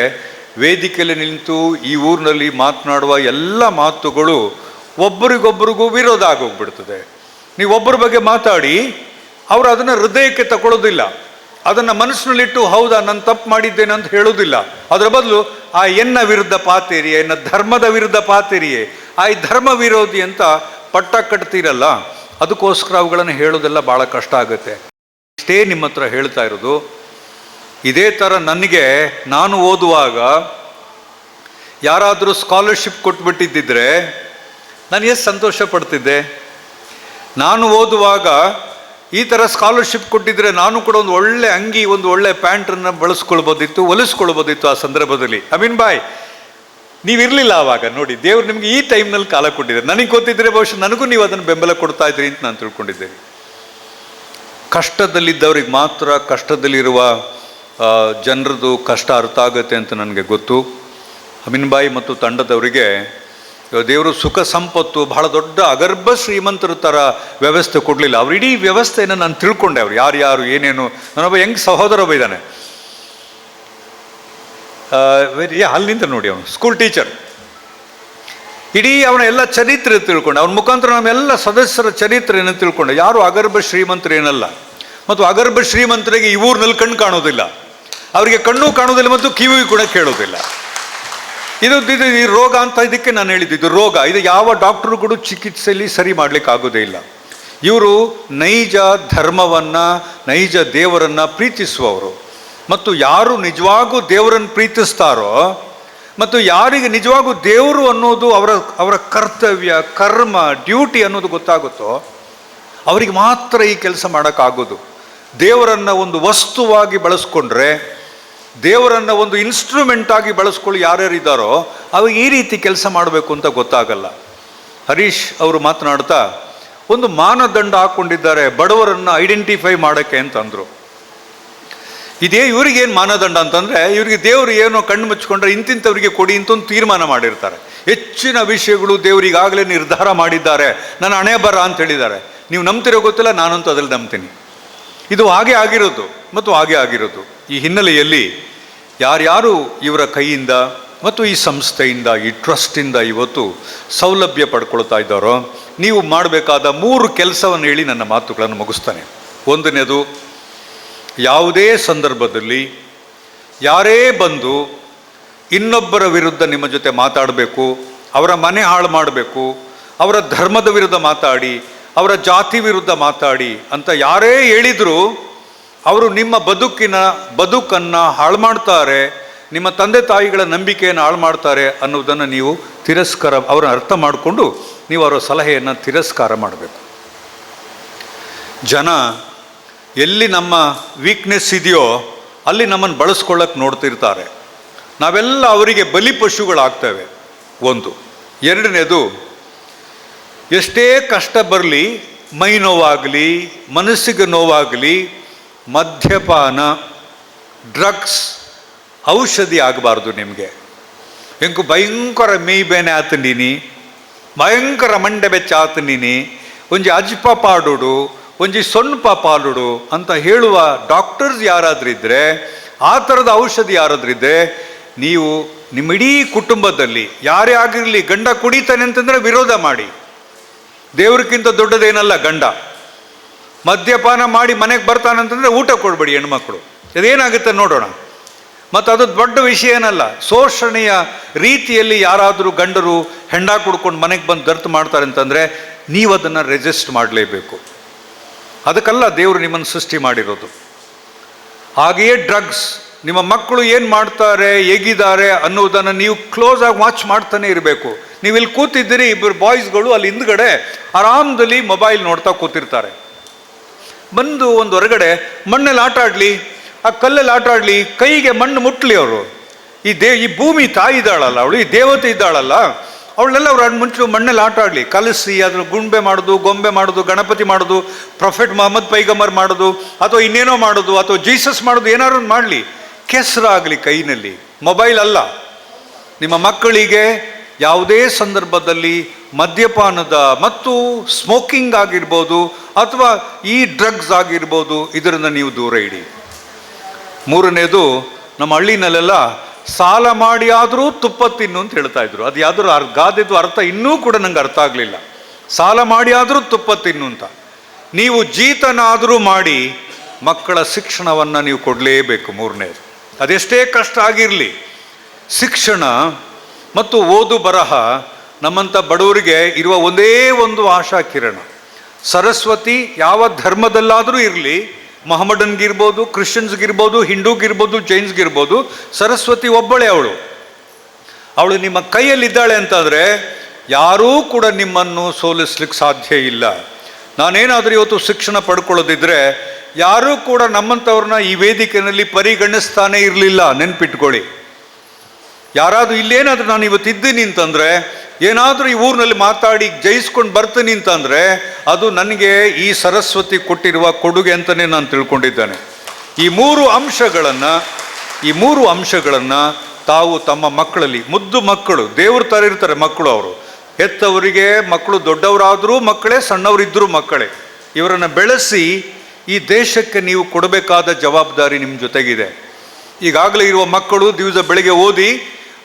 ವೇದಿಕೆಯಲ್ಲಿ ನಿಂತು ಈ ಊರಿನಲ್ಲಿ ಮಾತನಾಡುವ ಎಲ್ಲ ಮಾತುಗಳು ಒಬ್ಬರಿಗೊಬ್ಬರಿಗೂ ವಿರೋಧ ಆಗೋಗ್ಬಿಡ್ತದೆ. ನೀವು ಒಬ್ಬರ ಬಗ್ಗೆ ಮಾತಾಡಿ ಅವರು ಅದನ್ನು ಹೃದಯಕ್ಕೆ ತಗೊಳ್ಳೋದಿಲ್ಲ, ಅದನ್ನು ಮನಸ್ಸಿನಲ್ಲಿಟ್ಟು ಹೌದಾ ನಾನು ತಪ್ಪು ಮಾಡಿದ್ದೇನೆ ಅಂತ ಹೇಳೋದಿಲ್ಲ. ಅದರ ಬದಲು ಆ ಎನ್ನ ವಿರುದ್ಧ ಪಾತೇರಿಯೇ, ಎನ್ನ ಧರ್ಮದ ವಿರುದ್ಧ ಪಾತೇರಿಯೇ, ಆ ಧರ್ಮ ವಿರೋಧಿ ಅಂತ ಪಟ್ಟ ಕಟ್ತೀರಲ್ಲ, ಅದಕ್ಕೋಸ್ಕರ ಅವುಗಳನ್ನು ಹೇಳೋದೆಲ್ಲ ಭಾಳ ಕಷ್ಟ ಆಗುತ್ತೆ. ಇಷ್ಟೇ ನಿಮ್ಮ ಹತ್ರ ಹೇಳ್ತಾ ಇರೋದು. ಇದೇ ಥರ ನನಗೆ ನಾನು ಓದುವಾಗ ಯಾರಾದರೂ ಸ್ಕಾಲರ್ಶಿಪ್ ಕೊಟ್ಬಿಟ್ಟಿದ್ದಿದ್ರೆ ನಾನು ಎಷ್ಟು ಸಂತೋಷ ಪಡ್ತಿದ್ದೆ. ನಾನು ಓದುವಾಗ ಈ ಥರ ಸ್ಕಾಲರ್ಶಿಪ್ ಕೊಟ್ಟಿದ್ರೆ ನಾನು ಕೂಡ ಒಂದು ಒಳ್ಳೆ ಅಂಗಿ, ಒಂದು ಒಳ್ಳೆ ಪ್ಯಾಂಟನ್ನು ಬಳಸ್ಕೊಳ್ಬೋದಿತ್ತು, ಹೊಲಿಸ್ಕೊಳ್ಬೋದಿತ್ತು ಆ ಸಂದರ್ಭದಲ್ಲಿ. ಅಮೀನ್ ಬಾಯ್, ನೀವಿರಲಿಲ್ಲ ಆವಾಗ. ನೋಡಿ, ದೇವ್ರು ನಿಮಗೆ ಈ ಟೈಮ್ನಲ್ಲಿ ಕಾಲ ಕೊಟ್ಟಿದ್ದಾರೆ. ನನಗೆ ಗೊತ್ತಿದ್ದರೆ ಬಹುಶಃ ನನಗೂ ನೀವು ಅದನ್ನು ಬೆಂಬಲ ಕೊಡ್ತಾ ಇದ್ರಿ ಅಂತ ನಾನು ತಿಳ್ಕೊಂಡಿದ್ದೇನೆ. ಕಷ್ಟದಲ್ಲಿದ್ದವ್ರಿಗೆ ಮಾತ್ರ ಕಷ್ಟದಲ್ಲಿರುವ ಜನರದು ಕಷ್ಟ ಅರ್ಥ ಆಗುತ್ತೆ ಅಂತ ನನಗೆ ಗೊತ್ತು. ಅಮೀನ್ ಬಾಯಿ ಮತ್ತು ತಂಡದವರಿಗೆ ದೇವರು ಸುಖ ಸಂಪತ್ತು, ಬಹಳ ದೊಡ್ಡ ಅಗರ್ಭ ಶ್ರೀಮಂತರ ಥರ ವ್ಯವಸ್ಥೆ ಕೊಡಲಿಲ್ಲ. ಅವ್ರ ಇಡೀ ವ್ಯವಸ್ಥೆಯನ್ನು ನಾನು ತಿಳ್ಕೊಂಡೆ. ಅವ್ರು ಯಾರು ಏನೇನು. ನನ್ನೊಬ್ಬ ಹೆಂಗೆ ಸಹೋದರ ಒಬ್ಬ ಇದ್ದಾನೆ, ಅಲ್ಲಿಂದ ನೋಡಿ, ಅವನು ಸ್ಕೂಲ್ ಟೀಚರ್. ಇಡೀ ಅವನ ಎಲ್ಲ ಚರಿತ್ರೆ ತಿಳ್ಕೊಂಡೆ. ಅವನ ಮುಖಾಂತರ ನಮ್ಮೆಲ್ಲ ಸದಸ್ಯರ ಚರಿತ್ರೆಯನ್ನು ತಿಳ್ಕೊಂಡೆ. ಯಾರು ಅಗರ್ಭ ಶ್ರೀಮಂತರೇನಲ್ಲ. ಮತ್ತು ಅಗರ್ಭ ಶ್ರೀಮಂತರಿಗೆ ಈ ಊರಿನಲ್ಲಿ ಕಣ್ಣು ಕಾಣೋದಿಲ್ಲ, ಅವರಿಗೆ ಕಣ್ಣು ಕಾಣೋದಿಲ್ಲ ಮತ್ತು ಕಿವಿ ಕೂಡ ಕೇಳೋದಿಲ್ಲ. ಇದು ಈ ರೋಗ ಅಂತ ಇದಕ್ಕೆ ನಾನು ಹೇಳಿದ್ದು. ಇದು ರೋಗ. ಇದು ಯಾವ ಡಾಕ್ಟರುಗಳು ಚಿಕಿತ್ಸೆಯಲ್ಲಿ ಸರಿ ಮಾಡಲಿಕ್ಕೆ ಆಗೋದೇ ಇಲ್ಲ. ಇವರು ನೈಜ ಧರ್ಮವನ್ನು, ನೈಜ ದೇವರನ್ನು ಪ್ರೀತಿಸುವವರು. ಮತ್ತು ಯಾರು ನಿಜವಾಗೂ ದೇವರನ್ನು ಪ್ರೀತಿಸ್ತಾರೋ ಮತ್ತು ಯಾರಿಗೆ ನಿಜವಾಗೂ ದೇವರು ಅನ್ನೋದು ಅವರ ಕರ್ತವ್ಯ, ಕರ್ಮ, ಡ್ಯೂಟಿ ಅನ್ನೋದು ಗೊತ್ತಾಗುತ್ತೋ ಅವರಿಗೆ ಮಾತ್ರ ಈ ಕೆಲಸ ಮಾಡೋಕ್ಕಾಗೋದು. ದೇವರನ್ನು ಒಂದು ವಸ್ತುವಾಗಿ ಬಳಸ್ಕೊಂಡ್ರೆ, ದೇವರನ್ನು ಒಂದು ಇನ್ಸ್ಟ್ರೂಮೆಂಟ್ ಆಗಿ ಬಳಸ್ಕೊಳ್ಳಿ ಯಾರ್ಯಾರಿದ್ದಾರೋ ಅವಾಗ ಈ ರೀತಿ ಕೆಲಸ ಮಾಡಬೇಕು ಅಂತ ಗೊತ್ತಾಗಲ್ಲ. ಹರೀಶ್ ಅವರು ಮಾತನಾಡ್ತಾ ಒಂದು ಮಾನದಂಡ ಹಾಕ್ಕೊಂಡಿದ್ದಾರೆ ಬಡವರನ್ನು ಐಡೆಂಟಿಫೈ ಮಾಡೋಕ್ಕೆ ಅಂತಂದರು. ಇದೇ ಇವ್ರಿಗೇನು ಮಾನದಂಡ ಅಂತಂದರೆ, ಇವರಿಗೆ ದೇವರು ಏನೋ ಕಣ್ಣು ಮುಚ್ಕೊಂಡ್ರೆ ಇಂತಿಂಥವ್ರಿಗೆ ಕೊಡಿ ಅಂತ ಒಂದು ತೀರ್ಮಾನ ಮಾಡಿರ್ತಾರೆ. ಹೆಚ್ಚಿನ ವಿಷಯಗಳು ದೇವರಿಗಾಗಲೇ ನಿರ್ಧಾರ ಮಾಡಿದ್ದಾರೆ, ನನ್ನ ಹಣೆ ಬರ ಅಂತ ಹೇಳಿದ್ದಾರೆ. ನೀವು ನಂಬ್ತಿರೋ ಗೊತ್ತಿಲ್ಲ, ನಾನಂತೂ ಅದ್ರಲ್ಲಿ ನಂಬ್ತೀನಿ. ಇದು ಹಾಗೆ ಆಗಿರೋದು ಮತ್ತು ಹಾಗೆ ಆಗಿರೋದು. ಈ ಹಿನ್ನೆಲೆಯಲ್ಲಿ ಯಾರ್ಯಾರು ಇವರ ಕೈಯಿಂದ ಮತ್ತು ಈ ಸಂಸ್ಥೆಯಿಂದ, ಈ ಟ್ರಸ್ಟಿಂದ ಇವತ್ತು ಸೌಲಭ್ಯ ಪಡ್ಕೊಳ್ತಾ ಇದ್ದಾರೋ, ನೀವು ಮಾಡಬೇಕಾದ 3 ಕೆಲಸವನ್ನು ಹೇಳಿ ನನ್ನ ಮಾತುಗಳನ್ನು ಮುಗಿಸ್ತಾನೆ. ಒಂದನೇದು, ಯಾವುದೇ ಸಂದರ್ಭದಲ್ಲಿ ಯಾರೇ ಬಂದು ಇನ್ನೊಬ್ಬರ ವಿರುದ್ಧ ನಿಮ್ಮ ಜೊತೆ ಮಾತಾಡಬೇಕು, ಅವರ ಮನೆ ಹಾಳು ಮಾಡಬೇಕು, ಅವರ ಧರ್ಮದ ವಿರುದ್ಧ ಮಾತಾಡಿ, ಅವರ ಜಾತಿ ವಿರುದ್ಧ ಮಾತಾಡಿ ಅಂತ ಯಾರೇ ಹೇಳಿದರೂ ಅವರು ನಿಮ್ಮ ಬದುಕನ್ನು ಹಾಳು ಮಾಡ್ತಾರೆ, ನಿಮ್ಮ ತಂದೆ ತಾಯಿಗಳ ನಂಬಿಕೆಯನ್ನು ಹಾಳು ಮಾಡ್ತಾರೆ ಅನ್ನೋದನ್ನು ನೀವು ಅವರ ಅರ್ಥ ಮಾಡಿಕೊಂಡು ನೀವು ಅವರ ಸಲಹೆಯನ್ನು ತಿರಸ್ಕಾರ ಮಾಡಬೇಕು. ಜನ ಎಲ್ಲಿ ನಮ್ಮ ವೀಕ್ನೆಸ್ ಇದೆಯೋ ಅಲ್ಲಿ ನಮ್ಮನ್ನು ಬಳಸ್ಕೊಳ್ಳೋಕೆ ನೋಡ್ತಿರ್ತಾರೆ. ನಾವೆಲ್ಲ ಅವರಿಗೆ ಬಲಿಪಶುಗಳಾಗ್ತೇವೆ. ಒಂದು. ಎರಡನೇದು, ಎಷ್ಟೇ ಕಷ್ಟ ಬರಲಿ, ಮೈ ನೋವಾಗಲಿ, ಮನಸ್ಸಿಗೆ ನೋವಾಗಲಿ, ಮದ್ಯಪಾನ, ಡ್ರಗ್ಸ್ ಔಷಧಿ ಆಗಬಾರ್ದು ನಿಮಗೆ. ಎಂಕು ಭಯಂಕರ ಮೈ ಬೇನೆ ಆತಂಡೀನಿ, ಭಯಂಕರ ಮಂಡೆ ಬೆಚ್ಚ ಆತಂಡೀನಿ, ಒಂಜಿ ಅಜ್ಪ ಪಾಡುಡು, ಒಂಜಿ ಸೊನ್ಪ ಪಾಲುಡು ಅಂತ ಹೇಳುವ ಡಾಕ್ಟರ್ಸ್ ಯಾರಾದ್ರಿದ್ರೆ, ಆ ಥರದ ಔಷಧಿ ಯಾರಾದ್ರಿದ್ರೆ, ನೀವು ನಿಮ್ಮ ಇಡೀ ಕುಟುಂಬದಲ್ಲಿ ಯಾರೇ ಆಗಿರಲಿ, ಗಂಡ ಕುಡಿತಾನೆ ಅಂತಂದರೆ ವಿರೋಧ ಮಾಡಿ. ದೇವ್ರಿಗಿಂತ ದೊಡ್ಡದೇನಲ್ಲ ಗಂಡ. ಮದ್ಯಪಾನ ಮಾಡಿ ಮನೆಗೆ ಬರ್ತಾನಂತಂದರೆ ಊಟ ಕೊಡಬೇಡಿ ಹೆಣ್ಮಕ್ಳು. ಅದೇನಾಗುತ್ತೆ ನೋಡೋಣ. ಮತ್ತು ಅದು ದೊಡ್ಡ ವಿಷಯ ಏನಲ್ಲ. ಶೋಷಣೆಯ ರೀತಿಯಲ್ಲಿ ಯಾರಾದರೂ ಗಂಡರು ಹೆಂಡ ಕುಡ್ಕೊಂಡು ಮನೆಗೆ ಬಂದು ದರ್ತು ಮಾಡ್ತಾರೆ ಅಂತಂದರೆ ನೀವು ಅದನ್ನು ರೆಸಿಸ್ಟ್ ಮಾಡಲೇಬೇಕು. ಅದಕ್ಕೆಲ್ಲ ದೇವರು ನಿಮ್ಮನ್ನು ಸೃಷ್ಟಿ ಮಾಡಿರೋದು. ಹಾಗೆಯೇ ಡ್ರಗ್ಸ್, ನಿಮ್ಮ ಮಕ್ಕಳು ಏನು ಮಾಡ್ತಾರೆ, ಹೇಗಿದ್ದಾರೆ ಅನ್ನೋದನ್ನು ನೀವು ಕ್ಲೋಸ್ ಆಗಿ ವಾಚ್ ಮಾಡ್ತಾನೆ ಇರಬೇಕು. ನೀವು ಇಲ್ಲಿ ಕೂತಿದ್ದೀರಿ, ಇಬ್ಬರು ಬಾಯ್ಸ್ಗಳು ಅಲ್ಲಿ ಹಿಂದ್ಗಡೆ ಆರಾಮದಲ್ಲಿ ಮೊಬೈಲ್ ನೋಡ್ತಾ ಕೂತಿರ್ತಾರೆ. ಬಂದು ಒಂದು ಹೊರಗಡೆ ಮಣ್ಣಲ್ಲಿ ಆಟ ಆಡಲಿ, ಆ ಕಲ್ಲಲ್ಲಿ ಆಟ ಆಡಲಿ, ಕೈಗೆ ಮಣ್ಣು ಮುಟ್ಲಿ ಅವರು. ಈ ಭೂಮಿ ತಾಯಿ ಇದ್ದಾಳಲ್ಲ, ಅವಳು ಈ ದೇವತೆ ಇದ್ದಾಳಲ್ಲ, ಅವಳೆಲ್ಲ ಅವ್ರು ಮುಂಚೆ ಮಣ್ಣಲ್ಲಿ ಆಟ ಆಡಲಿ, ಕಲಿಸಿ ಅದ್ರ ಗುಂಬೆ ಮಾಡೋದು, ಗೊಂಬೆ ಮಾಡೋದು, ಗಣಪತಿ ಮಾಡೋದು, ಪ್ರೊಫೆಟ್ ಮೊಹಮ್ಮದ್ ಪೈಗಂಬರ್ ಮಾಡೋದು, ಅಥವಾ ಇನ್ನೇನೋ ಮಾಡೋದು, ಅಥವಾ ಜೀಸಸ್ ಮಾಡೋದು, ಏನಾದ್ರು ಮಾಡಲಿ, ಕೆಸರಾಗಲಿ ಕೈನಲ್ಲಿ. ಮೊಬೈಲ್ ಅಲ್ಲ. ನಿಮ್ಮ ಮಕ್ಕಳಿಗೆ ಯಾವುದೇ ಸಂದರ್ಭದಲ್ಲಿ ಮದ್ಯಪಾನದ ಮತ್ತು ಸ್ಮೋಕಿಂಗ್ ಆಗಿರ್ಬೋದು ಅಥವಾ ಈ ಡ್ರಗ್ಸ್ ಆಗಿರ್ಬೋದು, ಇದರಿಂದ ನೀವು ದೂರ ಇಡಿ. ಮೂರನೇದು, ನಮ್ಮ ಹಳ್ಳಿನಲ್ಲೆಲ್ಲ ಸಾಲ ಮಾಡಿ ಆದರೂ ತುಪ್ಪ ತಿನ್ನು ಅಂತ ಹೇಳ್ತಾ ಇದ್ರು. ಅದು ಯಾವ್ದಾದ್ರು ಗಾದೆದು ಅರ್ಥ ಇನ್ನೂ ಕೂಡ ನಂಗೆ ಅರ್ಥ ಆಗಲಿಲ್ಲ. ಸಾಲ ಮಾಡಿ ಆದರೂ ತುಪ್ಪ ತಿನ್ನು ಅಂತ. ನೀವು ಜೀತನಾದರೂ ಮಾಡಿ ಮಕ್ಕಳ ಶಿಕ್ಷಣವನ್ನು ನೀವು ಕೊಡಲೇಬೇಕು. ಮೂರನೇದು, ಅದೆಷ್ಟೇ ಕಷ್ಟ ಆಗಿರಲಿ, ಶಿಕ್ಷಣ ಮತ್ತು ಓದು ಬರಹ ನಮ್ಮಂಥ ಬಡವರಿಗೆ ಇರುವ ಒಂದೇ ಒಂದು ಆಶಾ ಕಿರಣ. ಸರಸ್ವತಿ ಯಾವ ಧರ್ಮದಲ್ಲಾದರೂ ಇರಲಿ, ಮೊಹಮ್ಮಡನ್ಗಿರ್ಬೋದು, ಕ್ರಿಶ್ಚಿಯನ್ಸ್ಗಿರ್ಬೋದು, ಹಿಂದೂಗಿರ್ಬೋದು, ಜೈನ್ಸ್ಗಿರ್ಬೋದು, ಸರಸ್ವತಿ ಒಬ್ಬಳೇ ಅವಳು. ಅವಳು ನಿಮ್ಮ ಕೈಯಲ್ಲಿದ್ದಾಳೆ ಅಂತಂದರೆ ಯಾರೂ ಕೂಡ ನಿಮ್ಮನ್ನು ಸೋಲಿಸ್ಲಿಕ್ಕೆ ಸಾಧ್ಯ ಇಲ್ಲ. ನಾನೇನಾದರೂ ಇವತ್ತು ಶಿಕ್ಷಣ ಪಡ್ಕೊಳ್ಳೋದಿದ್ರೆ ಯಾರೂ ಕೂಡ ನಮ್ಮಂಥವ್ರನ್ನ ಈ ವೇದಿಕೆಯಲ್ಲಿ ಪರಿಗಣಿಸ್ತಾನೆ ಇರಲಿಲ್ಲ. ನೆನ್ಪಿಟ್ಕೊಳ್ಳಿ. ಯಾರಾದರೂ ಇಲ್ಲೇನಾದರೂ ನಾನು ಇವತ್ತು ಇದ್ದೀನಿ ಅಂತಂದರೆ, ಏನಾದರೂ ಈ ಊರಿನಲ್ಲಿ ಮಾತಾಡಿ ಜಯಿಸ್ಕೊಂಡು ಬರ್ತೀನಿ ಅಂತಂದರೆ ಅದು ನನಗೆ ಈ ಸರಸ್ವತಿ ಕೊಟ್ಟಿರುವ ಕೊಡುಗೆ ಅಂತಲೇ ನಾನು ತಿಳ್ಕೊಂಡಿದ್ದೇನೆ. ಈ ಮೂರು ಅಂಶಗಳನ್ನು ತಾವು ತಮ್ಮ ಮಕ್ಕಳಲ್ಲಿ, ಮುದ್ದು ಮಕ್ಕಳು ದೇವ್ರ ಥರ ಇರ್ತಾರೆ ಮಕ್ಕಳು, ಅವರು ಹೆತ್ತವರಿಗೆ ಮಕ್ಕಳು ದೊಡ್ಡವರಾದರೂ ಮಕ್ಕಳೇ, ಸಣ್ಣವರಿದ್ದರೂ ಮಕ್ಕಳೇ, ಇವರನ್ನು ಬೆಳೆಸಿ ಈ ದೇಶಕ್ಕೆ ನೀವು ಕೊಡಬೇಕಾದ ಜವಾಬ್ದಾರಿ ನಿಮ್ಮ ಜೊತೆಗಿದೆ. ಈಗಾಗಲೇ ಇರುವ ಮಕ್ಕಳು ದಿವಸ ಬೆಳಿಗ್ಗೆ ಓದಿ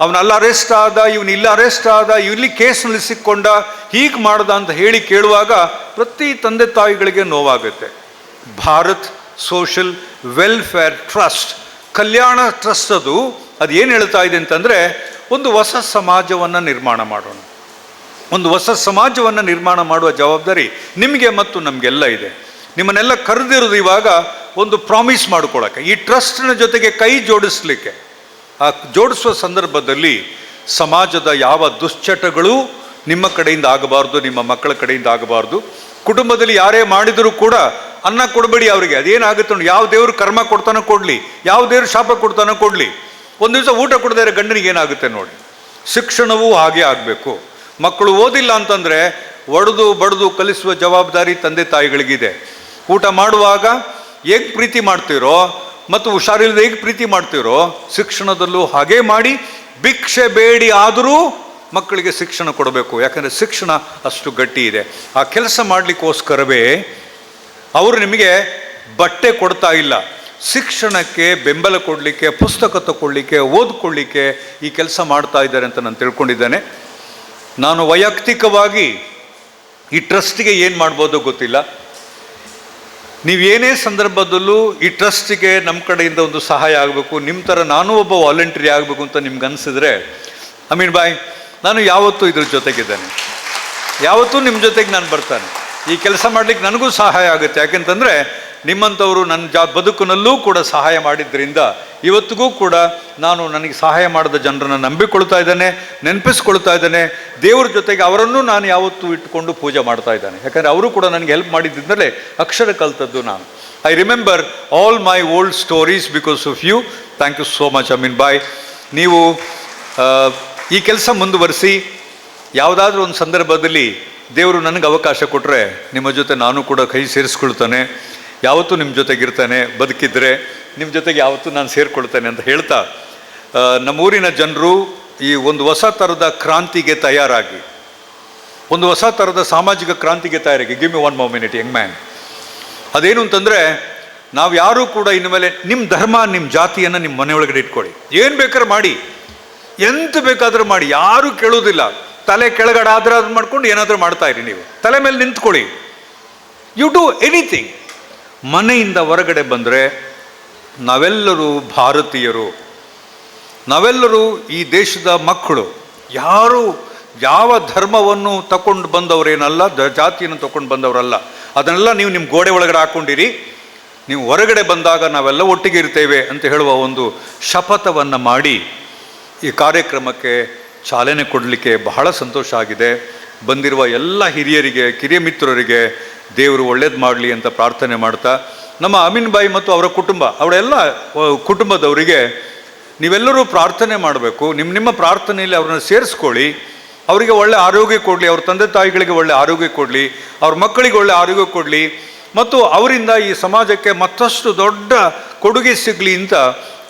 ಅವನ ಅಲ್ಲಿ ಅರೆಸ್ಟ್ ಆದ, ಇವನು ಇಲ್ಲಿ ಅರೆಸ್ಟ್ ಆದ, ಇಲ್ಲಿ ಕೇಸ್ನಲ್ಲಿ ಸಿಕ್ಕೊಂಡ, ಹೀಗೆ ಮಾಡ್ದ ಅಂತ ಹೇಳಿ ಕೇಳುವಾಗ ಪ್ರತಿ ತಂದೆ ತಾಯಿಗಳಿಗೆ ನೋವಾಗುತ್ತೆ. ಭಾರತ್ ಸೋಷಲ್ ವೆಲ್ಫೇರ್ ಟ್ರಸ್ಟ್, ಕಲ್ಯಾಣ ಟ್ರಸ್ಟ್, ಅದು ಏನು ಹೇಳ್ತಾ ಇದೆ ಅಂತಂದರೆ, ಒಂದು ಹೊಸ ಸಮಾಜವನ್ನು ನಿರ್ಮಾಣ ಮಾಡೋಣ. ಒಂದು ಹೊಸ ಸಮಾಜವನ್ನು ನಿರ್ಮಾಣ ಮಾಡುವ ಜವಾಬ್ದಾರಿ ನಿಮಗೆ ಮತ್ತು ನಮಗೆಲ್ಲ ಇದೆ. ನಿಮ್ಮನ್ನೆಲ್ಲ ಕರೆದಿರೋದು ಇವಾಗ ಒಂದು ಪ್ರಾಮಿಸ್ ಮಾಡ್ಕೊಳ್ಳೋಕ್ಕೆ, ಈ ಟ್ರಸ್ಟ್ನ ಜೊತೆಗೆ ಕೈ ಜೋಡಿಸ್ಲಿಕ್ಕೆ. ಆ ಜೋಡಿಸುವ ಸಂದರ್ಭದಲ್ಲಿ ಸಮಾಜದ ಯಾವ ದುಶ್ಚಟಗಳು ನಿಮ್ಮ ಕಡೆಯಿಂದ ಆಗಬಾರ್ದು, ನಿಮ್ಮ ಮಕ್ಕಳ ಕಡೆಯಿಂದ ಆಗಬಾರ್ದು. ಕುಟುಂಬದಲ್ಲಿ ಯಾರೇ ಮಾಡಿದರೂ ಕೂಡ ಅನ್ನ ಕೊಡಬೇಡಿ ಅವರಿಗೆ. ಅದೇನಾಗುತ್ತೆ ನೋಡಿ, ಯಾವ ದೇವರು ಕರ್ಮ ಕೊಡ್ತಾನೋ ಕೊಡಲಿ, ಯಾವ ದೇವರು ಶಾಪ ಕೊಡ್ತಾನೋ ಕೊಡಲಿ. ಒಂದು ದಿವಸ ಊಟ ಕೊಡದೇ ಇರೋ ಗಂಡನಿಗೆ ಏನಾಗುತ್ತೆ ನೋಡಿ. ಶಿಕ್ಷಣವೂ ಹಾಗೆ ಆಗಬೇಕು. ಮಕ್ಕಳು ಓದಿಲ್ಲ ಅಂತಂದರೆ ಒಡೆದು ಬಡಿದು ಕಲಿಸುವ ಜವಾಬ್ದಾರಿ ತಂದೆ ತಾಯಿಗಳಿಗಿದೆ. ಊಟ ಮಾಡುವಾಗ ಹೇಗೆ ಪ್ರೀತಿ ಮಾಡ್ತೀರೋ ಮತ್ತು ಹುಷಾರಿಲ್ಲದೆ ಹೇಗೆ ಪ್ರೀತಿ ಮಾಡ್ತೀರೋ, ಶಿಕ್ಷಣದಲ್ಲೂ ಹಾಗೇ ಮಾಡಿ ಭಿಕ್ಷೆ ಬೇಡಿ ಆದರೂ ಮಕ್ಕಳಿಗೆ ಶಿಕ್ಷಣ ಕೊಡಬೇಕು. ಯಾಕಂದರೆ ಶಿಕ್ಷಣ ಅಷ್ಟು ಗಟ್ಟಿ ಇದೆ. ಆ ಕೆಲಸ ಮಾಡಲಿಕ್ಕೋಸ್ಕರವೇ ಅವರು ನಿಮಗೆ ಬಟ್ಟೆ ಕೊಡ್ತಾ ಇಲ್ಲ, ಶಿಕ್ಷಣಕ್ಕೆ ಬೆಂಬಲ ಕೊಡಲಿಕ್ಕೆ, ಪುಸ್ತಕ ತಗೊಳ್ಳಿಕ್ಕೆ, ಓದ್ಕೊಳ್ಳಿಕ್ಕೆ ಈ ಕೆಲಸ ಮಾಡ್ತಾ ಇದ್ದಾರೆ ಅಂತ ನಾನು ತಿಳ್ಕೊಂಡಿದ್ದೇನೆ. ನಾನು ವೈಯಕ್ತಿಕವಾಗಿ ಈ ಟ್ರಸ್ಟಿಗೆ ಏನು ಮಾಡ್ಬೋದೋ ಗೊತ್ತಿಲ್ಲ. ನೀವೇನೇ ಸಂದರ್ಭದಲ್ಲೂ ಈ ಟ್ರಸ್ಟಿಗೆ ನಮ್ಮ ಕಡೆಯಿಂದ ಒಂದು ಸಹಾಯ ಆಗಬೇಕು, ನಿಮ್ಮ ಥರ ನಾನು ಒಬ್ಬ ವಾಲಂಟ್ರಿ ಆಗಬೇಕು ಅಂತ ನಿಮ್ಗೆ ಅನಿಸಿದ್ರೆ, ಅಮೀನ್ ಬಾಯ್, ನಾನು ಯಾವತ್ತೂ ಇದ್ರ ಜೊತೆಗಿದ್ದೇನೆ, ಯಾವತ್ತೂ ನಿಮ್ಮ ಜೊತೆಗೆ ನಾನು ಬರ್ತಾನೆ. ಈ ಕೆಲಸ ಮಾಡಲಿಕ್ಕೆ ನನಗೂ ಸಹಾಯ ಆಗುತ್ತೆ. ಯಾಕೆಂತಂದರೆ ನಿಮ್ಮಂಥವರು ನನ್ನ ಬದುಕಿನಲ್ಲೂ ಕೂಡ ಸಹಾಯ ಮಾಡಿದ್ರಿಂದ ಇವತ್ತಿಗೂ ಕೂಡ ನಾನು ನನಗೆ ಸಹಾಯ ಮಾಡಿದ ಜನರನ್ನು ನಂಬಿಕೊಳ್ತಾ ಇದ್ದೇನೆ, ನೆನಪಿಸ್ಕೊಳ್ತಾ ಇದ್ದೇನೆ. ದೇವ್ರ ಜೊತೆಗೆ ಅವರನ್ನು ನಾನು ಯಾವತ್ತೂ ಇಟ್ಕೊಂಡು ಪೂಜೆ ಮಾಡ್ತಾ ಇದ್ದಾನೆ. ಯಾಕಂದರೆ ಅವರು ಕೂಡ ನನಗೆ ಹೆಲ್ಪ್ ಮಾಡಿದ್ದಿಂದಲೇ ಅಕ್ಷರ ಕಲ್ತದ್ದು ನಾನು. I remember all my old stories because of you. Thank you so much Ameen ಬಾಯ್. ನೀವು ಈ ಕೆಲಸ ಮುಂದುವರಿಸಿ. ಯಾವುದಾದ್ರೂ ಒಂದು ಸಂದರ್ಭದಲ್ಲಿ ದೇವರು ನನಗೆ ಅವಕಾಶ ಕೊಟ್ಟರೆ ನಿಮ್ಮ ಜೊತೆ ನಾನು ಕೂಡ ಕೈ ಸೇರಿಸ್ಕೊಳ್ತಾನೆ, ಯಾವತ್ತೂ ನಿಮ್ಮ ಜೊತೆಗಿರ್ತಾನೆ. ಬದುಕಿದ್ರೆ ನಿಮ್ಮ ಜೊತೆಗೆ ಯಾವತ್ತೂ ನಾನು ಸೇರಿಕೊಳ್ತೇನೆ ಅಂತ ಹೇಳ್ತಾ, ನಮ್ಮೂರಿನ ಜನರು ಈ ಒಂದು ಹೊಸ ಥರದ ಕ್ರಾಂತಿಗೆ ತಯಾರಾಗಿ, ಒಂದು ಹೊಸ ಥರದ ಸಾಮಾಜಿಕ ಕ್ರಾಂತಿಗೆ ತಯಾರಾಗಿ. Give me one more minute Young man. ಅದೇನು ಅಂತಂದರೆ, ನಾವು ಯಾರೂ ಕೂಡ ಇನ್ನು ಮೇಲೆ ನಿಮ್ಮ ಧರ್ಮ, ನಿಮ್ಮ ಜಾತಿಯನ್ನು ನಿಮ್ಮ ಮನೆಯೊಳಗಡೆ ಇಟ್ಕೊಳ್ಳಿ, ಏನು ಬೇಕಾದ್ರೂ ಮಾಡಿ, ಎಂತ ಬೇಕಾದರೂ ಮಾಡಿ, ಯಾರೂ ಕೇಳೋದಿಲ್ಲ. ತಲೆ ಕೆಳಗಡೆ ಆದ್ರೆ ಅದು ಮಾಡ್ಕೊಂಡು ಏನಾದರೂ ಮಾಡ್ತಾ ಇರಿ. ನೀವು ತಲೆ ಮೇಲೆ ನಿಂತ್ಕೊಳ್ಳಿ, ಯು ಡೂ ಎನಿಥಿಂಗ್. ಮನೆಯಿಂದ ಹೊರಗಡೆ ಬಂದರೆ ನಾವೆಲ್ಲರೂ ಭಾರತೀಯರು, ನಾವೆಲ್ಲರೂ ಈ ದೇಶದ ಮಕ್ಕಳು. ಯಾರು ಯಾವ ಧರ್ಮವನ್ನು ತಗೊಂಡು ಬಂದವರೇನಲ್ಲ, ಜಾತಿಯನ್ನು ತಗೊಂಡು ಬಂದವರಲ್ಲ. ಅದನ್ನೆಲ್ಲ ನೀವು ನಿಮ್ಮ ಗೋಡೆ ಒಳಗಡೆ ಹಾಕ್ಕೊಂಡಿರಿ. ನೀವು ಹೊರಗಡೆ ಬಂದಾಗ ನಾವೆಲ್ಲ ಒಟ್ಟಿಗೆ ಇರ್ತೇವೆ ಅಂತ ಹೇಳುವ ಒಂದು ಶಪಥವನ್ನು ಮಾಡಿ ಈ ಕಾರ್ಯಕ್ರಮಕ್ಕೆ ಚಾಲನೆ ಕೊಡಲಿಕ್ಕೆ ಬಹಳ ಸಂತೋಷ ಆಗಿದೆ. ಬಂದಿರುವ ಎಲ್ಲ ಹಿರಿಯರಿಗೆ, ಕಿರಿಯ ಮಿತ್ರರಿಗೆ ದೇವರು ಒಳ್ಳೇದು ಮಾಡಲಿ ಅಂತ ಪ್ರಾರ್ಥನೆ ಮಾಡ್ತಾ, ನಮ್ಮ ಅಮೀನ್ ಬಾಯಿ ಮತ್ತು ಅವರ ಕುಟುಂಬ, ಅವರೆಲ್ಲ ಕುಟುಂಬದವರಿಗೆ ನೀವೆಲ್ಲರೂ ಪ್ರಾರ್ಥನೆ ಮಾಡಬೇಕು. ನಿಮ್ಮ ಪ್ರಾರ್ಥನೆಯಲ್ಲಿ ಅವ್ರನ್ನ ಸೇರಿಸ್ಕೊಳ್ಳಿ. ಅವರಿಗೆ ಒಳ್ಳೆ ಆರೋಗ್ಯ ಕೊಡಲಿ, ಅವ್ರ ತಂದೆ ತಾಯಿಗಳಿಗೆ ಒಳ್ಳೆ ಆರೋಗ್ಯ ಕೊಡಲಿ, ಅವ್ರ ಮಕ್ಕಳಿಗೆ ಒಳ್ಳೆ ಆರೋಗ್ಯ ಕೊಡಲಿ, ಮತ್ತು ಅವರಿಂದ ಈ ಸಮಾಜಕ್ಕೆ ಮತ್ತಷ್ಟು ದೊಡ್ಡ ಕೊಡುಗೆ ಸಿಗಲಿ ಅಂತ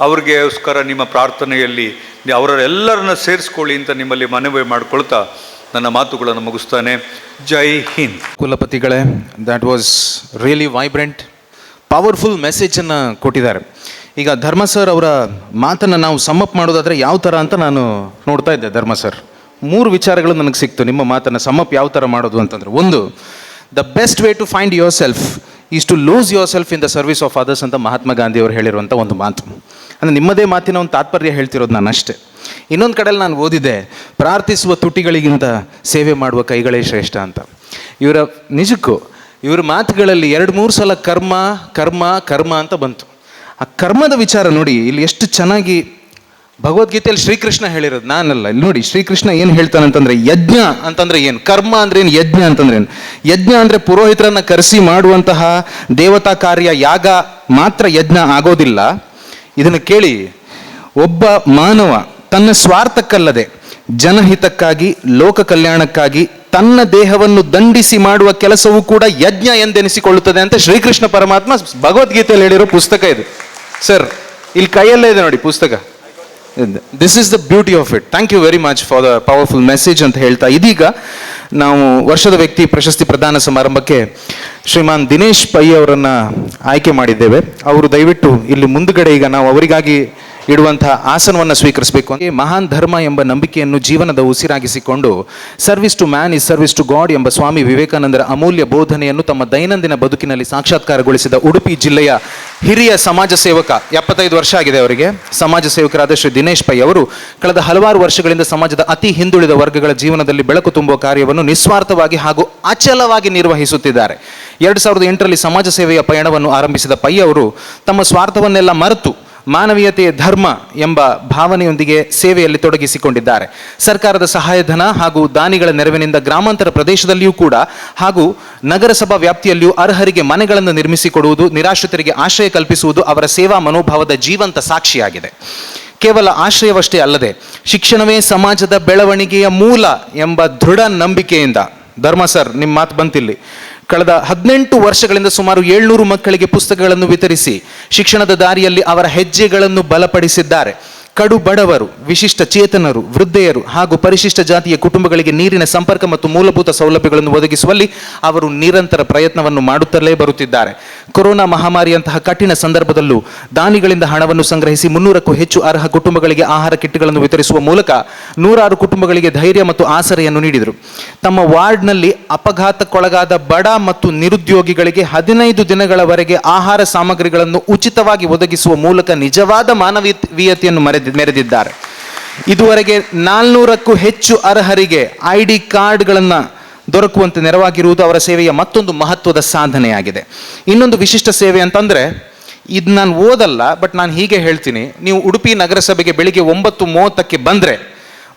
ಅವ್ರಿಗೋಸ್ಕರ ನಿಮ್ಮ ಪ್ರಾರ್ಥನೆಯಲ್ಲಿ ಅವರೆಲ್ಲರನ್ನ ಸೇರಿಸ್ಕೊಳ್ಳಿ ಅಂತ ನಿಮ್ಮಲ್ಲಿ ಮನವಿ ಮಾಡಿಕೊಳ್ತಾ ನನ್ನ ಮಾತುಗಳನ್ನು ಮುಗಿಸ್ತಾನೆ. ಜೈ ಹಿಂದ್. ಕುಲಪತಿಗಳೇ, that was really vibrant, powerful ಮೆಸೇಜನ್ನು ಕೊಟ್ಟಿದ್ದಾರೆ. ಈಗ ಧರ್ಮ ಸರ್ ಅವರ ಮಾತನ್ನು ನಾವು ಸಮ್ಮಪ್ ಮಾಡೋದಾದರೆ ಯಾವ ಥರ ಅಂತ ನಾನು ನೋಡ್ತಾ ಇದ್ದೆ. ಧರ್ಮ ಸರ್ 3 ವಿಚಾರಗಳು ನನಗೆ ಸಿಕ್ತು ನಿಮ್ಮ ಮಾತನ್ನು ಸಮ್ಮಪ್ ಯಾವ ಥರ ಮಾಡೋದು ಅಂತಂದರೆ. ಒಂದು, the best way to find yourself is to lose yourself in the service of others ಅಂತ ಮಹಾತ್ಮ ಗಾಂಧಿ ಅವರು ಹೇಳಿರುವಂಥ ಒಂದು ಮಾತು. ಅಂದರೆ ನಿಮ್ಮದೇ ಮಾತಿನ ಒಂದು ತಾತ್ಪರ್ಯ ಹೇಳ್ತಿರೋದು ನಾನು ಅಷ್ಟೇ. ಇನ್ನೊಂದು ಕಡೆಯಲ್ಲಿ ನಾನು ಓದಿದ್ದೆ, ಪ್ರಾರ್ಥಿಸುವ ತುಟಿಗಳಿಗಿಂತ ಸೇವೆ ಮಾಡುವ ಕೈಗಳೇ ಶ್ರೇಷ್ಠ ಅಂತ. ಇವರ ನಿಜಕ್ಕೂ ಇವರ ಮಾತುಗಳಲ್ಲಿ 2-3 ಸಲ ಕರ್ಮ ಕರ್ಮ ಕರ್ಮ ಅಂತ ಬಂತು. ಆ ಕರ್ಮದ ವಿಚಾರ ನೋಡಿ ಇಲ್ಲಿ ಎಷ್ಟು ಚೆನ್ನಾಗಿ ಭಗವದ್ಗೀತೆಯಲ್ಲಿ ಶ್ರೀಕೃಷ್ಣ ಹೇಳಿರೋದು, ನಾನಲ್ಲ. ಇಲ್ಲಿ ನೋಡಿ ಶ್ರೀಕೃಷ್ಣ ಏನು ಹೇಳ್ತಾನಂತಂದ್ರೆ, ಯಜ್ಞ ಅಂತಂದ್ರೆ ಏನು, ಕರ್ಮ ಅಂದ್ರೆ ಏನು, ಯಜ್ಞ ಅಂತಂದ್ರೆ ಏನು. ಯಜ್ಞ ಅಂದ್ರೆ ಪುರೋಹಿತರನ್ನ ಕರೆಸಿ ಮಾಡುವಂತಹ ದೇವತಾ ಕಾರ್ಯ, ಯಾಗ ಮಾತ್ರ ಯಜ್ಞ ಆಗೋದಿಲ್ಲ. ಇದನ್ನು ಕೇಳಿ, ಒಬ್ಬ ಮಾನವ ತನ್ನ ಸ್ವಾರ್ಥಕ್ಕಲ್ಲದೆ ಜನಹಿತಕ್ಕಾಗಿ, ಲೋಕ ಕಲ್ಯಾಣಕ್ಕಾಗಿ ತನ್ನ ದೇಹವನ್ನು ದಂಡಿಸಿ ಮಾಡುವ ಕೆಲಸವೂ ಕೂಡ ಯಜ್ಞ ಎಂದೆನಿಸಿಕೊಳ್ಳುತ್ತದೆ ಅಂತ ಶ್ರೀಕೃಷ್ಣ ಪರಮಾತ್ಮ ಭಗವದ್ಗೀತೆಯಲ್ಲಿ ಹೇಳಿರೋ ಪುಸ್ತಕ ಇದು. ಸರ್, ಇಲ್ಲಿ ಕೈಯಲ್ಲೇ ಇದೆ ನೋಡಿ ಪುಸ್ತಕ. This is the beauty of it. Thank you very much for the powerful message ಅಂತ ಹೇಳ್ತಾ, ಇದೀಗ ನಾವು ವರ್ಷದ ವ್ಯಕ್ತಿ ಪ್ರಶಸ್ತಿ ಪ್ರದಾನ ಸಮಾರಂಭಕ್ಕೆ ಶ್ರೀಮಾನ್ ದಿನೇಶ್ ಪೈ ಅವರನ್ನ ಆಯ್ಕೆ ಮಾಡಿದ್ದೇವೆ. ಅವರು ದಯವಿಟ್ಟು ಇಲ್ಲಿ ಮುಂದುಗಡೆ ಈಗ ನಾವು ಅವರಿಗಾಗಿ ಇಡುವಂತಹ ಆಸನವನ್ನು ಸ್ವೀಕರಿಸಬೇಕು. ಮಹಾನ್ ಧರ್ಮ ಎಂಬ ನಂಬಿಕೆಯನ್ನು ಜೀವನದ ಉಸಿರಾಗಿಸಿಕೊಂಡು service to man is service to God ಎಂಬ ಸ್ವಾಮಿ ವಿವೇಕಾನಂದರ ಅಮೂಲ್ಯ ಬೋಧನೆಯನ್ನು ತಮ್ಮ ದೈನಂದಿನ ಬದುಕಿನಲ್ಲಿ ಸಾಕ್ಷಾತ್ಕಾರಗೊಳಿಸಿದ ಉಡುಪಿ ಜಿಲ್ಲೆಯ ಹಿರಿಯ ಸಮಾಜ ಸೇವಕ, 75 ವರ್ಷ ಆಗಿದೆ ಅವರಿಗೆ, ಸಮಾಜ ಸೇವಕರಾದ ಶ್ರೀ ದಿನೇಶ್ ಪೈ ಅವರು ಕಳೆದ ಹಲವಾರು ವರ್ಷಗಳಿಂದ ಸಮಾಜದ ಅತಿ ಹಿಂದುಳಿದ ವರ್ಗಗಳ ಜೀವನದಲ್ಲಿ ಬೆಳಕು ತುಂಬುವ ಕಾರ್ಯವನ್ನು ನಿಸ್ವಾರ್ಥವಾಗಿ ಹಾಗೂ ಅಚಲವಾಗಿ ನಿರ್ವಹಿಸುತ್ತಿದ್ದಾರೆ. 2008ರಲ್ಲಿ ಸಮಾಜ ಸೇವೆಯ ಪಯಣವನ್ನು ಆರಂಭಿಸಿದ ಪೈ ಅವರು ತಮ್ಮ ಸ್ವಾರ್ಥವನ್ನೆಲ್ಲ ಮರೆತು ಮಾನವೀಯತೆಯ ಧರ್ಮ ಎಂಬ ಭಾವನೆಯೊಂದಿಗೆ ಸೇವೆಯಲ್ಲಿ ತೊಡಗಿಸಿಕೊಂಡಿದ್ದಾರೆ. ಸರ್ಕಾರದ ಸಹಾಯಧನ ಹಾಗೂ ದಾನಿಗಳ ನೆರವಿನಿಂದ ಗ್ರಾಮಾಂತರ ಪ್ರದೇಶದಲ್ಲಿಯೂ ಕೂಡ ಹಾಗೂ ನಗರಸಭಾ ವ್ಯಾಪ್ತಿಯಲ್ಲಿಯೂ ಅರ್ಹರಿಗೆ ಮನೆಗಳನ್ನು ನಿರ್ಮಿಸಿಕೊಡುವುದು, ನಿರಾಶ್ರಿತರಿಗೆ ಆಶ್ರಯ ಕಲ್ಪಿಸುವುದು ಅವರ ಸೇವಾ ಮನೋಭಾವದ ಜೀವಂತ ಸಾಕ್ಷಿಯಾಗಿದೆ. ಕೇವಲ ಆಶ್ರಯವಷ್ಟೇ ಅಲ್ಲದೆ ಶಿಕ್ಷಣವೇ ಸಮಾಜದ ಬೆಳವಣಿಗೆಯ ಮೂಲ ಎಂಬ ದೃಢ ನಂಬಿಕೆಯಿಂದ, ಧರ್ಮ ಸರ್ ನಿಮ್ಮ ಮಾತು ಬಂತಿಲ್ಲಿ, ಕಳೆದ 18 ವರ್ಷಗಳಿಂದ ಸುಮಾರು 700 ಮಕ್ಕಳಿಗೆ ಪುಸ್ತಕಗಳನ್ನು ವಿತರಿಸಿ ಶಿಕ್ಷಣದ ದಾರಿಯಲ್ಲಿ ಅವರ ಹೆಜ್ಜೆಗಳನ್ನು ಬಲಪಡಿಸಿದ್ದಾರೆ. ಕಡು ಬಡವರು, ವಿಶಿಷ್ಟ ಚೇತನರು, ವೃದ್ಧೆಯರು ಹಾಗೂ ಪರಿಶಿಷ್ಟ ಜಾತಿಯ ಕುಟುಂಬಗಳಿಗೆ ನೀರಿನ ಸಂಪರ್ಕ ಮತ್ತು ಮೂಲಭೂತ ಸೌಲಭ್ಯಗಳನ್ನು ಒದಗಿಸುವಲ್ಲಿ ಅವರು ನಿರಂತರ ಪ್ರಯತ್ನವನ್ನು ಮಾಡುತ್ತಲೇ ಬರುತ್ತಿದ್ದಾರೆ. ಕೊರೋನಾ ಮಹಾಮಾರಿಯಂತಹ ಕಠಿಣ ಸಂದರ್ಭದಲ್ಲೂ ದಾನಿಗಳಿಂದ ಹಣವನ್ನು ಸಂಗ್ರಹಿಸಿ 300ಕ್ಕೂ ಹೆಚ್ಚು ಅರ್ಹ ಕುಟುಂಬಗಳಿಗೆ ಆಹಾರ ಕಿಟ್ಗಳನ್ನು ವಿತರಿಸುವ ಮೂಲಕ 100 ಕುಟುಂಬಗಳಿಗೆ ಧೈರ್ಯ ಮತ್ತು ಆಸರೆಯನ್ನು ನೀಡಿದರು. ತಮ್ಮ ವಾರ್ಡ್ನಲ್ಲಿ ಅಪಘಾತಕ್ಕೊಳಗಾದ ಬಡ ಮತ್ತು ನಿರುದ್ಯೋಗಿಗಳಿಗೆ 15 ದಿನಗಳವರೆಗೆ ಆಹಾರ ಸಾಮಗ್ರಿಗಳನ್ನು ಉಚಿತವಾಗಿ ಒದಗಿಸುವ ಮೂಲಕ ನಿಜವಾದ ಮಾನವೀಯತೆಯನ್ನು ಮೆರೆದಿದ್ದಾರೆ. ಇದುವರೆಗೆ 400ಕ್ಕೂ ಹೆಚ್ಚು ಅರ್ಹರಿಗೆ ID ಕಾರ್ಡ್ಗಳನ್ನು ದೊರಕುವಂತೆ ನೆರವಾಗಿರುವುದು ಅವರ ಸೇವೆಯ ಮತ್ತೊಂದು ಮಹತ್ವದ ಸಾಧನೆಯಾಗಿದೆ. ಇನ್ನೊಂದು ವಿಶಿಷ್ಟ ಸೇವೆ ಅಂತಂದರೆ, ಇದು ನಾನು ಓದಲ್ಲ, ಬಟ್ ನಾನು ಹೀಗೆ ಹೇಳ್ತೀನಿ, ನೀವು ಉಡುಪಿ ನಗರಸಭೆಗೆ ಬೆಳಿಗ್ಗೆ 9:30ಕ್ಕೆ ಬಂದರೆ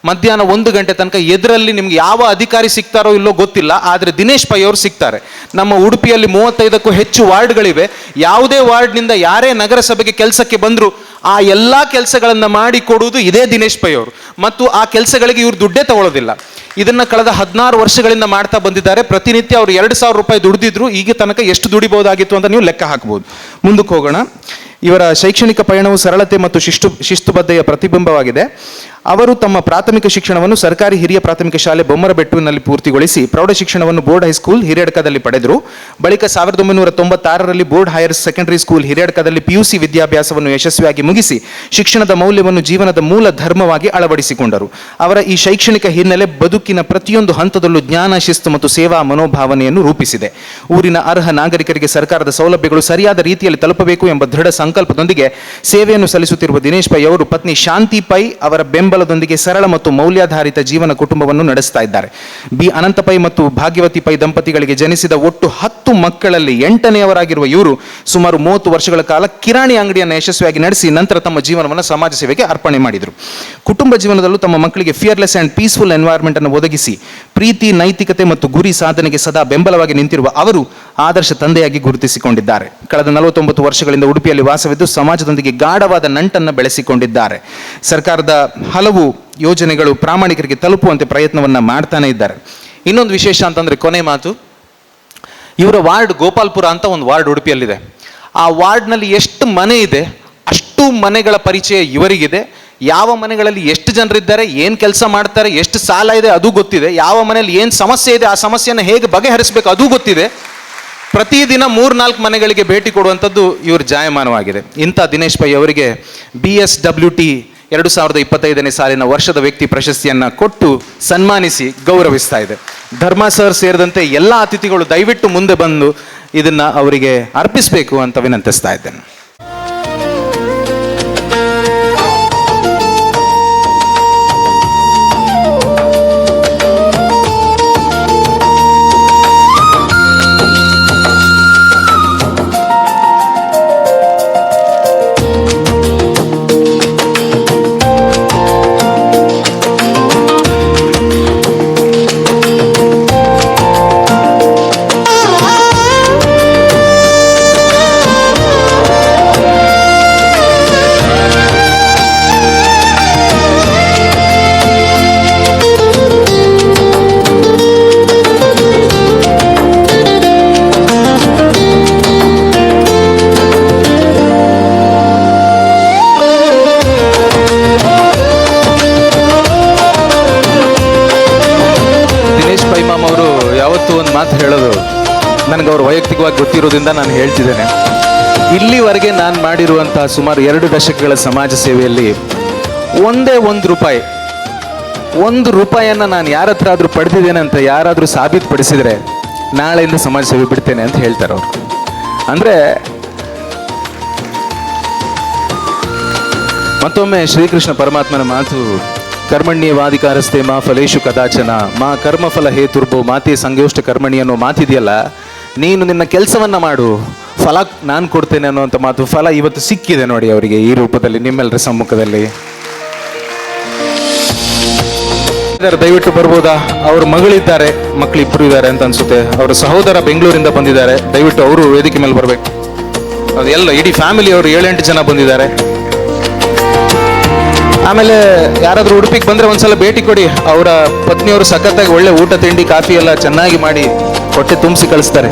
ಮಧ್ಯಾಹ್ನ 1 ಗಂಟೆ ತನಕ ಎದುರಲ್ಲಿ ನಿಮ್ಗೆ ಯಾವ ಅಧಿಕಾರಿ ಸಿಗ್ತಾರೋ ಇಲ್ಲೋ ಗೊತ್ತಿಲ್ಲ, ಆದರೆ ದಿನೇಶ್ ಪೈ ಅವರು ಸಿಗ್ತಾರೆ. ನಮ್ಮ ಉಡುಪಿಯಲ್ಲಿ 35ಕ್ಕೂ ಹೆಚ್ಚು ವಾರ್ಡ್ಗಳಿವೆ. ಯಾವುದೇ ವಾರ್ಡ್ನಿಂದ ಯಾರೇ ನಗರಸಭೆಗೆ ಕೆಲಸಕ್ಕೆ ಬಂದರೂ ಆ ಎಲ್ಲ ಕೆಲಸಗಳನ್ನು ಮಾಡಿ ಕೊಡುವುದು ಇದೇ ದಿನೇಶ್ ಪೈ ಅವರು, ಮತ್ತು ಆ ಕೆಲಸಗಳಿಗೆ ಇವರು ದುಡ್ಡೇ ತಗೊಳ್ಳೋದಿಲ್ಲ. ಇದನ್ನು ಕಳೆದ 16 ವರ್ಷಗಳಿಂದ ಮಾಡ್ತಾ ಬಂದಿದ್ದಾರೆ. ಪ್ರತಿನಿತ್ಯ ಅವರು 2,000 ರೂಪಾಯಿ ದುಡಿದಿದ್ರು. ಈಗ ತನಕ ಎಷ್ಟು ದುಡಿಬಹುದಾಗಿತ್ತು ಅಂತ ನೀವು ಲೆಕ್ಕ ಹಾಕ್ಬೋದು. ಮುಂದಕ್ಕೆ ಹೋಗೋಣ. ಇವರ ಶೈಕ್ಷಣಿಕ ಪಯಣವು ಸರಳತೆ ಮತ್ತು ಶಿಸ್ತುಬದ್ಧತೆಯ ಪ್ರತಿಬಿಂಬವಾಗಿದೆ. ಅವರು ತಮ್ಮ ಪ್ರಾಥಮಿಕ ಶಿಕ್ಷಣವನ್ನು ಸರ್ಕಾರಿ ಹಿರಿಯ ಪ್ರಾಥಮಿಕ ಶಾಲೆ ಬೊಮ್ಮರಬೆಟ್ಟುವಿನಲ್ಲಿ ಪೂರ್ತಿಗೊಳಿಸಿ ಪ್ರೌಢ ಶಿಕ್ಷಣವನ್ನು ಬೋರ್ಡ್ ಹೈಸ್ಕೂಲ್ ಹಿರಿಯಡ್ಕದಲ್ಲಿ ಪಡೆದರು. ಬಳಿಕ 1996ರಲ್ಲಿ board higher secondary school ಹಿರಿಯಡ್ಕದಲ್ಲಿ PUC ವಿದ್ಯಾಭ್ಯಾಸವನ್ನು ಯಶಸ್ವಿಯಾಗಿ ಮುಗಿಸಿ ಶಿಕ್ಷಣದ ಮೌಲ್ಯವನ್ನು ಜೀವನದ ಮೂಲ ಧರ್ಮವಾಗಿ ಅಳವಡಿಸಿಕೊಂಡರು. ಅವರ ಈ ಶೈಕ್ಷಣಿಕ ಹಿನ್ನೆಲೆ ಬದುಕಿನ ಪ್ರತಿಯೊಂದು ಹಂತದಲ್ಲೂ ಜ್ಞಾನ, ಶಿಸ್ತು ಮತ್ತು ಸೇವಾ ಮನೋಭಾವನೆಯನ್ನು ರೂಪಿಸಿದೆ. ಊರಿನ ಅರ್ಹ ನಾಗರಿಕರಿಗೆ ಸರ್ಕಾರದ ಸೌಲಭ್ಯಗಳು ಸರಿಯಾದ ರೀತಿಯಲ್ಲಿ ತಲುಪಬೇಕು ಎಂಬ ದೃಢ ಸಂಕಲ್ಪದೊಂದಿಗೆ ಸೇವೆಯನ್ನು ಸಲ್ಲಿಸುತ್ತಿರುವ ದಿನೇಶ್ ಪೈ ಅವರು ಪತ್ನಿ ಶಾಂತಿ ಪೈ ಅವರ ಬೆಂಬಲದೊಂದಿಗೆ ಸರಳ ಮತ್ತು ಮೌಲ್ಯಾಧಾರಿತ ಜೀವನ ಕುಟುಂಬವನ್ನು ನಡೆಸ್ತಾ ಇದ್ದಾರೆ. ಬಿ ಅನಂತ ಪೈ ಮತ್ತು ಭಾಗ್ಯವತಿ ಪೈ ದಂಪತಿಗಳಿಗೆ ಜನಿಸಿದ ಒಟ್ಟು 10 ಮಕ್ಕಳಲ್ಲಿ 8ನೇಯವರಾಗಿರುವ ಇವರು ಸುಮಾರು 30 ವರ್ಷಗಳ ಕಾಲ ಕಿರಾಣಿ ಅಂಗಡಿಯನ್ನು ಯಶಸ್ವಿಯಾಗಿ ನಡೆಸಿ ನಂತರ ತಮ್ಮ ಜೀವನವನ್ನು ಸಮಾಜ ಸೇವೆಗೆ ಅರ್ಪಣೆ ಮಾಡಿದರು. ಕುಟುಂಬ ಜೀವನದಲ್ಲೂ ತಮ್ಮ ಮಕ್ಕಳಿಗೆ ಫಿಯರ್ಲೆಸ್ ಆ್ಯಂಡ್ ಪೀಸ್ಫುಲ್ ಎನ್ವೈರ್ಮೆಂಟ್ ಅನ್ನು ಒದಗಿಸಿ ಪ್ರೀತಿ, ನೈತಿಕತೆ ಮತ್ತು ಗುರಿ ಸಾಧನೆಗೆ ಸದಾ ಬೆಂಬಲವಾಗಿ ನಿಂತಿರುವ ಅವರು ಆದರ್ಶ ತಂದೆಯಾಗಿ ಗುರುತಿಸಿಕೊಂಡಿದ್ದಾರೆ. ಕಳೆದ 49 ವರ್ಷಗಳಿಂದ ಉಡುಪಿಯಲ್ಲಿ ವಾಸವಿದ್ದು ಸಮಾಜದೊಂದಿಗೆ ಗಾಢವಾದ ನಂಟನ್ನು ಬೆಳೆಸಿಕೊಂಡಿದ್ದಾರೆ. ಸರ್ಕಾರದ ಹಲವು ಯೋಜನೆಗಳು ಪ್ರಾಮಾಣಿಕರಿಗೆ ತಲುಪುವಂತೆ ಪ್ರಯತ್ನವನ್ನು ಮಾಡ್ತಾನೆ ಇದ್ದಾರೆ. ಇನ್ನೊಂದು ವಿಶೇಷ ಅಂತಂದರೆ, ಕೊನೆ ಮಾತು, ಇವರ ವಾರ್ಡ್ ಗೋಪಾಲ್ಪುರ ಅಂತ ಒಂದು ವಾರ್ಡ್ ಉಡುಪಿಯಲ್ಲಿದೆ. ಆ ವಾರ್ಡ್ನಲ್ಲಿ ಎಷ್ಟು ಮನೆ ಇದೆ ಅಷ್ಟು ಮನೆಗಳ ಪರಿಚಯ ಇವರಿಗಿದೆ. ಯಾವ ಮನೆಗಳಲ್ಲಿ ಎಷ್ಟು ಜನರಿದ್ದಾರೆ, ಏನು ಕೆಲಸ ಮಾಡ್ತಾರೆ, ಎಷ್ಟು ಸಾಲ ಇದೆ ಅದು ಗೊತ್ತಿದೆ. ಯಾವ ಮನೆಯಲ್ಲಿ ಏನು ಸಮಸ್ಯೆ ಇದೆ ಆ ಸಮಸ್ಯೆಯನ್ನು ಹೇಗೆ ಬಗೆಹರಿಸಬೇಕು ಅದು ಗೊತ್ತಿದೆ. ಪ್ರತಿದಿನ 3-4 ಮನೆಗಳಿಗೆ ಭೇಟಿ ಕೊಡುವಂಥದ್ದು ಇವ್ರ ಜಾಯಮಾನವಾಗಿದೆ. ಇಂಥ ದಿನೇಶ್ ಪೈ ಅವರಿಗೆ BSWT 2025ನೇ ಸಾಲಿನ ವರ್ಷದ ವ್ಯಕ್ತಿ ಪ್ರಶಸ್ತಿಯನ್ನು ಕೊಟ್ಟು ಸನ್ಮಾನಿಸಿ ಗೌರವಿಸ್ತಾ ಇದೆ. ಧರ್ಮ ಸರ್ ಸೇರಿದಂತೆ ಎಲ್ಲ ಅತಿಥಿಗಳು ದಯವಿಟ್ಟು ಮುಂದೆ ಬಂದು ಇದನ್ನು ಅವರಿಗೆ ಅರ್ಪಿಸಬೇಕು ಅಂತ ವಿನಂತಿಸ್ತಾ ಇದ್ದೇನೆ. ಒಂದು ಮಾತು ಹೇಳೋದು, ನನಗೆ ಅವ್ರು ವೈಯಕ್ತಿಕವಾಗಿ ಗೊತ್ತಿರೋದ್ರಿಂದ ನಾನು ಹೇಳ್ತಿದ್ದೇನೆ. ಇಲ್ಲಿವರೆಗೆ ನಾನು ಮಾಡಿರುವಂತಹ ಸುಮಾರು 2 ದಶಕಗಳ ಸಮಾಜ ಸೇವೆಯಲ್ಲಿ ಒಂದೇ ಒಂದು ರೂಪಾಯಿಯನ್ನು ನಾನು ಯಾರ ಹತ್ರ ಆದರೂ ಪಡೆದಿದ್ದೇನೆ ಅಂತ ಯಾರಾದರೂ ಸಾಬೀತುಪಡಿಸಿದರೆ ನಾಳೆಯಿಂದ ಸಮಾಜ ಸೇವೆ ಬಿಡ್ತೇನೆ ಅಂತ ಹೇಳ್ತಾರೆ ಅವರು. ಅಂದರೆ ಮತ್ತೊಮ್ಮೆ ಶ್ರೀಕೃಷ್ಣ ಪರಮಾತ್ಮನ ಮಾತು, ಕರ್ಮಣ್ಯೇವಾಧಿಕಾರಸ್ಥೆ ಮಾ ಫಲೇಶು ಕದಾಚನ ಮಾ ಕರ್ಮಫಲ ಹೇತುರ್ಭೋ ಮಾತೆ ಸಂಯೋಷ್ಟ ಕರ್ಮಣಿ ಅನ್ನೋ ಮಾತಿದೆಯಲ್ಲ, ನೀನು ನಿನ್ನ ಕೆಲಸವನ್ನ ಮಾಡು, ಫಲ ನಾನು ಕೊಡ್ತೇನೆ ಅನ್ನೋಂಥ ಮಾತು. ಫಲ ಇವತ್ತು ಸಿಕ್ಕಿದೆ ನೋಡಿ ಅವರಿಗೆ ಈ ರೂಪದಲ್ಲಿ ನಿಮ್ಮೆಲ್ಲರ ಸಮ್ಮುಖದಲ್ಲಿ. ದಯವಿಟ್ಟು ಬರ್ಬೋದಾ? ಅವ್ರ ಮಗಳಿದ್ದಾರೆ, ಮಕ್ಕಳಿಬ್ಬರು ಇದ್ದಾರೆ ಅಂತ ಅನ್ಸುತ್ತೆ. ಅವರ ಸಹೋದರ ಬೆಂಗಳೂರಿಂದ ಬಂದಿದ್ದಾರೆ, ದಯವಿಟ್ಟು ಅವರು ವೇದಿಕೆ ಮೇಲೆ ಬರಬೇಕು. ಅದೆಲ್ಲ ಇಡೀ ಫ್ಯಾಮಿಲಿ ಅವರು 7-8 ಜನ ಬಂದಿದ್ದಾರೆ. ಆಮೇಲೆ ಯಾರಾದರೂ ಉಡುಪಿಗೆ ಬಂದರೆ ಒಂದ್ಸಲ ಭೇಟಿ ಕೊಡಿ. ಅವರ ಪತ್ನಿಯವರು ಸಖತ್ತಾಗಿ ಒಳ್ಳೆ ಊಟ ತಿಂಡಿ ಕಾಫಿ ಎಲ್ಲ ಚೆನ್ನಾಗಿ ಮಾಡಿ ಹೊಟ್ಟೆ ತುಂಬಿಸಿ ಕಳಿಸ್ತಾರೆ.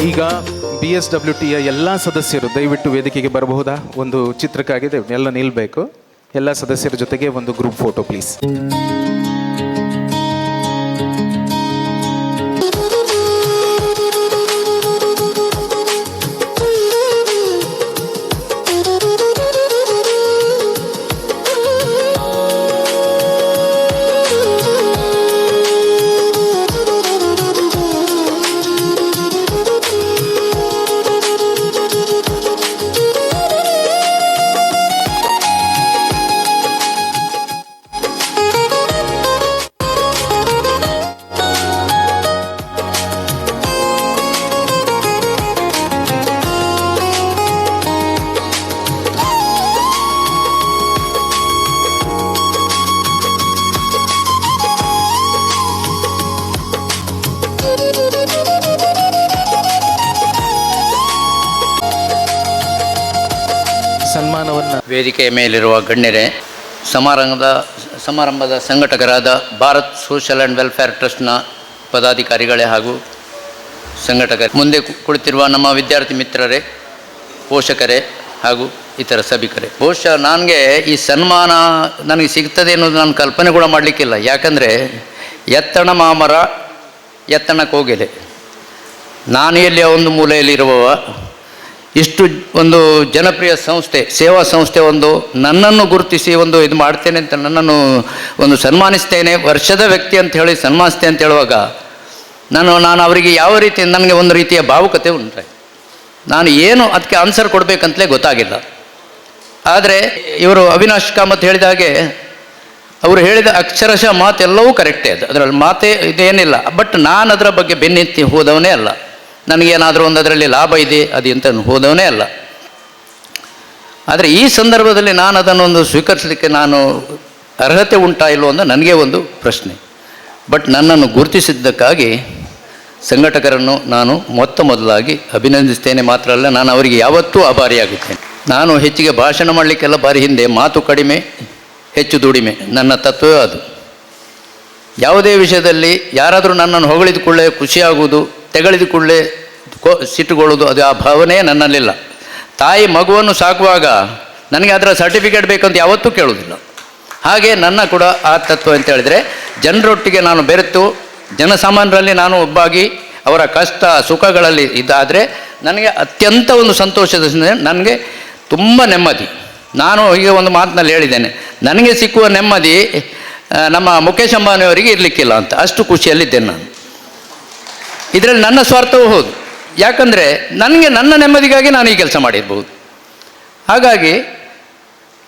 ಈಗ BSWTಯ ಎಲ್ಲ ಸದಸ್ಯರು ದಯವಿಟ್ಟು ವೇದಿಕೆಗೆ ಬರಬಹುದಾ? ಒಂದು ಚಿತ್ರಕ್ಕಾಗಿದೆ, ಎಲ್ಲ ನಿಲ್ಬೇಕು. ಎಲ್ಲ ಸದಸ್ಯರ ಜೊತೆಗೆ ಒಂದು ಗ್ರೂಪ್ ಫೋಟೋ ಪ್ಲೀಸ್. ಸನ್ಮಾನವನ್ನು ವೇದಿಕೆಯ ಮೇಲಿರುವ ಗಣ್ಯರೇ, ಸಮಾರಂಭದ ಸಂಘಟಕರಾದ ಭಾರತ್ ಸೋಷಲ್ ಆ್ಯಂಡ್ ವೆಲ್ಫೇರ್ ಟ್ರಸ್ಟ್ನ ಪದಾಧಿಕಾರಿಗಳೇ ಹಾಗೂ ಸಂಘಟಕರೇ, ಮುಂದೆ ಕುಳಿತಿರುವ ನಮ್ಮ ವಿದ್ಯಾರ್ಥಿ ಮಿತ್ರರೇ, ಪೋಷಕರೇ ಹಾಗೂ ಇತರ ಸಭಿಕರೇ, ಬಹುಶಃ ನನಗೆ ಈ ಸನ್ಮಾನ ನನಗೆ ಸಿಗ್ತದೆ ಅನ್ನೋದು ನಾನು ಕಲ್ಪನೆ ಕೂಡ ಮಾಡಲಿಕ್ಕಿಲ್ಲ. ಯಾಕಂದರೆ ಎತ್ತಣ ಮಾಮರ ಎತ್ತಣ ಕೋಗಿಲೆ, ನಾನು ಎಲ್ಲಿಯ ಒಂದು ಮೂಲೆಯಲ್ಲಿರುವವ, ಇಷ್ಟು ಒಂದು ಜನಪ್ರಿಯ ಸಂಸ್ಥೆ, ಸೇವಾ ಸಂಸ್ಥೆ ಒಂದು ನನ್ನನ್ನು ಗುರುತಿಸಿ ಒಂದು ಇದು ಮಾಡ್ತೇನೆ ಅಂತ ನನ್ನನ್ನು ಒಂದು ಸನ್ಮಾನಿಸ್ತೇನೆ, ವರ್ಷದ ವ್ಯಕ್ತಿ ಅಂತ ಹೇಳಿ ಸನ್ಮಾನಿಸ್ತೇನೆ ಅಂತ ಹೇಳುವಾಗ ನಾನು ಅವರಿಗೆ ಯಾವ ರೀತಿ ನನಗೆ ಒಂದು ರೀತಿಯ ಭಾವುಕತೆ ಉಂಟು. ನಾನು ಏನು ಅದಕ್ಕೆ ಆನ್ಸರ್ ಕೊಡಬೇಕಂತಲೇ ಗೊತ್ತಾಗಿಲ್ಲ. ಆದರೆ ಇವರು ಅವಿನಾಶ್ ಕಾಮತ್ ಹೇಳಿದ ಹಾಗೆ ಅವರು ಹೇಳಿದ ಅಕ್ಷರಶಃ ಮಾತೆಲ್ಲವೂ ಕರೆಕ್ಟೇ, ಅದರಲ್ಲಿ ಮಾತೇ ಇದೇನಿಲ್ಲ. ಬಟ್ ನಾನು ಅದರ ಬಗ್ಗೆ ಬೆನ್ನೆತ್ತಿ ಹೋದವನೇ ಅಲ್ಲ. ನನಗೇನಾದರೂ ಒಂದು ಅದರಲ್ಲಿ ಲಾಭ ಇದೆ ಅದು ಅಂತ ಹೋದವನೇ ಅಲ್ಲ. ಆದರೆ ಈ ಸಂದರ್ಭದಲ್ಲಿ ನಾನು ಅದನ್ನೊಂದು ಸ್ವೀಕರಿಸಲಿಕ್ಕೆ ನಾನು ಅರ್ಹತೆ ಉಂಟಾ ಇಲ್ಲವೋ ಅಂತ ನನಗೆ ಒಂದು ಪ್ರಶ್ನೆ. ಬಟ್ ನನ್ನನ್ನು ಗುರುತಿಸಿದ್ದಕ್ಕಾಗಿ ಸಂಘಟಕರನ್ನು ನಾನು ಮೊದಲಾಗಿ ಅಭಿನಂದಿಸ್ತೇನೆ. ಮಾತ್ರ ಅಲ್ಲ, ನಾನು ಅವರಿಗೆ ಯಾವತ್ತೂ ಆಭಾರಿಯಾಗುತ್ತೇನೆ. ನಾನು ಹೆಚ್ಚಿಗೆ ಭಾಷಣ ಮಾಡಲಿಕ್ಕೆಲ್ಲ ಬಾರಿ ಹಿಂದೆ, ಮಾತು ಕಡಿಮೆ ಹೆಚ್ಚು ದುಡಿಮೆ ನನ್ನ ತತ್ವವೇ ಅದು. ಯಾವುದೇ ವಿಷಯದಲ್ಲಿ ಯಾರಾದರೂ ನನ್ನನ್ನು ಹೊಗಳಿದ ಕೂಡಲೇ ಖುಷಿಯಾಗುವುದು, ತೆಗಳಿದ ಕೂಡಲೇ ಸಿಟ್ಟುಕೊಳ್ಳೋದು, ಅದು ಆ ಭಾವನೆಯೇ ನನ್ನಲ್ಲಿಲ್ಲ. ತಾಯಿ ಮಗುವನ್ನು ಸಾಕುವಾಗ ನನಗೆ ಅದರ ಸರ್ಟಿಫಿಕೇಟ್ ಬೇಕಂತ ಯಾವತ್ತೂ ಕೇಳೋದಿಲ್ಲ. ಹಾಗೆ ನನ್ನ ಕೂಡ ಆ ತತ್ವ ಅಂತ ಹೇಳಿದರೆ, ಜನರೊಟ್ಟಿಗೆ ನಾನು ಬೆರೆತು ಜನಸಾಮಾನ್ಯರಲ್ಲಿ ನಾನು ಒಬ್ಬಾಗಿ ಅವರ ಕಷ್ಟ ಸುಖಗಳಲ್ಲಿ ಇದ್ದಾದರೆ ನನಗೆ ಅತ್ಯಂತ ಒಂದು ಸಂತೋಷದ, ನನಗೆ ತುಂಬ ನೆಮ್ಮದಿ. ನಾನು ಈಗ ಒಂದು ಮಾತಿನಲ್ಲಿ ಹೇಳಿದ್ದೇನೆ, ನನಗೆ ಸಿಕ್ಕುವ ನೆಮ್ಮದಿ ನಮ್ಮ ಮುಖೇಶ್ ಅಂಬಾನಿಯವರಿಗೆ ಇರಲಿಕ್ಕಿಲ್ಲ ಅಂತ, ಅಷ್ಟು ಖುಷಿಯಲ್ಲಿದ್ದೇನೆ ನಾನು. ಇದರಲ್ಲಿ ನನ್ನ ಸ್ವಾರ್ಥವೂ ಹೌದು. ಯಾಕಂದರೆ ನನಗೆ ನನ್ನ ನೆಮ್ಮದಿಗಾಗಿ ನಾನು ಈ ಕೆಲಸ ಮಾಡಿರ್ಬೋದು. ಹಾಗಾಗಿ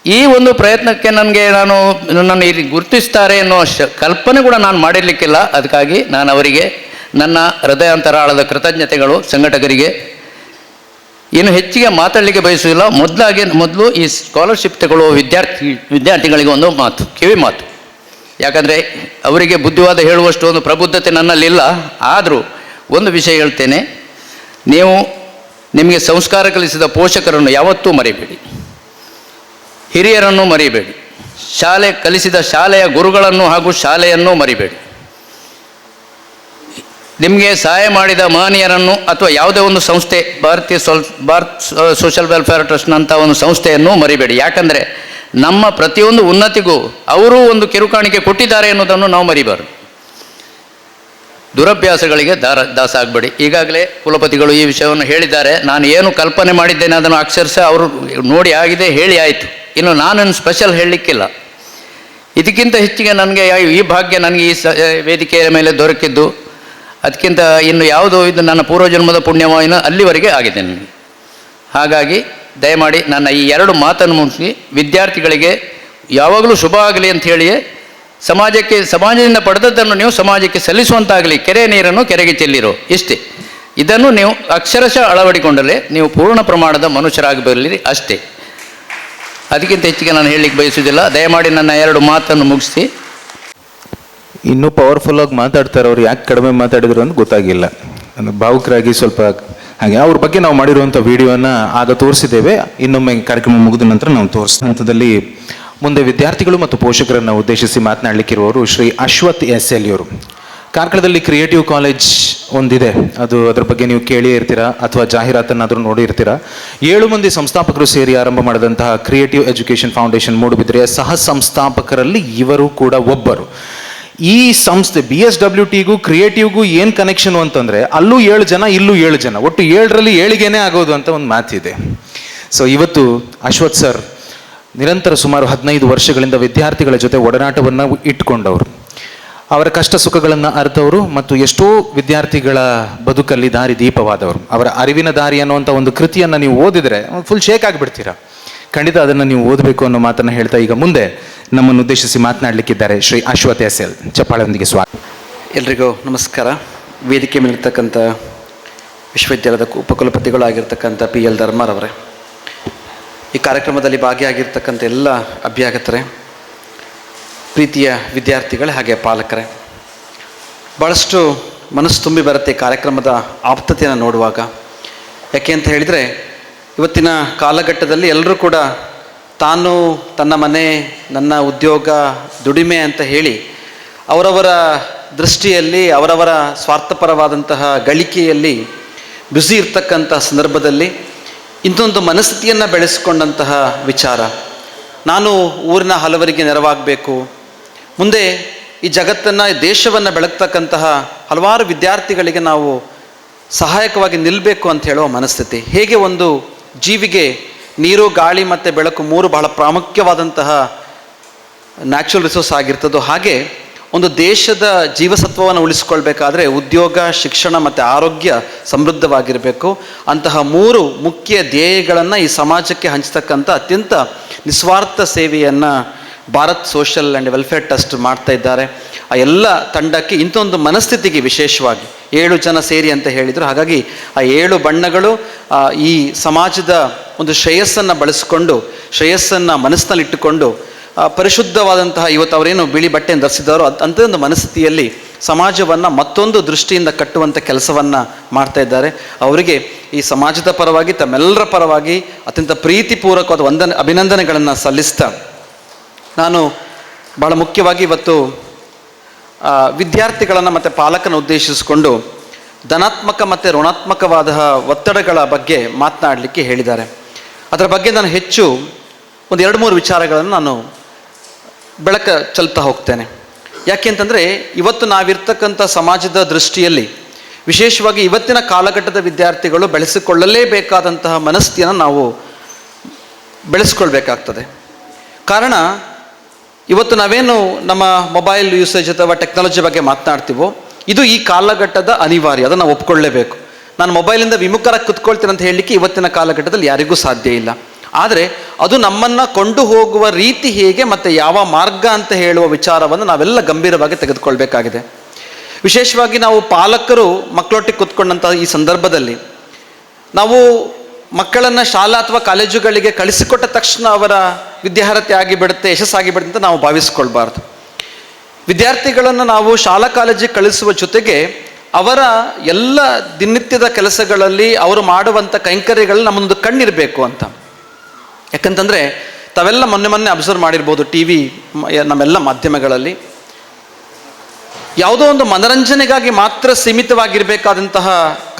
ಈ ಒಂದು ಪ್ರಯತ್ನಕ್ಕೆ ನನ್ನನ್ನು ಇಲ್ಲಿ ಗುರುತಿಸ್ತಾರೆ ಅನ್ನೋ ಕಲ್ಪನೆ ಕೂಡ ನಾನು ಮಾಡಿರಲಿಕ್ಕಿಲ್ಲ. ಅದಕ್ಕಾಗಿ ನಾನು ಅವರಿಗೆ ನನ್ನ ಹೃದಯಾಂತರಾಳದ ಕೃತಜ್ಞತೆಗಳು. ಸಂಘಟಕರಿಗೆ ಇನ್ನು ಹೆಚ್ಚಿಗೆ ಮಾತಾಡಲಿಕ್ಕೆ ಬಯಸುವುದಿಲ್ಲ. ಮೊದಲು ಈ ಸ್ಕಾಲರ್ಶಿಪ್ ತಗೊಳ್ಳುವ ವಿದ್ಯಾರ್ಥಿಗಳಿಗೆ ಒಂದು ಮಾತು, ಕಿವಿ ಮಾತು. ಯಾಕಂದರೆ ಅವರಿಗೆ ಬುದ್ಧಿವಾದ ಹೇಳುವಷ್ಟು ಒಂದು ಪ್ರಬುದ್ಧತೆ ನನ್ನಲ್ಲಿಲ್ಲ. ಆದರೂ ಒಂದು ವಿಷಯ ಹೇಳ್ತೇನೆ, ನೀವು ನಿಮಗೆ ಸಂಸ್ಕಾರ ಕಲಿಸಿದ ಪೋಷಕರನ್ನು ಯಾವತ್ತೂ ಮರಿಬೇಡಿ, ಹಿರಿಯರನ್ನು ಮರಿಬೇಡಿ. ಕಲಿಸಿದ ಶಾಲೆಯ ಗುರುಗಳನ್ನು ಹಾಗೂ ಶಾಲೆಯನ್ನು ಮರಿಬೇಡಿ. ನಿಮಗೆ ಸಹಾಯ ಮಾಡಿದ ಮಹನೀಯರನ್ನು ಅಥವಾ ಯಾವುದೇ ಒಂದು ಸಂಸ್ಥೆ, ಭಾರತ್ ಸೋಷಲ್ ವೆಲ್ಫೇರ್ ಟ್ರಸ್ಟ್ನಂಥ ಒಂದು ಸಂಸ್ಥೆಯನ್ನು ಮರಿಬೇಡಿ. ಯಾಕಂದರೆ ನಮ್ಮ ಪ್ರತಿಯೊಂದು ಉನ್ನತಿಗೂ ಅವರೂ ಒಂದು ಕಿರುಕಾಣಿಕೆ ಕೊಟ್ಟಿದ್ದಾರೆ ಎನ್ನುವುದನ್ನು ನಾವು ಮರಿಬಾರದು. ದುರಭ್ಯಾಸಗಳಿಗೆ ದಾಸ ಆಗಬೇಡಿ. ಈಗಾಗಲೇ ಕುಲಪತಿಗಳು ಈ ವಿಷಯವನ್ನು ಹೇಳಿದ್ದಾರೆ. ನಾನು ಏನು ಕಲ್ಪನೆ ಮಾಡಿದ್ದೇನೆ ಅದನ್ನು ಅಕ್ಷರಶಃ ಅವರು ನೋಡಿ ಆಗಿದೆ, ಹೇಳಿ ಆಯಿತು. ಇನ್ನು ನಾನೇನು ಸ್ಪೆಷಲ್ ಹೇಳಲಿಕ್ಕಿಲ್ಲ. ಇದಕ್ಕಿಂತ ಹೆಚ್ಚಿಗೆ ನನಗೆ ಈ ಭಾಗ್ಯ ನನಗೆ ಈ ವೇದಿಕೆಯ ಮೇಲೆ ದೊರಕಿದ್ದು ಅದಕ್ಕಿಂತ ಇನ್ನು ಯಾವುದು ಇದು ನನ್ನ ಪೂರ್ವಜನ್ಮದ ಪುಣ್ಯವಾಯಿನ ಅಲ್ಲಿವರೆಗೆ ಆಗಿದೆ ನನಗೆ. ಹಾಗಾಗಿ ದಯಮಾಡಿ ನನ್ನ ಈ 2 ಮಾತನ್ನು ಮುಗಿಸಿ ವಿದ್ಯಾರ್ಥಿಗಳಿಗೆ ಯಾವಾಗಲೂ ಶುಭ ಆಗಲಿ ಅಂತ ಹೇಳಿಯೇ ಸಮಾಜದಿಂದ ಪಡೆದದ್ದನ್ನು ನೀವು ಸಮಾಜಕ್ಕೆ ಸಲ್ಲಿಸುವಂತಾಗಲಿ, ಕೆರೆ ನೀರನ್ನು ಕೆರೆಗೆ ಚೆಲ್ಲಿರೋ, ಇಷ್ಟೇ. ಇದನ್ನು ನೀವು ಅಕ್ಷರಶಃ ಅಳವಡಿಕೊಂಡರೆ ನೀವು ಪೂರ್ಣ ಪ್ರಮಾಣದ ಮನುಷ್ಯರಾಗಬಲ್ಲಿರಿ, ಅಷ್ಟೇ. ಅದಕ್ಕಿಂತ ಹೆಚ್ಚಿಗೆ ನಾನು ಹೇಳಲಿಕ್ಕೆ ಬಯಸುವುದಿಲ್ಲ. ದಯಮಾಡಿ ನನ್ನ 2 ಮಾತನ್ನು ಮುಗಿಸಿ. ಇನ್ನೂ ಪವರ್ಫುಲ್ಲಾಗಿ ಮಾತಾಡ್ತಾರೆ ಅವ್ರು, ಯಾಕೆ ಕಡಿಮೆ ಮಾತಾಡಿದ್ರು ಅಂತ ಗೊತ್ತಾಗಿಲ್ಲ. ಭಾವುಕರಾಗಿ ಸ್ವಲ್ಪ ಹಾಗೆ ಅವ್ರ ಬಗ್ಗೆ ನಾವು ಮಾಡಿರುವಂಥ ವಿಡಿಯೋನ ಆಗ ತೋರಿಸಿದ್ದೇವೆ. ಇನ್ನೊಮ್ಮೆ ಕಾರ್ಯಕ್ರಮ ಮುಗಿದ ನಂತರ ನಾವು ತೋರಿಸಿದ ಹಂತದಲ್ಲಿ ಮುಂದೆ ವಿದ್ಯಾರ್ಥಿಗಳು ಮತ್ತು ಪೋಷಕರನ್ನು ಉದ್ದೇಶಿಸಿ ಮಾತನಾಡಲಿಕ್ಕಿರುವವರು ಶ್ರೀ ಅಶ್ವಥ್ SL ಇವರು. ಕಾರ್ಕಳದಲ್ಲಿ ಕ್ರಿಯೇಟಿವ್ ಕಾಲೇಜ್ ಒಂದಿದೆ, ಅದ್ರ ಬಗ್ಗೆ ನೀವು ಕೇಳಿ ಇರ್ತೀರಾ ಅಥವಾ ಜಾಹೀರಾತನ್ನಾದರೂ ನೋಡಿ ಇರ್ತೀರಾ. 7 ಮಂದಿ ಸಂಸ್ಥಾಪಕರು ಸೇರಿ ಆರಂಭ ಮಾಡಿದಂತಹ ಕ್ರಿಯೇಟಿವ್ ಎಜುಕೇಷನ್ ಫೌಂಡೇಶನ್ ಮೂಡುಬಿದಿರೆಯ ಸಹ ಸಂಸ್ಥಾಪಕರಲ್ಲಿ ಇವರು ಕೂಡ ಒಬ್ಬರು. ಈ ಸಂಸ್ಥೆ BSWTಗೂ ಕ್ರಿಯೇಟಿವ್ಗೂ ಏನು ಕನೆಕ್ಷನ್ ಅಂತಂದರೆ ಅಲ್ಲೂ 7 ಜನ, ಇಲ್ಲೂ 7 ಜನ, ಒಟ್ಟು 7ರಲ್ಲಿ 7ಗೇನೆ ಆಗೋದು ಅಂತ ಒಂದು ಮಾತಿದೆ. ಸೊ ಇವತ್ತು ಅಶ್ವಥ್ ಸರ್ ನಿರಂತರ ಸುಮಾರು 15 ವರ್ಷಗಳಿಂದ ವಿದ್ಯಾರ್ಥಿಗಳ ಜೊತೆ ಒಡನಾಟವನ್ನು ಇಟ್ಕೊಂಡವರು, ಅವರ ಕಷ್ಟ ಸುಖಗಳನ್ನು ಅರಿತವರು ಮತ್ತು ಎಷ್ಟೋ ವಿದ್ಯಾರ್ಥಿಗಳ ಬದುಕಲ್ಲಿ ದಾರಿ ದೀಪವಾದವರು. ಅವರ ಅರಿವಿನ ದಾರಿ ಅನ್ನುವಂಥ ಒಂದು ಕೃತಿಯನ್ನು ನೀವು ಓದಿದರೆ ಫುಲ್ ಶೇಕ್ ಆಗಿಬಿಡ್ತೀರಾ. ಖಂಡಿತ ಅದನ್ನು ನೀವು ಓದಬೇಕು ಅನ್ನೋ ಮಾತನ್ನು ಹೇಳ್ತಾ ಈಗ ಮುಂದೆ ನಮ್ಮನ್ನು ಉದ್ದೇಶಿಸಿ ಮಾತನಾಡಲಿಕ್ಕಿದ್ದಾರೆ ಶ್ರೀ ಅಶ್ವಥ್ SL. ಚಪ್ಪಾಳೆಯೊಂದಿಗೆ ಸ್ವಾಗತ. ಎಲ್ರಿಗೂ ನಮಸ್ಕಾರ. ವೇದಿಕೆ ಮೇಲಿರ್ತಕ್ಕಂಥ ವಿಶ್ವವಿದ್ಯಾಲಯದ ಉಪಕುಲಪತಿಗಳಾಗಿರ್ತಕ್ಕಂಥ PL ಧರ್ಮಾರವರೇ, ಈ ಕಾರ್ಯಕ್ರಮದಲ್ಲಿ ಭಾಗಿಯಾಗಿರ್ತಕ್ಕಂಥ ಎಲ್ಲ ಅಭ್ಯಾಗತರೇ, ಪ್ರೀತಿಯ ವಿದ್ಯಾರ್ಥಿಗಳೇ ಹಾಗೆ ಪಾಲಕರೇ, ಭಾಳಷ್ಟು ಮನಸ್ಸು ತುಂಬಿ ಬರುತ್ತೆ ಈ ಕಾರ್ಯಕ್ರಮದ ಆಪ್ತತೆಯನ್ನು ನೋಡುವಾಗ. ಯಾಕೆ ಅಂತ ಹೇಳಿದರೆ ಇವತ್ತಿನ ಕಾಲಘಟ್ಟದಲ್ಲಿ ಎಲ್ಲರೂ ಕೂಡ ತಾನು, ತನ್ನ ಮನೆ, ನನ್ನ ಉದ್ಯೋಗ, ದುಡಿಮೆ ಅಂತ ಹೇಳಿ ಅವರವರ ದೃಷ್ಟಿಯಲ್ಲಿ ಅವರವರ ಸ್ವಾರ್ಥಪರವಾದಂತಹ ಗಳಿಕೆಯಲ್ಲಿ ಬ್ಯುಸಿ ಇರ್ತಕ್ಕಂಥ ಸಂದರ್ಭದಲ್ಲಿ ಇಂಥೊಂದು ಮನಸ್ಥಿತಿಯನ್ನು ಬೆಳೆಸಿಕೊಂಡಂತಹ ವಿಚಾರ, ನಾನು ಊರಿನ ಹಲವರಿಗೆ ನೆರವಾಗಬೇಕು, ಮುಂದೆ ಈ ಜಗತ್ತನ್ನು, ದೇಶವನ್ನು ಬೆಳಗ್ತಕ್ಕಂತಹ ಹಲವಾರು ವಿದ್ಯಾರ್ಥಿಗಳಿಗೆ ನಾವು ಸಹಾಯಕವಾಗಿ ನಿಲ್ಲಬೇಕು ಅಂತ ಹೇಳುವ ಮನಸ್ಥಿತಿ. ಹೇಗೆ ಒಂದು ಜೀವಿಗೆ ನೀರು, ಗಾಳಿ ಮತ್ತು ಬೆಳಕು 3 ಬಹಳ ಪ್ರಾಮುಖ್ಯವಾದಂತಹ ನ್ಯಾಚುರಲ್ ರಿಸೋರ್ಸ್ ಆಗಿರ್ತದೋ, ಹಾಗೆ ಒಂದು ದೇಶದ ಜೀವಸತ್ವವನ್ನು ಉಳಿಸ್ಕೊಳ್ಬೇಕಾದ್ರೆ ಉದ್ಯೋಗ, ಶಿಕ್ಷಣ ಮತ್ತು ಆರೋಗ್ಯ ಸಮೃದ್ಧವಾಗಿರಬೇಕು. ಅಂತಹ 3 ಮುಖ್ಯ ಧ್ಯೇಯಗಳನ್ನು ಈ ಸಮಾಜಕ್ಕೆ ಹಂಚತಕ್ಕಂಥ ಅತ್ಯಂತ ನಿಸ್ವಾರ್ಥ ಸೇವೆಯನ್ನು Bharat social and welfare trust ಮಾಡ್ತಾ ಇದ್ದಾರೆ. ಆ ಎಲ್ಲ ತಂಡಕ್ಕೆ ಇಂಥೊಂದು ಮನಸ್ಥಿತಿಗೆ ವಿಶೇಷವಾಗಿ 7 ಜನ ಸೇರಿ ಅಂತ ಹೇಳಿದರು. ಹಾಗಾಗಿ ಆ 7 ಬಣ್ಣಗಳು ಈ ಸಮಾಜದ ಒಂದು ಶ್ರೇಯಸ್ಸನ್ನು ಬಳಸಿಕೊಂಡು, ಶ್ರೇಯಸ್ಸನ್ನು ಮನಸ್ಸಿನಲ್ಲಿಟ್ಟುಕೊಂಡು ಪರಿಶುದ್ಧವಾದಂತಹ ಇವತ್ತು ಅವರೇನು ಬಿಳಿ ಬಟ್ಟೆಯನ್ನು ಧರಿಸಿದ್ದಾರೋ ಅಂಥ ಒಂದು ಮನಸ್ಥಿತಿಯಲ್ಲಿ ಸಮಾಜವನ್ನು ಮತ್ತೊಂದು ದೃಷ್ಟಿಯಿಂದ ಕಟ್ಟುವಂಥ ಕೆಲಸವನ್ನು ಮಾಡ್ತಾ ಇದ್ದಾರೆ. ಅವರಿಗೆ ಈ ಸಮಾಜದ ಪರವಾಗಿ, ತಮ್ಮೆಲ್ಲರ ಪರವಾಗಿ ಅತ್ಯಂತ ಪ್ರೀತಿಪೂರ್ವಕವಾದ ಅಭಿನಂದನೆಗಳನ್ನು ಸಲ್ಲಿಸ್ತಾ, ನಾನು ಭಾಳ ಮುಖ್ಯವಾಗಿ ಇವತ್ತು ವಿದ್ಯಾರ್ಥಿಗಳನ್ನು ಮತ್ತು ಪಾಲಕನ ಉದ್ದೇಶಿಸಿಕೊಂಡು ಧನಾತ್ಮಕ ಮತ್ತು ಋಣಾತ್ಮಕವಾದ ಒತ್ತಡಗಳ ಬಗ್ಗೆ ಮಾತನಾಡಲಿಕ್ಕೆ ಹೇಳಿದ್ದಾರೆ. ಅದರ ಬಗ್ಗೆ ನಾನು ಹೆಚ್ಚು ಒಂದು 2-3 ವಿಚಾರಗಳನ್ನು ನಾನು ಚೆಲ್ತಾ ಹೋಗ್ತೇನೆ. ಯಾಕೆ ಅಂತಂದರೆ ಇವತ್ತು ನಾವಿರ್ತಕ್ಕಂಥ ಸಮಾಜದ ದೃಷ್ಟಿಯಲ್ಲಿ, ವಿಶೇಷವಾಗಿ ಇವತ್ತಿನ ಕಾಲಘಟ್ಟದ ವಿದ್ಯಾರ್ಥಿಗಳು ಬೆಳೆಸಿಕೊಳ್ಳಲೇಬೇಕಾದಂತಹ ಮನಸ್ಥಿತಿಯನ್ನು ನಾವು ಬೆಳೆಸ್ಕೊಳ್ಬೇಕಾಗ್ತದೆ. ಕಾರಣ, ಇವತ್ತು ನಾವೇನು ನಮ್ಮ ಮೊಬೈಲ್ ಯೂಸೇಜ್ ಅಥವಾ ಟೆಕ್ನಾಲಜಿ ಬಗ್ಗೆ ಮಾತನಾಡ್ತೀವೋ ಇದು ಈ ಕಾಲಘಟ್ಟದ ಅನಿವಾರ್ಯ, ಅದನ್ನು ನಾವು ಒಪ್ಕೊಳ್ಳೇಬೇಕು. ನಾನು ಮೊಬೈಲಿಂದ ವಿಮುಖರಾಗಿ ಕುತ್ಕೊಳ್ತೇನೆ ಅಂತ ಹೇಳಲಿಕ್ಕೆ ಇವತ್ತಿನ ಕಾಲಘಟ್ಟದಲ್ಲಿ ಯಾರಿಗೂ ಸಾಧ್ಯ ಇಲ್ಲ. ಆದರೆ ಅದು ನಮ್ಮನ್ನು ಕೊಂಡು ಹೋಗುವ ರೀತಿ ಹೇಗೆ ಮತ್ತು ಯಾವ ಮಾರ್ಗ ಅಂತ ಹೇಳುವ ವಿಚಾರವನ್ನು ನಾವೆಲ್ಲ ಗಂಭೀರವಾಗಿ ತೆಗೆದುಕೊಳ್ಬೇಕಾಗಿದೆ. ವಿಶೇಷವಾಗಿ ನಾವು ಪಾಲಕರು ಮಕ್ಕಳೊಟ್ಟಿಗೆ ಕುತ್ಕೊಂಡಂಥ ಈ ಸಂದರ್ಭದಲ್ಲಿ ನಾವು ಮಕ್ಕಳನ್ನು ಶಾಲಾ ಅಥವಾ ಕಾಲೇಜುಗಳಿಗೆ ಕಳಿಸಿಕೊಟ್ಟ ತಕ್ಷಣ ಅವರ ವಿದ್ಯಾರ್ಹತೆ ಆಗಿಬಿಡುತ್ತೆ, ಯಶಸ್ಸಾಗಿಬಿಡುತ್ತೆ ಅಂತ ನಾವು ಭಾವಿಸ್ಕೊಳ್ಬಾರ್ದು. ವಿದ್ಯಾರ್ಥಿಗಳನ್ನು ನಾವು ಶಾಲಾ ಕಾಲೇಜಿಗೆ ಕಳಿಸುವ ಜೊತೆಗೆ ಅವರ ಎಲ್ಲ ದಿನನಿತ್ಯದ ಕೆಲಸಗಳಲ್ಲಿ ಅವರು ಮಾಡುವಂಥ ಕೈಂಕರ್ಯಗಳಲ್ಲಿ ನಮ್ಮೊಂದು ಕಣ್ಣಿರಬೇಕು ಅಂತ. ಯಾಕಂತಂದರೆ ತಾವೆಲ್ಲ ಮೊನ್ನೆ ಅಬ್ಸರ್ವ್ ಮಾಡಿರ್ಬೋದು ಟಿ ವಿ ನಮ್ಮೆಲ್ಲ ಮಾಧ್ಯಮಗಳಲ್ಲಿ, ಯಾವುದೋ ಒಂದು ಮನರಂಜನೆಗಾಗಿ ಮಾತ್ರ ಸೀಮಿತವಾಗಿರಬೇಕಾದಂತಹ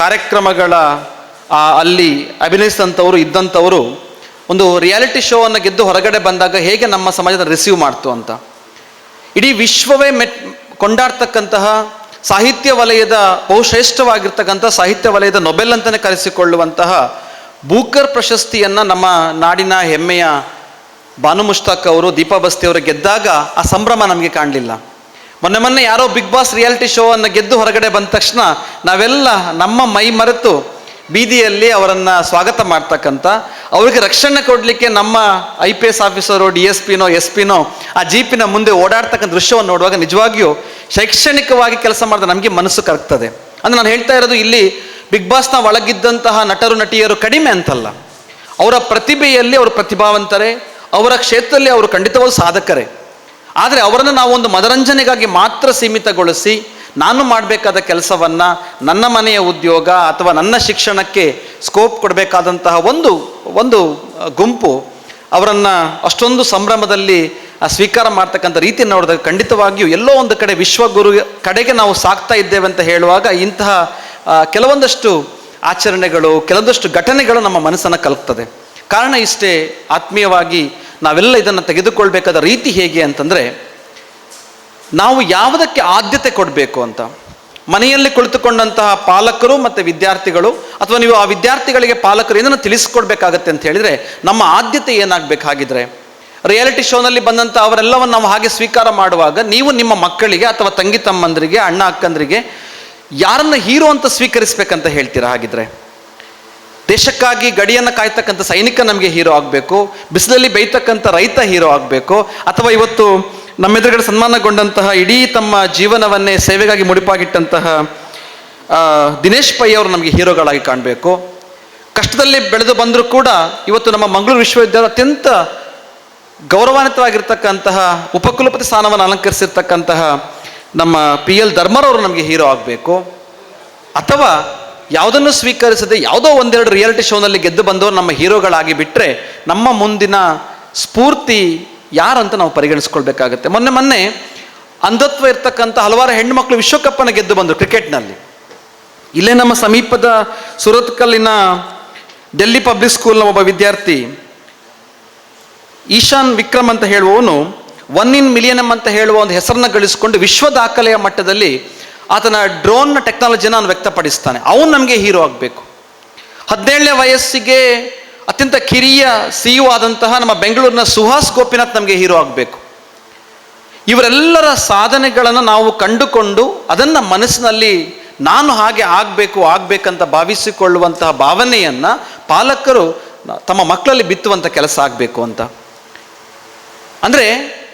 ಕಾರ್ಯಕ್ರಮಗಳ ಅಲ್ಲಿ ಅಭಿನಯಿಸಿದಂಥವರು ಇದ್ದಂಥವರು ಒಂದು ರಿಯಾಲಿಟಿ ಶೋ ಅನ್ನು ಗೆದ್ದು ಹೊರಗಡೆ ಬಂದಾಗ ಹೇಗೆ ನಮ್ಮ ಸಮಾಜದ ರಿಸೀವ್ ಮಾಡ್ತು ಅಂತ, ಇಡೀ ವಿಶ್ವವೇ ಕೊಂಡಾಡ್ತಕ್ಕಂತಹ ಸಾಹಿತ್ಯ ವಲಯದ ಬಹುಶ್ರೇಷ್ಠವಾಗಿರ್ತಕ್ಕಂಥ ಸಾಹಿತ್ಯ ವಲಯದ ನೊಬೆಲ್ ಅಂತಲೇ ಕರೆಸಿಕೊಳ್ಳುವಂತಹ ಬೂಕರ್ ಪ್ರಶಸ್ತಿಯನ್ನು ನಮ್ಮ ನಾಡಿನ ಹೆಮ್ಮೆಯ ಬಾನು ಮುಷ್ತಾಕ್ ಅವರು, ದೀಪಾ ಬಸ್ತಿ ಅವರು ಗೆದ್ದಾಗ ಆ ಸಂಭ್ರಮ ನಮಗೆ ಕಾಣಲಿಲ್ಲ. ಮೊನ್ನೆ ಯಾರೋ ಬಿಗ್ ಬಾಸ್ ರಿಯಾಲಿಟಿ ಶೋ ಅನ್ನು ಗೆದ್ದು ಹೊರಗಡೆ ಬಂದ ತಕ್ಷಣ ನಾವೆಲ್ಲ ನಮ್ಮ ಮೈ ಮರೆತು ಬೀದಿಯಲ್ಲಿ ಅವರನ್ನು ಸ್ವಾಗತ ಮಾಡ್ತಕ್ಕಂಥ, ಅವರಿಗೆ ರಕ್ಷಣೆ ಕೊಡಲಿಕ್ಕೆ ನಮ್ಮ IPS ಆಫೀಸರು DSPನೋ SP ನೋ ಆ ಜೀಪಿನ ಮುಂದೆ ಓಡಾಡ್ತಕ್ಕಂಥ ದೃಶ್ಯವನ್ನು ನೋಡುವಾಗ ನಿಜವಾಗಿಯೂ ಶೈಕ್ಷಣಿಕವಾಗಿ ಕೆಲಸ ಮಾಡಿದ ನಮಗೆ ಮನಸ್ಸು ಕರಗ್ತದೆ. ಅಂದರೆ ನಾನು ಹೇಳ್ತಾ ಇರೋದು ಇಲ್ಲಿ ಬಿಗ್ ಬಾಸ್ನ ಒಳಗಿದ್ದಂತಹ ನಟರು ನಟಿಯರು ಕಡಿಮೆ ಅಂತಲ್ಲ, ಅವರ ಪ್ರತಿಭೆಯಲ್ಲಿ ಅವರು ಪ್ರತಿಭಾವಂತರೇ, ಅವರ ಕ್ಷೇತ್ರದಲ್ಲಿ ಅವರು ಖಂಡಿತವಾದ ಸಾಧಕರೇ. ಆದರೆ ಅವರನ್ನು ನಾವು ಒಂದು ಮನರಂಜನೆಗಾಗಿ ಮಾತ್ರ ಸೀಮಿತಗೊಳಿಸಿ ನಾನು ಮಾಡಬೇಕಾದ ಕೆಲಸವನ್ನು, ನನ್ನ ಮನೆಯ ಉದ್ಯೋಗ ಅಥವಾ ನನ್ನ ಶಿಕ್ಷಣಕ್ಕೆ ಸ್ಕೋಪ್ ಕೊಡಬೇಕಾದಂತಹ ಒಂದು ಗುಂಪು ಅವರನ್ನು ಅಷ್ಟೊಂದು ಸಂಭ್ರಮದಲ್ಲಿ ಸ್ವೀಕಾರ ಮಾಡ್ತಕ್ಕಂಥ ರೀತಿಯನ್ನು ನೋಡಿದಾಗ ಖಂಡಿತವಾಗಿಯೂ ಎಲ್ಲೋ ಒಂದು ಕಡೆ ವಿಶ್ವಗುರು ಕಡೆಗೆ ನಾವು ಸಾಗ್ತಾ ಇದ್ದೇವೆ ಅಂತ ಹೇಳುವಾಗ ಇಂತಹ ಕೆಲವೊಂದಷ್ಟು ಆಚರಣೆಗಳು, ಕೆಲವೊಂದಷ್ಟು ಘಟನೆಗಳು ನಮ್ಮ ಮನಸ್ಸನ್ನು ಕಲಕ್ತದೆ. ಕಾರಣ ಇಷ್ಟೇ, ಆತ್ಮೀಯವಾಗಿ ನಾವೆಲ್ಲ ಇದನ್ನು ತೆಗೆದುಕೊಳ್ಬೇಕಾದ ರೀತಿ ಹೇಗೆ ಅಂತಂದರೆ, ನಾವು ಯಾವುದಕ್ಕೆ ಆದ್ಯತೆ ಕೊಡಬೇಕು ಅಂತ. ಮನೆಯಲ್ಲಿ ಕುಳಿತುಕೊಂಡಂತಹ ಪಾಲಕರು ಮತ್ತು ವಿದ್ಯಾರ್ಥಿಗಳು, ಅಥವಾ ನೀವು ಆ ವಿದ್ಯಾರ್ಥಿಗಳಿಗೆ ಪಾಲಕರು ಏನನ್ನು ತಿಳಿಸ್ಕೊಡ್ಬೇಕಾಗತ್ತೆ ಅಂತ ಹೇಳಿದರೆ, ನಮ್ಮ ಆದ್ಯತೆ ಏನಾಗಬೇಕಾಗಿದ್ರೆ, ರಿಯಾಲಿಟಿ ಶೋನಲ್ಲಿ ಬಂದಂಥ ಅವರೆಲ್ಲವನ್ನು ನಾವು ಹಾಗೆ ಸ್ವೀಕಾರ ಮಾಡುವಾಗ ನೀವು ನಿಮ್ಮ ಮಕ್ಕಳಿಗೆ ಅಥವಾ ತಂಗಿ ತಮ್ಮಂದರಿಗೆ, ಅಣ್ಣ ಅಕ್ಕಂದರಿಗೆ ಯಾರನ್ನು ಹೀರೋ ಅಂತ ಸ್ವೀಕರಿಸ್ಬೇಕಂತ ಹೇಳ್ತೀರಾ? ಹಾಗಿದ್ರೆ ದೇಶಕ್ಕಾಗಿ ಗಡಿಯನ್ನು ಕಾಯ್ತಕ್ಕಂಥ ಸೈನಿಕ ನಮಗೆ ಹೀರೋ ಆಗಬೇಕು, ಬಿಸಿಲಲ್ಲಿ ಬೇಯ್ತಕ್ಕಂಥ ರೈತ ಹೀರೋ ಆಗಬೇಕು, ಅಥವಾ ಇವತ್ತು ನಮ್ಮೆದುರುಗಡೆ ಸನ್ಮಾನಗೊಂಡಂತಹ ಇಡೀ ತಮ್ಮ ಜೀವನವನ್ನೇ ಸೇವೆಗಾಗಿ ಮುಡಿಪಾಗಿಟ್ಟಂತಹ ದಿನೇಶ್ ಪೈ ಅವರು ನಮಗೆ ಹೀರೋಗಳಾಗಿ ಕಾಣಬೇಕು. ಕಷ್ಟದಲ್ಲಿ ಬೆಳೆದು ಬಂದರೂ ಕೂಡ ಇವತ್ತು ನಮ್ಮ ಮಂಗಳೂರು ವಿಶ್ವವಿದ್ಯಾಲಯ ಅತ್ಯಂತ ಗೌರವಾನ್ವಿತವಾಗಿರ್ತಕ್ಕಂತಹ ಉಪಕುಲಪತಿ ಸ್ಥಾನವನ್ನು ಅಲಂಕರಿಸಿರ್ತಕ್ಕಂತಹ ನಮ್ಮ PL ಧರ್ಮರವರು ನಮಗೆ ಹೀರೋ ಆಗಬೇಕು. ಅಥವಾ ಯಾವುದನ್ನು ಸ್ವೀಕರಿಸದೆ ಯಾವುದೋ ಒಂದೆರಡು ರಿಯಾಲಿಟಿ ಶೋನಲ್ಲಿ ಗೆದ್ದು ಬಂದವರು ನಮ್ಮ ಹೀರೋಗಳಾಗಿ ಬಿಟ್ಟರೆ ನಮ್ಮ ಮುಂದಿನ ಸ್ಫೂರ್ತಿ ಯಾರಂತ ನಾವು ಪರಿಗಣಿಸ್ಕೊಳ್ಬೇಕಾಗತ್ತೆ. ಮೊನ್ನೆ ಅಂಧತ್ವ ಇರ್ತಕ್ಕಂಥ ಹಲವಾರು ಹೆಣ್ಣುಮಕ್ಕಳು ವಿಶ್ವಕಪ್ಪನ್ನು ಗೆದ್ದು ಬಂದರು ಕ್ರಿಕೆಟ್ನಲ್ಲಿ. ಇಲ್ಲೇ ನಮ್ಮ ಸಮೀಪದ ಸುರತ್ಕಲ್ಲಿನ ಡೆಲ್ಲಿ ಪಬ್ಲಿಕ್ ಸ್ಕೂಲ್ನ ಒಬ್ಬ ವಿದ್ಯಾರ್ಥಿ ಈಶಾನ್ ವಿಕ್ರಮ್ ಅಂತ ಹೇಳುವವನು 1 in million ಅಂತ ಹೇಳುವ ಒಂದು ಹೆಸರನ್ನ ಗಳಿಸಿಕೊಂಡು ವಿಶ್ವ ದಾಖಲೆಯ ಮಟ್ಟದಲ್ಲಿ ಆತನ ಡ್ರೋನ್ನ ಟೆಕ್ನಾಲಜಿನ ಅವನು ವ್ಯಕ್ತಪಡಿಸ್ತಾನೆ. ಅವನು ನಮಗೆ ಹೀರೋ ಆಗಬೇಕು. 17ನೇ ವಯಸ್ಸಿಗೆ ಅತ್ಯಂತ ಕಿರಿಯ CEO ಆದಂತಹ ನಮ್ಮ ಬೆಂಗಳೂರಿನ ಸುಹಾಸ್ ಗೋಪಿನಾಥ್ ನಮಗೆ ಹೀರೋ ಆಗಬೇಕು. ಇವರೆಲ್ಲರ ಸಾಧನೆಗಳನ್ನು ನಾವು ಕಂಡುಕೊಂಡು ಅದನ್ನು ಮನಸ್ಸಿನಲ್ಲಿ ನಾನು ಹಾಗೆ ಆಗಬೇಕಂತ ಭಾವಿಸಿಕೊಳ್ಳುವಂತಹ ಭಾವನೆಯನ್ನು ಪಾಲಕರು ತಮ್ಮ ಮಕ್ಕಳಲ್ಲಿ ಬಿತ್ತುವಂಥ ಕೆಲಸ ಆಗಬೇಕು ಅಂತ. ಅಂದರೆ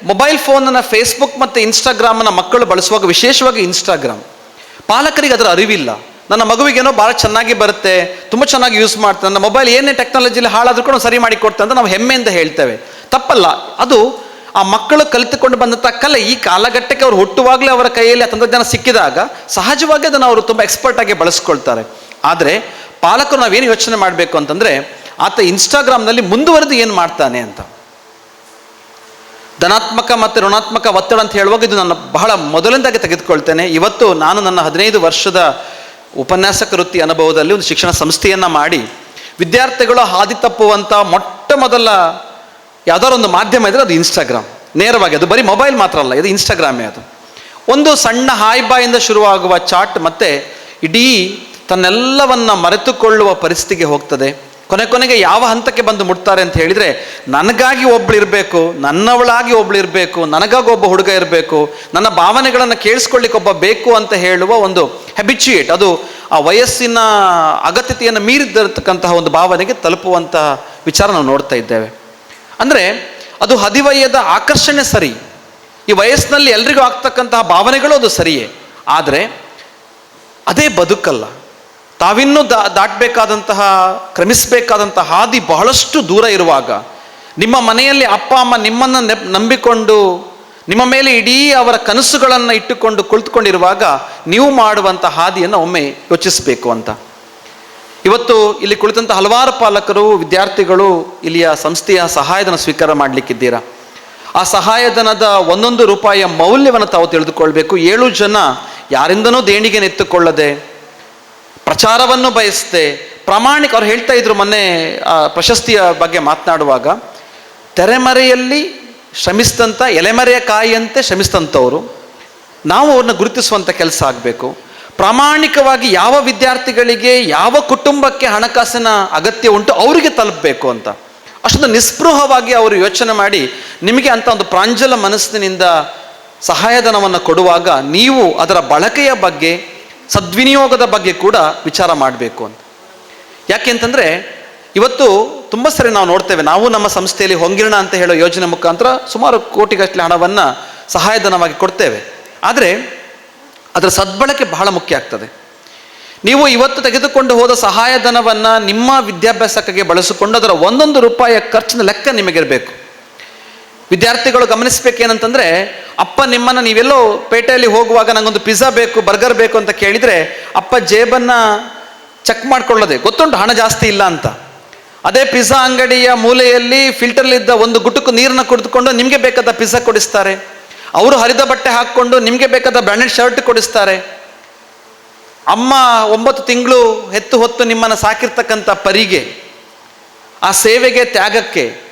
ಮೊಬೈಲ್ ಫೋನನ್ನು ಫೇಸ್ಬುಕ್ ಮತ್ತು ಇನ್ಸ್ಟಾಗ್ರಾಮನ್ನು ಮಕ್ಕಳು ಬಳಸುವಾಗ, ವಿಶೇಷವಾಗಿ ಇನ್ಸ್ಟಾಗ್ರಾಮ್, ಪಾಲಕರಿಗೆ ಅದರ ಅರಿವಿಲ್ಲ. ನನ್ನ ಮಗುವಿಗೇನೋ ಭಾಳ ಚೆನ್ನಾಗಿ ಬರುತ್ತೆ, ತುಂಬ ಚೆನ್ನಾಗಿ ಯೂಸ್ ಮಾಡ್ತಾನೆ, ನನ್ನ ಮೊಬೈಲ್ ಏನೇ ಟೆಕ್ನಾಲಜಿಲಿ ಹಾಳಾದ್ರೂ ಕೂಡ ಸರಿ ಮಾಡಿ ಕೊಡ್ತಾನೆ ಅಂತ ನಾವು ಹೆಮ್ಮೆಯಿಂದ ಹೇಳ್ತೇವೆ. ತಪ್ಪಲ್ಲ, ಅದು ಆ ಮಕ್ಕಳು ಕಲಿತುಕೊಂಡು ಬಂದಂಥ ಕಲೆ. ಈ ಕಾಲಘಟ್ಟಕ್ಕೆ ಅವರು ಹುಟ್ಟುವಾಗಲೇ ಅವರ ಕೈಯಲ್ಲಿ ಆ ತಂತ್ರಜ್ಞಾನ ಸಿಕ್ಕಿದಾಗ ಸಹಜವಾಗಿ ಅದನ್ನು ಅವರು ತುಂಬ ಎಕ್ಸ್ಪರ್ಟ್ ಆಗಿ ಬಳಸ್ಕೊಳ್ತಾರೆ. ಆದರೆ ಪಾಲಕರು ನಾವೇನು ಯೋಚನೆ ಮಾಡಬೇಕು ಅಂತಂದರೆ, ಆತ ಇನ್ಸ್ಟಾಗ್ರಾಮ್ನಲ್ಲಿ ಮುಂದುವರೆದು ಏನು ಮಾಡ್ತಾನೆ ಅಂತ. ಧನಾತ್ಮಕ ಮತ್ತು ಋಣಾತ್ಮಕ ಒತ್ತಡ ಅಂತ ಹೇಳುವಾಗ ಇದು ನನ್ನ ಬಹಳ ಮೊದಲಿಂದಾಗಿ ತೆಗೆದುಕೊಳ್ತೇನೆ. ಇವತ್ತು ನಾನು ನನ್ನ 15 ವರ್ಷದ ಉಪನ್ಯಾಸಕ ವೃತ್ತಿ ಅನುಭವದಲ್ಲಿ ಒಂದು ಶಿಕ್ಷಣ ಸಂಸ್ಥೆಯನ್ನು ಮಾಡಿ ವಿದ್ಯಾರ್ಥಿಗಳು ಹಾದಿ ತಪ್ಪುವಂಥ ಮೊಟ್ಟ ಮೊದಲ ಯಾವುದಾದ್ರು ಒಂದು ಮಾಧ್ಯಮ ಇದ್ದರೆ ಅದು ಇನ್ಸ್ಟಾಗ್ರಾಮ್. ನೇರವಾಗಿ ಅದು ಬರೀ ಮೊಬೈಲ್ ಮಾತ್ರ ಅಲ್ಲ, ಇದು ಇನ್ಸ್ಟಾಗ್ರಾಮೇ. ಅದು ಒಂದು ಸಣ್ಣ ಹಾಯ್ ಬಾಯಿಂದ ಶುರುವಾಗುವ ಚಾಟ್ ಮತ್ತೆ ಇಡೀ ತನ್ನೆಲ್ಲವನ್ನು ಮರೆತುಕೊಳ್ಳುವ ಪರಿಸ್ಥಿತಿಗೆ ಹೋಗ್ತದೆ. ಕೊನೆಗೆ ಯಾವ ಹಂತಕ್ಕೆ ಬಂದು ಮುಟ್ತಾರೆ ಅಂತ ಹೇಳಿದರೆ, ನನಗಾಗಿ ಒಬ್ಳು ಇರಬೇಕು, ನನ್ನವಳಾಗಿ ಒಬ್ಳು ಇರಬೇಕು, ನನಗಾಗಿ ಒಬ್ಬ ಹುಡುಗ ಇರಬೇಕು, ನನ್ನ ಭಾವನೆಗಳನ್ನು ಕೇಳಿಸ್ಕೊಳ್ಳಿಕ್ಕೆ ಒಬ್ಬ ಬೇಕು ಅಂತ ಹೇಳುವ ಒಂದು ಹ್ಯಾಬಿಚುಯೇಟ್, ಅದು ಆ ವಯಸ್ಸಿನ ಅಗತ್ಯತೆಯನ್ನು ಮೀರಿದಿರತಕ್ಕಂತಹ ಒಂದು ಭಾವನೆಗೆ ತಲುಪುವಂತಹ ವಿಚಾರ ನಾವು ನೋಡ್ತಾ ಇದ್ದೇವೆ. ಅಂದರೆ ಅದು ಹದಿವಯದ ಆಕರ್ಷಣೆ ಸರಿ, ಈ ವಯಸ್ಸಿನಲ್ಲಿ ಎಲ್ರಿಗೂ ಆಗ್ತಕ್ಕಂತಹ ಭಾವನೆಗಳು ಅದು ಸರಿಯೇ. ಆದರೆ ಅದೇ ಬದುಕಲ್ಲ. ತಾವಿನ್ನೂ ದಾಟಬೇಕಾದಂತಹ, ಕ್ರಮಿಸಬೇಕಾದಂತಹ ಹಾದಿ ಬಹಳಷ್ಟು ದೂರ ಇರುವಾಗ, ನಿಮ್ಮ ಮನೆಯಲ್ಲಿ ಅಪ್ಪ ಅಮ್ಮ ನಿಮ್ಮನ್ನು ನಂಬಿಕೊಂಡು ನಿಮ್ಮ ಮೇಲೆ ಇಡೀ ಅವರ ಕನಸುಗಳನ್ನು ಇಟ್ಟುಕೊಂಡು ಕುಳಿತುಕೊಂಡಿರುವಾಗ ನೀವು ಮಾಡುವಂಥ ಹಾದಿಯನ್ನು ಒಮ್ಮೆ ಯೋಚಿಸಬೇಕು ಅಂತ. ಇವತ್ತು ಇಲ್ಲಿ ಕುಳಿತಂಥ ಹಲವಾರು ಪಾಲಕರು, ವಿದ್ಯಾರ್ಥಿಗಳು ಇಲ್ಲಿಯ ಸಂಸ್ಥೆಯ ಸಹಾಯಧನ ಸ್ವೀಕಾರ ಮಾಡಲಿಕ್ಕಿದ್ದೀರಾ. ಆ ಸಹಾಯಧನದ ಒಂದೊಂದು ರೂಪಾಯಿಯ ಮೌಲ್ಯವನ್ನು ತಾವು ತಿಳಿದುಕೊಳ್ಬೇಕು. 7 ಜನ ಯಾರಿಂದನೂ ದೇಣಿಗೆ ಎತ್ತುಕೊಳ್ಳದೆ, ಪ್ರಚಾರವನ್ನು ಬಯಸದೆ, ಪ್ರಾಮಾಣಿಕ, ಅವ್ರು ಹೇಳ್ತಾ ಇದ್ರು ಮೊನ್ನೆ ಪ್ರಶಸ್ತಿಯ ಬಗ್ಗೆ ಮಾತನಾಡುವಾಗ, ತೆರೆಮರೆಯಲ್ಲಿ ಶ್ರಮಿಸಿದಂಥ ಎಲೆಮರೆಯ ಕಾಯಿಯಂತೆ ಶ್ರಮಿಸಿದಂಥವ್ರು, ನಾವು ಅವ್ರನ್ನ ಗುರುತಿಸುವಂಥ ಕೆಲಸ ಆಗಬೇಕು. ಪ್ರಾಮಾಣಿಕವಾಗಿ ಯಾವ ವಿದ್ಯಾರ್ಥಿಗಳಿಗೆ, ಯಾವ ಕುಟುಂಬಕ್ಕೆ ಹಣಕಾಸಿನ ಅಗತ್ಯ ಉಂಟು ಅವರಿಗೆ ತಲುಪಬೇಕು ಅಂತ ಅಷ್ಟೊಂದು ನಿಸ್ಪೃಹವಾಗಿ ಅವರು ಯೋಚನೆ ಮಾಡಿ ನಿಮಗೆ ಅಂತ ಒಂದು ಪ್ರಾಂಜಲ ಮನಸ್ಸಿನಿಂದ ಸಹಾಯಧನವನ್ನು ಕೊಡುವಾಗ ನೀವು ಅದರ ಬಳಕೆಯ ಬಗ್ಗೆ, ಸದ್ವಿನಿಯೋಗದ ಬಗ್ಗೆ ಕೂಡ ವಿಚಾರ ಮಾಡಬೇಕು ಅಂತ. ಯಾಕೆ ಅಂತಂದರೆ ಇವತ್ತು ತುಂಬ ಸರಿ ನಾವು ನೋಡ್ತೇವೆ, ನಾವು ನಮ್ಮ ಸಂಸ್ಥೆಯಲ್ಲಿ ಹೊಂಗಿರಣ ಅಂತ ಹೇಳೋ ಯೋಜನೆ ಮುಖಾಂತರ ಸುಮಾರು ಕೋಟಿಗಟ್ಟಲೆ ಹಣವನ್ನು ಸಹಾಯಧನವಾಗಿ ಕೊಡ್ತೇವೆ. ಆದರೆ ಅದರ ಸದ್ಬಳಕೆ ಬಹಳ ಮುಖ್ಯ ಆಗ್ತದೆ. ನೀವು ಇವತ್ತು ತೆಗೆದುಕೊಂಡು ಹೋದ ಸಹಾಯಧನವನ್ನು ನಿಮ್ಮ ವಿದ್ಯಾಭ್ಯಾಸಕ್ಕೆ ಬಳಸಿಕೊಂಡು ಅದರ ಒಂದೊಂದು ರೂಪಾಯಿಯ ಖರ್ಚಿನ ಲೆಕ್ಕ ನಿಮಗಿರಬೇಕು. ವಿದ್ಯಾರ್ಥಿಗಳು ಗಮನಿಸಬೇಕೇನಂತಂದರೆ, ಅಪ್ಪ ನಿಮ್ಮನ್ನು ನೀವೆಲ್ಲೋ ಪೇಟೆಯಲ್ಲಿ ಹೋಗುವಾಗ ನನಗೊಂದು ಪಿಜ್ಜಾ ಬೇಕು, ಬರ್ಗರ್ ಬೇಕು ಅಂತ ಕೇಳಿದರೆ ಅಪ್ಪ ಜೇಬನ್ನು ಚೆಕ್ ಮಾಡ್ಕೊಳ್ಳೋದೆ, ಗೊತ್ತುಂಟು ಹಣ ಜಾಸ್ತಿ ಇಲ್ಲ ಅಂತ. ಅದೇ ಪಿಜ್ಜಾ ಅಂಗಡಿಯ ಮೂಲೆಯಲ್ಲಿ ಫಿಲ್ಟರ್ಲಿದ್ದ ಒಂದು ಗುಟುಕು ನೀರನ್ನು ಕುಡಿದುಕೊಂಡು ನಿಮಗೆ ಬೇಕಾದ ಪಿಜ್ಜಾ ಕೊಡಿಸ್ತಾರೆ. ಅವರು ಹರಿದ ಬಟ್ಟೆ ಹಾಕ್ಕೊಂಡು ನಿಮಗೆ ಬೇಕಾದ ಬ್ರ್ಯಾಂಡೆಡ್ ಶರ್ಟ್ ಕೊಡಿಸ್ತಾರೆ. ಅಮ್ಮ 9 ತಿಂಗಳು ಹೆತ್ತು ಹೊತ್ತು ನಿಮ್ಮನ್ನು ಸಾಕಿರ್ತಕ್ಕಂಥ ಪರಿಗೆ, ಆ ಸೇವೆಗೆ, ತ್ಯಾಗಕ್ಕೆ,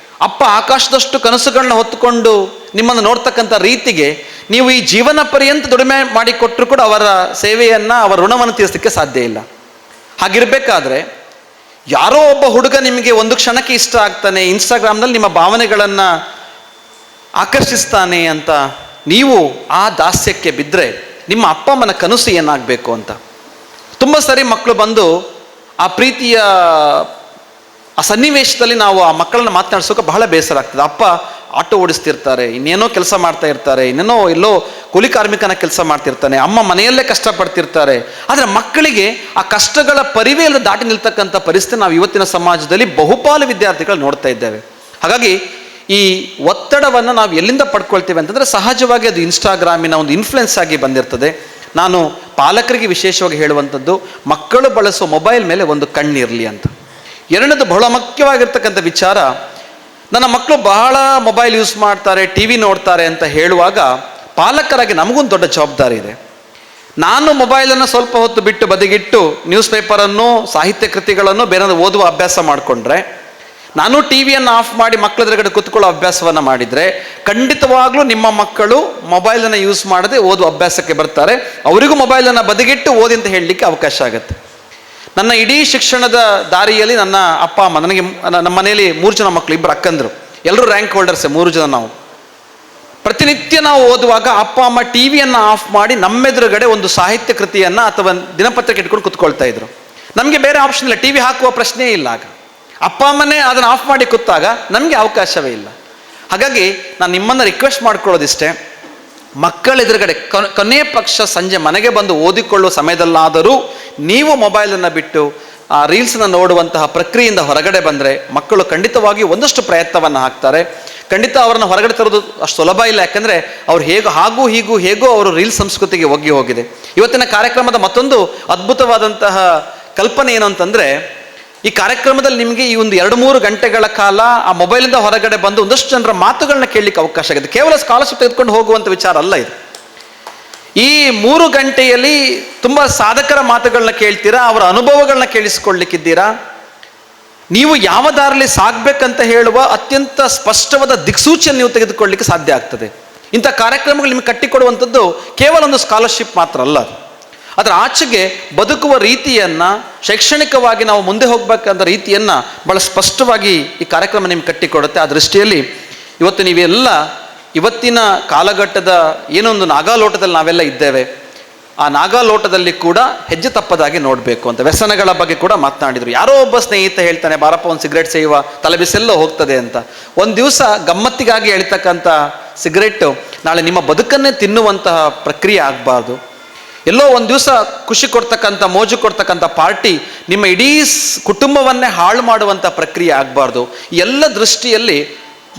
ಅಪ್ಪ ಆಕಾಶದಷ್ಟು ಕನಸುಗಳನ್ನ ಹೊತ್ತುಕೊಂಡು ನಿಮ್ಮನ್ನು ನೋಡ್ತಕ್ಕಂಥ ರೀತಿಗೆ ನೀವು ಈ ಜೀವನ ಪರ್ಯಂತ ದುಡಿಮೆ ಮಾಡಿಕೊಟ್ಟರು ಕೂಡ ಅವರ ಸೇವೆಯನ್ನು, ಅವರ ಋಣವನ್ನು ತೀರಿಸಲಿಕ್ಕೆ ಸಾಧ್ಯ ಇಲ್ಲ. ಹಾಗಿರಬೇಕಾದ್ರೆ ಯಾರೋ ಒಬ್ಬ ಹುಡುಗ ನಿಮಗೆ ಒಂದು ಕ್ಷಣಕ್ಕೆ ಇಷ್ಟ ಆಗ್ತಾನೆ, ಇನ್ಸ್ಟಾಗ್ರಾಮ್ನಲ್ಲಿ ನಿಮ್ಮ ಭಾವನೆಗಳನ್ನು ಆಕರ್ಷಿಸ್ತಾನೆ ಅಂತ ನೀವು ಆ ದಾಸ್ಯಕ್ಕೆ ಬಿದ್ದರೆ ನಿಮ್ಮ ಅಪ್ಪ ಅಮ್ಮನ ಕನಸು ಏನಾಗಬೇಕು ಅಂತ. ತುಂಬ ಸರಿ ಮಕ್ಕಳು ಬಂದು ಆ ಪ್ರೀತಿಯ ಆ ಸನ್ನಿವೇಶದಲ್ಲಿ ನಾವು ಆ ಮಕ್ಕಳನ್ನ ಮಾತನಾಡ್ಸೋಕೆ ಬಹಳ ಬೇಸರ ಆಗ್ತದೆ. ಅಪ್ಪ ಆಟೋ ಓಡಿಸ್ತಿರ್ತಾರೆ, ಇನ್ನೇನೋ ಕೆಲಸ ಮಾಡ್ತಾ ಇರ್ತಾರೆ, ಇನ್ನೇನೋ ಎಲ್ಲೋ ಕೂಲಿ ಕಾರ್ಮಿಕನ ಕೆಲಸ ಮಾಡ್ತಿರ್ತಾನೆ, ಅಮ್ಮ ಮನೆಯಲ್ಲೇ ಕಷ್ಟಪಡ್ತಿರ್ತಾರೆ. ಆದರೆ ಮಕ್ಕಳಿಗೆ ಆ ಕಷ್ಟಗಳ ಪರಿವೆಯಲ್ಲಿ ದಾಟಿ ನಿಲ್ತಕ್ಕಂಥ ಪರಿಸ್ಥಿತಿ ನಾವು ಇವತ್ತಿನ ಸಮಾಜದಲ್ಲಿ ಬಹುಪಾಲು ವಿದ್ಯಾರ್ಥಿಗಳು ನೋಡ್ತಾ ಇದ್ದೇವೆ. ಹಾಗಾಗಿ ಈ ಒತ್ತಡವನ್ನು ನಾವು ಎಲ್ಲಿಂದ ಪಡ್ಕೊಳ್ತೇವೆ ಅಂತಂದರೆ, ಸಹಜವಾಗಿ ಅದು ಇನ್ಸ್ಟಾಗ್ರಾಮಿನ ಒಂದು ಇನ್ಫ್ಲುಯೆನ್ಸ್ ಆಗಿ ಬಂದಿರ್ತದೆ. ನಾನು ಪಾಲಕರಿಗೆ ವಿಶೇಷವಾಗಿ ಹೇಳುವಂಥದ್ದು, ಮಕ್ಕಳು ಬಳಸೋ ಮೊಬೈಲ್ ಮೇಲೆ ಒಂದು ಕಣ್ಣಿರಲಿ ಅಂತ. ಎರಡನೇದು ಬಹಳ ಮುಖ್ಯವಾಗಿರ್ತಕ್ಕಂಥ ವಿಚಾರ, ನನ್ನ ಮಕ್ಕಳು ಬಹಳ ಮೊಬೈಲ್ ಯೂಸ್ ಮಾಡ್ತಾರೆ, ಟಿ ವಿ ನೋಡ್ತಾರೆ ಅಂತ ಹೇಳುವಾಗ ಪಾಲಕರಾಗಿ ನಮಗೊಂದು ದೊಡ್ಡ ಜವಾಬ್ದಾರಿ ಇದೆ. ನಾನು ಮೊಬೈಲನ್ನು ಸ್ವಲ್ಪ ಹೊತ್ತು ಬಿಟ್ಟು ಬದಿಗಿಟ್ಟು ನ್ಯೂಸ್ ಪೇಪರನ್ನು, ಸಾಹಿತ್ಯ ಕೃತಿಗಳನ್ನು, ಬೇರೆ ಓದುವ ಅಭ್ಯಾಸ ಮಾಡಿಕೊಂಡ್ರೆ, ನಾನು ಟಿ ವಿಯನ್ನು ಆಫ್ ಮಾಡಿ ಮಕ್ಕಳ ಎದುರುಗಡೆ ಕೂತ್ಕೊಳ್ಳೋ ಅಭ್ಯಾಸವನ್ನು ಮಾಡಿದರೆ, ಖಂಡಿತವಾಗ್ಲೂ ನಿಮ್ಮ ಮಕ್ಕಳು ಮೊಬೈಲನ್ನು ಯೂಸ್ ಮಾಡದೆ ಓದುವ ಅಭ್ಯಾಸಕ್ಕೆ ಬರ್ತಾರೆ. ಅವರಿಗೂ ಮೊಬೈಲನ್ನು ಬದಿಗಿಟ್ಟು ಓದಿ ಅಂತ ಹೇಳಲಿಕ್ಕೆ ಅವಕಾಶ ಆಗುತ್ತೆ. ನನ್ನ ಇಡೀ ಶಿಕ್ಷಣದ ದಾರಿಯಲ್ಲಿ ನನ್ನ ಅಪ್ಪ ಅಮ್ಮ, ನನಗೆ ನಮ್ಮ ಮನೆಯಲ್ಲಿ 3 ಜನ ಮಕ್ಕಳು, 2 ಅಕ್ಕಂದರು, ಎಲ್ಲರೂ ರ್ಯಾಂಕ್ ಹೋಲ್ಡರ್ಸೇ, 3 ಜನ ನಾವು. ಪ್ರತಿನಿತ್ಯ ನಾವು ಓದುವಾಗ ಅಪ್ಪ ಅಮ್ಮ ಟಿ ವಿಯನ್ನು ಆಫ್ ಮಾಡಿ ನಮ್ಮೆದುರುಗಡೆ ಒಂದು ಸಾಹಿತ್ಯ ಕೃತಿಯನ್ನು ಅಥವಾ ದಿನಪತ್ರಿಕೆ ಇಟ್ಕೊಂಡು ಕೂತ್ಕೊಳ್ತಾ ಇದ್ರು. ನಮಗೆ ಬೇರೆ ಆಪ್ಷನ್ ಇಲ್ಲ, ಟಿ ವಿ ಹಾಕುವ ಪ್ರಶ್ನೆಯೇ ಇಲ್ಲ. ಆಗ ಅಪ್ಪ ಅಮ್ಮನೇ ಅದನ್ನು ಆಫ್ ಮಾಡಿ ಕೂತಾಗ ನಮಗೆ ಅವಕಾಶವೇ ಇಲ್ಲ. ಹಾಗಾಗಿ ನಾನು ನಿಮ್ಮನ್ನು ರಿಕ್ವೆಸ್ಟ್ ಮಾಡ್ಕೊಳ್ಳೋದಿಷ್ಟೇ, ಮಕ್ಕಳ ಎದುರುಗಡೆ ಕೊನೆಯ ಪಕ್ಷ ಸಂಜೆ ಮನೆಗೆ ಬಂದು ಓದಿಕೊಳ್ಳುವ ಸಮಯದಲ್ಲಾದರೂ ನೀವು ಮೊಬೈಲನ್ನು ಬಿಟ್ಟು ಆ ರೀಲ್ಸನ್ನು ನೋಡುವಂತಹ ಪ್ರಕ್ರಿಯೆಯಿಂದ ಹೊರಗಡೆ ಬಂದರೆ ಮಕ್ಕಳು ಖಂಡಿತವಾಗಿ ಒಂದಷ್ಟು ಪ್ರಯತ್ನವನ್ನು ಹಾಕ್ತಾರೆ. ಖಂಡಿತ ಅವರನ್ನು ಹೊರಗಡೆ ತರೋದು ಅಷ್ಟು ಸುಲಭ ಇಲ್ಲ. ಯಾಕಂದರೆ ಅವ್ರು ಹೇಗೋ ಅವರು ರೀಲ್ಸ್ ಸಂಸ್ಕೃತಿಗೆ ಒಗ್ಗಿ ಹೋಗಿದೆ. ಇವತ್ತಿನ ಕಾರ್ಯಕ್ರಮದ ಮತ್ತೊಂದು ಅದ್ಭುತವಾದಂತಹ ಕಲ್ಪನೆ ಏನು ಅಂತಂದರೆ, ಈ ಕಾರ್ಯಕ್ರಮದಲ್ಲಿ ನಿಮಗೆ ಈ ಒಂದು 2-3 ಗಂಟೆಗಳ ಕಾಲ ಆ ಮೊಬೈಲಿಂದ ಹೊರಗಡೆ ಬಂದು ಒಂದಷ್ಟು ಜನರ ಮಾತುಗಳನ್ನ ಕೇಳಲಿಕ್ಕೆ ಅವಕಾಶ ಆಗಿದೆ. ಕೇವಲ ಸ್ಕಾಲರ್ಶಿಪ್ ತೆಗೆದುಕೊಂಡು ಹೋಗುವಂಥ ವಿಚಾರ ಅಲ್ಲ ಇದು. ಈ 3 ಗಂಟೆಯಲ್ಲಿ ತುಂಬ ಸಾಧಕರ ಮಾತುಗಳನ್ನ ಕೇಳ್ತೀರಾ, ಅವರ ಅನುಭವಗಳನ್ನ ಕೇಳಿಸಿಕೊಳ್ಳಲಿಕ್ಕಿದ್ದೀರಾ. ನೀವು ಯಾವ ದಾರಿಯಲ್ಲಿ ಸಾಗಬೇಕಂತ ಹೇಳುವ ಅತ್ಯಂತ ಸ್ಪಷ್ಟವಾದ ದಿಕ್ಸೂಚಿಯನ್ನು ನೀವು ತೆಗೆದುಕೊಳ್ಳಲಿಕ್ಕೆ ಸಾಧ್ಯ ಆಗ್ತದೆ. ಇಂಥ ಕಾರ್ಯಕ್ರಮಗಳು ನಿಮಗೆ ಕಟ್ಟಿಕೊಡುವಂಥದ್ದು ಕೇವಲ ಒಂದು ಸ್ಕಾಲರ್ಶಿಪ್ ಮಾತ್ರ ಅಲ್ಲ, ಅದರ ಆಚೆಗೆ ಬದುಕುವ ರೀತಿಯನ್ನು, ಶೈಕ್ಷಣಿಕವಾಗಿ ನಾವು ಮುಂದೆ ಹೋಗ್ಬೇಕಂತ ರೀತಿಯನ್ನು ಭಾಳ ಸ್ಪಷ್ಟವಾಗಿ ಈ ಕಾರ್ಯಕ್ರಮ ನಿಮ್ಗೆ ಕಟ್ಟಿಕೊಡುತ್ತೆ. ಆ ದೃಷ್ಟಿಯಲ್ಲಿ ಇವತ್ತು ನೀವೆಲ್ಲ ಇವತ್ತಿನ ಕಾಲಘಟ್ಟದ ಏನೊಂದು ನಾಗಾಲೋಟದಲ್ಲಿ ನಾವೆಲ್ಲ ಇದ್ದೇವೆ, ಆ ನಾಗಾಲೋಟದಲ್ಲಿ ಕೂಡ ಹೆಜ್ಜೆ ತಪ್ಪದಾಗಿ ನೋಡಬೇಕು ಅಂತ. ವ್ಯಸನಗಳ ಬಗ್ಗೆ ಕೂಡ ಮಾತನಾಡಿದರು. ಯಾರೋ ಒಬ್ಬ ಸ್ನೇಹಿತ ಹೇಳ್ತಾನೆ, ಬಾರಪ್ಪ ಒಂದು ಸಿಗರೇಟ್ ಸೇಯುವ, ತಲೆಬಿಸೆಲ್ಲ ಹೋಗ್ತದೆ ಅಂತ. ಒಂದು ದಿವಸ ಗಮ್ಮತ್ತಿಗಾಗಿ ಎಳಿತಕ್ಕಂಥ ಸಿಗರೇಟು ನಾಳೆ ನಿಮ್ಮ ಬದುಕನ್ನೇ ತಿನ್ನುವಂತಹ ಪ್ರಕ್ರಿಯೆ ಆಗಬಾರ್ದು. ಎಲ್ಲೋ ಒಂದು ದಿವಸ ಖುಷಿ ಕೊಡ್ತಕ್ಕಂಥ, ಮೋಜು ಕೊಡ್ತಕ್ಕಂಥ ಪಾರ್ಟಿ ನಿಮ್ಮ ಇಡೀ ಕುಟುಂಬವನ್ನೇ ಹಾಳು ಮಾಡುವಂಥ ಪ್ರಕ್ರಿಯೆ ಆಗಬಾರ್ದು. ಎಲ್ಲ ದೃಷ್ಟಿಯಲ್ಲಿ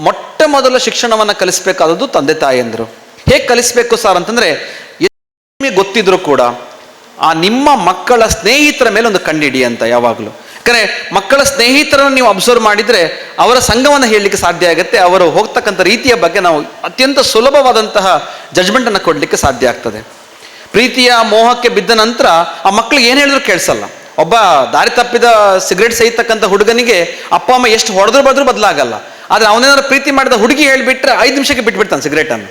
ಮೊಟ್ಟ ಮೊದಲ ಶಿಕ್ಷಣವನ್ನು ಕಲಿಸಬೇಕಾದದ್ದು ತಂದೆ ತಾಯಿಯಂದರು. ಹೇಗೆ ಕಲಿಸಬೇಕು ಸರ್ ಅಂತಂದರೆ, ನಿಮಗೆ ಗೊತ್ತಿದ್ರು ಕೂಡ ಆ ನಿಮ್ಮ ಮಕ್ಕಳ ಸ್ನೇಹಿತರ ಮೇಲೆ ಒಂದು ಕಣ್ಣಿಡಿ ಅಂತ. ಯಾವಾಗಲೂ ಯಾಕಂದರೆ ಮಕ್ಕಳ ಸ್ನೇಹಿತರನ್ನು ನೀವು ಅಬ್ಸರ್ವ್ ಮಾಡಿದರೆ ಅವರ ಸಂಘವನ್ನು ಹೇಳಲಿಕ್ಕೆ ಸಾಧ್ಯ ಆಗುತ್ತೆ, ಅವರು ಹೋಗ್ತಕ್ಕಂಥ ರೀತಿಯ ಬಗ್ಗೆ ನಾವು ಅತ್ಯಂತ ಸುಲಭವಾದಂತಹ ಜಡ್ಜ್ಮೆಂಟನ್ನು ಕೊಡಲಿಕ್ಕೆ ಸಾಧ್ಯ ಆಗ್ತದೆ. ಪ್ರೀತಿಯ ಮೋಹಕ್ಕೆ ಬಿದ್ದ ನಂತರ ಆ ಮಕ್ಕಳಿಗೆ ಏನು ಹೇಳಿದ್ರು ಕೇಳಿಸಲ್ಲ. ಒಬ್ಬ ದಾರಿ ತಪ್ಪಿದ ಸಿಗರೇಟ್ ಸೇಯ್ತಕ್ಕಂಥ ಹುಡುಗನಿಗೆ ಅಪ್ಪ ಅಮ್ಮ ಎಷ್ಟು ಹೊಡೆದ್ರು ಬದ್ರು ಬದಲಾಗಲ್ಲ. ಆದರೆ ಅವನೇನಾದ್ರು ಪ್ರೀತಿ ಮಾಡಿದ ಹುಡುಗಿ ಹೇಳಿಬಿಟ್ರೆ 5 ನಿಮಿಷಕ್ಕೆ ಬಿಟ್ಬಿಡ್ತಾನೆ ಸಿಗರೇಟನ್ನು.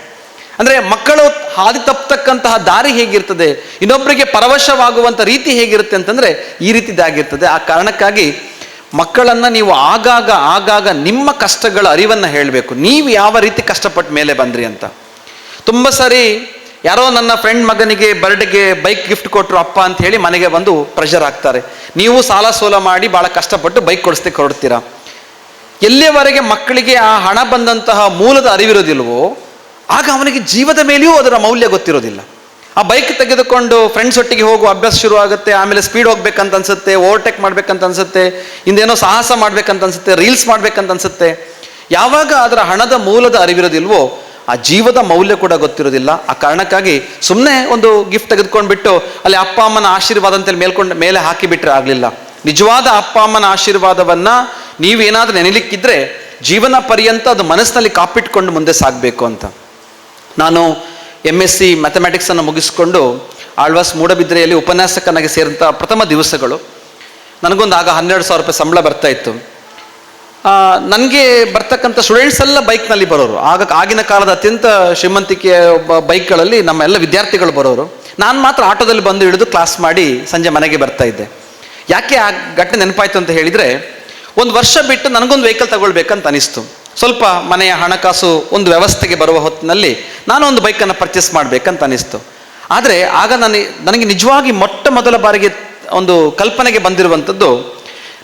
ಅಂದರೆ ಮಕ್ಕಳು ಹಾದಿ ತಪ್ಪತಕ್ಕಂತಹ ದಾರಿ ಹೇಗಿರ್ತದೆ, ಇನ್ನೊಬ್ಬರಿಗೆ ಪರವಶವಾಗುವಂಥ ರೀತಿ ಹೇಗಿರುತ್ತೆ ಅಂತಂದರೆ ಈ ರೀತಿದಾಗಿರ್ತದೆ. ಆ ಕಾರಣಕ್ಕಾಗಿ ಮಕ್ಕಳನ್ನು ನೀವು ಆಗಾಗ ನಿಮ್ಮ ಕಷ್ಟಗಳ ಅರಿವನ್ನು ಹೇಳಬೇಕು. ನೀವು ಯಾವ ರೀತಿ ಕಷ್ಟಪಟ್ಟ ಮೇಲೆ ಬಂದ್ರಿ ಅಂತ. ತುಂಬ ಸಾರಿ ಯಾರೋ ನನ್ನ ಫ್ರೆಂಡ್ ಮಗನಿಗೆ ಬರ್ಡೇಗೆ ಬೈಕ್ ಗಿಫ್ಟ್ ಕೊಟ್ಟರು ಅಪ್ಪ ಅಂತ ಹೇಳಿ ಮನೆಗೆ ಬಂದು ಪ್ರೆಷರ್ ಆಗ್ತಾರೆ. ನೀವು ಸಾಲ ಸೋಲ ಮಾಡಿ ಭಾಳ ಕಷ್ಟಪಟ್ಟು ಬೈಕ್ ಕೊಡಿಸ್ಲಿಕ್ಕೆ ಹೊರಡ್ತೀರಾ. ಎಲ್ಲಿಯವರೆಗೆ ಮಕ್ಕಳಿಗೆ ಆ ಹಣ ಬಂದಂತಹ ಮೂಲದ ಅರಿವಿರೋದಿಲ್ವೋ ಆಗ ಅವನಿಗೆ ಜೀವದ ಮೇಲೆಯೂ ಅದರ ಮೌಲ್ಯ ಗೊತ್ತಿರೋದಿಲ್ಲ. ಆ ಬೈಕ್ ತೆಗೆದುಕೊಂಡು ಫ್ರೆಂಡ್ಸ್ ಒಟ್ಟಿಗೆ ಹೋಗುವ ಅಭ್ಯಾಸ ಶುರು ಆಗುತ್ತೆ. ಆಮೇಲೆ ಸ್ಪೀಡ್ ಹೋಗ್ಬೇಕಂತ ಅನ್ಸುತ್ತೆ, ಓವರ್ಟೇಕ್ ಮಾಡ್ಬೇಕಂತ ಅನ್ಸುತ್ತೆ, ಇಂದೇನೋ ಸಾಹಸ ಮಾಡ್ಬೇಕಂತ ಅನ್ಸುತ್ತೆ, ರೀಲ್ಸ್ ಮಾಡ್ಬೇಕಂತ ಅನ್ಸುತ್ತೆ. ಯಾವಾಗ ಅದರ ಹಣದ ಮೂಲದ ಅರಿವಿರೋದಿಲ್ವೋ ಆ ಜೀವದ ಮೌಲ್ಯ ಕೂಡ ಗೊತ್ತಿರೋದಿಲ್ಲ. ಆ ಕಾರಣಕ್ಕಾಗಿ ಸುಮ್ಮನೆ ಒಂದು ಗಿಫ್ಟ್ ತೆಗೆದುಕೊಂಡ್ಬಿಟ್ಟು ಅಲ್ಲಿ ಅಪ್ಪ ಅಮ್ಮನ ಆಶೀರ್ವಾದ ಅಂತೇಳಿ ಮೇಲೆ ಹಾಕಿಬಿಟ್ರೆ ಆಗಲಿಲ್ಲ. ನಿಜವಾದ ಅಪ್ಪ ಅಮ್ಮನ ಆಶೀರ್ವಾದವನ್ನು ನೀವೇನಾದರೂ ನೆನಲಿಕ್ಕಿದ್ರೆ ಜೀವನ ಪರ್ಯಂತ ಅದು ಮನಸ್ಸಿನಲ್ಲಿ ಕಾಪಿಟ್ಕೊಂಡು ಮುಂದೆ ಸಾಗಬೇಕು ಅಂತ. ನಾನು MSc ಮ್ಯಾಥಮೆಟಿಕ್ಸನ್ನು ಮುಗಿಸ್ಕೊಂಡು ಆಳ್ವಾಸ್ ಮೂಡಬಿದ್ರೆಯಲ್ಲಿ ಉಪನ್ಯಾಸಕನಾಗಿ ಸೇರಿದಂಥ ಪ್ರಥಮ ದಿವಸಗಳು. ನನಗೊಂದು ಆಗ 12,000 ರೂಪಾಯಿ ಸಂಬಳ ಬರ್ತಾ ಇತ್ತು. ನನಗೆ ಬರ್ತಕ್ಕಂಥ ಸ್ಟೂಡೆಂಟ್ಸ್ ಎಲ್ಲ ಬೈಕ್ನಲ್ಲಿ ಬರೋರು. ಆಗಿನ ಕಾಲದ ಅತ್ಯಂತ ಶ್ರೀಮಂತಿಕೆಯ ಬೈಕ್ಗಳಲ್ಲಿ ನಮ್ಮ ಎಲ್ಲ ವಿದ್ಯಾರ್ಥಿಗಳು ಬರೋರು. ನಾನು ಮಾತ್ರ ಆಟೋದಲ್ಲಿ ಬಂದು ಇಳಿದು ಕ್ಲಾಸ್ ಮಾಡಿ ಸಂಜೆ ಮನೆಗೆ ಬರ್ತಾ ಇದ್ದೆ. ಯಾಕೆ ಆ ಘಟನೆ ನೆನಪಾಯ್ತು ಅಂತ ಹೇಳಿದರೆ, ಒಂದು ವರ್ಷ ಬಿಟ್ಟು ನನಗೊಂದು ವೆಹಿಕಲ್ ತಗೊಳ್ಬೇಕಂತ ಅನಿಸ್ತು. ಸ್ವಲ್ಪ ಮನೆಯ ಹಣಕಾಸು ಒಂದು ವ್ಯವಸ್ಥೆಗೆ ಬರುವ ಹೊತ್ತಿನಲ್ಲಿ ನಾನು ಒಂದು ಬೈಕನ್ನು ಪರ್ಚೇಸ್ ಮಾಡಬೇಕಂತ ಅನಿಸ್ತು. ಆದರೆ ಆಗ ನನಗೆ ನಿಜವಾಗಿ ಮೊದಲ ಬಾರಿಗೆ ಒಂದು ಕಲ್ಪನೆಗೆ ಬಂದಿರುವಂಥದ್ದು,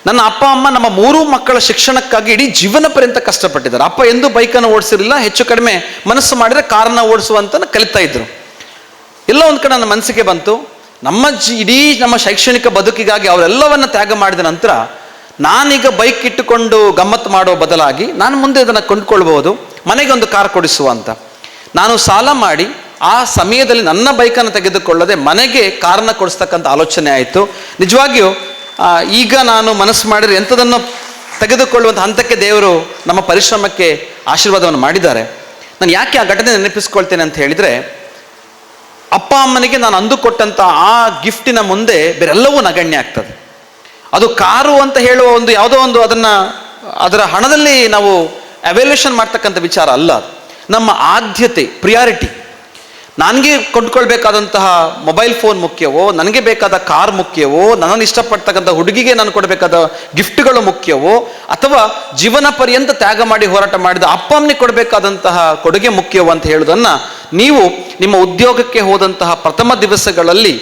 ನನ್ನ ಅಪ್ಪ ಅಮ್ಮ ನಮ್ಮ 3 ಮಕ್ಕಳ ಶಿಕ್ಷಣಕ್ಕಾಗಿ ಇಡೀ ಜೀವನ ಪರ್ಯಂತ ಕಷ್ಟಪಟ್ಟಿದ್ದಾರೆ. ಅಪ್ಪ ಎಂದೂ ಬೈಕನ್ನು ಓಡಿಸಿರಲಿಲ್ಲ, ಹೆಚ್ಚು ಕಡಿಮೆ ಮನಸ್ಸು ಮಾಡಿದರೆ ಕಾರನ್ನು ಓಡಿಸುವಂತ ಕಲಿತಾ ಇದ್ರು. ಎಲ್ಲ ಒಂದು ಕಡೆ ನನ್ನ ಮನಸ್ಸಿಗೆ ಬಂತು, ಇಡೀ ನಮ್ಮ ಶೈಕ್ಷಣಿಕ ಬದುಕಿಗಾಗಿ ಅವರೆಲ್ಲವನ್ನ ತ್ಯಾಗ ಮಾಡಿದ ನಂತರ ನಾನೀಗ ಬೈಕ್ ಇಟ್ಟುಕೊಂಡು ಗಮ್ಮತ್ತು ಮಾಡೋ ಬದಲಾಗಿ ನಾನು ಮುಂದೆ ಇದನ್ನು ಕೊಂಡ್ಕೊಳ್ಬಹುದು, ಮನೆಗೆ ಒಂದು ಕಾರ್ ಕೊಡಿಸುವ ಅಂತ. ನಾನು ಸಾಲ ಮಾಡಿ ಆ ಸಮಯದಲ್ಲಿ ನನ್ನ ಬೈಕನ್ನು ತೆಗೆದುಕೊಳ್ಳದೆ ಮನೆಗೆ ಕಾರನ್ನು ಕೊಡಿಸ್ತಕ್ಕಂಥ ಆಲೋಚನೆ ಆಯಿತು. ನಿಜವಾಗಿಯೂ ಈಗ ನಾನು ಮನಸ್ಸು ಮಾಡಿದರೆ ಎಂಥದನ್ನು ತೆಗೆದುಕೊಳ್ಳುವಂಥ ಹಂತಕ್ಕೆ ದೇವರು ನಮ್ಮ ಪರಿಶ್ರಮಕ್ಕೆ ಆಶೀರ್ವಾದವನ್ನು ಮಾಡಿದ್ದಾರೆ. ನಾನು ಯಾಕೆ ಆ ಘಟನೆ ನೆನಪಿಸ್ಕೊಳ್ತೇನೆ ಅಂತ ಹೇಳಿದರೆ, ಅಪ್ಪ ಅಮ್ಮನಿಗೆ ನಾನು ಅಂದುಕೊಟ್ಟಂಥ ಆ ಗಿಫ್ಟಿನ ಮುಂದೆ ಬೇರೆಲ್ಲವೂ ನಗಣ್ಯ ಆಗ್ತದೆ. ಅದು ಕಾರು ಅಂತ ಹೇಳುವ ಒಂದು ಯಾವುದೋ ಒಂದು ಅದರ ಹಣದಲ್ಲಿ ನಾವು ಅವ್ಯಾಲ್ಯೂಷನ್ ಮಾಡ್ತಕ್ಕಂಥ ವಿಚಾರ ಅಲ್ಲ. ನಮ್ಮ ಆದ್ಯತೆ, ಪ್ರಿಯಾರಿಟಿ. ನನಗೆ ಕೊಂಡ್ಕೊಳ್ಬೇಕಾದಂತಹ ಮೊಬೈಲ್ ಫೋನ್ ಮುಖ್ಯವೋ, ನನಗೆ ಬೇಕಾದ ಕಾರ್ ಮುಖ್ಯವೋ, ನನ್ನನ್ನು ಇಷ್ಟಪಡ್ತಕ್ಕಂಥ ಹುಡುಗಿಗೆ ನಾನು ಕೊಡಬೇಕಾದ ಗಿಫ್ಟ್ಗಳು ಮುಖ್ಯವೋ, ಅಥವಾ ಜೀವನ ಪರ್ಯಂತ ತ್ಯಾಗ ಮಾಡಿ ಹೋರಾಟ ಮಾಡಿದ ಅಪ್ಪ ಅಮ್ಮನಿಗೆ ಕೊಡಬೇಕಾದಂತಹ ಕೊಡುಗೆ ಮುಖ್ಯವೋ ಅಂತ ಹೇಳೋದನ್ನು ನೀವು ನಿಮ್ಮ ಉದ್ಯೋಗಕ್ಕೆ ಹೋದಂತಹ ಪ್ರಥಮ ದಿವಸಗಳಲ್ಲಿ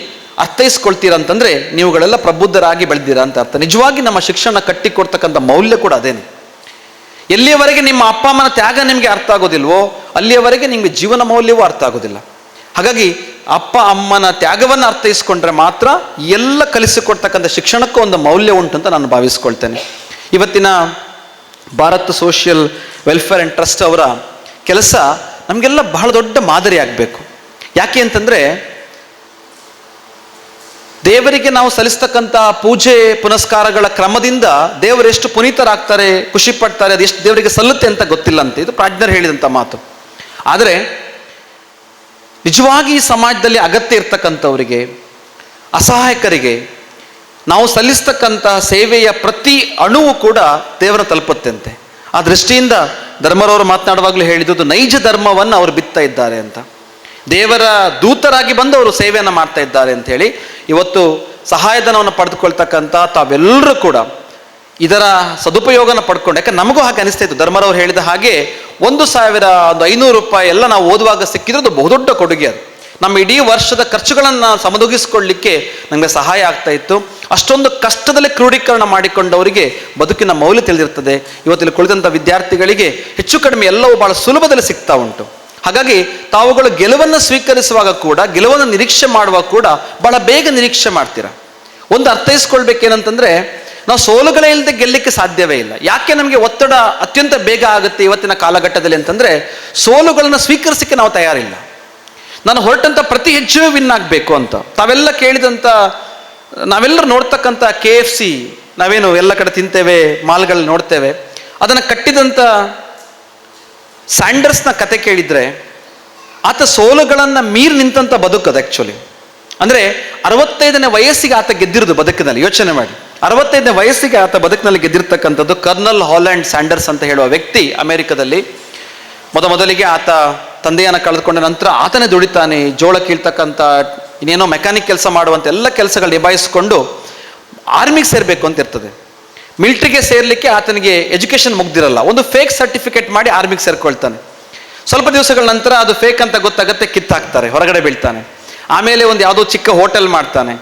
ಅರ್ಥೈಸ್ಕೊಳ್ತೀರಂತಂದ್ರೆ ನೀವುಗಳೆಲ್ಲ ಪ್ರಬುದ್ಧರಾಗಿ ಬೆಳೆದಿರಾ ಅಂತ ಅರ್ಥ. ನಿಜವಾಗಿ ನಮ್ಮ ಶಿಕ್ಷಣ ಕಟ್ಟಿಕೊಡ್ತಕ್ಕಂಥ ಮೌಲ್ಯ ಕೂಡ ಅದೇನೆ. ಎಲ್ಲಿಯವರೆಗೆ ನಿಮ್ಮ ಅಪ್ಪ ಅಮ್ಮನ ತ್ಯಾಗ ನಿಮಗೆ ಅರ್ಥ ಆಗೋದಿಲ್ವೋ ಅಲ್ಲಿಯವರೆಗೆ ನಿಮಗೆ ಜೀವನ ಮೌಲ್ಯವೂ ಅರ್ಥ ಆಗೋದಿಲ್ಲ. ಹಾಗಾಗಿ ಅಪ್ಪ ಅಮ್ಮನ ತ್ಯಾಗವನ್ನು ಅರ್ಥೈಸ್ಕೊಂಡ್ರೆ ಮಾತ್ರ ಎಲ್ಲ ಕಲಿಸಿಕೊಡ್ತಕ್ಕಂಥ ಶಿಕ್ಷಣಕ್ಕೂ ಒಂದು ಮೌಲ್ಯ ಉಂಟು ಅಂತ ನಾನು ಭಾವಿಸ್ಕೊಳ್ತೇನೆ. ಇವತ್ತಿನ Bharat social welfare and trust ಅವರ ಕೆಲಸ ನಮಗೆಲ್ಲ ಬಹಳ ದೊಡ್ಡ ಮಾದರಿ ಆಗಬೇಕು. ಯಾಕೆ ಅಂತಂದರೆ, ದೇವರಿಗೆ ನಾವು ಸಲ್ಲಿಸ್ತಕ್ಕಂಥ ಪೂಜೆ ಪುನಸ್ಕಾರಗಳ ಕ್ರಮದಿಂದ ದೇವರು ಎಷ್ಟು ಪುನೀತರಾಗ್ತಾರೆ, ಖುಷಿ ಪಡ್ತಾರೆ, ಅದು ಎಷ್ಟು ದೇವರಿಗೆ ಸಲ್ಲುತ್ತೆ ಅಂತ ಗೊತ್ತಿಲ್ಲ ಅಂತ. ಇದು ಪ್ರಾಜ್ಞರು ಹೇಳಿದಂಥ ಮಾತು. ಆದರೆ ನಿಜವಾಗಿ ಈ ಸಮಾಜದಲ್ಲಿ ಅಗತ್ಯ ಇರ್ತಕ್ಕಂಥವರಿಗೆ, ಅಸಹಾಯಕರಿಗೆ ನಾವು ಸಲ್ಲಿಸ್ತಕ್ಕಂತಹ ಸೇವೆಯ ಪ್ರತಿ ಅಣುವು ಕೂಡ ದೇವರ ತಲುಪುತ್ತಂತೆ. ಆ ದೃಷ್ಟಿಯಿಂದ ಧರ್ಮರವರು ಮಾತನಾಡುವಾಗಲೂ ಹೇಳಿದ್ದು ನೈಜ ಧರ್ಮವನ್ನು ಅವರು ಬಿತ್ತಾ ಇದ್ದಾರೆ ಅಂತ. ದೇವರ ದೂತರಾಗಿ ಬಂದು ಅವರು ಸೇವೆಯನ್ನು ಮಾಡ್ತಾ ಇದ್ದಾರೆ ಅಂತ ಹೇಳಿ ಇವತ್ತು ಸಹಾಯಧನವನ್ನು ಪಡೆದುಕೊಳ್ತಕ್ಕಂಥ ತಾವೆಲ್ಲರೂ ಕೂಡ ಇದರ ಸದುಪಯೋಗನ ಪಡ್ಕೊಂಡು, ಯಾಕಂದ್ರೆ ನಮಗೂ ಹಾಗೆ ಅನಿಸ್ತಾ ಇತ್ತು. ಧರ್ಮರವರು ಹೇಳಿದ ಹಾಗೆ 1,500 ರೂಪಾಯಿ ಎಲ್ಲ ನಾವು ಓದುವಾಗ ಸಿಕ್ಕಿರೋದು ಬಹುದೊಡ್ಡ ಕೊಡುಗೆ. ಅದು ನಮ್ಮ ಇಡೀ ವರ್ಷದ ಖರ್ಚುಗಳನ್ನು ಸಮದೂಗಿಸ್ಕೊಳ್ಳಿಕ್ಕೆ ನಮಗೆ ಸಹಾಯ ಆಗ್ತಾ ಇತ್ತು. ಅಷ್ಟೊಂದು ಕಷ್ಟದಲ್ಲಿ ಕ್ರೋಢೀಕರಣ ಮಾಡಿಕೊಂಡವರಿಗೆ ಬದುಕಿನ ಮೌಲ್ಯ ತಿಳಿದಿರ್ತದೆ. ಇವತ್ತಿಲ್ಲಿ ಕುಳಿತಂಥ ವಿದ್ಯಾರ್ಥಿಗಳಿಗೆ ಹೆಚ್ಚು ಕಡಿಮೆ ಎಲ್ಲವೂ ಬಹಳ ಸುಲಭದಲ್ಲಿ ಸಿಗ್ತಾ ಉಂಟು. ಹಾಗಾಗಿ ತಾವುಗಳು ಗೆಲುವನ್ನು ಸ್ವೀಕರಿಸುವಾಗ ಕೂಡ, ಗೆಲುವನ್ನು ನಿರೀಕ್ಷೆ ಮಾಡುವಾಗ ಕೂಡ ಬಹಳ ಬೇಗ ನಿರೀಕ್ಷೆ ಮಾಡ್ತೀರಾ. ಒಂದು ಅರ್ಥೈಸ್ಕೊಳ್ಬೇಕೇನಂತಂದ್ರೆ, ನಾವು ಸೋಲುಗಳೇ ಇಲ್ಲದೆ ಗೆಲ್ಲಲಿಕ್ಕೆ ಸಾಧ್ಯವೇ ಇಲ್ಲ. ಯಾಕೆ ನಮಗೆ ಒತ್ತಡ ಅತ್ಯಂತ ಬೇಗ ಆಗುತ್ತೆ ಇವತ್ತಿನ ಕಾಲಘಟ್ಟದಲ್ಲಿ ಅಂತಂದ್ರೆ, ಸೋಲುಗಳನ್ನು ಸ್ವೀಕರಿಸಲಿಕ್ಕೆ ನಾವು ತಯಾರಿಲ್ಲ. ನಾನು ಹೊರಟಂಥ ಪ್ರತಿ ಹೆಜ್ಜೆಯೂ ವಿನ್ ಆಗಬೇಕು ಅಂತ. ತಾವೆಲ್ಲ ಕೇಳಿದಂಥ, ನಾವೆಲ್ಲರೂ ನೋಡ್ತಕ್ಕಂಥ KFC ನಾವೇನು ಎಲ್ಲ ಕಡೆ ತಿಂತೇವೆ, ಮಾಲ್ಗಳಲ್ಲಿ ನೋಡ್ತೇವೆ, ಅದನ್ನು ಕಟ್ಟಿದಂಥ ಸ್ಯಾಂಡರ್ಸ್ನ ಕತೆ ಕೇಳಿದರೆ ಆತ ಸೋಲುಗಳನ್ನು ಮೀರಿ ನಿಂತಂಥ ಬದುಕದು ಆ್ಯಕ್ಚುಲಿ. ಅಂದರೆ 65ನೇ ವಯಸ್ಸಿಗೆ ಆತ ಗೆದ್ದಿರೋದು ಬದುಕಿನಲ್ಲಿ. ಯೋಚನೆ ಮಾಡಿ, 65ನೇ ವಯಸ್ಸಿಗೆ ಆತ ಬದುಕಿನಲ್ಲಿ ಗೆದ್ದಿರ್ತಕ್ಕಂಥದ್ದು. ಕರ್ನಲ್ ಹಾಲೆಂಡ್ ಸ್ಯಾಂಡರ್ಸ್ ಅಂತ ಹೇಳುವ ವ್ಯಕ್ತಿ ಅಮೆರಿಕದಲ್ಲಿ ಮೊದಲಿಗೆ ಆತ ತಂದೆಯನ್ನು ಕಳೆದುಕೊಂಡ ನಂತರ ಆತನೇ ದುಡಿತಾನೆ, ಜೋಳ ಕೀಳ್ತಕ್ಕಂಥ ಇನ್ನೇನೋ ಮೆಕ್ಯಾನಿಕ್ ಕೆಲಸ ಮಾಡುವಂಥ ಎಲ್ಲ ಕೆಲಸಗಳು ನಿಭಾಯಿಸಿಕೊಂಡು ಆರ್ಮಿಗೆ ಸೇರಬೇಕು ಅಂತ ಇರ್ತದೆ. ಮಿಲಿಟ್ರಿಗೆ ಸೇರಲಿಕ್ಕೆ ಆತನಿಗೆ ಎಜುಕೇಷನ್ ಮುಗ್ದಿರಲ್ಲ, ಒಂದು ಫೇಕ್ ಸರ್ಟಿಫಿಕೇಟ್ ಮಾಡಿ ಆರ್ಮಿಗೆ ಸೇರ್ಕೊಳ್ತಾನೆ. ಸ್ವಲ್ಪ ದಿವಸಗಳ ನಂತರ ಅದು ಫೇಕ್ ಅಂತ ಗೊತ್ತಾಗುತ್ತೆ, ಕಿತ್ತಾಕ್ತಾರೆ, ಹೊರಗಡೆ ಬೀಳ್ತಾನೆ. ಆಮೇಲೆ ಒಂದು ಯಾವುದೋ ಚಿಕ್ಕ ಹೋಟೆಲ್ ಮಾಡ್ತಾನೆ,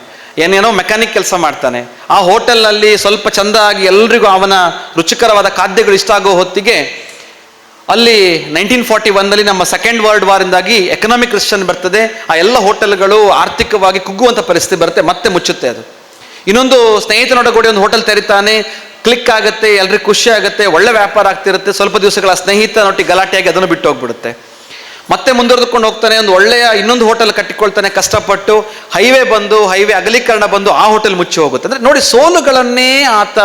ಏನೇನೋ ಮೆಕ್ಯಾನಿಕ್ ಕೆಲಸ ಮಾಡ್ತಾನೆ. ಆ ಹೋಟೆಲ್ನಲ್ಲಿ ಸ್ವಲ್ಪ ಚೆಂದ ಆಗಿ ಎಲ್ರಿಗೂ ಅವನ ರುಚಿಕರವಾದ ಖಾದ್ಯಗಳು ಇಷ್ಟ ಆಗೋ ಹೊತ್ತಿಗೆ ಅಲ್ಲಿ 1941ನಲ್ಲಿ ನಮ್ಮ ಸೆಕೆಂಡ್ ವರ್ಲ್ಡ್ ವಾರಿಂದಾಗಿ ಎಕನಾಮಿಕ್ ರಿಸೆಷನ್ ಬರ್ತದೆ. ಆ ಎಲ್ಲ ಹೋಟೆಲ್ಗಳು ಆರ್ಥಿಕವಾಗಿ ಕುಗ್ಗುವಂಥ ಪರಿಸ್ಥಿತಿ ಬರುತ್ತೆ, ಮತ್ತೆ ಮುಚ್ಚುತ್ತೆ ಅದು. ಇನ್ನೊಂದು ಸ್ನೇಹಿತನೊಡಗೂಡಿ ಒಂದು ಹೋಟೆಲ್ ತೆರಿತಾನೆ, ಕ್ಲಿಕ್ ಆಗುತ್ತೆ, ಎಲ್ರಿಗೂ ಖುಷಿ ಆಗುತ್ತೆ, ಒಳ್ಳೆ ವ್ಯಾಪಾರ ಆಗ್ತಿರುತ್ತೆ. ಸ್ವಲ್ಪ ದಿವಸಗಳ ಸ್ನೇಹಿತನೊಟ್ಟಿಗೆ ಗಲಾಟೆಯಾಗಿ ಅದನ್ನು ಬಿಟ್ಟು ಹೋಗ್ಬಿಡುತ್ತೆ. ಮತ್ತೆ ಮುಂದುವರೆದುಕೊಂಡು ಹೋಗ್ತಾನೆ, ಒಂದು ಒಳ್ಳೆಯ ಇನ್ನೊಂದು ಹೋಟೆಲ್ ಕಟ್ಟಿಕೊಳ್ತಾನೆ ಕಷ್ಟಪಟ್ಟು. ಹೈವೇ ಅಗಲೀಕರಣ ಬಂದು ಆ ಹೋಟೆಲ್ ಮುಚ್ಚಿ ಹೋಗುತ್ತೆ. ಅಂದರೆ ನೋಡಿ, ಸೋಲುಗಳನ್ನೇ ಆತ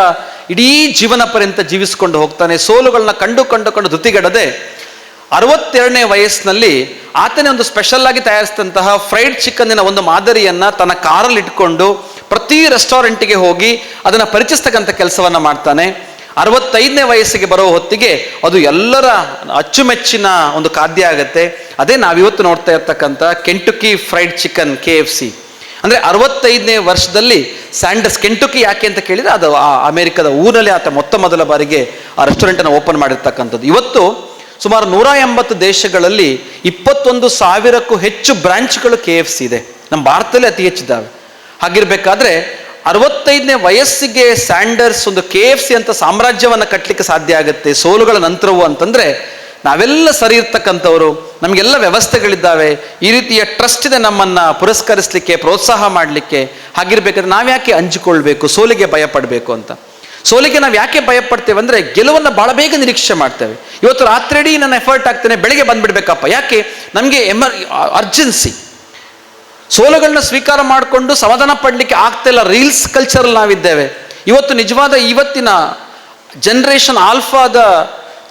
ಇಡೀ ಜೀವನ ಪರ್ಯಂತ ಜೀವಿಸಿಕೊಂಡು ಹೋಗ್ತಾನೆ. ಸೋಲುಗಳನ್ನ ಕಂಡು ಧೃತಿಗೆಡದೆ 62ನೇ ವಯಸ್ಸಿನಲ್ಲಿ ಆತನೇ ಒಂದು ಸ್ಪೆಷಲ್ ಆಗಿ ತಯಾರಿಸಿದಂತಹ ಫ್ರೈಡ್ ಚಿಕನ್ನಿನ ಒಂದು ಮಾದರಿಯನ್ನು ತನ್ನ ಕಾರಲ್ಲಿ ಇಟ್ಕೊಂಡು ಪ್ರತಿ ರೆಸ್ಟೋರೆಂಟಿಗೆ ಹೋಗಿ ಅದನ್ನು ಪರಿಚಯಿಸ್ತಕ್ಕಂಥ ಕೆಲಸವನ್ನು ಮಾಡ್ತಾನೆ. 65ನೇ ವಯಸ್ಸಿಗೆ ಬರೋ ಹೊತ್ತಿಗೆ ಅದು ಎಲ್ಲರ ಅಚ್ಚುಮೆಚ್ಚಿನ ಒಂದು ಖಾದ್ಯ ಆಗುತ್ತೆ. ಅದೇ ನಾವಿವತ್ತು ನೋಡ್ತಾ ಇರ್ತಕ್ಕಂಥ ಕೆಂಟುಕಿ ಫ್ರೈಡ್ ಚಿಕನ್, KFC. ಅಂದರೆ 65ನೇ ವರ್ಷದಲ್ಲಿ ಸ್ಯಾಂಡರ್ಸ್, ಕೆಂಟುಕಿ ಯಾಕೆ ಅಂತ ಕೇಳಿದರೆ ಅದು ಆ ಅಮೆರಿಕದ ಊರಲ್ಲಿ ಆತ ಮೊದಲ ಬಾರಿಗೆ ಆ ರೆಸ್ಟೋರೆಂಟನ್ನು ಓಪನ್ ಮಾಡಿರ್ತಕ್ಕಂಥದ್ದು. ಇವತ್ತು ಸುಮಾರು 180 ದೇಶಗಳಲ್ಲಿ 21,000ಕ್ಕೂ ಹೆಚ್ಚು ಬ್ರಾಂಚ್ಗಳು KFC ಇದೆ. ನಮ್ಮ ಭಾರತದಲ್ಲಿ ಅತಿ ಹೆಚ್ಚಿದ್ದಾವೆ. ಹಾಗಿರ್ಬೇಕಾದ್ರೆ 65ನೇ ವಯಸ್ಸಿಗೆ ಸ್ಯಾಂಡರ್ಸ್ ಒಂದು KFC ಅಂತ ಸಾಮ್ರಾಜ್ಯವನ್ನು ಕಟ್ಟಲಿಕ್ಕೆ ಸಾಧ್ಯ ಆಗುತ್ತೆ ಸೋಲುಗಳ ನಂತರವು ಅಂತಂದರೆ, ನಾವೆಲ್ಲ ಸರಿ ಇರ್ತಕ್ಕಂಥವ್ರು, ನಮಗೆಲ್ಲ ವ್ಯವಸ್ಥೆಗಳಿದ್ದಾವೆ, ಈ ರೀತಿಯ ಟ್ರಸ್ಟ್ ಇದೆ ನಮ್ಮನ್ನು ಪುರಸ್ಕರಿಸಲಿಕ್ಕೆ, ಪ್ರೋತ್ಸಾಹ ಮಾಡಲಿಕ್ಕೆ. ಹಾಗಿರ್ಬೇಕಾದ್ರೆ ನಾವ್ಯಾಕೆ ಅಂಜಿಕೊಳ್ಬೇಕು, ಸೋಲಿಗೆ ಭಯಪಡಬೇಕು ಅಂತ? ಸೋಲಿಗೆ ನಾವು ಯಾಕೆ ಭಯಪಡ್ತೇವೆ ಅಂದರೆ, ಗೆಲುವನ್ನು ಭಾಳ ಬೇಗ ನಿರೀಕ್ಷೆ ಮಾಡ್ತೇವೆ. ಇವತ್ತು ರಾತ್ರಿ ನಾನು ಎಫರ್ಟ್ ಆಗ್ತೇನೆ, ಬೆಳಿಗ್ಗೆ ಬಂದುಬಿಡ್ಬೇಕಪ್ಪ. ಯಾಕೆ? ನಮಗೆ ಅರ್ಜೆನ್ಸಿ. ಸೋಲುಗಳನ್ನ ಸ್ವೀಕಾರ ಮಾಡಿಕೊಂಡು ಸಮಾಧಾನ ಪಡಲಿಕ್ಕೆ ಆಗ್ತಿಲ್ಲ. ರೀಲ್ಸ್ ಕಲ್ಚರಲ್ಲಿ ನಾವಿದ್ದೇವೆ. ಇವತ್ತಿನ ಜನ್ರೇಷನ್ ಆಲ್ಫಾದ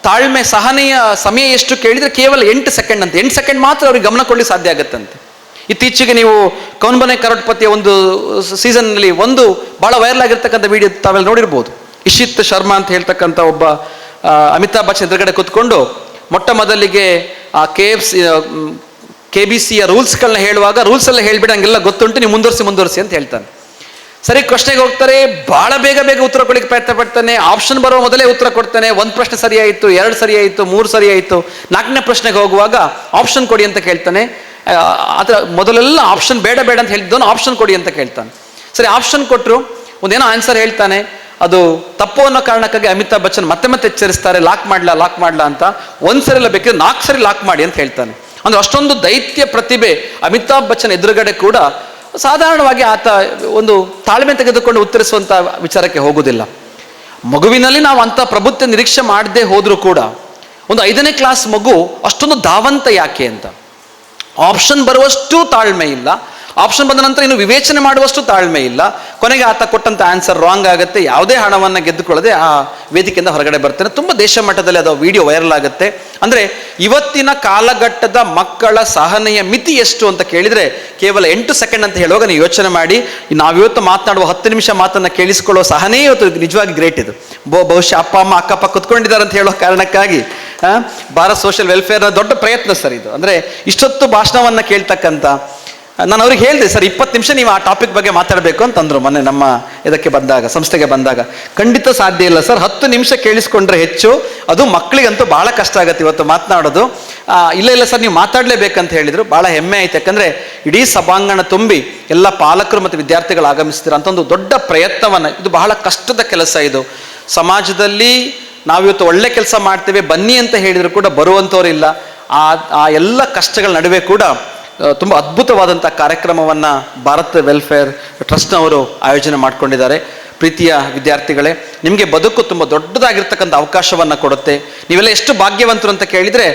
ತಾಳ್ಮೆ, ಸಹನೆಯ ಸಮಯ ಎಷ್ಟು ಕೇಳಿದರೆ ಕೇವಲ 8 ಸೆಕೆಂಡ್ ಅಂತ. 8 ಸೆಕೆಂಡ್ ಮಾತ್ರ ಅವ್ರಿಗೆ ಗಮನ ಕೊಡಲಿಕ್ಕೆ ಸಾಧ್ಯ ಆಗುತ್ತಂತೆ. ಇತ್ತೀಚೆಗೆ ನೀವು ಕೌನ್ ಬನೆ ಕರೋಡ್ಪತಿಯ ಒಂದು ಸೀಸನ್ನಲ್ಲಿ ಒಂದು ಭಾಳ ವೈರಲ್ ಆಗಿರ್ತಕ್ಕಂಥ ವಿಡಿಯೋ ತಾವೆಲ್ಲ ನೋಡಿರ್ಬೋದು. ಇಶಿತ್ ಶರ್ಮಾ ಅಂತ ಹೇಳ್ತಕ್ಕಂಥ ಒಬ್ಬ ಅಮಿತಾಬ್ ಬಚ್ಚನ್ ಎದುರುಗಡೆ ಕೂತ್ಕೊಂಡು ಮೊದಲಿಗೆ ಆ KBCಯ ರೂಲ್ಸ್ಗಳನ್ನ ಹೇಳುವಾಗ, ರೂಲ್ಸ್ ಎಲ್ಲ ಹೇಳ್ಬಿಟ್ಟು ಹಂಗೆಲ್ಲ ಗೊತ್ತುಂಟು, ನೀವು ಮುಂದುವರಿಸಿ ಅಂತ ಹೇಳ್ತಾನೆ. ಸರಿ, ಪ್ರಶ್ನೆಗೆ ಹೋಗ್ತಾರೆ, ಭಾಳ ಬೇಗ ಉತ್ತರ ಕೊಡಲಿಕ್ಕೆ ಪ್ರಯತ್ನ ಪಡ್ತಾನೆ. ಆಪ್ಷನ್ ಬರೋ ಮೊದಲೇ ಉತ್ತರ ಕೊಡ್ತಾನೆ. 1 ಪ್ರಶ್ನೆ ಸರಿ ಆಯಿತು, 2 ಸರಿ ಆಯಿತು, 3 ಸರಿ ಆಯಿತು. 4ನೇ ಪ್ರಶ್ನೆಗೆ ಹೋಗುವಾಗ ಆಪ್ಷನ್ ಕೊಡಿ ಅಂತ ಕೇಳ್ತಾನೆ. ಅದರ ಮೊದಲೆಲ್ಲ ಆಪ್ಷನ್ ಬೇಡ ಅಂತ ಹೇಳಿದ್ದವನು ಆಪ್ಷನ್ ಕೊಡಿ ಅಂತ ಕೇಳ್ತಾನೆ. ಸರಿ, ಆಪ್ಷನ್ ಕೊಟ್ಟರು, ಒಂದೇನೋ ಆನ್ಸರ್ ಹೇಳ್ತಾನೆ. ಅದು ತಪ್ಪು ಅನ್ನೋ ಕಾರಣಕ್ಕಾಗಿ ಅಮಿತಾಬ್ ಬಚ್ಚನ್ ಮತ್ತೆ ಎಚ್ಚರಿಸ್ತಾರೆ, ಲಾಕ್ ಮಾಡಲ ಅಂತ. 1 ಸರಿ ಇಲ್ಲ, ಬೇಕಿದ್ರೆ 4 ಸರಿ ಲಾಕ್ ಮಾಡಿ ಅಂತ ಹೇಳ್ತಾನೆ. ಅಂದರೆ ಅಷ್ಟೊಂದು ದೈತ್ಯ ಪ್ರತಿಭೆ ಅಮಿತಾಬ್ ಬಚ್ಚನ್ ಎದುರುಗಡೆ ಕೂಡ ಸಾಧಾರಣವಾಗಿ ಆತ ಒಂದು ತಾಳ್ಮೆ ತೆಗೆದುಕೊಂಡು ಉತ್ತರಿಸುವಂಥ ವಿಚಾರಕ್ಕೆ ಹೋಗುವುದಿಲ್ಲ. ಮಗುವಿನಲ್ಲಿ ನಾವು ಅಂಥ ಪ್ರಭುತ್ವ ನಿರೀಕ್ಷೆ ಮಾಡದೆ ಹೋದರೂ ಕೂಡ ಒಂದು 5ನೇ ಕ್ಲಾಸ್ ಮಗು ಅಷ್ಟೊಂದು ಧಾವಂತ ಯಾಕೆ ಅಂತ. ಆಪ್ಷನ್ ಬರುವಷ್ಟು ತಾಳ್ಮೆ ಇಲ್ಲ, ಆಪ್ಷನ್ ಬಂದ ನಂತರ ಇನ್ನು ವಿವೇಚನೆ ಮಾಡುವಷ್ಟು ತಾಳ್ಮೆ ಇಲ್ಲ. ಕೊನೆಗೆ ಆತ ಕೊಟ್ಟಂಥ ಆನ್ಸರ್ ರಾಂಗ್ ಆಗುತ್ತೆ. ಯಾವುದೇ ಹಣವನ್ನು ಗೆದ್ದುಕೊಳ್ಳದೆ ಆ ವೇದಿಕೆಯಿಂದ ಹೊರಗಡೆ ಬರ್ತಾನೆ. ತುಂಬ ದೇಶ ಮಟ್ಟದಲ್ಲಿ ಅದು ವಿಡಿಯೋ ವೈರಲ್ ಆಗುತ್ತೆ. ಅಂದರೆ ಇವತ್ತಿನ ಕಾಲಘಟ್ಟದ ಮಕ್ಕಳ ಸಹನೆಯ ಮಿತಿ ಎಷ್ಟು ಅಂತ ಕೇಳಿದರೆ ಕೇವಲ 8 ಸೆಕೆಂಡ್ ಅಂತ ಹೇಳುವಾಗ ನೀವು ಯೋಚನೆ ಮಾಡಿ, ನಾವಿವತ್ತು ಮಾತನಾಡುವ 10 ನಿಮಿಷ ಮಾತನ್ನು ಕೇಳಿಸ್ಕೊಳ್ಳೋ ಸಹನೆ ಇವತ್ತು ನಿಜವಾಗಿ ಗ್ರೇಟ್. ಇದು ಬಹುಶಃ ಅಪ್ಪ ಅಮ್ಮ ಅಕ್ಕಪಕ್ಕ ಕುತ್ಕೊಂಡಿದ್ದಾರೆ ಅಂತ ಹೇಳೋ ಕಾರಣಕ್ಕಾಗಿ ಭಾರತ್ ಸೋಷಿಯಲ್ ವೆಲ್ಫೇರ್ನ ದೊಡ್ಡ ಪ್ರಯತ್ನ ಸರ್ ಇದು. ಅಂದರೆ ಇಷ್ಟೊತ್ತು ಭಾಷಣವನ್ನು ಕೇಳ್ತಕ್ಕಂಥ ನಾನು ಅವ್ರಿಗೆ ಹೇಳಿದೆ, ಸರ್ 20 ನಿಮಿಷ ನೀವು ಆ ಟಾಪಿಕ್ ಬಗ್ಗೆ ಮಾತಾಡಬೇಕು ಅಂತಂದರು ಮೊನ್ನೆ ನಮ್ಮ ಇದಕ್ಕೆ ಬಂದಾಗ, ಸಂಸ್ಥೆಗೆ ಬಂದಾಗ. ಖಂಡಿತ ಸಾಧ್ಯ ಇಲ್ಲ ಸರ್, 10 ನಿಮಿಷ ಕೇಳಿಸ್ಕೊಂಡ್ರೆ ಹೆಚ್ಚು. ಅದು ಮಕ್ಕಳಿಗಂತೂ ಭಾಳ ಕಷ್ಟ ಆಗುತ್ತೆ ಇವತ್ತು ಮಾತನಾಡೋದು. ಇಲ್ಲ ಸರ್ ನೀವು ಮಾತಾಡಲೇಬೇಕಂತ ಹೇಳಿದರು. ಭಾಳ ಹೆಮ್ಮೆ ಆಯ್ತು, ಯಾಕಂದರೆ ಇಡೀ ಸಭಾಂಗಣ ತುಂಬಿ ಎಲ್ಲ ಪಾಲಕರು ಮತ್ತು ವಿದ್ಯಾರ್ಥಿಗಳು ಆಗಮಿಸ್ತೀರ ಅಂತ ಒಂದು ದೊಡ್ಡ ಪ್ರಯತ್ನವನ್ನು, ಇದು ಬಹಳ ಕಷ್ಟದ ಕೆಲಸ. ಇದು ಸಮಾಜದಲ್ಲಿ ನಾವಿವತ್ತು ಒಳ್ಳೆ ಕೆಲಸ ಮಾಡ್ತೇವೆ ಬನ್ನಿ ಅಂತ ಹೇಳಿದರೂ ಕೂಡ ಬರುವಂಥವ್ರಿಲ್ಲ. ಆ ಎಲ್ಲ ಕಷ್ಟಗಳ ನಡುವೆ ಕೂಡ ತುಂಬ ಅದ್ಭುತವಾದಂಥ ಕಾರ್ಯಕ್ರಮವನ್ನು ಭಾರತ್ ವೆಲ್ಫೇರ್ ಟ್ರಸ್ಟ್ನವರು ಆಯೋಜನೆ ಮಾಡಿಕೊಂಡಿದ್ದಾರೆ. ಪ್ರೀತಿಯ ವಿದ್ಯಾರ್ಥಿಗಳೇ, ನಿಮಗೆ ಬದುಕು ತುಂಬ ದೊಡ್ಡದಾಗಿರ್ತಕ್ಕಂಥ ಅವಕಾಶವನ್ನು ಕೊಡುತ್ತೆ. ನೀವೆಲ್ಲ ಎಷ್ಟು ಭಾಗ್ಯವಂತರು ಅಂತ ಕೇಳಿದರೆ,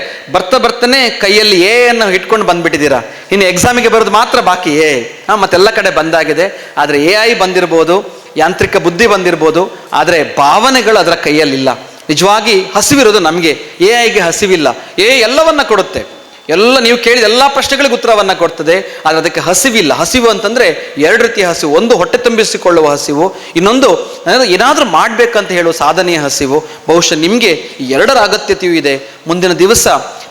ಬರ್ತಾನೆ ಕೈಯಲ್ಲಿ ಅನ್ನು ಇಟ್ಕೊಂಡು ಬಂದುಬಿಟ್ಟಿದ್ದೀರಾ. ಇನ್ನು ಎಕ್ಸಾಮಿಗೆ ಬರೋದು ಮಾತ್ರ ಬಾಕಿ ಮತ್ತೆಲ್ಲ ಕಡೆ ಬಂದಾಗಿದೆ. ಆದರೆ AI ಬಂದಿರ್ಬೋದು, ಯಾಂತ್ರಿಕ ಬುದ್ಧಿ ಬಂದಿರ್ಬೋದು, ಆದರೆ ಭಾವನೆಗಳು ಅದರ ಕೈಯಲ್ಲಿಲ್ಲ. ನಿಜವಾಗಿ ಹಸಿವಿರೋದು ನಮಗೆ. AI ಹಸಿವಿಲ್ಲ. ಎಲ್ಲವನ್ನ ಕೊಡುತ್ತೆ, ಎಲ್ಲ ನೀವು ಕೇಳಿದ ಎಲ್ಲ ಪ್ರಶ್ನೆಗಳಿಗೆ ಉತ್ತರವನ್ನು ಕೊಡ್ತದೆ, ಆದರೆ ಅದಕ್ಕೆ ಹಸಿವಿಲ್ಲ. ಹಸಿವು ಅಂತಂದರೆ ಎರಡು ರೀತಿಯ ಹಸಿವು. ಒಂದು ಹೊಟ್ಟೆ ತುಂಬಿಸಿಕೊಳ್ಳುವ ಹಸಿವು, ಇನ್ನೊಂದು ಏನಾದರೂ ಮಾಡಬೇಕಂತ ಹೇಳುವ ಸಾಧನೆಯ ಹಸಿವು. ಬಹುಶಃ ನಿಮಗೆ ಈ ಎರಡರ ಅಗತ್ಯತೆಯೂ ಇದೆ. ಮುಂದಿನ ದಿವಸ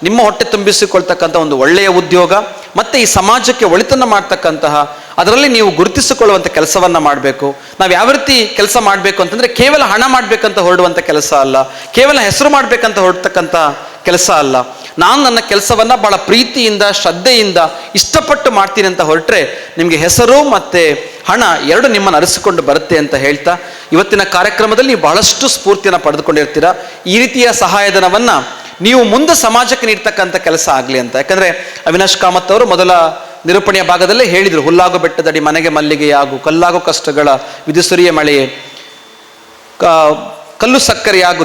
ನಿಮ್ಮ ಹೊಟ್ಟೆ ತುಂಬಿಸಿಕೊಳ್ತಕ್ಕಂಥ ಒಂದು ಒಳ್ಳೆಯ ಉದ್ಯೋಗ ಮತ್ತು ಈ ಸಮಾಜಕ್ಕೆ ಒಳಿತನ್ನು ಮಾಡ್ತಕ್ಕಂತಹ ಅದರಲ್ಲಿ ನೀವು ಗುರುತಿಸಿಕೊಳ್ಳುವಂಥ ಕೆಲಸವನ್ನು ಮಾಡಬೇಕು. ನಾವು ಯಾವ ರೀತಿ ಕೆಲಸ ಮಾಡಬೇಕು ಅಂತಂದರೆ ಕೇವಲ ಹಣ ಮಾಡಬೇಕಂತ ಹೊರಡುವಂಥ ಕೆಲಸ ಅಲ್ಲ, ಕೇವಲ ಹೆಸರು ಮಾಡಬೇಕಂತ ಹೊರಡ್ತಕ್ಕಂಥ ಕೆಲಸ ಅಲ್ಲ. ನಾನು ನನ್ನ ಕೆಲಸವನ್ನು ಭಾಳ ಪ್ರೀತಿಯಿಂದ ಶ್ರದ್ಧೆಯಿಂದ ಇಷ್ಟಪಟ್ಟು ಮಾಡ್ತೀನಿ ಅಂತ ಹೊರಟ್ರೆ ನಿಮಗೆ ಹೆಸರು ಮತ್ತು ಹಣ ಎರಡು ನಿಮ್ಮನ್ನು ಅರಿಸಿಕೊಂಡು ಬರುತ್ತೆ ಅಂತ ಹೇಳ್ತಾ, ಇವತ್ತಿನ ಕಾರ್ಯಕ್ರಮದಲ್ಲಿ ನೀವು ಬಹಳಷ್ಟು ಸ್ಫೂರ್ತಿಯನ್ನು ಪಡೆದುಕೊಂಡಿರ್ತೀರ. ಈ ರೀತಿಯ ಸಹಾಯಧನವನ್ನು ನೀವು ಮುಂದೆ ಸಮಾಜಕ್ಕೆ ನೀಡ್ತಕ್ಕಂಥ ಕೆಲಸ ಆಗಲಿ ಅಂತ. ಯಾಕಂದರೆ ಅವಿನಾಶ್ ಕಾಮತ್ ಅವರು ಮೊದಲ ನಿರೂಪಣೆಯ ಭಾಗದಲ್ಲೇ ಹೇಳಿದರು, ಹುಲ್ಲಾಗು ಬೆಟ್ಟದಡಿ ಮನೆಗೆ ಮಲ್ಲಿಗೆಯಾಗು, ಕಲ್ಲಾಗು ಕಷ್ಟಗಳ ವಿಧಿಸುರಿಯ ಮಳೆಯೇ, ಕಲ್ಲು ಸಕ್ಕರೆಯಾಗು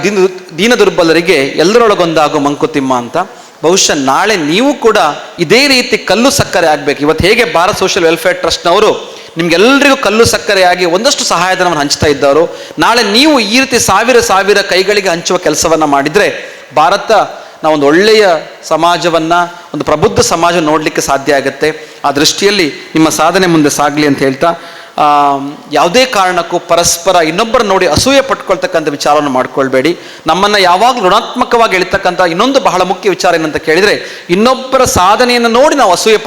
ದೀನ ದುರ್ಬಲರಿಗೆ ಎಲ್ಲರೊಳಗೊಂದಾಗು ಮಂಕುತಿಮ್ಮ ಅಂತ. ಬಹುಶಃ ನಾಳೆ ನೀವು ಕೂಡ ಇದೇ ರೀತಿ ಕಲ್ಲು ಸಕ್ಕರೆ ಆಗಬೇಕು. ಇವತ್ತು ಹೇಗೆ ಭಾರತ್ ಸೋಷಿಯಲ್ ವೆಲ್ಫೇರ್ ಟ್ರಸ್ಟ್ನವರು ನಿಮ್ಗೆಲ್ಲರಿಗೂ ಕಲ್ಲು ಸಕ್ಕರೆಯಾಗಿ ಒಂದಷ್ಟು ಸಹಾಯಧನವನ್ನು ಹಂಚ್ತಾ ಇದ್ದವರು, ನಾಳೆ ನೀವು ಈ ರೀತಿ ಸಾವಿರ ಕೈಗಳಿಗೆ ಹಂಚುವ ಕೆಲಸವನ್ನು ಮಾಡಿದರೆ ಭಾರತ ನಾವೊಂದು ಒಳ್ಳೆಯ ಸಮಾಜವನ್ನು, ಒಂದು ಪ್ರಬುದ್ಧ ಸಮಾಜ ನೋಡಲಿಕ್ಕೆ ಸಾಧ್ಯ ಆಗುತ್ತೆ. ಆ ದೃಷ್ಟಿಯಲ್ಲಿ ನಿಮ್ಮ ಸಾಧನೆ ಮುಂದೆ ಸಾಗಲಿ ಅಂತ ಹೇಳ್ತಾ, ಯಾವುದೇ ಕಾರಣಕ್ಕೂ ಪರಸ್ಪರ ಇನ್ನೊಬ್ಬರು ನೋಡಿ ಅಸೂಯೆ ಪಟ್ಕೊಳ್ತಕ್ಕಂಥ ವಿಚಾರವನ್ನು ಮಾಡ್ಕೊಳ್ಬೇಡಿ. ನಮ್ಮನ್ನು ಯಾವಾಗಲೂ ಋಣಾತ್ಮಕವಾಗಿ ಎಳಿತಕ್ಕಂಥ ಇನ್ನೊಂದು ಬಹಳ ಮುಖ್ಯ ವಿಚಾರ ಏನಂತ ಕೇಳಿದರೆ, ಇನ್ನೊಬ್ಬರ ಸಾಧನೆಯನ್ನು ನೋಡಿ ನಾವು ಅಸೂಯೆ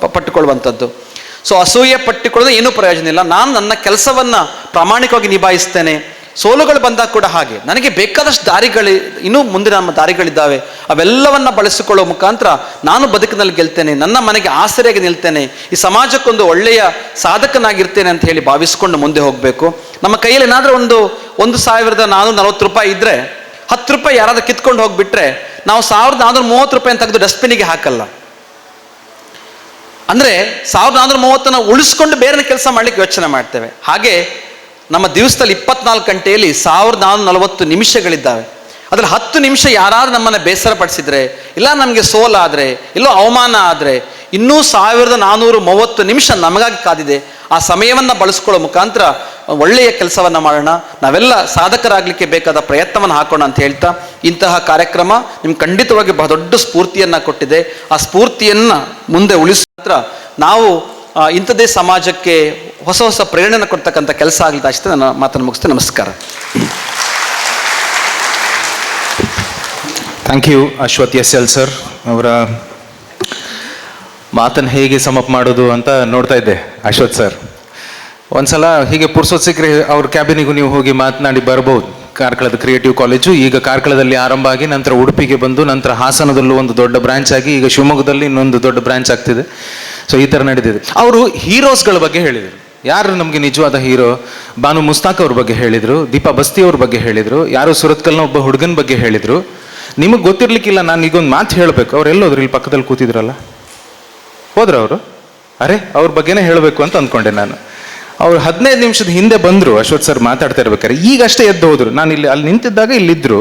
ಪಟ್ಟುಕೊಳ್ಳುವಂಥದ್ದು. ಸೊ ಅಸೂಯೆ ಪಟ್ಟಿಕೊಳ್ಳೋದು ಏನೂ ಪ್ರಯೋಜನ ಇಲ್ಲ. ನಾನು ನನ್ನ ಕೆಲಸವನ್ನು ಪ್ರಾಮಾಣಿಕವಾಗಿ ನಿಭಾಯಿಸ್ತೇನೆ. ಸೋಲುಗಳು ಬಂದಾಗ ಕೂಡ ಹಾಗೆ, ನನಗೆ ಬೇಕಾದಷ್ಟು ಇನ್ನೂ ಮುಂದಿನ ನಮ್ಮ ದಾರಿಗಳಿದ್ದಾವೆ, ಅವೆಲ್ಲವನ್ನ ಬಳಸಿಕೊಳ್ಳುವ ಮುಖಾಂತರ ನಾನು ಬದುಕಿನಲ್ಲಿ ಗೆಲ್ತೇನೆ, ನನ್ನ ಮನೆಗೆ ಆಸರೆಯಾಗಿ ನಿಲ್ತೇನೆ, ಈ ಸಮಾಜಕ್ಕೊಂದು ಒಳ್ಳೆಯ ಸಾಧಕನಾಗಿರ್ತೇನೆ ಅಂತ ಹೇಳಿ ಭಾವಿಸ್ಕೊಂಡು ಮುಂದೆ ಹೋಗಬೇಕು. ನಮ್ಮ ಕೈಯಲ್ಲಿ ಏನಾದರೂ ಒಂದು 1440 ರೂಪಾಯಿ ಇದ್ದರೆ 10 ರೂಪಾಯಿ ಯಾರಾದ್ರೂ ಕಿತ್ಕೊಂಡು ಹೋಗ್ಬಿಟ್ರೆ ನಾವು 1430 ರೂಪಾಯಿ ತೆಗೆದು ಡಸ್ಟ್ಬಿನ್ನಿಗೆ ಹಾಕಲ್ಲ. ಅಂದರೆ 1430 ಉಳಿಸ್ಕೊಂಡು ಬೇರೆ ಕೆಲಸ ಮಾಡ್ಲಿಕ್ಕೆ ಯೋಚನೆ ಮಾಡ್ತೇವೆ. ಹಾಗೆ ನಮ್ಮ ದಿವಸದಲ್ಲಿ 24 ಗಂಟೆಯಲ್ಲಿ 1440 ನಿಮಿಷಗಳಿದ್ದಾವೆ. ಅದರಲ್ಲಿ 10 ನಿಮಿಷ ಯಾರಾದ್ರೂ ನಮ್ಮನ್ನು ಬೇಸರ ಪಡಿಸಿದ್ರೆ, ಇಲ್ಲ ನಮಗೆ ಸೋಲಾದರೆ, ಇಲ್ಲೋ ಅವಮಾನ ಆದರೆ, ಇನ್ನೂ 1430 ನಿಮಿಷ ನಮಗಾಗಿ ಕಾದಿದೆ. ಆ ಸಮಯವನ್ನು ಬಳಸ್ಕೊಳ್ಳೋ ಮುಖಾಂತರ ಒಳ್ಳೆಯ ಕೆಲಸವನ್ನು ಮಾಡೋಣ, ನಾವೆಲ್ಲ ಸಾಧಕರಾಗಲಿಕ್ಕೆ ಬೇಕಾದ ಪ್ರಯತ್ನವನ್ನು ಹಾಕೋಣ ಅಂತ ಹೇಳ್ತಾ, ಇಂತಹ ಕಾರ್ಯಕ್ರಮ ನಿಮ್ಗೆ ಖಂಡಿತವಾಗಿ ಬಹಳ ದೊಡ್ಡ ಸ್ಫೂರ್ತಿಯನ್ನು ಕೊಟ್ಟಿದೆ. ಆ ಸ್ಫೂರ್ತಿಯನ್ನು ಮುಂದೆ ಉಳಿಸೋತ್ರ ನಾವು ಇಂಥದ್ದೇ ಸಮಾಜಕ್ಕೆ ಹೊಸ ಪ್ರೇರಣೆ ಕೊಡ್ತಕ್ಕಂಥ ಕೆಲಸ ಆಗಲಿದೆ ಅಷ್ಟೇ. ನನ್ನ ಮಾತನ್ನು ಮುಗಿಸ್ತೇನೆ. ನಮಸ್ಕಾರ. Thank you Ashwath SL sir. ಅವರ ಮಾತನ್ನು ಹೇಗೆ ಸಮಪ್ ಮಾಡೋದು ಅಂತ ನೋಡ್ತಾ ಇದ್ದೆ. ಅಶ್ವಥ್ ಸರ್ ಒಂದ್ಸಲ ಹೀಗೆ ಪುರ್ಸೋತ್ ಸಿಕ್ಕರೆ ಅವ್ರ ಕ್ಯಾಬಿನಿಗೂ ನೀವು ಹೋಗಿ ಮಾತನಾಡಿ ಬರ್ಬೋದು. ಕಾರ್ಕಳದ ಕ್ರಿಯೇಟಿವ್ ಕಾಲೇಜು ಈಗ ಕಾರ್ಕಳದಲ್ಲಿ ಆರಂಭ ಆಗಿ ನಂತರ ಉಡುಪಿಗೆ ಬಂದು ನಂತರ ಹಾಸನದಲ್ಲೂ ಒಂದು ದೊಡ್ಡ ಬ್ರಾಂಚ್ ಆಗಿ ಈಗ ಶಿವಮೊಗ್ಗದಲ್ಲಿ ಇನ್ನೊಂದು ದೊಡ್ಡ ಬ್ರಾಂಚ್ ಆಗ್ತಿದೆ. ಸೊ ಈ ಥರ ನಡೀತಿದೆ. ಅವರು ಹೀರೋಸ್ಗಳ ಬಗ್ಗೆ ಹೇಳಿದರು. ಯಾರು ನಮಗೆ ನಿಜವಾದ ಹೀರೋ? ಬಾನು ಮುಸ್ತಾಕ್ ಅವ್ರ ಬಗ್ಗೆ ಹೇಳಿದರು, ದೀಪಾ ಬಸ್ತಿ ಅವ್ರ ಬಗ್ಗೆ ಹೇಳಿದರು, ಯಾರು ಸುರತ್ಕಲ್ನ ಒಬ್ಬ ಹುಡುಗನ ಬಗ್ಗೆ ಹೇಳಿದರು. ನಿಮಗೆ ಗೊತ್ತಿರ್ಲಿಕ್ಕಿಲ್ಲ, ನಾನು ಈಗೊಂದು ಮಾತು ಹೇಳಬೇಕು. ಅವ್ರು ಎಲ್ಲೋದ್ರು? ಇಲ್ಲಿ ಪಕ್ಕದಲ್ಲಿ ಕೂತಿದ್ರಲ್ಲ, ಹೋದ್ರ ಅವರು? ಅರೆ ಅವ್ರ ಬಗ್ಗೆನೇ ಹೇಳಬೇಕು ಅಂತ ಅಂದ್ಕೊಂಡೆ ನಾನು. ಅವ್ರು 15 ನಿಮಿಷದ ಹಿಂದೆ ಬಂದರು ಅಶ್ವಥ್ ಸರ್ ಮಾತಾಡ್ತಾ ಇರ್ಬೇಕಾರೆ. ಈಗಷ್ಟೇ ಎದ್ದು ಹೋದ್ರು. ನಾನು ಅಲ್ಲಿ ನಿಂತಿದ್ದಾಗ ಇಲ್ಲಿದ್ದರು.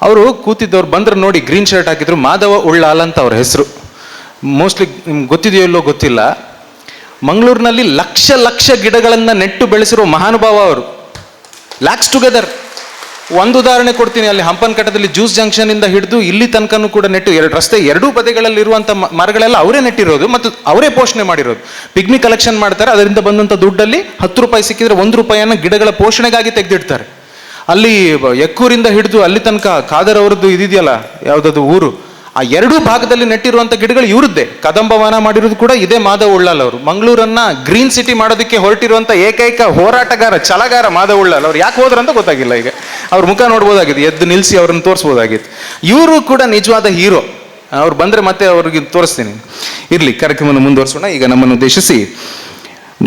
ಅವರು ಕೂತಿದ್ದವ್ರು ಬಂದ್ರೆ ನೋಡಿ, ಗ್ರೀನ್ ಶರ್ಟ್ ಹಾಕಿದ್ರು, ಮಾಧವ ಉಳ್ಳಾಲ್ ಅಂತ ಅವ್ರ ಹೆಸರು. ಮೋಸ್ಟ್ಲಿ ನಿಮ್ಗೆ ಗೊತ್ತಿದೆಯೋ ಇಲ್ಲೋ ಗೊತ್ತಿಲ್ಲ. ಮಂಗಳೂರಿನಲ್ಲಿ ಲಕ್ಷ ಗಿಡಗಳನ್ನು ನೆಟ್ಟು ಬೆಳೆಸಿರೋ ಮಹಾನುಭಾವ ಅವರು. ಲ್ಯಾಕ್ಸ್ ಟುಗೆದರ್. ಒಂದು ಉದಾಹರಣೆ ಕೊಡ್ತೀನಿ. ಅಲ್ಲಿ ಹಂಪನಕಟ್ಟದಲ್ಲಿ ಜ್ಯೂಸ್ ಜಂಕ್ಷನ್ ಇಂದ ಹಿಡಿದು ಇಲ್ಲಿ ತನಕನೂ ಕೂಡ ನೆಟ್ಟು, ರಸ್ತೆ ಎರಡೂ ಬದಿಗಳಲ್ಲಿ ಇರುವಂಥ ಮರಗಳೆಲ್ಲ ಅವರೇ ನೆಟ್ಟಿರೋದು ಮತ್ತು ಅವರೇ ಪೋಷಣೆ ಮಾಡಿರೋದು. ಪಿಗ್ಮಿ ಕಲೆಕ್ಷನ್ ಮಾಡ್ತಾರೆ, ಅದರಿಂದ ಬಂದಂಥ ದುಡ್ಡಲ್ಲಿ 10 ರೂಪಾಯಿ ಸಿಕ್ಕಿದ್ರೆ 1 ರೂಪಾಯಿಯನ್ನು ಗಿಡಗಳ ಪೋಷಣೆಗಾಗಿ ತೆಗೆದಿಡ್ತಾರೆ. ಅಲ್ಲಿ ಎಕ್ಕೂರಿಂದ ಹಿಡಿದು ಅಲ್ಲಿ ತನಕ ಖಾದರ್ ಅವರದ್ದು ಇದೆಯಲ್ಲ, ಯಾವುದದು ಊರು, ಆ ಎರಡೂ ಭಾಗದಲ್ಲಿ ನೆಟ್ಟಿರುವಂಥ ಗಿಡಗಳು ಇವ್ರದ್ದೇ. ಕದಂಬವನ ಮಾಡಿರೋದು ಕೂಡ ಇದೇ ಮಾಧವ್ ಉಳ್ಳಾಲ್ ಅವರು. ಮಂಗಳೂರನ್ನ ಗ್ರೀನ್ ಸಿಟಿ ಮಾಡೋದಕ್ಕೆ ಹೊರಟಿರುವಂಥ ಏಕೈಕ ಹೋರಾಟಗಾರ, ಛಲಗಾರ ಮಾಧವ್ ಉಳ್ಳಾಲ್. ಅವ್ರು ಯಾಕೆ ಹೋದ್ರು ಅಂತ ಗೊತ್ತಾಗಿಲ್ಲ. ಈಗ ಅವ್ರ ಮುಖ ನೋಡ್ಬೋದಾಗಿತ್ತು, ಎದ್ದು ನಿಲ್ಲಿಸಿ ಅವ್ರನ್ನ ತೋರಿಸ್ಬೋದಾಗಿತ್ತು. ಇವರು ಕೂಡ ನಿಜವಾದ ಹೀರೋ. ಅವ್ರು ಬಂದರೆ ಮತ್ತೆ ಅವ್ರಿಗೆ ತೋರಿಸ್ತೀನಿ. ಇರಲಿ, ಕಾರ್ಯಕ್ರಮವನ್ನು ಮುಂದುವರಿಸೋಣ. ಈಗ ನಮ್ಮನ್ನು ಉದ್ದೇಶಿಸಿ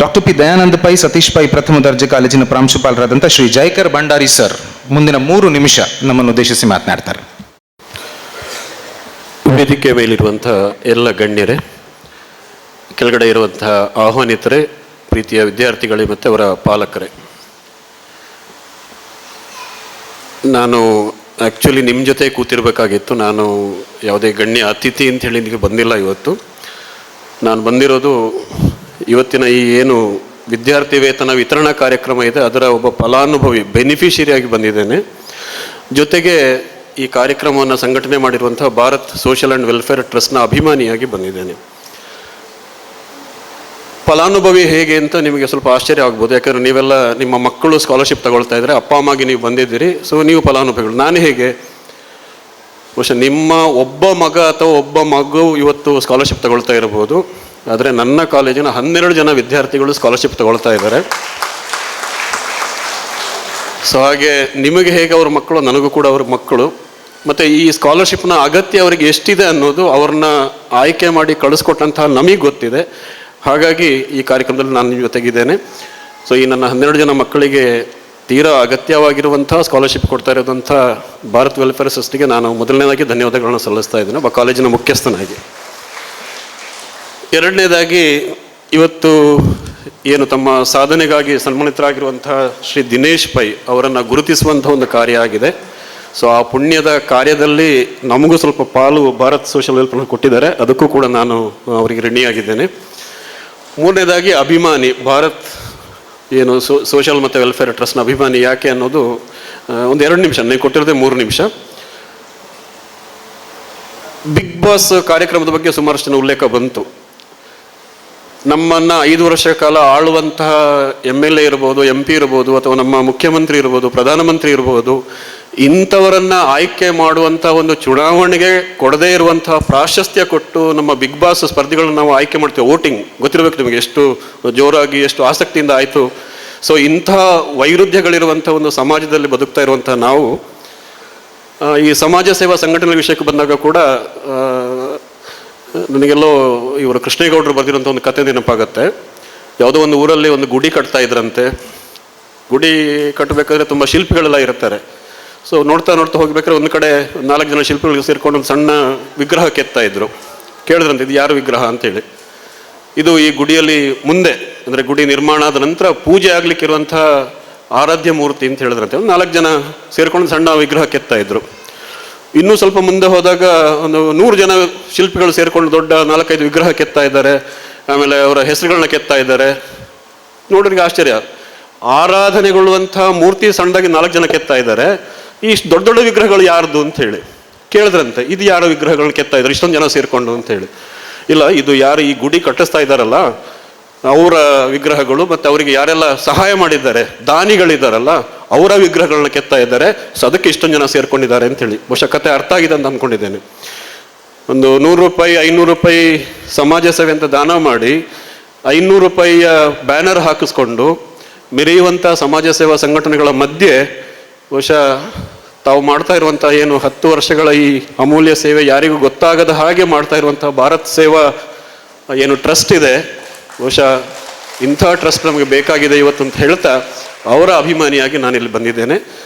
ಡಾಕ್ಟರ್ P. ದಯಾನಂದ ಪೈ, ಸತೀಶ್ ಪೈ ಪ್ರಥಮ ದರ್ಜೆ ಕಾಲೇಜಿನ ಪ್ರಾಂಶುಪಾಲರಾದಂಥ ಶ್ರೀ ಜೈಕರ್ ಭಂಡಾರಿ ಸರ್ ಮುಂದಿನ 3 ನಿಮಿಷ ನಮ್ಮನ್ನು ಉದ್ದೇಶಿಸಿ ಮಾತನಾಡ್ತಾರೆ. ವೇದಿಕೆ ಮೇಲಿರುವಂಥ ಎಲ್ಲ ಗಣ್ಯರೇ, ಕೆಳಗಡೆ ಇರುವಂತಹ ಆಹ್ವಾನಿತರೇ, ಪ್ರೀತಿಯ ವಿದ್ಯಾರ್ಥಿಗಳೇ ಮತ್ತು ಅವರ ಪಾಲಕರೇ, ನಾನು ಆ್ಯಕ್ಚುಲಿ ನಿಮ್ಮ ಜೊತೆ ಕೂತಿರ್ಬೇಕಾಗಿತ್ತು. ನಾನು ಯಾವುದೇ ಗಣ್ಯ ಅತಿಥಿ ಅಂತ ಹೇಳಿ ನಿಮಗೆ ಬಂದಿಲ್ಲ ಇವತ್ತು. ನಾನು ಬಂದಿರೋದು ಇವತ್ತಿನ ಈ ಏನು ವಿದ್ಯಾರ್ಥಿ ವೇತನ ವಿತರಣಾ ಕಾರ್ಯಕ್ರಮ ಇದೆ, ಅದರ ಒಬ್ಬ ಫಲಾನುಭವಿ ಬೆನಿಫಿಷಿಯರಿಯಾಗಿ ಬಂದಿದ್ದೇನೆ. ಜೊತೆಗೆ ಈ ಕಾರ್ಯಕ್ರಮವನ್ನು ಸಂಘಟನೆ ಮಾಡಿರುವಂತಹ ಭಾರತ್ ಸೋಷಲ್ ಆ್ಯಂಡ್ ವೆಲ್ಫೇರ್ ಟ್ರಸ್ಟ್ನ ಅಭಿಮಾನಿಯಾಗಿ ಬಂದಿದ್ದೇನೆ. ಫಲಾನುಭವಿ ಹೇಗೆ ಅಂತ ನಿಮಗೆ ಸ್ವಲ್ಪ ಆಶ್ಚರ್ಯ ಆಗ್ಬೋದು, ಯಾಕಂದರೆ ನೀವೆಲ್ಲ ನಿಮ್ಮ ಮಕ್ಕಳು ಸ್ಕಾಲರ್ಶಿಪ್ ತಗೊಳ್ತಾ ಇದ್ದಾರೆ, ಅಪ್ಪ ಅಮ್ಮಾಗಿ ನೀವು ಬಂದಿದ್ದೀರಿ, ಸೊ ನೀವು ಫಲಾನುಭವಿಗಳು. ನಾನು ಹೇಗೆ ಬಹುಶಃ ನಿಮ್ಮ ಒಬ್ಬ ಮಗ ಅಥವಾ ಒಬ್ಬ ಮಗು ಇವತ್ತು ಸ್ಕಾಲರ್ಶಿಪ್ ತಗೊಳ್ತಾ ಇರಬಹುದು, ಆದರೆ ನನ್ನ ಕಾಲೇಜಿನ 12 ಜನ ವಿದ್ಯಾರ್ಥಿಗಳು ಸ್ಕಾಲರ್ಶಿಪ್ ತಗೊಳ್ತಾ ಇದ್ದಾರೆ. ಸೊ ಹಾಗೆ ನಿಮಗೆ ಹೇಗೆ ಅವ್ರ ಮಕ್ಕಳು, ನನಗೂ ಕೂಡ ಅವ್ರ ಮಕ್ಕಳು. ಮತ್ತು ಈ ಸ್ಕಾಲರ್ಶಿಪ್ನ ಅಗತ್ಯ ಅವರಿಗೆ ಎಷ್ಟಿದೆ ಅನ್ನೋದು ಅವ್ರನ್ನ ಆಯ್ಕೆ ಮಾಡಿ ಕಳಿಸ್ಕೊಟ್ಟಂತಹ ನಮಗೆ ಗೊತ್ತಿದೆ. ಹಾಗಾಗಿ ಈ ಕಾರ್ಯಕ್ರಮದಲ್ಲಿ ನಾನು ನಿಮ್ಮ ಜೊತೆಗಿದ್ದೇನೆ. ಸೊ ಈ ನನ್ನ 12 ಜನ ಮಕ್ಕಳಿಗೆ ತೀರಾ ಅಗತ್ಯವಾಗಿರುವಂಥ ಸ್ಕಾಲರ್ಶಿಪ್ ಕೊಡ್ತಾ ಇರೋದಂಥ ಭಾರತ್ ವೆಲ್ಫೇರ್ ಟ್ರಸ್ಟ್ಗೆ ನಾನು ಮೊದಲನೇದಾಗಿ ಧನ್ಯವಾದಗಳನ್ನು ಸಲ್ಲಿಸ್ತಾ ಇದ್ದೇನೆ ಒಬ್ಬ ಕಾಲೇಜಿನ ಮುಖ್ಯಸ್ಥನಾಗಿ. ಎರಡನೇದಾಗಿ ಇವತ್ತು ಏನು ತಮ್ಮ ಸಾಧನೆಗಾಗಿ ಸನ್ಮಾನಿತರಾಗಿರುವಂಥ ಶ್ರೀ ದಿನೇಶ್ ಪೈ ಅವರನ್ನು ಗುರುತಿಸುವಂಥ ಒಂದು ಕಾರ್ಯ ಆಗಿದೆ. ಸೊ ಆ ಪುಣ್ಯದ ಕಾರ್ಯದಲ್ಲಿ ನಮಗೂ ಸ್ವಲ್ಪ ಪಾಲು ಭಾರತ್ ಸೋಷಲ್ ವೆಲ್ಫೇರ್ ಕೊಟ್ಟಿದ್ದಾರೆ, ಅದಕ್ಕೂ ಕೂಡ ನಾನು ಅವರಿಗೆ ಋಣಿಯಾಗಿದ್ದೇನೆ. ಮೂರನೇದಾಗಿ ಅಭಿಮಾನಿ, ಭಾರತ್ ಏನು ಸೋಷಲ್ ಮತ್ತು ವೆಲ್ಫೇರ್ ಟ್ರಸ್ಟ್ನ ಅಭಿಮಾನಿ ಯಾಕೆ ಅನ್ನೋದು ಒಂದು 2 ನಿಮಿಷ, ನೀವು ಕೊಟ್ಟಿರೋದೇ 3 ನಿಮಿಷ. ಬಿಗ್ ಬಾಸ್ ಕಾರ್ಯಕ್ರಮದ ಬಗ್ಗೆ ಸುಮಾರಷ್ಟು ಜನ ಉಲ್ಲೇಖ ಬಂತು. ನಮ್ಮನ್ನು 5 ವರ್ಷ ಕಾಲ ಆಳುವಂತಹ MLA ಇರ್ಬೋದು, MP ಇರ್ಬೋದು, ಅಥವಾ ನಮ್ಮ ಮುಖ್ಯಮಂತ್ರಿ ಇರ್ಬೋದು, ಪ್ರಧಾನಮಂತ್ರಿ ಇರ್ಬೋದು, ಇಂಥವರನ್ನ ಆಯ್ಕೆ ಮಾಡುವಂಥ ಒಂದು ಚುನಾವಣೆಗೆ ಕೊಡದೇ ಇರುವಂತಹ ಪ್ರಾಶಸ್ತ್ಯ ಕೊಟ್ಟು ನಮ್ಮ ಬಿಗ್ ಬಾಸ್ ಸ್ಪರ್ಧಿಗಳನ್ನ ನಾವು ಆಯ್ಕೆ ಮಾಡ್ತೀವಿ. ವೋಟಿಂಗ್ ಗೊತ್ತಿರಬೇಕು ನಿಮಗೆ, ಎಷ್ಟು ಜೋರಾಗಿ ಎಷ್ಟು ಆಸಕ್ತಿಯಿಂದ ಆಯಿತು. ಸೊ ಇಂಥ ವೈರುಧ್ಯಗಳಿರುವಂಥ ಒಂದು ಸಮಾಜದಲ್ಲಿ ಬದುಕ್ತಾ ಇರುವಂಥ ನಾವು ಈ ಸಮಾಜ ಸೇವಾ ಸಂಘಟನೆ ವಿಷಯಕ್ಕೆ ಬಂದಾಗ ಕೂಡ ನನಗೆಲ್ಲೋ ಇವರು ಕೃಷ್ಣೇಗೌಡರು ಬರೆದಿರೋಂಥ ಒಂದು ಕತೆ ನೆನಪಾಗತ್ತೆ. ಯಾವುದೋ ಒಂದು ಊರಲ್ಲಿ ಒಂದು ಗುಡಿ ಕಟ್ತಾ ಇದ್ರಂತೆ. ಗುಡಿ ಕಟ್ಟಬೇಕಾದ್ರೆ ತುಂಬ ಶಿಲ್ಪಿಗಳೆಲ್ಲ ಇರ್ತಾರೆ. ಸೊ ನೋಡ್ತಾ ಹೋಗ್ಬೇಕಾದ್ರೆ ಒಂದು ಕಡೆ 4 ಜನ ಶಿಲ್ಪಿಗಳಿಗೆ ಸೇರ್ಕೊಂಡು ಒಂದು ಸಣ್ಣ ವಿಗ್ರಹ ಕೆತ್ತಾ ಇದ್ರು. ಕೇಳಿದ್ರಂತೆ ಇದು ಯಾರು ವಿಗ್ರಹ ಅಂತೇಳಿ. ಇದು ಈ ಗುಡಿಯಲ್ಲಿ ಮುಂದೆ ಅಂದರೆ ಗುಡಿ ನಿರ್ಮಾಣ ಆದ ನಂತರ ಪೂಜೆ ಆಗ್ಲಿಕ್ಕಿರುವಂಥ ಆರಾಧ್ಯ ಮೂರ್ತಿ ಅಂತ ಹೇಳಿದ್ರಂತೆ. ಒಂದು 4 ಜನ ಸೇರ್ಕೊಂಡು ಸಣ್ಣ ವಿಗ್ರಹ ಕೆತ್ತಾ ಇದ್ರು. ಇನ್ನೂ ಸ್ವಲ್ಪ ಮುಂದೆ ಹೋದಾಗ ಒಂದು 100 ಜನ ಶಿಲ್ಪಿಗಳು ಸೇರಿಕೊಂಡು ದೊಡ್ಡ 4-5 ವಿಗ್ರಹ ಕೆತ್ತಾ ಇದ್ದಾರೆ. ಆಮೇಲೆ ಅವರ ಹೆಸರುಗಳನ್ನ ಕೆತ್ತಾ ಇದ್ದಾರೆ. ನೋಡ್ರಿಗೆ ಆಶ್ಚರ್ಯ, ಆರಾಧನೆಗೊಳ್ಳುವಂಥ ಮೂರ್ತಿ ಸಣ್ಣದಾಗಿ 4 ಜನ ಕೆತ್ತಾ ಇದ್ದಾರೆ, ಈ ದೊಡ್ಡ ದೊಡ್ಡ ವಿಗ್ರಹಗಳು ಯಾರ್ದು ಅಂತ ಹೇಳಿ ಕೇಳಿದ್ರಂತೆ. ಇದು ಯಾರ ವಿಗ್ರಹಗಳನ್ನ ಕೆತ್ತಾ ಇದ್ದಾರೆ ಇಷ್ಟೊಂದು ಜನ ಸೇರಿಕೊಂಡು ಅಂತ ಹೇಳಿ. ಇಲ್ಲ, ಇದು ಯಾರು ಈ ಗುಡಿ ಕಟ್ಟಿಸ್ತಾ ಇದ್ದಾರಲ್ಲ ಅವರ ವಿಗ್ರಹಗಳು, ಮತ್ತು ಅವರಿಗೆ ಯಾರೆಲ್ಲ ಸಹಾಯ ಮಾಡಿದ್ದಾರೆ ದಾನಿಗಳಿದ್ದಾರಲ್ಲ ಅವರ ವಿಗ್ರಹಗಳನ್ನ ಕೆತ್ತಾ ಇದ್ದಾರೆ. ಸೊ ಅದಕ್ಕೆ ಇಷ್ಟೊಂದು ಜನ ಸೇರ್ಕೊಂಡಿದ್ದಾರೆ ಅಂತೇಳಿ. ಬಹುಶಃ ಕತೆ ಅರ್ಥ ಆಗಿದೆ ಅಂತ ಅಂದ್ಕೊಂಡಿದ್ದೇನೆ. ಒಂದು 100 ರೂಪಾಯಿ 500 ರೂಪಾಯಿ ಸಮಾಜ ಸೇವೆ ಅಂತ ದಾನ ಮಾಡಿ 500 ರೂಪಾಯಿಯ ಬ್ಯಾನರ್ ಹಾಕಿಸ್ಕೊಂಡು ಮೆರೆಯುವಂಥ ಸಮಾಜ ಸೇವಾ ಸಂಘಟನೆಗಳ ಮಧ್ಯೆ ಬಹುಶಃ ತಾವು ಮಾಡ್ತಾ ಇರುವಂಥ ಏನು 10 ವರ್ಷಗಳ ಈ ಅಮೂಲ್ಯ ಸೇವೆ ಯಾರಿಗೂ ಗೊತ್ತಾಗದ ಹಾಗೆ ಮಾಡ್ತಾ ಇರುವಂಥ ಭಾರತ್ ಸೇವಾ ಏನು ಟ್ರಸ್ಟ್ ಇದೆ, ಬಹುಶಃ ಇಂಥ ಟ್ರಸ್ಟ್ ನಮಗೆ ಬೇಕಾಗಿದೆ ಇವತ್ತು ಅಂತ ಹೇಳ್ತಾ ಅವರ ಅಭಿಮಾನಿಯಾಗಿ ನಾನಿಲ್ಲಿ ಬಂದಿದ್ದೇನೆ.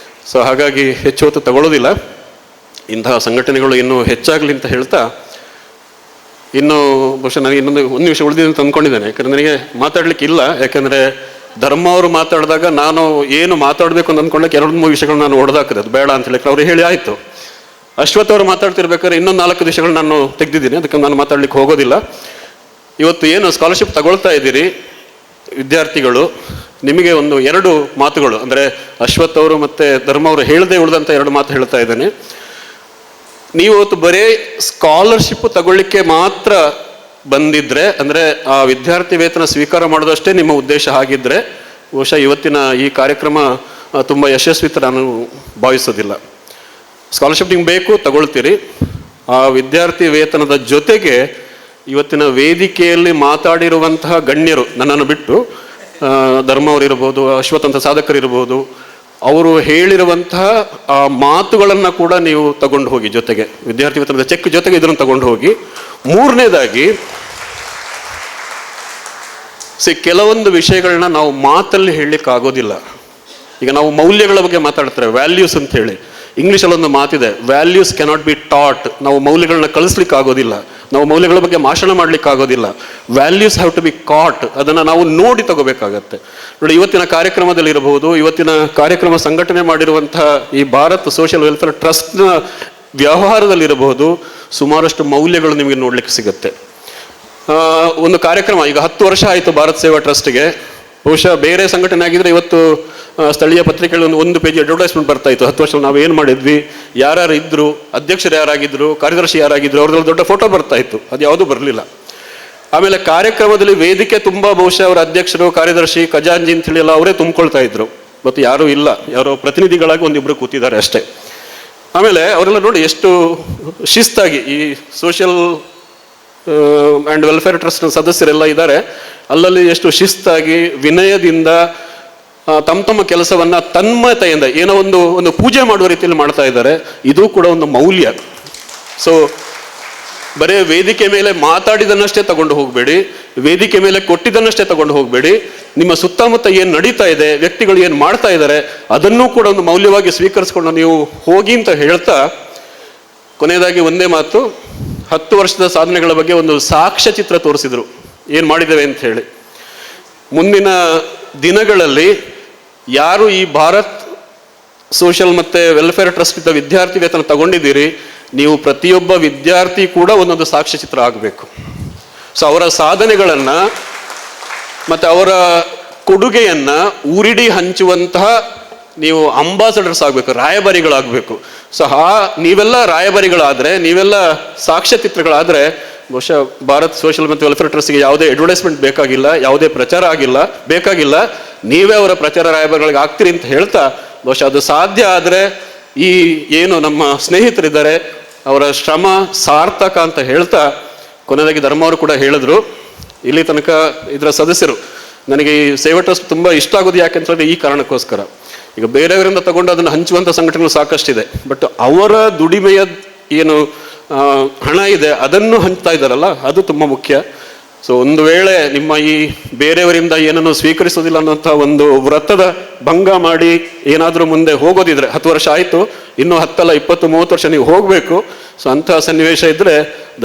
ಸೊ ಹಾಗಾಗಿ ಹೆಚ್ಚು ಹೊತ್ತು ತಗೊಳ್ಳೋದಿಲ್ಲ, ಇಂತಹ ಸಂಘಟನೆಗಳು ಇನ್ನೂ ಹೆಚ್ಚಾಗಲಿ ಅಂತ ಹೇಳ್ತಾ, ಇನ್ನು ಬಹುಶಃ ನನಗೆ ಇನ್ನೊಂದು 1 ನಿಮಿಷ ಉಳಿದಿದೆ ಅಂತ ಅಂದ್ಕೊಂಡಿದ್ದೇನೆ. ಯಾಕಂದರೆ ನನಗೆ ಮಾತಾಡ್ಲಿಕ್ಕೆ ಇಲ್ಲ. ಯಾಕಂದರೆ ಧರ್ಮ ಅವರು ಮಾತಾಡಿದಾಗ ನಾನು ಏನು ಮಾತಾಡಬೇಕು ಅಂತ ಅಂದ್ಕೊಂಡಕ್ಕೆ 2-3 ವಿಷಯಗಳು ನಾನು ಹೊಡೆದಾಕಿದೆ, ಅದು ಬೇಡ ಅಂತ ಹೇಳಿ ಅವ್ರು ಹೇಳಿ ಆಯಿತು. ಅಶ್ವಥ್ ಅವರು ಮಾತಾಡ್ತಿರ್ಬೇಕಾದ್ರೆ ಇನ್ನೊಂದು 4 ವಿಷಯಗಳು ನಾನು ತೆಗೆದಿದ್ದೀನಿ, ಅದಕ್ಕೆ ನಾನು ಮಾತಾಡ್ಲಿಕ್ಕೆ ಹೋಗೋದಿಲ್ಲ. ಇವತ್ತು ಏನು ಸ್ಕಾಲರ್ಶಿಪ್ ತಗೊಳ್ತಾ ಇದ್ದೀರಿ ವಿದ್ಯಾರ್ಥಿಗಳು, ನಿಮಗೆ ಒಂದು 2 ಮಾತುಗಳು, ಅಂದರೆ ಅಶ್ವಥ್ ಅವರು ಮತ್ತು ಧರ್ಮ ಅವರು ಹೇಳದೆ ಉಳಿದಂಥ 2 ಮಾತು ಹೇಳ್ತಾ ಇದ್ದೇನೆ. ನೀವು ಇವತ್ತು ಬರೀ ಸ್ಕಾಲರ್ಶಿಪ್ ತಗೊಳ್ಳಿಕ್ಕೆ ಮಾತ್ರ ಬಂದಿದ್ರೆ, ಅಂದರೆ ಆ ವಿದ್ಯಾರ್ಥಿ ವೇತನ ಸ್ವೀಕಾರ ಮಾಡೋದಷ್ಟೇ ನಿಮ್ಮ ಉದ್ದೇಶ ಆಗಿದ್ದರೆ ಬಹುಶಃ ಇವತ್ತಿನ ಈ ಕಾರ್ಯಕ್ರಮ ತುಂಬ ಯಶಸ್ವಿ ಅಂತ ನಾನು ಭಾವಿಸೋದಿಲ್ಲ. ಸ್ಕಾಲರ್ಶಿಪ್ ನಿಮ್ಗೆ ಬೇಕು, ತಗೊಳ್ತೀರಿ. ಆ ವಿದ್ಯಾರ್ಥಿ ವೇತನದ ಜೊತೆಗೆ ಇವತ್ತಿನ ವೇದಿಕೆಯಲ್ಲಿ ಮಾತಾಡಿರುವಂತಹ ಗಣ್ಯರು, ನನ್ನನ್ನು ಬಿಟ್ಟು ಧರ್ಮ ಅವರಿರ್ಬೋದು, ಅಶ್ವಥ್ ಅಂತ ಸಾಧಕರಿರ್ಬೋದು, ಅವರು ಹೇಳಿರುವಂತಹ ಆ ಮಾತುಗಳನ್ನು ಕೂಡ ನೀವು ತಗೊಂಡು ಹೋಗಿ, ಜೊತೆಗೆ ವಿದ್ಯಾರ್ಥಿ ವೇತನದ ಚೆಕ್ ಜೊತೆಗೆ ಇದನ್ನು ತಗೊಂಡು ಹೋಗಿ. ಮೂರನೇದಾಗಿ ಕೆಲವೊಂದು ವಿಷಯಗಳನ್ನ ನಾವು ಮಾತಲ್ಲಿ ಹೇಳಲಿಕ್ಕೆ ಆಗೋದಿಲ್ಲ. ಈಗ ನಾವು ಮೌಲ್ಯಗಳ ಬಗ್ಗೆ ಮಾತಾಡ್ತಾರೆ, ವ್ಯಾಲ್ಯೂಸ್ ಅಂತ ಹೇಳಿ. ಇಂಗ್ಲೀಷಲ್ಲಿ ಒಂದು ಮಾತಿದೆ, ವ್ಯಾಲ್ಯೂಸ್ ಕ್ಯಾನಾಟ್ ಬಿ ಟಾಟ್. ನಾವು ಮೌಲ್ಯಗಳನ್ನ ಕಳಿಸ್ಲಿಕ್ಕೆ ಆಗೋದಿಲ್ಲ, ನಾವು ಮೌಲ್ಯಗಳ ಬಗ್ಗೆ ಭಾಷಣ ಮಾಡ್ಲಿಕ್ಕೆ ಆಗೋದಿಲ್ಲ. ವ್ಯಾಲ್ಯೂಸ್ ಹ್ಯಾವ್ ಟು ಬಿ ಕಾಟ್. ಅದನ್ನು ನಾವು ನೋಡಿ ತಗೋಬೇಕಾಗತ್ತೆ. ನೋಡಿ, ಇವತ್ತಿನ ಕಾರ್ಯಕ್ರಮದಲ್ಲಿ ಇರಬಹುದು, ಇವತ್ತಿನ ಕಾರ್ಯಕ್ರಮ ಸಂಘಟನೆ ಮಾಡಿರುವಂತಹ ಈ ಭಾರತ್ ಸೋಷಿಯಲ್ ವೆಲ್ಫೇರ್ ಟ್ರಸ್ಟ್ನ ವ್ಯವಹಾರದಲ್ಲಿರಬಹುದು, ಸುಮಾರಷ್ಟು ಮೌಲ್ಯಗಳು ನಿಮಗೆ ನೋಡ್ಲಿಕ್ಕೆ ಸಿಗುತ್ತೆ. ಒಂದು ಕಾರ್ಯಕ್ರಮ ಈಗ 10 ವರ್ಷ ಆಯಿತು ಭಾರತ್ ಸೇವಾ ಟ್ರಸ್ಟ್ಗೆ. ಬಹುಶಃ ಬೇರೆ ಸಂಘಟನೆ ಆಗಿದ್ರೆ ಇವತ್ತು ಸ್ಥಳೀಯ ಪತ್ರಿಕೆಗಳಲ್ಲಿ ಒಂದು ಪೇಜ್ ಅಡ್ವರ್ಟೈಸ್ಮೆಂಟ್ ಬರ್ತಾ ಇತ್ತು. 10 ವರ್ಷ ನಾವು ಏನು ಮಾಡಿದ್ವಿ, ಯಾರ್ಯಾರು ಇದ್ರು, ಅಧ್ಯಕ್ಷರು ಯಾರಾಗಿದ್ರು, ಕಾರ್ಯದರ್ಶಿ ಯಾರಾಗಿದ್ರು, ಅವ್ರದ್ದು ದೊಡ್ಡ ಫೋಟೋ ಬರ್ತಾ ಇತ್ತು. ಅದು ಯಾವುದೂ ಬರಲಿಲ್ಲ. ಆಮೇಲೆ ಕಾರ್ಯಕ್ರಮದಲ್ಲಿ ವೇದಿಕೆ ತುಂಬ ಬಹುಶಃ ಅವರ ಅಧ್ಯಕ್ಷರು, ಕಾರ್ಯದರ್ಶಿ, ಖಜಾಂಜಿ ಅಂತೇಳಿ ಎಲ್ಲ ಅವರೇ ತುಂಬಿಕೊಳ್ತಾ ಇದ್ರು. ಮತ್ತು ಯಾರೂ ಇಲ್ಲ, ಯಾರೋ ಪ್ರತಿನಿಧಿಗಳಾಗಿ ಒಂದಿಬ್ಬರು ಕೂತಿದ್ದಾರೆ ಅಷ್ಟೇ. ಆಮೇಲೆ ಅವರೆಲ್ಲ ನೋಡಿ ಎಷ್ಟು ಶಿಸ್ತಾಗಿ ಈ ಸೋಷಿಯಲ್ ಆ್ಯಂಡ್ ವೆಲ್ಫೇರ್ ಟ್ರಸ್ಟ್ ಸದಸ್ಯರೆಲ್ಲ ಇದ್ದಾರೆ, ಅಲ್ಲಲ್ಲಿ ಎಷ್ಟು ಶಿಸ್ತಾಗಿ ವಿನಯದಿಂದ ತಮ್ಮ ಕೆಲಸವನ್ನು ತನ್ಮಯತೆಯಿಂದ ಏನೋ ಒಂದು ಪೂಜೆ ಮಾಡುವ ರೀತಿಯಲ್ಲಿ ಮಾಡ್ತಾ ಇದ್ದಾರೆ. ಇದು ಕೂಡ ಒಂದು ಮೌಲ್ಯ. ಸೊ ಬರೀ ವೇದಿಕೆ ಮೇಲೆ ಮಾತಾಡಿದನ್ನಷ್ಟೇ ತಗೊಂಡು ಹೋಗಬೇಡಿ, ವೇದಿಕೆ ಮೇಲೆ ಕೊಟ್ಟಿದ್ದನ್ನಷ್ಟೇ ತಗೊಂಡು ಹೋಗಬೇಡಿ. ನಿಮ್ಮ ಸುತ್ತಮುತ್ತ ಏನು ನಡೀತಾ ಇದೆ, ವ್ಯಕ್ತಿಗಳು ಏನು ಮಾಡ್ತಾ ಇದ್ದಾರೆ, ಅದನ್ನೂ ಕೂಡ ಒಂದು ಮೌಲ್ಯವಾಗಿ ಸ್ವೀಕರಿಸ್ಕೊಂಡು ನೀವು ಹೋಗಿ ಅಂತ ಹೇಳ್ತಾ, ಕೊನೆಯದಾಗಿ ಒಂದೇ ಮಾತು, 10 ವರ್ಷದ ಸಾಧನೆಗಳ ಬಗ್ಗೆ ಒಂದು ಸಾಕ್ಷ್ಯಚಿತ್ರ ತೋರಿಸಿದ್ರು, ಏನು ಮಾಡಿದ್ದೇವೆ ಅಂತ ಹೇಳಿ. ಮುಂದಿನ ದಿನಗಳಲ್ಲಿ ಯಾರು ಈ ಭಾರತ್ ಸೋಷಿಯಲ್ ಮತ್ತು ವೆಲ್ಫೇರ್ ಟ್ರಸ್ಟಿಂದ ವಿದ್ಯಾರ್ಥಿ ವೇತನ ತಗೊಂಡಿದ್ದೀರಿ, ನೀವು ಪ್ರತಿಯೊಬ್ಬ ವಿದ್ಯಾರ್ಥಿ ಕೂಡ ಒಂದೊಂದು ಸಾಕ್ಷ್ಯಚಿತ್ರ ಆಗಬೇಕು. ಸೊ ಅವರ ಸಾಧನೆಗಳನ್ನು ಮತ್ತು ಅವರ ಕೊಡುಗೆಯನ್ನು ಊರಿಡಿ ಹಂಚುವಂತಹ ನೀವು ಅಂಬಾಸಡರ್ಸ್ ಆಗಬೇಕು, ರಾಯಭಾರಿಗಳಾಗಬೇಕು. ಸೊ ನೀವೆಲ್ಲ ರಾಯಭಾರಿಗಳಾದರೆ, ನೀವೆಲ್ಲ ಸಾಕ್ಷ್ಯಚಿತ್ರಗಳಾದರೆ ಬಹುಶಃ ಭಾರತ್ ಸೋಷಿಯಲ್ ಮತ್ತು ವೆಲ್ಫೇರ್ ಟ್ರಸ್ಟ್ಗೆ ಯಾವುದೇ ಅಡ್ವರ್ಟೈಸ್ಮೆಂಟ್ ಬೇಕಾಗಿಲ್ಲ, ಯಾವುದೇ ಪ್ರಚಾರ ಬೇಕಾಗಿಲ್ಲ. ನೀವೇ ಅವರ ಪ್ರಚಾರ ರಾಯಭಾರಿಗಳಿಗೆ ಆಗ್ತೀರಿ ಅಂತ ಹೇಳ್ತಾ, ಬಹುಶಃ ಅದು ಸಾಧ್ಯ ಆದರೆ ಈ ಏನು ನಮ್ಮ ಸ್ನೇಹಿತರಿದ್ದಾರೆ ಅವರ ಶ್ರಮ ಸಾರ್ಥಕ ಅಂತ ಹೇಳ್ತಾ, ಕೊನೆಯದಾಗಿ ಧರ್ಮ ಅವರು ಕೂಡ ಹೇಳಿದ್ರು, ಇಲ್ಲಿ ತನಕ ಇದರ ಸದಸ್ಯರು ನನಗೆ ಈ ಸೇವಾ ಟ್ರಸ್ಟ್ ತುಂಬ ಇಷ್ಟ ಆಗೋದು ಯಾಕೆಂತಂದರೆ ಈ ಕಾರಣಕ್ಕೋಸ್ಕರ. ಈಗ ಬೇರೆಯವರಿಂದ ತಗೊಂಡು ಅದನ್ನು ಹಂಚುವಂಥ ಸಂಘಟನೆಗಳು ಸಾಕಷ್ಟಿದೆ, ಬಟ್ ಅವರ ದುಡಿಮೆಯ ಏನು ಹಣ ಇದೆ ಅದನ್ನು ಹಂಚ್ತಾ ಇದ್ದಾರಲ್ಲ, ಅದು ತುಂಬ ಮುಖ್ಯ. ಸೊ ಒಂದು ವೇಳೆ ನಿಮ್ಮ ಈ ಬೇರೆಯವರಿಂದ ಏನನ್ನು ಸ್ವೀಕರಿಸೋದಿಲ್ಲ ಅನ್ನೋಂಥ ಒಂದು ವ್ರತದ ಭಂಗ ಮಾಡಿ ಏನಾದರೂ ಮುಂದೆ ಹೋಗೋದಿದ್ರೆ, 10 ವರ್ಷ ಆಯಿತು, ಇನ್ನೂ 10 ಅಲ್ಲ 20, 30 ವರ್ಷ ನೀವು ಹೋಗಬೇಕು. ಸೊ ಅಂತಹ ಸನ್ನಿವೇಶ ಇದ್ದರೆ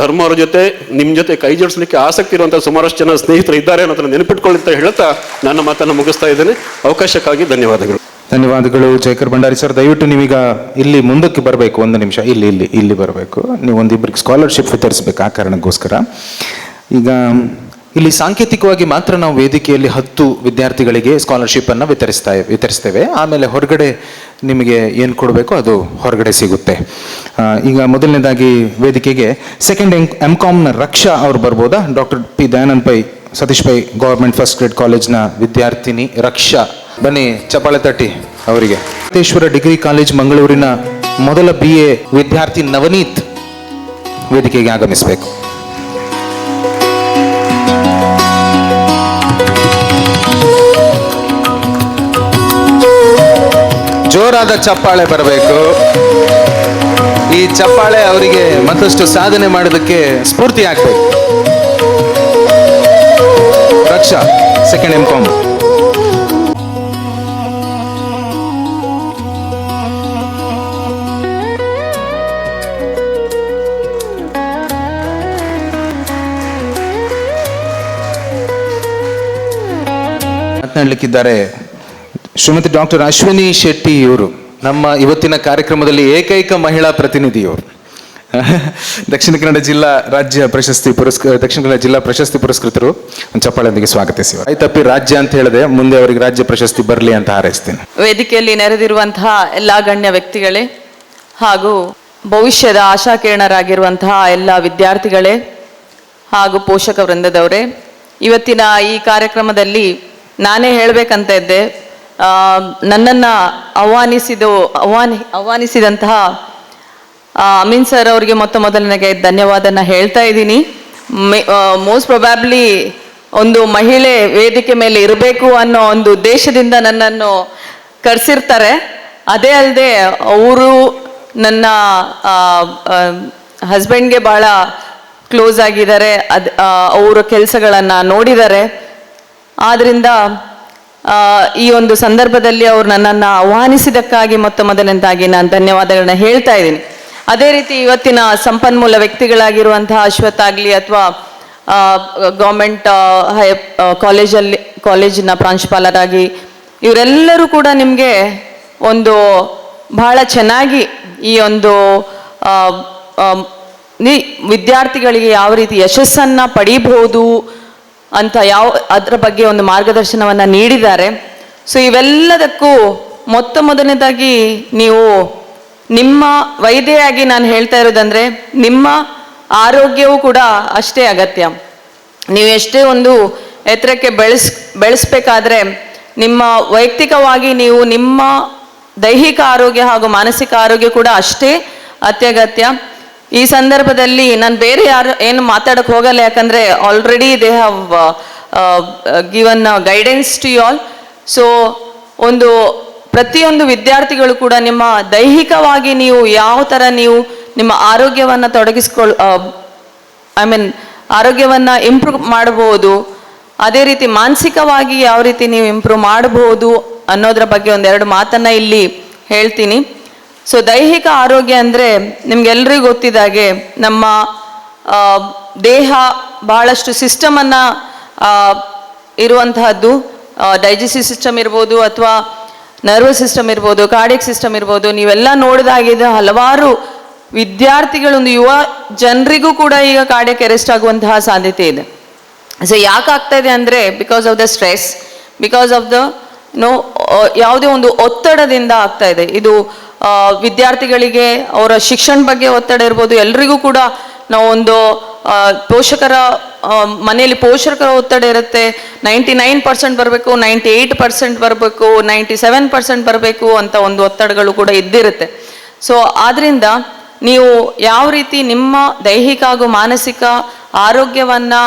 ಧರ್ಮ ಅವ್ರ ಜೊತೆ ನಿಮ್ಮ ಜೊತೆ ಕೈ ಜೋಡಿಸ್ಲಿಕ್ಕೆ ಆಸಕ್ತಿ ಇರುವಂಥ ಸುಮಾರಷ್ಟು ಜನ ಸ್ನೇಹಿತರು ಇದ್ದಾರೆ ಅನ್ನೋದನ್ನು ನೆನಪಿಟ್ಕೊಳ್ಳಿ ಅಂತ ಹೇಳ್ತಾ ನನ್ನ ಮಾತನ್ನು ಮುಗಿಸ್ತಾ ಇದ್ದೇನೆ. ಅವಕಾಶಕ್ಕಾಗಿ ಧನ್ಯವಾದಗಳು. ಧನ್ಯವಾದಗಳು ಜಯಕರ್ ಭಂಡಾರಿ ಸರ್. ದಯವಿಟ್ಟು ನೀವೀಗ ಇಲ್ಲಿ ಮುಂದಕ್ಕೆ ಬರಬೇಕು, 1 ನಿಮಿಷ ಇಲ್ಲಿ ಬರಬೇಕು. ನೀವು ಒಂದಿಬ್ಬರಿಗೆ ಸ್ಕಾಲರ್ಶಿಪ್ ವಿತರಿಸಬೇಕು, ಆ ಕಾರಣಕ್ಕೋಸ್ಕರ. ಈಗ ಇಲ್ಲಿ ಸಾಂಕೇತಿಕವಾಗಿ ಮಾತ್ರ ನಾವು ವೇದಿಕೆಯಲ್ಲಿ 10 ವಿದ್ಯಾರ್ಥಿಗಳಿಗೆ ಸ್ಕಾಲರ್ಶಿಪ್ಪನ್ನು ವಿತರಿಸ್ತೇವೆ. ಆಮೇಲೆ ಹೊರಗಡೆ ನಿಮಗೆ ಏನು ಕೊಡಬೇಕು ಅದು ಹೊರಗಡೆ ಸಿಗುತ್ತೆ. ಈಗ ಮೊದಲನೇದಾಗಿ ವೇದಿಕೆಗೆ ಸೆಕೆಂಡ್ MCOMನ ರಕ್ಷಾ ಅವ್ರು ಬರ್ಬೋದಾ? Doctor P Dayanand Pai, Satish Pai government first grade ಕಾಲೇಜ್ನ ವಿದ್ಯಾರ್ಥಿನಿ ರಕ್ಷಾ, ಬನ್ನಿ ಚಪ್ಪಾಳೆ ತಟ್ಟಿ ಅವರಿಗೆ. ವೆಂಕಟೇಶ್ವರ ಡಿಗ್ರಿ ಕಾಲೇಜ್ ಮಂಗಳೂರಿನ ಮೊದಲ BA ವಿದ್ಯಾರ್ಥಿ ನವನೀತ್ ವೇದಿಕೆಗೆ ಆಗಮಿಸಬೇಕು. ಜೋರಾದ ಚಪ್ಪಾಳೆ ಬರಬೇಕು. ಈ ಚಪ್ಪಾಳೆ ಅವರಿಗೆ ಮತ್ತಷ್ಟು ಸಾಧನೆ ಮಾಡೋದಕ್ಕೆ ಸ್ಫೂರ್ತಿ ಆಗ್ಬೇಕು. Raksha second MCOM. ಮಾತನಾಡಲಿಕ್ಕಿದ್ದಾರೆ ಶ್ರೀಮತಿ ಡಾಕ್ಟರ್ ಅಶ್ವಿನಿ ಶೆಟ್ಟಿ. ಇವರು ನಮ್ಮ ಇವತ್ತಿನ ಕಾರ್ಯಕ್ರಮದಲ್ಲಿ ಏಕೈಕ ಮಹಿಳಾ ಪ್ರತಿನಿಧಿಯವರು. ದಕ್ಷಿಣ ಕನ್ನಡ ಜಿಲ್ಲಾ ಪ್ರಶಸ್ತಿ ಪುರಸ್ಕೃತರು. ಒಂದು ಚಪ್ಪಾಳೆಯೊಂದಿಗೆ ಸ್ವಾಗತಿಸಿ. ತಪ್ಪಿ ರಾಜ್ಯ ಅಂತ ಹೇಳಿದೆ, ಮುಂದೆ ಅವರಿಗೆ ರಾಜ್ಯ ಪ್ರಶಸ್ತಿ ಬರಲಿ ಅಂತ ಹಾರೈಸ್ತೀನಿ. ವೇದಿಕೆಯಲ್ಲಿ ನೆರೆದಿರುವಂತಹ ಎಲ್ಲ ಗಣ್ಯ ವ್ಯಕ್ತಿಗಳೇ ಹಾಗೂ ಭವಿಷ್ಯದ ಆಶಾಕಿರಣರಾಗಿರುವಂತಹ ಎಲ್ಲ ವಿದ್ಯಾರ್ಥಿಗಳೇ ಹಾಗೂ ಪೋಷಕ ವೃಂದದವರೇ, ಇವತ್ತಿನ ಈ ಕಾರ್ಯಕ್ರಮದಲ್ಲಿ ನಾನೇ ಹೇಳಬೇಕಂತ ಇದ್ದೆ. ನನ್ನನ್ನು ಆಹ್ವಾನಿಸಿದಂತಹ ಅಮೀನ್ ಸರ್ ಅವರಿಗೆ ಮೊದಲನೆಗೆ ಧನ್ಯವಾದನ ಹೇಳ್ತಾ ಇದ್ದೀನಿ. ಮೋಸ್ಟ್ ಪ್ರೊಬ್ಯಾಬ್ಲಿ ಒಂದು ಮಹಿಳೆ ವೇದಿಕೆ ಮೇಲೆ ಇರಬೇಕು ಅನ್ನೋ ಒಂದು ಉದ್ದೇಶದಿಂದ ನನ್ನನ್ನು ಕರೆಸಿರ್ತಾರೆ. ಅದೇ ಅಲ್ಲದೆ ಅವರು ನನ್ನ ಹಸ್ಬೆಂಡ್ಗೆ ಭಾಳ ಕ್ಲೋಸ್ ಆಗಿದ್ದಾರೆ, ಅವರ ಕೆಲಸಗಳನ್ನು ನೋಡಿದ್ದಾರೆ. ಆದ್ದರಿಂದ ಈ ಒಂದು ಸಂದರ್ಭದಲ್ಲಿ ಅವರು ನನ್ನನ್ನು ಆಹ್ವಾನಿಸಿದ್ದಕ್ಕಾಗಿ ಮೊದಲನೇದಾಗಿ ನಾನು ಧನ್ಯವಾದಗಳನ್ನ ಹೇಳ್ತಾ ಇದ್ದೀನಿ. ಅದೇ ರೀತಿ ಇವತ್ತಿನ ಸಂಪನ್ಮೂಲ ವ್ಯಕ್ತಿಗಳಾಗಿರುವಂತಹ ಅಶ್ವಥ್ ಆಗಲಿ ಅಥವಾ ಗೌರ್ಮೆಂಟ್ ಕಾಲೇಜಿನ ಪ್ರಾಂಶುಪಾಲರಾಗಿ ಇವರೆಲ್ಲರೂ ಕೂಡ ನಿಮಗೆ ಒಂದು ಬಹಳ ಚೆನ್ನಾಗಿ ಈ ಒಂದು ವಿದ್ಯಾರ್ಥಿಗಳಿಗೆ ಯಾವ ರೀತಿ ಯಶಸ್ಸನ್ನು ಪಡೀಬಹುದು ಅಂತ ಅದರ ಬಗ್ಗೆ ಒಂದು ಮಾರ್ಗದರ್ಶನವನ್ನು ನೀಡಿದ್ದಾರೆ. ಸೊ ಇವೆಲ್ಲದಕ್ಕೂ ಮೊದಲನೇದಾಗಿ ನೀವು ನಿಮ್ಮ ವೈದ್ಯೆಯಾಗಿ ನಾನು ಹೇಳ್ತಾ ಇರೋದಂದರೆ ನಿಮ್ಮ ಆರೋಗ್ಯವೂ ಕೂಡ ಅಷ್ಟೇ ಅಗತ್ಯ. ನೀವು ಎಷ್ಟೇ ಒಂದು ಎತ್ತರಕ್ಕೆ ಬೆಳೆಸಬೇಕಾದ್ರೆ ನಿಮ್ಮ ವೈಯಕ್ತಿಕವಾಗಿ ನೀವು ನಿಮ್ಮ ದೈಹಿಕ ಆರೋಗ್ಯ ಹಾಗೂ ಮಾನಸಿಕ ಆರೋಗ್ಯ ಕೂಡ ಅಷ್ಟೇ ಅತ್ಯಗತ್ಯ. ಈ ಸಂದರ್ಭದಲ್ಲಿ ನಾನು ಬೇರೆ ಯಾರು ಏನು ಮಾತಾಡಕ್ಕೆ ಹೋಗಲ್ಲ, ಯಾಕಂದರೆ already they have given guidance to you all. So ಒಂದು ಪ್ರತಿಯೊಂದು ವಿದ್ಯಾರ್ಥಿಗಳು ಕೂಡ ನಿಮ್ಮ ದೈಹಿಕವಾಗಿ ನೀವು ಯಾವ ಥರ ನೀವು ನಿಮ್ಮ ಆರೋಗ್ಯವನ್ನು ಆರೋಗ್ಯವನ್ನು ಇಂಪ್ರೂವ್ ಮಾಡಬಹುದು, ಅದೇ ರೀತಿ ಮಾನಸಿಕವಾಗಿ ಯಾವ ರೀತಿ ನೀವು ಇಂಪ್ರೂವ್ ಮಾಡಬಹುದು ಅನ್ನೋದ್ರ ಬಗ್ಗೆ ಒಂದೆರಡು ಮಾತನ್ನು ಇಲ್ಲಿ ಹೇಳ್ತೀನಿ. ಸೊ ದೈಹಿಕ ಆರೋಗ್ಯ ಅಂದರೆ ನಿಮ್ಗೆಲ್ರಿಗೂ ಗೊತ್ತಿದ್ದಾಗೆ ನಮ್ಮ ದೇಹ ಬಹಳಷ್ಟು ಸಿಸ್ಟಮನ್ನು ಇರುವಂತಹದ್ದು. ಡೈಜೆಸ್ಟಿವ್ ಸಿಸ್ಟಮ್ ಇರ್ಬೋದು, ಅಥವಾ ನರ್ವಸ್ ಸಿಸ್ಟಮ್ ಇರ್ಬೋದು, ಕಾರ್ಡಿಯಕ್ ಸಿಸ್ಟಮ್ ಇರ್ಬೋದು. ನೀವೆಲ್ಲ ನೋಡಿದಾಗಿದೆ ಹಲವಾರು ವಿದ್ಯಾರ್ಥಿಗಳು, ಯುವ ಜನರಿಗೂ ಕೂಡ ಈಗ ಕಾರ್ಡಿಯಕ್ ಅರೆಸ್ಟ್ ಆಗುವಂತಹ ಸಾಧ್ಯತೆ ಇದೆ. ಸೊ ಯಾಕೆ ಆಗ್ತಾ ಇದೆ ಅಂದರೆ because of the stress, because of the ಯಾವುದೇ ಒಂದು ಒತ್ತಡದಿಂದ ಆಗ್ತಾ ಇದೆ. ಇದು ವಿದ್ಯಾರ್ಥಿಗಳಿಗೆ ಅವರ ಶಿಕ್ಷಣ ಬಗ್ಗೆ ಒತ್ತಡ ಇರ್ಬೋದು. ಎಲ್ರಿಗೂ ಕೂಡ ನಾವು ಒಂದು ಪೋಷಕರ ಮನೆಯಲ್ಲಿ ಪೋಷಕರ ಒತ್ತಡ ಇರುತ್ತೆ. 99% ಬರಬೇಕು, 98% ಬರಬೇಕು, 97% ಬರಬೇಕು ಅಂತ ಒಂದು ಒತ್ತಡಗಳು ಕೂಡ ಇದ್ದಿರುತ್ತೆ. ಸೊ ಆದ್ದರಿಂದ ನೀವು ಯಾವ ರೀತಿ ನಿಮ್ಮ ದೈಹಿಕ ಹಾಗೂ ಮಾನಸಿಕ ಆರೋಗ್ಯವನ್ನು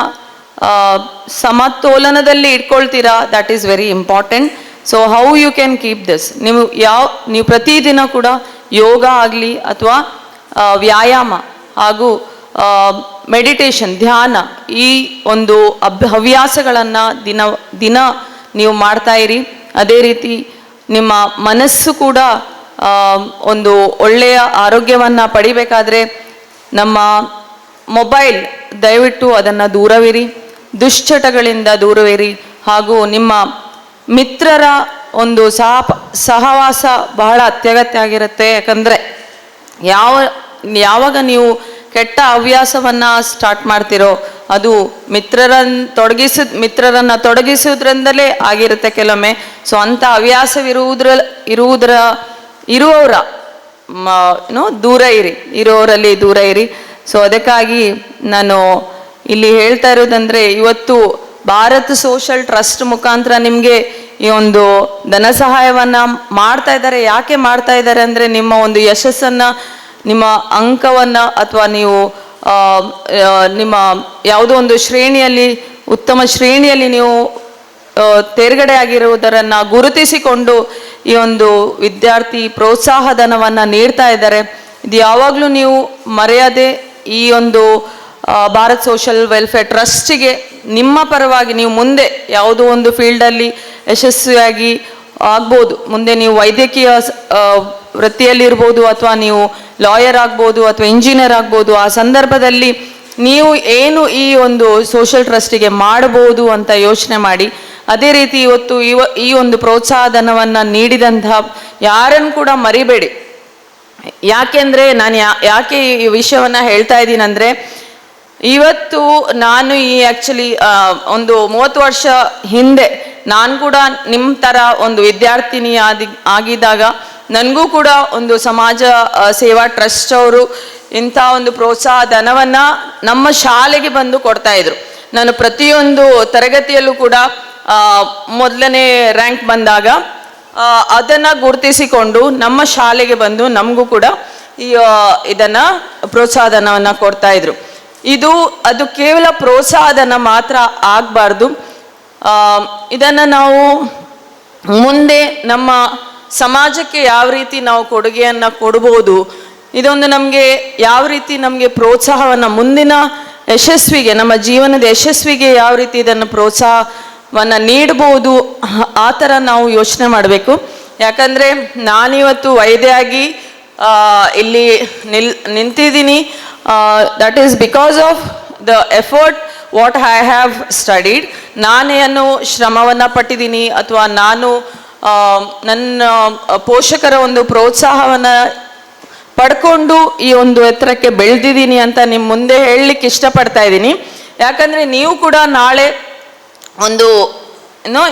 ಸಮತೋಲನದಲ್ಲಿ ಇಟ್ಕೊಳ್ತೀರಾ, that is very important. So how you can keep this, ನೀವು ಪ್ರತಿದಿನ ಕೂಡ ಯೋಗ ಆಗಲಿ ಅಥವಾ ವ್ಯಾಯಾಮ ಹಾಗೂ ಮೆಡಿಟೇಷನ್, ಧ್ಯಾನ, ಈ ಒಂದು ಹವ್ಯಾಸಗಳನ್ನು ದಿನ ನೀವು ಮಾಡ್ತಾ ಇರಿ. ಅದೇ ರೀತಿ ನಿಮ್ಮ ಮನಸ್ಸು ಕೂಡ ಒಂದು ಒಳ್ಳೆಯ ಆರೋಗ್ಯವನ್ನು ಪಡಿಬೇಕಾದ್ರೆ ನಮ್ಮ ಮೊಬೈಲ್ ದಯವಿಟ್ಟು ಅದನ್ನು ದೂರವಿರಿ, ದುಶ್ಚಟಗಳಿಂದ ದೂರವಿರಿ. ಹಾಗೂ ನಿಮ್ಮ ಮಿತ್ರರ ಒಂದು ಸಹವಾಸ ಬಹಳ ಅತ್ಯಗತ್ಯ ಆಗಿರುತ್ತೆ. ಯಾಕಂದರೆ ಯಾವಾಗ ನೀವು ಕೆಟ್ಟ ಹವ್ಯಾಸವನ್ನು ಸ್ಟಾರ್ಟ್ ಮಾಡ್ತಿರೋ ಅದು ಮಿತ್ರರನ್ನು ತೊಡಗಿಸೋದ್ರಿಂದಲೇ ಆಗಿರುತ್ತೆ ಕೆಲವೊಮ್ಮೆ. ಸೊ ಅಂಥ ಇರುವವರ ಇರುವವರಲ್ಲಿ ದೂರ ಇರಿ. ಸೊ ಅದಕ್ಕಾಗಿ ನಾನು ಇಲ್ಲಿ ಹೇಳ್ತಾ ಇರೋದಂದರೆ, ಇವತ್ತು ಭಾರತ್ ಸೋಷಲ್ ಟ್ರಸ್ಟ್ ಮುಖಾಂತರ ನಿಮಗೆ ಈ ಒಂದು ಧನ ಸಹಾಯವನ್ನು ಮಾಡ್ತಾ ಇದ್ದಾರೆ. ಯಾಕೆ ಮಾಡ್ತಾ ಇದ್ದಾರೆ ಅಂದರೆ, ನಿಮ್ಮ ಒಂದು ಯಶಸ್ಸನ್ನು, ನಿಮ್ಮ ಅಂಕವನ್ನು, ಅಥವಾ ನೀವು ನಿಮ್ಮ ಯಾವುದೋ ಒಂದು ಶ್ರೇಣಿಯಲ್ಲಿ, ಉತ್ತಮ ಶ್ರೇಣಿಯಲ್ಲಿ ನೀವು ತೇರ್ಗಡೆ ಆಗಿರುವುದನ್ನು ಗುರುತಿಸಿಕೊಂಡು ಈ ಒಂದು ವಿದ್ಯಾರ್ಥಿ ಪ್ರೋತ್ಸಾಹ ಧನವನ್ನು ನೀಡ್ತಾ ಇದ್ದಾರೆ. ಇದು ಯಾವಾಗಲೂ ನೀವು ಮರೆಯದೆ ಈ ಒಂದು ಭಾರತ್ ಸೋಷಲ್ ವೆಲ್ಫೇರ್ ಟ್ರಸ್ಟಿಗೆ ನಿಮ್ಮ ಪರವಾಗಿ ನೀವು ಮುಂದೆ ಯಾವುದೋ ಒಂದು ಫೀಲ್ಡಲ್ಲಿ ಯಶಸ್ವಿಯಾಗಿ ಆಗ್ಬೋದು. ಮುಂದೆ ನೀವು ವೈದ್ಯಕೀಯ ವೃತ್ತಿಯಲ್ಲಿರ್ಬೋದು, ಅಥವಾ ನೀವು ಲಾಯರ್ ಆಗ್ಬೋದು, ಅಥವಾ ಇಂಜಿನಿಯರ್ ಆಗ್ಬೋದು. ಆ ಸಂದರ್ಭದಲ್ಲಿ ನೀವು ಏನು ಈ ಒಂದು ಸೋಷಲ್ ಟ್ರಸ್ಟಿಗೆ ಮಾಡಬಹುದು ಅಂತ ಯೋಚನೆ ಮಾಡಿ. ಅದೇ ರೀತಿ ಇವತ್ತು ಈ ಒಂದು ಪ್ರೋತ್ಸಾಹ ಧನವನ್ನು ನೀಡಿದಂತಹ ಯಾರನ್ನು ಕೂಡ ಮರಿಬೇಡಿ. ಯಾಕೆಂದರೆ ನಾನು ಯಾಕೆ ಈ ವಿಷಯವನ್ನು ಹೇಳ್ತಾ ಇದ್ದೀನಿ ಅಂದರೆ, ಇವತ್ತು ನಾನು ಆ್ಯಕ್ಚುಲಿ ಒಂದು 30 ವರ್ಷ ಹಿಂದೆ ನಾನು ಕೂಡ ನಿಮ್ಮ ಥರ ಒಂದು ವಿದ್ಯಾರ್ಥಿನಿ ಆಗಿದ್ದಾಗ ನನಗೂ ಕೂಡ ಒಂದು ಸಮಾಜ ಸೇವಾ ಟ್ರಸ್ಟ್ ಅವರು ಇಂಥ ಒಂದು ಪ್ರೋತ್ಸಾಹ ಧನವನ್ನು ನಮ್ಮ ಶಾಲೆಗೆ ಬಂದು ಕೊಡ್ತಾಯಿದ್ರು. ನಾನು ಪ್ರತಿಯೊಂದು ತರಗತಿಯಲ್ಲೂ ಕೂಡ ಮೊದಲನೇ ರ್ಯಾಂಕ್ ಬಂದಾಗ ಅದನ್ನು ಗುರುತಿಸಿಕೊಂಡು ನಮ್ಮ ಶಾಲೆಗೆ ಬಂದು ನಮಗೂ ಕೂಡ ಇದನ್ನು ಪ್ರೋತ್ಸಾಹ ಧನವನ್ನು ಕೊಡ್ತಾಯಿದ್ರು. ಅದು ಕೇವಲ ಪ್ರೋತ್ಸಾಹ ಧನ ಮಾತ್ರ ಆಗಬಾರ್ದು. ಇದನ್ನು ನಾವು ಮುಂದೆ ನಮ್ಮ ಸಮಾಜಕ್ಕೆ ಯಾವ ರೀತಿ ನಾವು ಕೊಡುಗೆಯನ್ನು ಕೊಡ್ಬೋದು, ಇದೊಂದು ನಮಗೆ ಯಾವ ರೀತಿ ನಮಗೆ ಪ್ರೋತ್ಸಾಹವನ್ನು ಮುಂದಿನ ಯಶಸ್ವಿಗೆ, ನಮ್ಮ ಜೀವನದ ಯಶಸ್ವಿಗೆ ಯಾವ ರೀತಿ ಇದನ್ನು ಪ್ರೋತ್ಸಾಹವನ್ನು ನೀಡ್ಬೋದು, ಆ ಥರ ನಾವು ಯೋಚನೆ ಮಾಡಬೇಕು. ಯಾಕಂದರೆ ನಾನಿವತ್ತು ವೈದ್ಯೆಯಾಗಿ ಇಲ್ಲಿ ನಿಂತಿದ್ದೀನಿ. That is because of the effort what I have studied. ನಾನೇನು ಶ್ರಮವನ್ನು ಪಟ್ಟಿದ್ದೀನಿ, ಅಥವಾ ನಾನು ನನ್ನ ಪೋಷಕರ ಒಂದು ಪ್ರೋತ್ಸಾಹವನ್ನು ಪಡ್ಕೊಂಡು ಈ ಒಂದು ಎತ್ತರಕ್ಕೆ ಬೆಳೆದಿದ್ದೀನಿ ಅಂತ ನಿಮ್ಮ ಮುಂದೆ ಹೇಳಲಿಕ್ಕೆ ಇಷ್ಟಪಡ್ತಾ ಇದ್ದೀನಿ. ಯಾಕಂದರೆ ನೀವು ಕೂಡ ನಾಳೆ ಒಂದು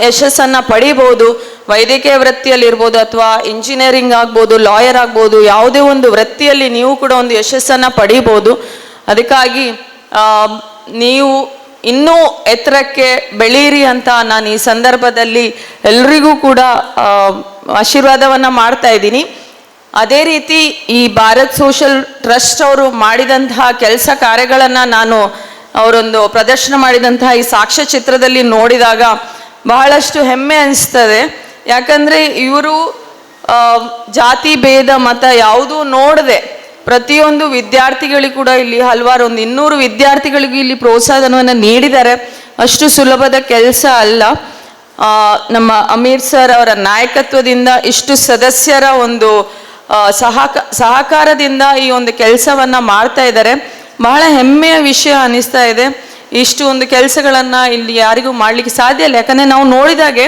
ಯಶಸ್ಸನ್ನು ಪಡಿಬೋದು. ವೈದ್ಯಕೀಯ ವೃತ್ತಿಯಲ್ಲಿರ್ಬೋದು ಅಥವಾ ಇಂಜಿನಿಯರಿಂಗ್ ಆಗ್ಬೋದು, ಲಾಯರ್ ಆಗ್ಬೋದು, ಯಾವುದೇ ಒಂದು ವೃತ್ತಿಯಲ್ಲಿ ನೀವು ಕೂಡ ಒಂದು ಯಶಸ್ಸನ್ನು ಪಡಿಬೋದು. ಅದಕ್ಕಾಗಿ ನೀವು ಇನ್ನೂ ಎತ್ತರಕ್ಕೆ ಬೆಳೀರಿ ಅಂತ ನಾನು ಈ ಸಂದರ್ಭದಲ್ಲಿ ಎಲ್ರಿಗೂ ಕೂಡ ಆಶೀರ್ವಾದವನ್ನು ಮಾಡ್ತಾ ಇದ್ದೀನಿ. ಅದೇ ರೀತಿ ಈ ಭಾರತ್ ಸೋಷಲ್ ಟ್ರಸ್ಟ್ ಅವರು ಮಾಡಿದಂತಹ ಕೆಲಸ ಕಾರ್ಯಗಳನ್ನು ನಾನು ಅವರೊಂದು ಪ್ರದರ್ಶನ ಮಾಡಿದಂತಹ ಈ ಸಾಕ್ಷ್ಯಚಿತ್ರದಲ್ಲಿ ನೋಡಿದಾಗ ಬಹಳಷ್ಟು ಹೆಮ್ಮೆ ಅನಿಸ್ತದೆ. ಯಾಕಂದರೆ ಇವರು ಜಾತಿ ಭೇದ ಮತ ಯಾವುದೂ ನೋಡದೆ ಪ್ರತಿಯೊಂದು ವಿದ್ಯಾರ್ಥಿಗಳಿಗೂ ಕೂಡ ಇಲ್ಲಿ ಹಲವಾರು 200 ವಿದ್ಯಾರ್ಥಿಗಳಿಗೂ ಇಲ್ಲಿ ಪ್ರೋತ್ಸಾಹಧನವನ್ನು ನೀಡಿದ್ದಾರೆ. ಅಷ್ಟು ಸುಲಭದ ಕೆಲಸ ಅಲ್ಲ. ನಮ್ಮ ಅಮೀರ್ ಸರ್ ಅವರ ನಾಯಕತ್ವದಿಂದ ಇಷ್ಟು ಸದಸ್ಯರ ಒಂದು ಸಹಕಾರದಿಂದ ಈ ಒಂದು ಕೆಲಸವನ್ನು ಮಾಡ್ತಾ ಇದ್ದಾರೆ. ಬಹಳ ಹೆಮ್ಮೆಯ ವಿಷಯ ಅನ್ನಿಸ್ತಾ ಇದೆ. ಇಷ್ಟು ಒಂದು ಕೆಲಸಗಳನ್ನು ಇಲ್ಲಿ ಯಾರಿಗೂ ಮಾಡಲಿಕ್ಕೆ ಸಾಧ್ಯ ಇಲ್ಲ. ಯಾಕಂದರೆ ನಾವು ನೋಡಿದಾಗೆ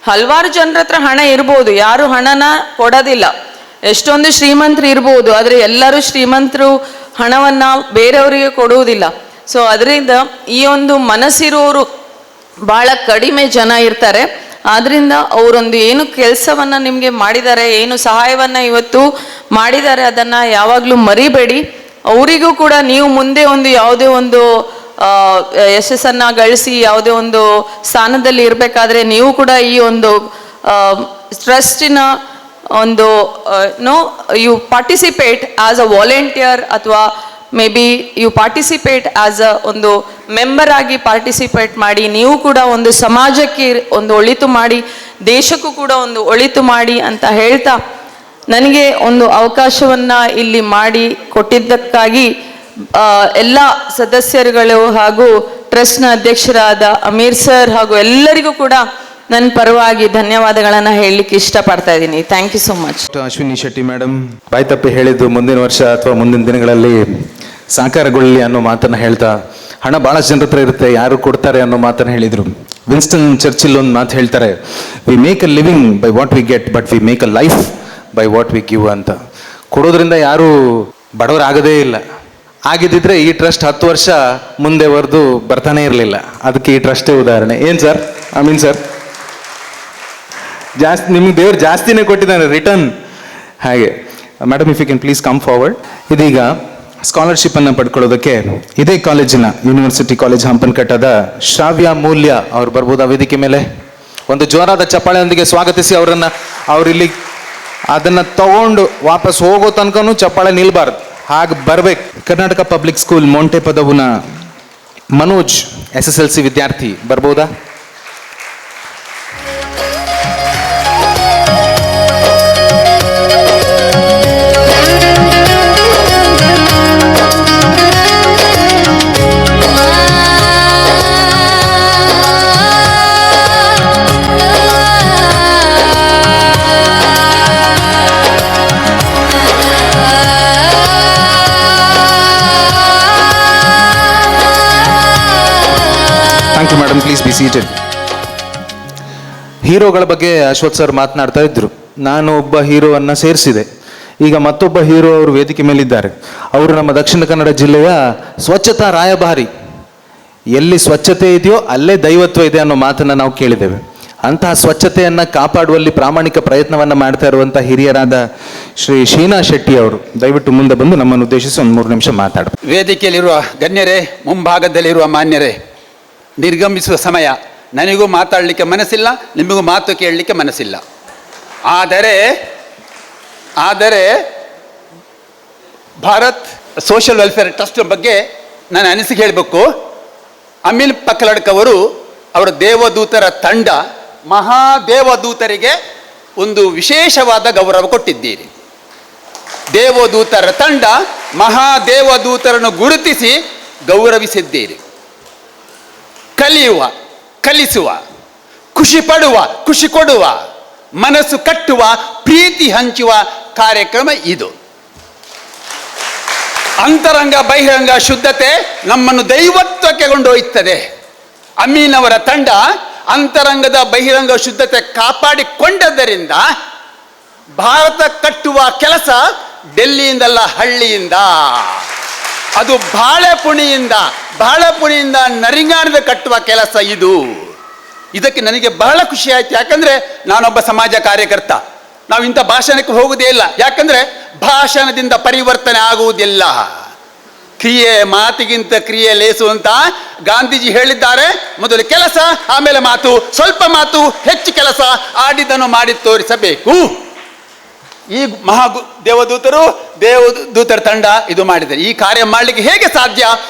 ಹಲವಾರು ಜನರ ಹತ್ರ ಹಣ ಇರ್ಬೋದು, ಯಾರು ಹಣನ ಕೊಡೋದಿಲ್ಲ. ಎಷ್ಟೊಂದು ಶ್ರೀಮಂತರು ಇರ್ಬೋದು, ಆದರೆ ಎಲ್ಲರೂ ಶ್ರೀಮಂತರು ಹಣವನ್ನು ಬೇರೆಯವರಿಗೆ ಕೊಡುವುದಿಲ್ಲ. ಸೊ ಅದರಿಂದ ಈ ಒಂದು ಮನಸ್ಸಿರೋರು ಭಾಳ ಕಡಿಮೆ ಜನ ಇರ್ತಾರೆ. ಆದ್ದರಿಂದ ಅವರೊಂದು ಏನು ಕೆಲಸವನ್ನು ನಿಮಗೆ ಮಾಡಿದ್ದಾರೆ, ಏನು ಸಹಾಯವನ್ನು ಇವತ್ತು ಮಾಡಿದ್ದಾರೆ, ಅದನ್ನು ಯಾವಾಗಲೂ ಮರಿಬೇಡಿ. ಅವರಿಗೂ ಕೂಡ ನೀವು ಮುಂದೆ ಒಂದು ಯಾವುದೇ ಒಂದು ಯಶಸ್ಸನ್ನು ಗಳಿಸಿ ಯಾವುದೇ ಒಂದು ಸ್ಥಾನದಲ್ಲಿ ಇರಬೇಕಾದ್ರೆ ನೀವು ಕೂಡ ಈ ಒಂದು ಟ್ರಸ್ಟಿನ ಒಂದು you participate as a volunteer ಅಥವಾ maybe you participate as a ಒಂದು ಮೆಂಬರ್ ಆಗಿ ಪಾರ್ಟಿಸಿಪೇಟ್ ಮಾಡಿ. ನೀವು ಕೂಡ ಒಂದು ಸಮಾಜಕ್ಕೆ ಒಂದು ಒಳಿತು ಮಾಡಿ, ದೇಶಕ್ಕೂ ಕೂಡ ಒಂದು ಒಳಿತು ಮಾಡಿ ಅಂತ ಹೇಳ್ತಾ ನನಗೆ ಒಂದು ಅವಕಾಶವನ್ನು ಇಲ್ಲಿ ಮಾಡಿ ಕೊಟ್ಟಿದ್ದಕ್ಕಾಗಿ ಎಲ್ಲ ಸದಸ್ಯರುಗಳು ಹಾಗೂ ಟ್ರಸ್ಟ್ನ ಅಧ್ಯಕ್ಷರಾದ ಅಮೀರ್ ಸರ್ ಹಾಗೂ ಎಲ್ಲರಿಗೂ ಕೂಡ ನನ್ನ ಪರವಾಗಿ ಧನ್ಯವಾದಗಳನ್ನು ಹೇಳಲಿಕ್ಕೆ ಇಷ್ಟಪಡ್ತಾ ಇದ್ದೀನಿ. Thank you so much. Ashwini Shetty madam ಬಾಯ್ತಪ್ಪಿ ಹೇಳಿದ್ದು ಮುಂದಿನ ವರ್ಷ ಅಥವಾ ಮುಂದಿನ ದಿನಗಳಲ್ಲಿ ಸಾಕಾರಗೊಳ್ಳಿ ಅನ್ನೋ ಮಾತನ್ನು ಹೇಳ್ತಾ, ಹಣ ಭಾಳಷ್ಟು ಜನರ ಹತ್ರ ಇರುತ್ತೆ, ಯಾರು ಕೊಡ್ತಾರೆ ಅನ್ನೋ ಮಾತನ್ನು ಹೇಳಿದರು. ವಿನ್ಸ್ಟನ್ ಚರ್ಚಿಲ್ ಒಂದು ಮಾತು ಹೇಳ್ತಾರೆ, we make a living by what we get but we make a life by what we give ಅಂತ. ಕೊಡೋದ್ರಿಂದ ಯಾರೂ ಬಡವರಾಗದೇ ಇಲ್ಲ. ಆಗಿದ್ದಿದ್ರೆ ಈ ಟ್ರಸ್ಟ್ 10 ವರ್ಷ ಮುಂದೆ ವರೆದು ಬರ್ತಾನೆ ಇರಲಿಲ್ಲ. ಅದಕ್ಕೆ ಈ ಟ್ರಸ್ಟೇ ಉದಾಹರಣೆ. ಏನು ಸರ್, ಅಮೀನ್ ಸರ್, ಜಾಸ್ತಿ ನಿಮ್ಗೆ ದೇವ್ರು ಜಾಸ್ತಿನೇ ಕೊಟ್ಟಿದ್ದಾನೆ ರಿಟರ್ನ್. ಹಾಗೆ madam, if you can please come forward. ಇದೀಗ ಸ್ಕಾಲರ್ಶಿಪ್ಪನ್ನು ಪಡ್ಕೊಳ್ಳೋದಕ್ಕೆ ಇದೇ ಕಾಲೇಜಿನ ಯೂನಿವರ್ಸಿಟಿ ಕಾಲೇಜ್ ಹಂಪನಕಟ್ಟದ ಶ್ರಾವ್ಯ ಮೂಲ್ಯ ಅವ್ರು ಬರ್ಬೋದಾ ವೇದಿಕೆ ಮೇಲೆ? ಒಂದು ಜೋರಾದ ಚಪ್ಪಾಳೆಯೊಂದಿಗೆ ಸ್ವಾಗತಿಸಿ ಅವರನ್ನು. ಅವರಿಲ್ಲಿ ಅದನ್ನು ತಗೊಂಡು ವಾಪಸ್ ಹೋಗೋ ತನಕನೂ ಚಪ್ಪಾಳೆ ನಿಲ್ಬಾರ್ದು, ಹಾಗೆ ಬರ್ಬೇಕು. ಕರ್ನಾಟಕ ಪಬ್ಲಿಕ್ ಸ್ಕೂಲ್ ಮೊಂಟೆ ಪದವುನ ಮನೋಜ್ SSLC ವಿದ್ಯಾರ್ಥಿ ಬರ್ಬೋದಾ? Thank you madam, please be seated. ಹೀರೋಗಳ ಬಗ್ಗೆ ಅಶ್ವಥ್ ಸರ್ ಮಾತನಾಡ್ತಾ ಇದ್ರು. ನಾನು ಒಬ್ಬ ಹೀರೋವನ್ನು ಸೇರಿಸಿದೆ. ಈಗ ಮತ್ತೊಬ್ಬ ಹೀರೋ ಅವರು ವೇದಿಕೆ ಮೇಲಿದ್ದಾರೆ. ಅವರು ನಮ್ಮ ದಕ್ಷಿಣ ಕನ್ನಡ ಜಿಲ್ಲೆಯ ಸ್ವಚ್ಛತಾ ರಾಯಭಾರಿ. ಎಲ್ಲಿ ಸ್ವಚ್ಛತೆ ಇದೆಯೋ ಅಲ್ಲೇ ದೈವತ್ವ ಇದೆ ಅನ್ನೋ ಮಾತನ್ನು ನಾವು ಕೇಳಿದ್ದೇವೆ. ಅಂತಹ ಸ್ವಚ್ಛತೆಯನ್ನು ಕಾಪಾಡುವಲ್ಲಿ ಪ್ರಾಮಾಣಿಕ ಪ್ರಯತ್ನವನ್ನು ಮಾಡ್ತಾ ಇರುವಂಥ ಹಿರಿಯರಾದ ಶ್ರೀ ಶೀನಾ ಶೆಟ್ಟಿ ಅವರು ದಯವಿಟ್ಟು ಮುಂದೆ ಬಂದು ನಮ್ಮನ್ನು ಉದ್ದೇಶಿಸಿ ಒಂದು 3 ನಿಮಿಷ ಮಾತಾಡಬೇಕು. ವೇದಿಕೆಯಲ್ಲಿರುವ ಗಣ್ಯರೇ, ಮುಂಭಾಗದಲ್ಲಿರುವ ಮಾನ್ಯರೇ, ನಿರ್ಗಮಿಸುವ ಸಮಯ. ನನಗೂ ಮಾತಾಡಲಿಕ್ಕೆ ಮನಸ್ಸಿಲ್ಲ, ನಿಮಗೂ ಮಾತು ಕೇಳಲಿಕ್ಕೆ ಮನಸ್ಸಿಲ್ಲ. ಆದರೆ ಭಾರತ್ ಸೋಷಿಯಲ್ ವೆಲ್ಫೇರ್ ಟ್ರಸ್ಟ್ ಬಗ್ಗೆ ನಾನು ಅನಿಸಿಕೆ ಹೇಳಬೇಕು. ಅಮಿಲ್ ಪಕ್ಕಲಡ್ಕ್ ಅವರು ಅವರ ದೇವದೂತರ ತಂಡ, ಮಹಾದೇವದೂತರಿಗೆ ಒಂದು ವಿಶೇಷವಾದ ಗೌರವ ಕೊಟ್ಟಿದ್ದೀರಿ. ದೇವದೂತರ ತಂಡ ಮಹಾದೇವದೂತರನ್ನು ಗುರುತಿಸಿ ಗೌರವಿಸಿದ್ದೀರಿ. ಕಲಿಯುವ, ಕಲಿಸುವ, ಖುಷಿ ಪಡುವ, ಖುಷಿ ಕೊಡುವ, ಮನಸ್ಸು ಕಟ್ಟುವ, ಪ್ರೀತಿ ಹಂಚುವ ಕಾರ್ಯಕ್ರಮ ಇದು. ಅಂತರಂಗ ಬಹಿರಂಗ ಶುದ್ಧತೆ ನಮ್ಮನ್ನು ದೈವತ್ವಕ್ಕೆ ಕೊಂಡೊಯ್ಯುತ್ತದೆ. ಅಮೀನ್ ಅವರ ತಂಡ ಅಂತರಂಗದ ಬಹಿರಂಗ ಶುದ್ಧತೆ ಕಾಪಾಡಿಕೊಂಡದ್ದರಿಂದ ಭಾರತ ಕಟ್ಟುವ ಕೆಲಸ ಡೆಲ್ಲಿಯಿಂದಲ್ಲ, ಹಳ್ಳಿಯಿಂದ, ಅದು ಬಾಳೆಪುಣಿಯಿಂದ ನರಿಂಗಾಣದ ಕಟ್ಟುವ ಕೆಲಸ ಇದು. ಇದಕ್ಕೆ ನನಗೆ ಬಹಳ ಖುಷಿ ಆಯ್ತು. ಯಾಕಂದ್ರೆ ನಾನೊಬ್ಬ ಸಮಾಜ ಕಾರ್ಯಕರ್ತ. ನಾವು ಇಂಥ ಭಾಷಣಕ್ಕೆ ಹೋಗುವುದೇ ಇಲ್ಲ. ಯಾಕಂದ್ರೆ ಭಾಷಣದಿಂದ ಪರಿವರ್ತನೆ ಆಗುವುದಿಲ್ಲ. ಕ್ರಿಯೆ ಮಾತಿಗಿಂತ ಕ್ರಿಯೆ ಲೇಸು ಅಂತ ಗಾಂಧೀಜಿ ಹೇಳಿದ್ದಾರೆ. ಮೊದಲು ಕೆಲಸ, ಆಮೇಲೆ ಮಾತು, ಸ್ವಲ್ಪ ಮಾತು ಹೆಚ್ಚು ಕೆಲಸ, ಆಡಿದನ್ನು ಮಾಡಿ ತೋರಿಸಬೇಕು. ಈ ದೇವದೂತರ ತಂಡ ಇದು ಮಾಡಿದ್ದಾರೆ. ಈ ಕಾರ್ಯ ಮಾಡಲಿಕ್ಕೆ ಹೇಗೆ ಸಾಧ್ಯ?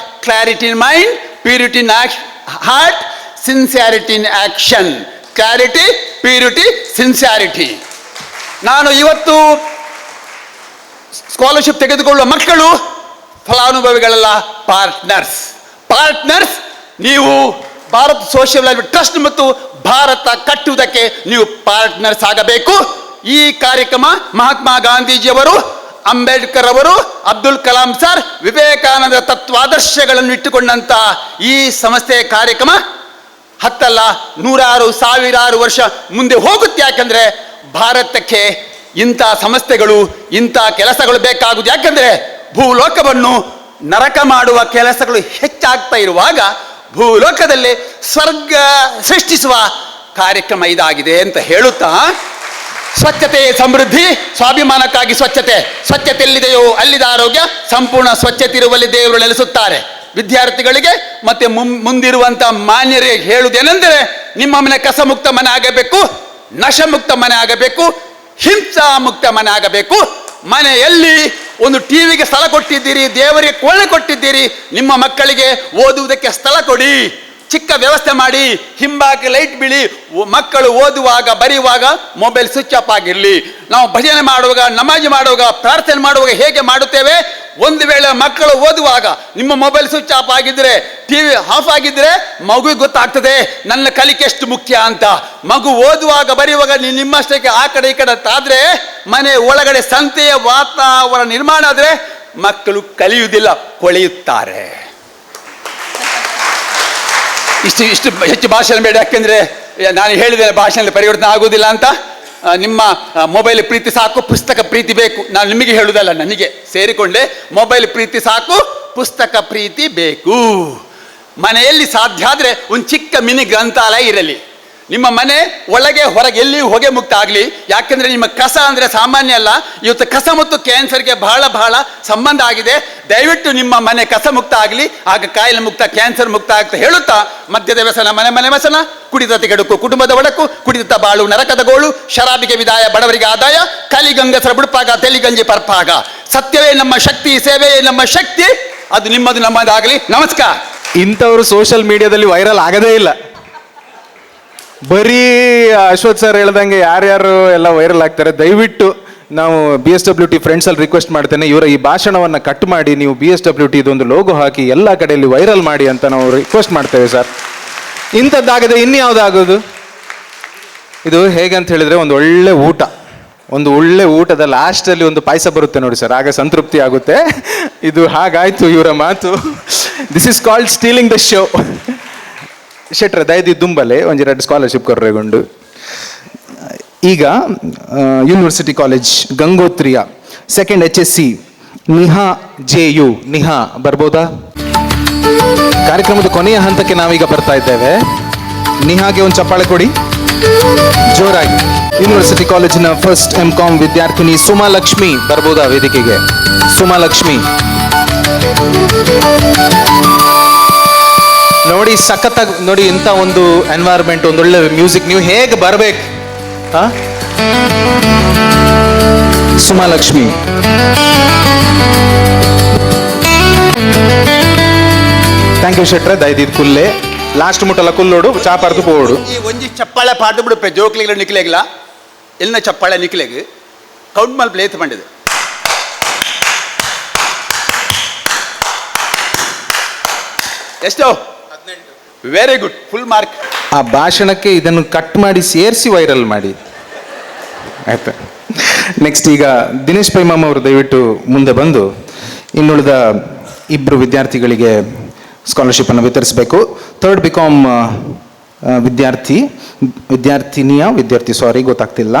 Clarity in mind, purity in heart, sincerity in action. Clarity, purity, sincerity. ನಾನು ಇವತ್ತು ಸ್ಕಾಲರ್ಶಿಪ್ ತೆಗೆದುಕೊಳ್ಳುವ ಮಕ್ಕಳು ಫಲಾನುಭವಿಗಳೆಲ್ಲ ಪಾರ್ಟ್ನರ್ಸ್. ನೀವು ಭಾರತ್ ಸೋಷಿಯಲ್ ವೆಲ್ಫೇರ್ ಟ್ರಸ್ಟ್ ಮತ್ತು ಭಾರತ ಕಟ್ಟುವುದಕ್ಕೆ ನೀವು ಪಾರ್ಟ್ನರ್ಸ್ ಆಗಬೇಕು. ಈ ಕಾರ್ಯಕ್ರಮ ಮಹಾತ್ಮ ಗಾಂಧೀಜಿಯವರು, ಅಂಬೇಡ್ಕರ್ ಅವರು, ಅಬ್ದುಲ್ ಕಲಾಂ ಸರ್, ವಿವೇಕಾನಂದ ತತ್ವಾದರ್ಶಗಳನ್ನು ಇಟ್ಟುಕೊಂಡಂತ ಈ ಸಂಸ್ಥೆಯ ಕಾರ್ಯಕ್ರಮ ಹತ್ತಲ್ಲ 100 ಸಾವಿರಾರು ವರ್ಷ ಮುಂದೆ ಹೋಗುತ್ತೆ. ಯಾಕಂದ್ರೆ ಭಾರತಕ್ಕೆ ಇಂಥ ಸಂಸ್ಥೆಗಳು, ಇಂಥ ಕೆಲಸಗಳು ಬೇಕಾಗುವುದು. ಯಾಕಂದ್ರೆ ಭೂಲೋಕವನ್ನು ನರಕ ಮಾಡುವ ಕೆಲಸಗಳು ಹೆಚ್ಚಾಗ್ತಾ ಇರುವಾಗ ಭೂಲೋಕದಲ್ಲಿ ಸ್ವರ್ಗ ಸೃಷ್ಟಿಸುವ ಕಾರ್ಯಕ್ರಮ ಇದಾಗಿದೆ ಅಂತ ಹೇಳುತ್ತಾ, ಸ್ವಚ್ಛತೆ ಸಮೃದ್ಧಿ, ಸ್ವಾಭಿಮಾನಕ್ಕಾಗಿ ಸ್ವಚ್ಛತೆ ಎಲ್ಲಿದೆಯೋ ಅಲ್ಲಿದ ಆರೋಗ್ಯ, ಸಂಪೂರ್ಣ ಸ್ವಚ್ಛತೆ ಇರುವಲ್ಲಿ ದೇವರು ನೆಲೆಸುತ್ತಾರೆ. ವಿದ್ಯಾರ್ಥಿಗಳಿಗೆ ಮತ್ತೆ ಮುಂದಿರುವಂತ ಮಾನ್ಯರಿಗೆ ಹೇಳುವುದೇನೆಂದರೆ, ನಿಮ್ಮ ಮನೆ ಕಸ ಮುಕ್ತ ಮನೆ ಆಗಬೇಕು, ನಶಮುಕ್ತ ಮನೆ ಆಗಬೇಕು, ಹಿಂಸಾ ಮುಕ್ತ ಮನೆ ಆಗಬೇಕು. ಮನೆಯಲ್ಲಿ ಒಂದು ಟಿವಿಗೆ ಸ್ಥಳ ಕೊಟ್ಟಿದ್ದೀರಿ, ದೇವರಿಗೆ ಕೋಣೆ ಕೊಟ್ಟಿದ್ದೀರಿ, ನಿಮ್ಮ ಮಕ್ಕಳಿಗೆ ಓದುವುದಕ್ಕೆ ಸ್ಥಳ ಕೊಡಿ, ಚಿಕ್ಕ ವ್ಯವಸ್ಥೆ ಮಾಡಿ, ಹಿಂಬಾಗಿ ಲೈಟ್ ಬಿಡಿ. ಮಕ್ಕಳು ಓದುವಾಗ ಬರೆಯುವಾಗ ಮೊಬೈಲ್ ಸ್ವಿಚ್ ಆಫ್ ಆಗಿರಲಿ. ನಾವು ಭಜನೆ ಮಾಡುವಾಗ, ನಮಾಜ್ ಮಾಡುವಾಗ, ಪ್ರಾರ್ಥನೆ ಮಾಡುವಾಗ ಹೇಗೆ ಮಾಡುತ್ತೇವೆ? ಒಂದು ವೇಳೆ ಮಕ್ಕಳು ಓದುವಾಗ ನಿಮ್ಮ ಮೊಬೈಲ್ ಸ್ವಿಚ್ ಆಫ್ ಆಗಿದ್ರೆ, ಟಿವಿ ಆಫ್ ಆಗಿದ್ರೆ ಮಗುವಿಗೆ ಗೊತ್ತಾಗ್ತದೆ ನನ್ನ ಕಲಿಕೆ ಎಷ್ಟು ಮುಖ್ಯ ಅಂತ. ಮಗು ಓದುವಾಗ ಬರೆಯುವಾಗ ನಿಮ್ಮಷ್ಟಕ್ಕೆ ಆ ಕಡೆ ಈ ಕಡೆ ಆದ್ರೆ, ಮನೆ ಒಳಗಡೆ ಸಂತೆಯ ವಾತಾವರಣ ನಿರ್ಮಾಣ ಆದ್ರೆ ಮಕ್ಕಳು ಕಲಿಯುವುದಿಲ್ಲ, ಕೊಳೆಯುತ್ತಾರೆ. ಇಷ್ಟು ಹೆಚ್ಚು ಭಾಷಣ ಬೇಡ. ಯಾಕೆಂದ್ರೆ ನಾನು ಹೇಳಿದ್ದೇನೆ ಭಾಷಣದಲ್ಲಿ ಪರಿವರ್ತನೆ ಆಗುವುದಿಲ್ಲ ಅಂತ. ನಿಮ್ಮ ಮೊಬೈಲ್ ಪ್ರೀತಿ ಸಾಕು, ಪುಸ್ತಕ ಪ್ರೀತಿ ಬೇಕು. ನಾನು ನಿಮಗೆ ಹೇಳುವುದಲ್ಲ, ನನಗೆ ಸೇರಿಕೊಂಡೆ. ಮೊಬೈಲ್ ಪ್ರೀತಿ ಸಾಕು, ಪುಸ್ತಕ ಪ್ರೀತಿ ಬೇಕು. ಮನೆಯಲ್ಲಿ ಸಾಧ್ಯ ಆದರೆ ಒಂದು ಚಿಕ್ಕ ಮಿನಿ ಗ್ರಂಥಾಲಯ ಇರಲಿ. ನಿಮ್ಮ ಮನೆ ಒಳಗೆ ಹೊರಗೆ ಎಲ್ಲಿಯೂ ಹೊಗೆ ಮುಕ್ತ ಆಗಲಿ. ಯಾಕೆಂದ್ರೆ ನಿಮ್ಮ ಕಸ ಅಂದರೆ ಸಾಮಾನ್ಯ ಅಲ್ಲ. ಇವತ್ತು ಕಸ ಮತ್ತು ಕ್ಯಾನ್ಸರ್ಗೆ ಬಹಳ ಸಂಬಂಧ ಆಗಿದೆ. ದಯವಿಟ್ಟು ನಿಮ್ಮ ಮನೆ ಕಸ ಮುಕ್ತ ಆಗಲಿ, ಆಗ ಕಾಯಿಲೆ ಮುಕ್ತ, ಕ್ಯಾನ್ಸರ್ ಮುಕ್ತ ಆಗ್ತಾ ಹೇಳುತ್ತಾ, ಮದ್ಯದ ವ್ಯಸನ ಮನೆ ವ್ಯಸನ, ಕುಡಿದ ಕೆಡುಕು ಕುಟುಂಬದ ಒಡಕು, ಕುಡಿದ ಬಾಳು ನರಕದ ಗೋಳು, ಶರಾಬಿಗೆ ವಿದಾಯ ಬಡವರಿಗೆ ಆದಾಯ, ಕಲಿಗಂಗಸರ ಬುಡುಪಾಗ ತೆಲಿಗಂಜಿ ಪರ್ಪಾಗ. ಸತ್ಯವೇ ನಮ್ಮ ಶಕ್ತಿ, ಸೇವೆಯೇ ನಮ್ಮ ಶಕ್ತಿ. ಅದು ನಿಮ್ಮದು ನಮ್ಮದಾಗಲಿ. ನಮಸ್ಕಾರ. ಇಂಥವರು ಸೋಷಿಯಲ್ ಮೀಡಿಯಾದಲ್ಲಿ ವೈರಲ್ ಆಗದೇ ಇಲ್ಲ. ಬರೀ ಅಶ್ವಥ್ ಸರ್ ಹೇಳ್ದಂಗೆ ಯಾರ್ಯಾರು ಎಲ್ಲ ವೈರಲ್ ಆಗ್ತಾರೆ. ದಯವಿಟ್ಟು ನಾವು BSWT ಫ್ರೆಂಡ್ಸಲ್ಲಿ ರಿಕ್ವೆಸ್ಟ್ ಮಾಡ್ತೇನೆ, ಇವರ ಈ ಭಾಷಣವನ್ನು ಕಟ್ ಮಾಡಿ ನೀವು BSWT ಇದೊಂದು ಲೋಗೋ ಹಾಕಿ ಎಲ್ಲ ಕಡೆಯಲ್ಲಿ ವೈರಲ್ ಮಾಡಿ ಅಂತ ನಾವು ರಿಕ್ವೆಸ್ಟ್ ಮಾಡ್ತೇವೆ ಸರ್. ಇಂಥದ್ದಾಗದೆ ಇನ್ಯಾವುದಾಗೋದು? ಇದು ಹೇಗಂತ ಹೇಳಿದ್ರೆ, ಒಂದು ಒಳ್ಳೆ ಊಟದ ಲಾಸ್ಟಲ್ಲಿ ಒಂದು ಪಾಯಸ ಬರುತ್ತೆ ನೋಡಿ ಸರ್, ಆಗ ಸಂತೃಪ್ತಿ ಆಗುತ್ತೆ. ಇದು ಹಾಗಾಯ್ತು ಇವರ ಮಾತು. This is called stealing the show. ಶೆಟ್ರ ದಯದಿ ದುಂಬಲೆ ಒಂದೆರಡು ಸ್ಕಾಲರ್ಶಿಪ್ ಕೊರ್ರೆಗೊಂಡು. ಈಗ ಯೂನಿವರ್ಸಿಟಿ ಕಾಲೇಜ್ ಗಂಗೋತ್ರಿಯ 2nd HSC Niha JU. Niha ಬರ್ಬೋದಾ? ಕಾರ್ಯಕ್ರಮದ ಕೊನೆಯ ಹಂತಕ್ಕೆ ನಾವೀಗ ಬರ್ತಾ ಇದ್ದೇವೆ. ನಿಹಾಗೆ ಒಂದು ಚಪ್ಪಾಳೆ ಕೊಡಿ ಜೋರಾಗಿ. ಯೂನಿವರ್ಸಿಟಿ ಕಾಲೇಜಿನ ಫಸ್ಟ್ MCOM ವಿದ್ಯಾರ್ಥಿನಿ ಸುಮಾಲಕ್ಷ್ಮಿ ಬರ್ಬೋದಾ ವೇದಿಕೆಗೆ? ಸುಮಾಲಕ್ಷ್ಮಿ ನೋಡಿ, ಸಖತ್ತಾಗಿ ನೋಡಿ, ಇಂಥ ಒಂದು ಎನ್ವೈರ್ಮೆಂಟ್, ಒಂದೊಳ್ಳೆ ಮ್ಯೂಸಿಕ್, ನೀವು ಹೇಗೆ ಬರ್ಬೇಕು? ಸುಮಾಲಕ್ಷ್ಮಿ ಥ್ಯಾಂಕ್ ಯು ಶೆಟ್ರೆ. ದಯದಿದ್ ಕುಲ್ಲೆ ಲಾಸ್ಟ್ ಮುಟ್ಟಲ್ಲ ಕುಲ್ಲೋಡು ಚಾಪಾರ್ದು ಪೋಡು. ಈ ಒಂಜಿ ಚಪ್ಪಾಳೆ ಪಾಡ್ದು ಬಿಡುತ್ತೆ ಜೋಕ್ಲಿಗಳ ನಿಕ್ಲೆಗ್ಲ ಎಲ್ಲ ಚಪ್ಪಾಳೆ ನಿಕ್ಲೆಗ್ ಕೌಂಟ್ ಮಲ್ ಪ್ಲೇತ್ ಮಾಡಿದೆ. ಎಷ್ಟು? Very good, full mark. ಆ ಭಾಷಣಕ್ಕೆ ಇದನ್ನು ಕಟ್ ಮಾಡಿ ಸೇರಿಸಿ ವೈರಲ್ ಮಾಡಿ ಆಯ್ತಾ. ನೆಕ್ಸ್ಟ್ ಈಗ ದಿನೇಶ್ ಪೈಮಾಮ್ ಅವರು ದಯವಿಟ್ಟು ಮುಂದೆ ಬಂದು ಇನ್ನುಳಿದ 2 ವಿದ್ಯಾರ್ಥಿಗಳಿಗೆ ಸ್ಕಾಲರ್ಶಿಪ್ಪನ್ನು ವಿತರಿಸಬೇಕು. 3rd BCom ವಿದ್ಯಾರ್ಥಿ ಗೊತ್ತಾಗ್ತಿಲ್ಲ,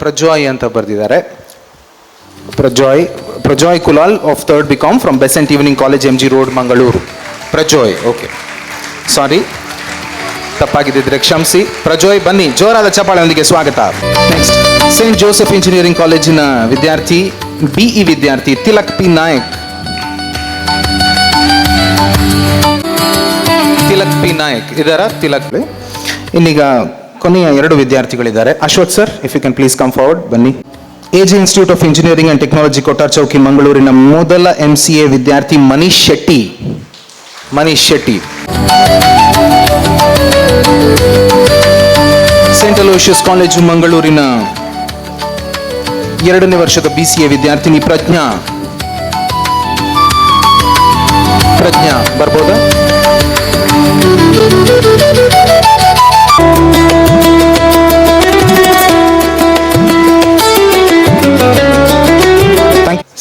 ಪ್ರಜಾಯ್ ಅಂತ ಬರೆದಿದ್ದಾರೆ. Prajay Kulal of 3rd BCom from Besant evening college MG road Mangaluru. Prajay, okay, sorry. ತಪ್ಪಾಗಿದ್ದಿದ್ರೆ ಕ್ಷಮಿಸಿ. ಪ್ರಜೋಯ್ ಬನ್ನಿ, ಜೋರಾದ ಚಪ್ಪಾಳೆಯೊಂದಿಗೆ ಸ್ವಾಗತ. ನೆಕ್ಸ್ಟ್, ಸೇಂಟ್ ಜೋಸೆಫ್ ಇಂಜಿನಿಯರಿಂಗ್ ಕಾಲೇಜಿನ ವಿದ್ಯಾರ್ಥಿ, BE ವಿದ್ಯಾರ್ಥಿ ತಿಲಕ್ ಪಿ ನಾಯಕ್. ಇದರ ತಿಲಕ್. ಇನ್ನೀಗ ಕೊನೆಯ 2 ವಿದ್ಯಾರ್ಥಿಗಳಿದ್ದಾರೆ. Ashwath sir, if you can please come forward, ಬನ್ನಿ. AJ institute of engineering and technology Kottar Chowki ಮಂಗಳೂರಿನ ಮೊದಲ MCA ವಿದ್ಯಾರ್ಥಿ Manish Shetty. Saint Aloysius college ಮಂಗಳೂರಿನ 2ನೇ ವರ್ಷದ BCA ವಿದ್ಯಾರ್ಥಿನಿ ಪ್ರಜ್ಞಾ ಬರ್ಬೋದಾ?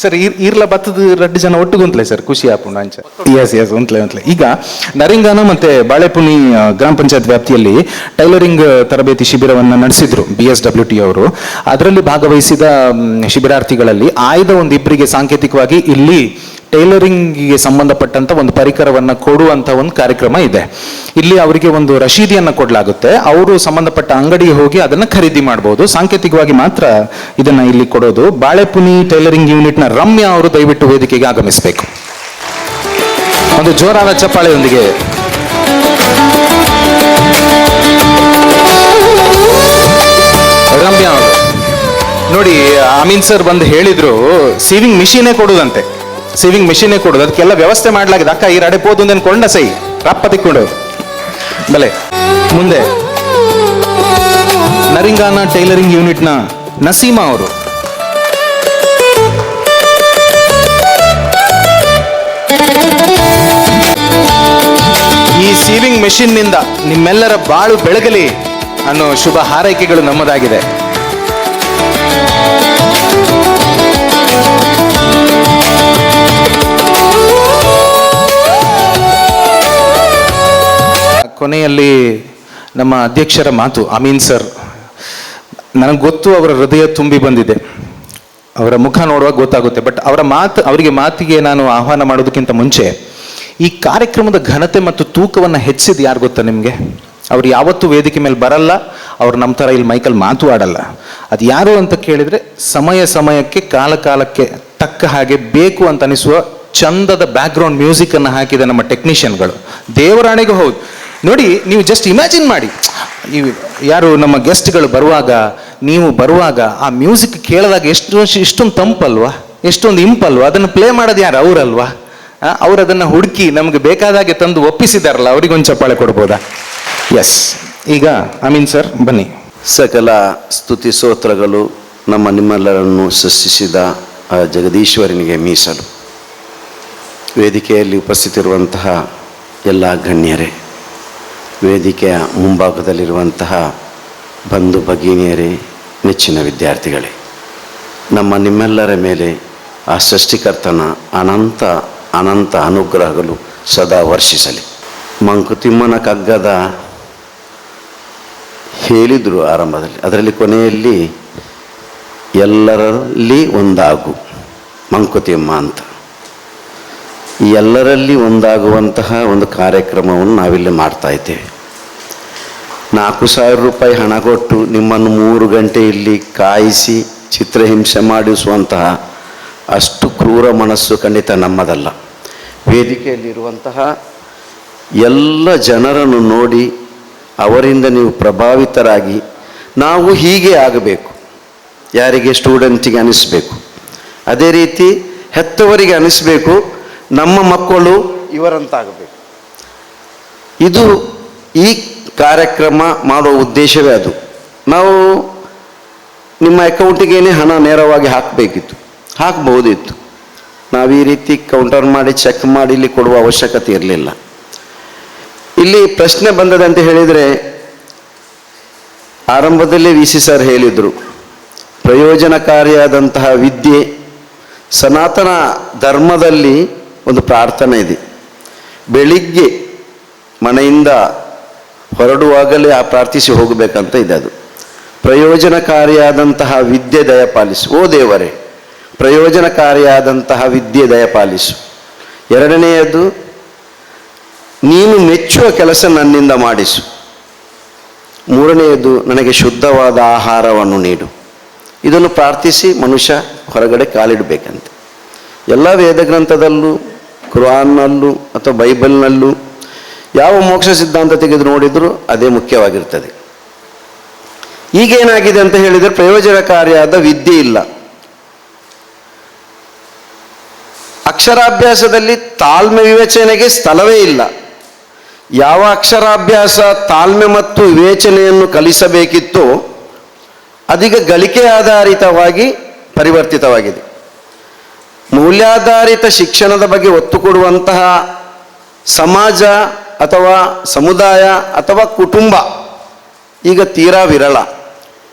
ಸರ್ ಈರ್ಲ ಬತ್ತದ 2 ಜನ ಒಟ್ಟಿಗುಂತ್ಲೆ ಸರ್, ಖುಷಿ ಆಪುಂಡು ಅಂಚ. ಎಸ್ ಉಂತ್ಲೆ. ಈಗ ನರಿಂಗಾನ ಮತ್ತೆ ಬಾಳೆಪುನಿ ಗ್ರಾಮ ಪಂಚಾಯತ್ ವ್ಯಾಪ್ತಿಯಲ್ಲಿ ಟೈಲರಿಂಗ್ ತರಬೇತಿ ಶಿಬಿರವನ್ನು ನಡೆಸಿದ್ರು BSWT ಅವರು. ಅದರಲ್ಲಿ ಭಾಗವಹಿಸಿದ ಶಿಬಿರಾರ್ಥಿಗಳಲ್ಲಿ ಆಯ್ದ 1-2 ಸಾಂಕೇತಿಕವಾಗಿ ಇಲ್ಲಿ ಟೈಲರಿಂಗ್ಗೆ ಸಂಬಂಧಪಟ್ಟಂತ ಒಂದು ಪರಿಕರವನ್ನು ಕೊಡುವಂತ ಒಂದು ಕಾರ್ಯಕ್ರಮ ಇದೆ. ಇಲ್ಲಿ ಅವರಿಗೆ ಒಂದು ರಶೀದಿಯನ್ನು ಕೊಡಲಾಗುತ್ತೆ. ಅವರು ಸಂಬಂಧಪಟ್ಟ ಅಂಗಡಿಗೆ ಹೋಗಿ ಅದನ್ನ ಖರೀದಿ ಮಾಡಬಹುದು. ಸಾಂಕೇತಿಕವಾಗಿ ಮಾತ್ರ ಇದನ್ನ ಇಲ್ಲಿ ಕೊಡೋದು. ಬಾಳೆಪುನಿ ಟೈಲರಿಂಗ್ ಯೂನಿಟ್ನ ರಮ್ಯಾ ಅವರು ದಯವಿಟ್ಟು ವೇದಿಕೆಗೆ ಆಗಮಿಸಬೇಕು. ಒಂದು ಜೋರಾದ ಚಪ್ಪಾಳೆಯೊಂದಿಗೆ. ರಮ್ಯಾ ಅವರು ನೋಡಿ, ಅಮೀನ್ ಸರ್ ಬಂದು ಹೇಳಿದ್ರು ಸೀವಿಂಗ್ ಮಿಷಿನೇ ಕೊಡುದಂತೆ. ಅದಕ್ಕೆಲ್ಲ ವ್ಯವಸ್ಥೆ ಮಾಡಲಾಗಿದೆ. ಅಕ್ಕ ಈ ರಡೆ ಪೋದು ಕೊಂಡ ಸೈ ರಪ್ಪ ತಿಕ್ಕೊಂಡು ಬಲೆ. ಮುಂದೆ ನರಿಂಗಾನ ಟೈಲರಿಂಗ್ ಯೂನಿಟ್ನ ನಸೀಮಾ ಅವರು. ಈ ಸೀವಿಂಗ್ ಮೆಷಿನ್ ನಿಂದ ನಿಮ್ಮೆಲ್ಲರ ಬಾಳು ಬೆಳಗಲಿ ಅನ್ನೋ ಶುಭ ಹಾರೈಕೆಗಳು ನಮ್ಮದಾಗಿದೆ. ಕೊನೆಯಲ್ಲಿ ನಮ್ಮ ಅಧ್ಯಕ್ಷರ ಮಾತು, ಅಮೀನ್ ಸರ್. ನನಗೆ ಗೊತ್ತು ಅವರ ಹೃದಯ ತುಂಬಿ ಬಂದಿದೆ, ಅವರ ಮುಖ ನೋಡುವಾಗ ಗೊತ್ತಾಗುತ್ತೆ. ಬಟ್ ಅವರಿಗೆ ಮಾತಿಗೆ ನಾನು ಆಹ್ವಾನ ಮಾಡೋದಕ್ಕಿಂತ ಮುಂಚೆ ಈ ಕಾರ್ಯಕ್ರಮದ ಘನತೆ ಮತ್ತು ತೂಕವನ್ನು ಹೆಚ್ಚಿದ ಯಾರು ಗೊತ್ತಾ ನಿಮಗೆ? ಅವ್ರು ಯಾವತ್ತೂ ವೇದಿಕೆ ಮೇಲೆ ಬರಲ್ಲ, ಅವ್ರು ನಮ್ಮ ಥರ ಇಲ್ಲಿ ಮೈಕಲ್ಲಿ ಮಾತು ಆಡಲ್ಲ. ಅದು ಯಾರು ಅಂತ ಕೇಳಿದರೆ ಸಮಯಕ್ಕೆ ಕಾಲಕ್ಕೆ ತಕ್ಕ ಹಾಗೆ ಬೇಕು ಅಂತ ಅನಿಸುವ ಚಂದದ ಬ್ಯಾಕ್ಗ್ರೌಂಡ್ ಮ್ಯೂಸಿಕನ್ನು ಹಾಕಿದ ನಮ್ಮ ಟೆಕ್ನಿಷಿಯನ್ಗಳು. ದೇವರಾಣೆಗೂ ಹೌದು. ನೋಡಿ, ನೀವು ಜಸ್ಟ್ ಇಮ್ಯಾಜಿನ್ ಮಾಡಿ, ಯಾರು ನಮ್ಮ ಗೆಸ್ಟ್ಗಳು ಬರುವಾಗ, ನೀವು ಬರುವಾಗ ಆ ಮ್ಯೂಸಿಕ್ ಕೇಳಿದಾಗ ಎಷ್ಟೊಂದು ತಂಪಲ್ವಾ, ಎಷ್ಟೊಂದು ಇಂಪಲ್ವಾ. ಅದನ್ನು ಪ್ಲೇ ಮಾಡೋದು ಯಾರು? ಅವರಲ್ವಾ? ಅವ್ರು ಅದನ್ನು ಹುಡುಕಿ ನಮಗೆ ಬೇಕಾದಾಗೆ ತಂದು ಒಪ್ಪಿಸಿದಾರಲ್ಲ, ಅವರಿಗೊಂದು ಚಪ್ಪಾಳೆ ಕೊಡ್ಬೋದಾ? ಎಸ್. ಈಗ ಅಮೀನ್ ಸರ್ ಬನ್ನಿ. ಸಕಲ ಸ್ತುತಿ ಸ್ತೋತ್ರಗಳು ನಿಮ್ಮೆಲ್ಲರನ್ನು ಸೃಷ್ಟಿಸಿದ ಆ ಜಗದೀಶ್ವರನಿಗೆ ಮೀಸಲು. ವೇದಿಕೆಯಲ್ಲಿ ಉಪಸ್ಥಿತಿರುವಂತಹ ಎಲ್ಲ ಗಣ್ಯರೇ, ವೇದಿಕೆಯ ಮುಂಭಾಗದಲ್ಲಿರುವಂತಹ ಬಂಧು ಭಗಿನಿಯರೇ, ನೆಚ್ಚಿನ ವಿದ್ಯಾರ್ಥಿಗಳೇ, ನಿಮ್ಮೆಲ್ಲರ ಮೇಲೆ ಆ ಸೃಷ್ಟಿಕರ್ತನ ಅನಂತ ಅನುಗ್ರಹಗಳು ಸದಾ ವರ್ಷಿಸಲಿ. ಮಂಕುತಿಮ್ಮನ ಕಗ್ಗದ ಹೇಳಿದರು ಆರಂಭದಲ್ಲಿ, ಅದರಲ್ಲಿ ಕೊನೆಯಲ್ಲಿ ಎಲ್ಲರಲ್ಲಿ ಒಂದಾಗು ಮಂಕುತಿಮ್ಮ ಅಂತ. ಈ ಎಲ್ಲರಲ್ಲಿ ಒಂದಾಗುವಂತಹ ಒಂದು ಕಾರ್ಯಕ್ರಮವನ್ನು ನಾವಿಲ್ಲಿ ಮಾಡ್ತಾ ಇದ್ದೇವೆ. 4,000 ರೂಪಾಯಿ ಹಣ ಕೊಟ್ಟು ನಿಮ್ಮನ್ನು 3 ಗಂಟೆ ಇಲ್ಲಿ ಕಾಯಿಸಿ ಚಿತ್ರಹಿಂಸೆ ಮಾಡಿಸುವಂತಹ ಅಷ್ಟು ಕ್ರೂರ ಮನಸ್ಸು ಖಂಡಿತ ನಮ್ಮದಲ್ಲ. ವೇದಿಕೆಯಲ್ಲಿರುವಂತಹ ಎಲ್ಲ ಜನರನ್ನು ನೋಡಿ ಅವರಿಂದ ನೀವು ಪ್ರಭಾವಿತರಾಗಿ ನಾವು ಹೀಗೆ ಆಗಬೇಕು, ಯಾರಿಗೆ ಸ್ಟೂಡೆಂಟಿಗೆ ಅನಿಸ್ಬೇಕು, ಅದೇ ರೀತಿ ಹೆತ್ತವರಿಗೆ ಅನಿಸ್ಬೇಕು, ನಮ್ಮ ಮಕ್ಕಳು ಇವರಂತಾಗಬೇಕು. ಇದು ಈ ಕಾರ್ಯಕ್ರಮ ಮಾಡುವ ಉದ್ದೇಶವೇ ಅದು. ನಾವು ನಿಮ್ಮ ಅಕೌಂಟಿಗೇನೆ ಹಣ ನೇರವಾಗಿ ಹಾಕಬಹುದಿತ್ತು. ನಾವು ಈ ರೀತಿ ಕೌಂಟರ್ ಮಾಡಿ ಚೆಕ್ ಮಾಡಿ ಇಲ್ಲಿ ಕೊಡುವ ಅವಶ್ಯಕತೆ ಇರಲಿಲ್ಲ. ಇಲ್ಲಿ ಪ್ರಶ್ನೆ ಬಂದದೆ ಅಂತ ಹೇಳಿದರೆ, ಆರಂಭದಲ್ಲೇ VC ಸರ್ ಹೇಳಿದರು, ಪ್ರಯೋಜನಕಾರಿಯಾದಂತಹ ವಿದ್ಯೆ. ಸನಾತನ ಧರ್ಮದಲ್ಲಿ ಒಂದು ಪ್ರಾರ್ಥನೆ ಇದೆ, ಬೆಳಿಗ್ಗೆ ಮನೆಯಿಂದ ಹೊರಡುವಾಗಲೇ ಪ್ರಾರ್ಥಿಸಿ ಹೋಗಬೇಕಂತ ಇದೆ. ಅದು ಪ್ರಯೋಜನಕಾರಿಯಾದಂತಹ ವಿದ್ಯೆ ದಯಪಾಲಿಸು, ಓ ದೇವರೇ ಪ್ರಯೋಜನಕಾರಿಯಾದಂತಹ ವಿದ್ಯೆ ದಯಪಾಲಿಸು. ಎರಡನೆಯದು, ನೀನು ಮೆಚ್ಚುವ ಕೆಲಸ ನನ್ನಿಂದ ಮಾಡಿಸು. ಮೂರನೆಯದು, ನನಗೆ ಶುದ್ಧವಾದ ಆಹಾರವನ್ನು ನೀಡು. ಇದನ್ನು ಪ್ರಾರ್ಥಿಸಿ ಮನುಷ್ಯ ಹೊರಗಡೆ ಕಾಲಿಡಬೇಕಂತೆ. ಎಲ್ಲ ವೇದ ಗ್ರಂಥದಲ್ಲೂ, ಕುರಾನ್ನಲ್ಲೂ ಅಥವಾ ಬೈಬಲ್ನಲ್ಲೂ ಯಾವ ಮೋಕ್ಷ ಸಿದ್ಧಾಂತ ತೆಗೆದು ನೋಡಿದರೂ ಅದೇ ಮುಖ್ಯವಾಗಿರ್ತದೆ. ಈಗೇನಾಗಿದೆ ಅಂತ ಹೇಳಿದರೆ ಪ್ರಯೋಜನಕಾರಿಯಾದ ವಿದ್ಯೆ ಇಲ್ಲ. ಅಕ್ಷರಾಭ್ಯಾಸದಲ್ಲಿ ತಾಳ್ಮೆ ವಿವೇಚನೆಗೆ ಸ್ಥಳವೇ ಇಲ್ಲ. ಯಾವ ಅಕ್ಷರಾಭ್ಯಾಸ ತಾಳ್ಮೆ ಮತ್ತು ವಿವೇಚನೆಯನ್ನು ಕಲಿಸಬೇಕಿತ್ತೋ ಅದೀಗ ಗಳಿಕೆ ಆಧಾರಿತವಾಗಿ ಪರಿವರ್ತಿತವಾಗಿದೆ. ಮೌಲ್ಯಾಧಾರಿತ ಶಿಕ್ಷಣದ ಬಗ್ಗೆ ಒತ್ತು ಕೊಡುವಂತಹ ಸಮಾಜ ಅಥವಾ ಸಮುದಾಯ ಅಥವಾ ಕುಟುಂಬ ಈಗ ತೀರಾ ವಿರಳ.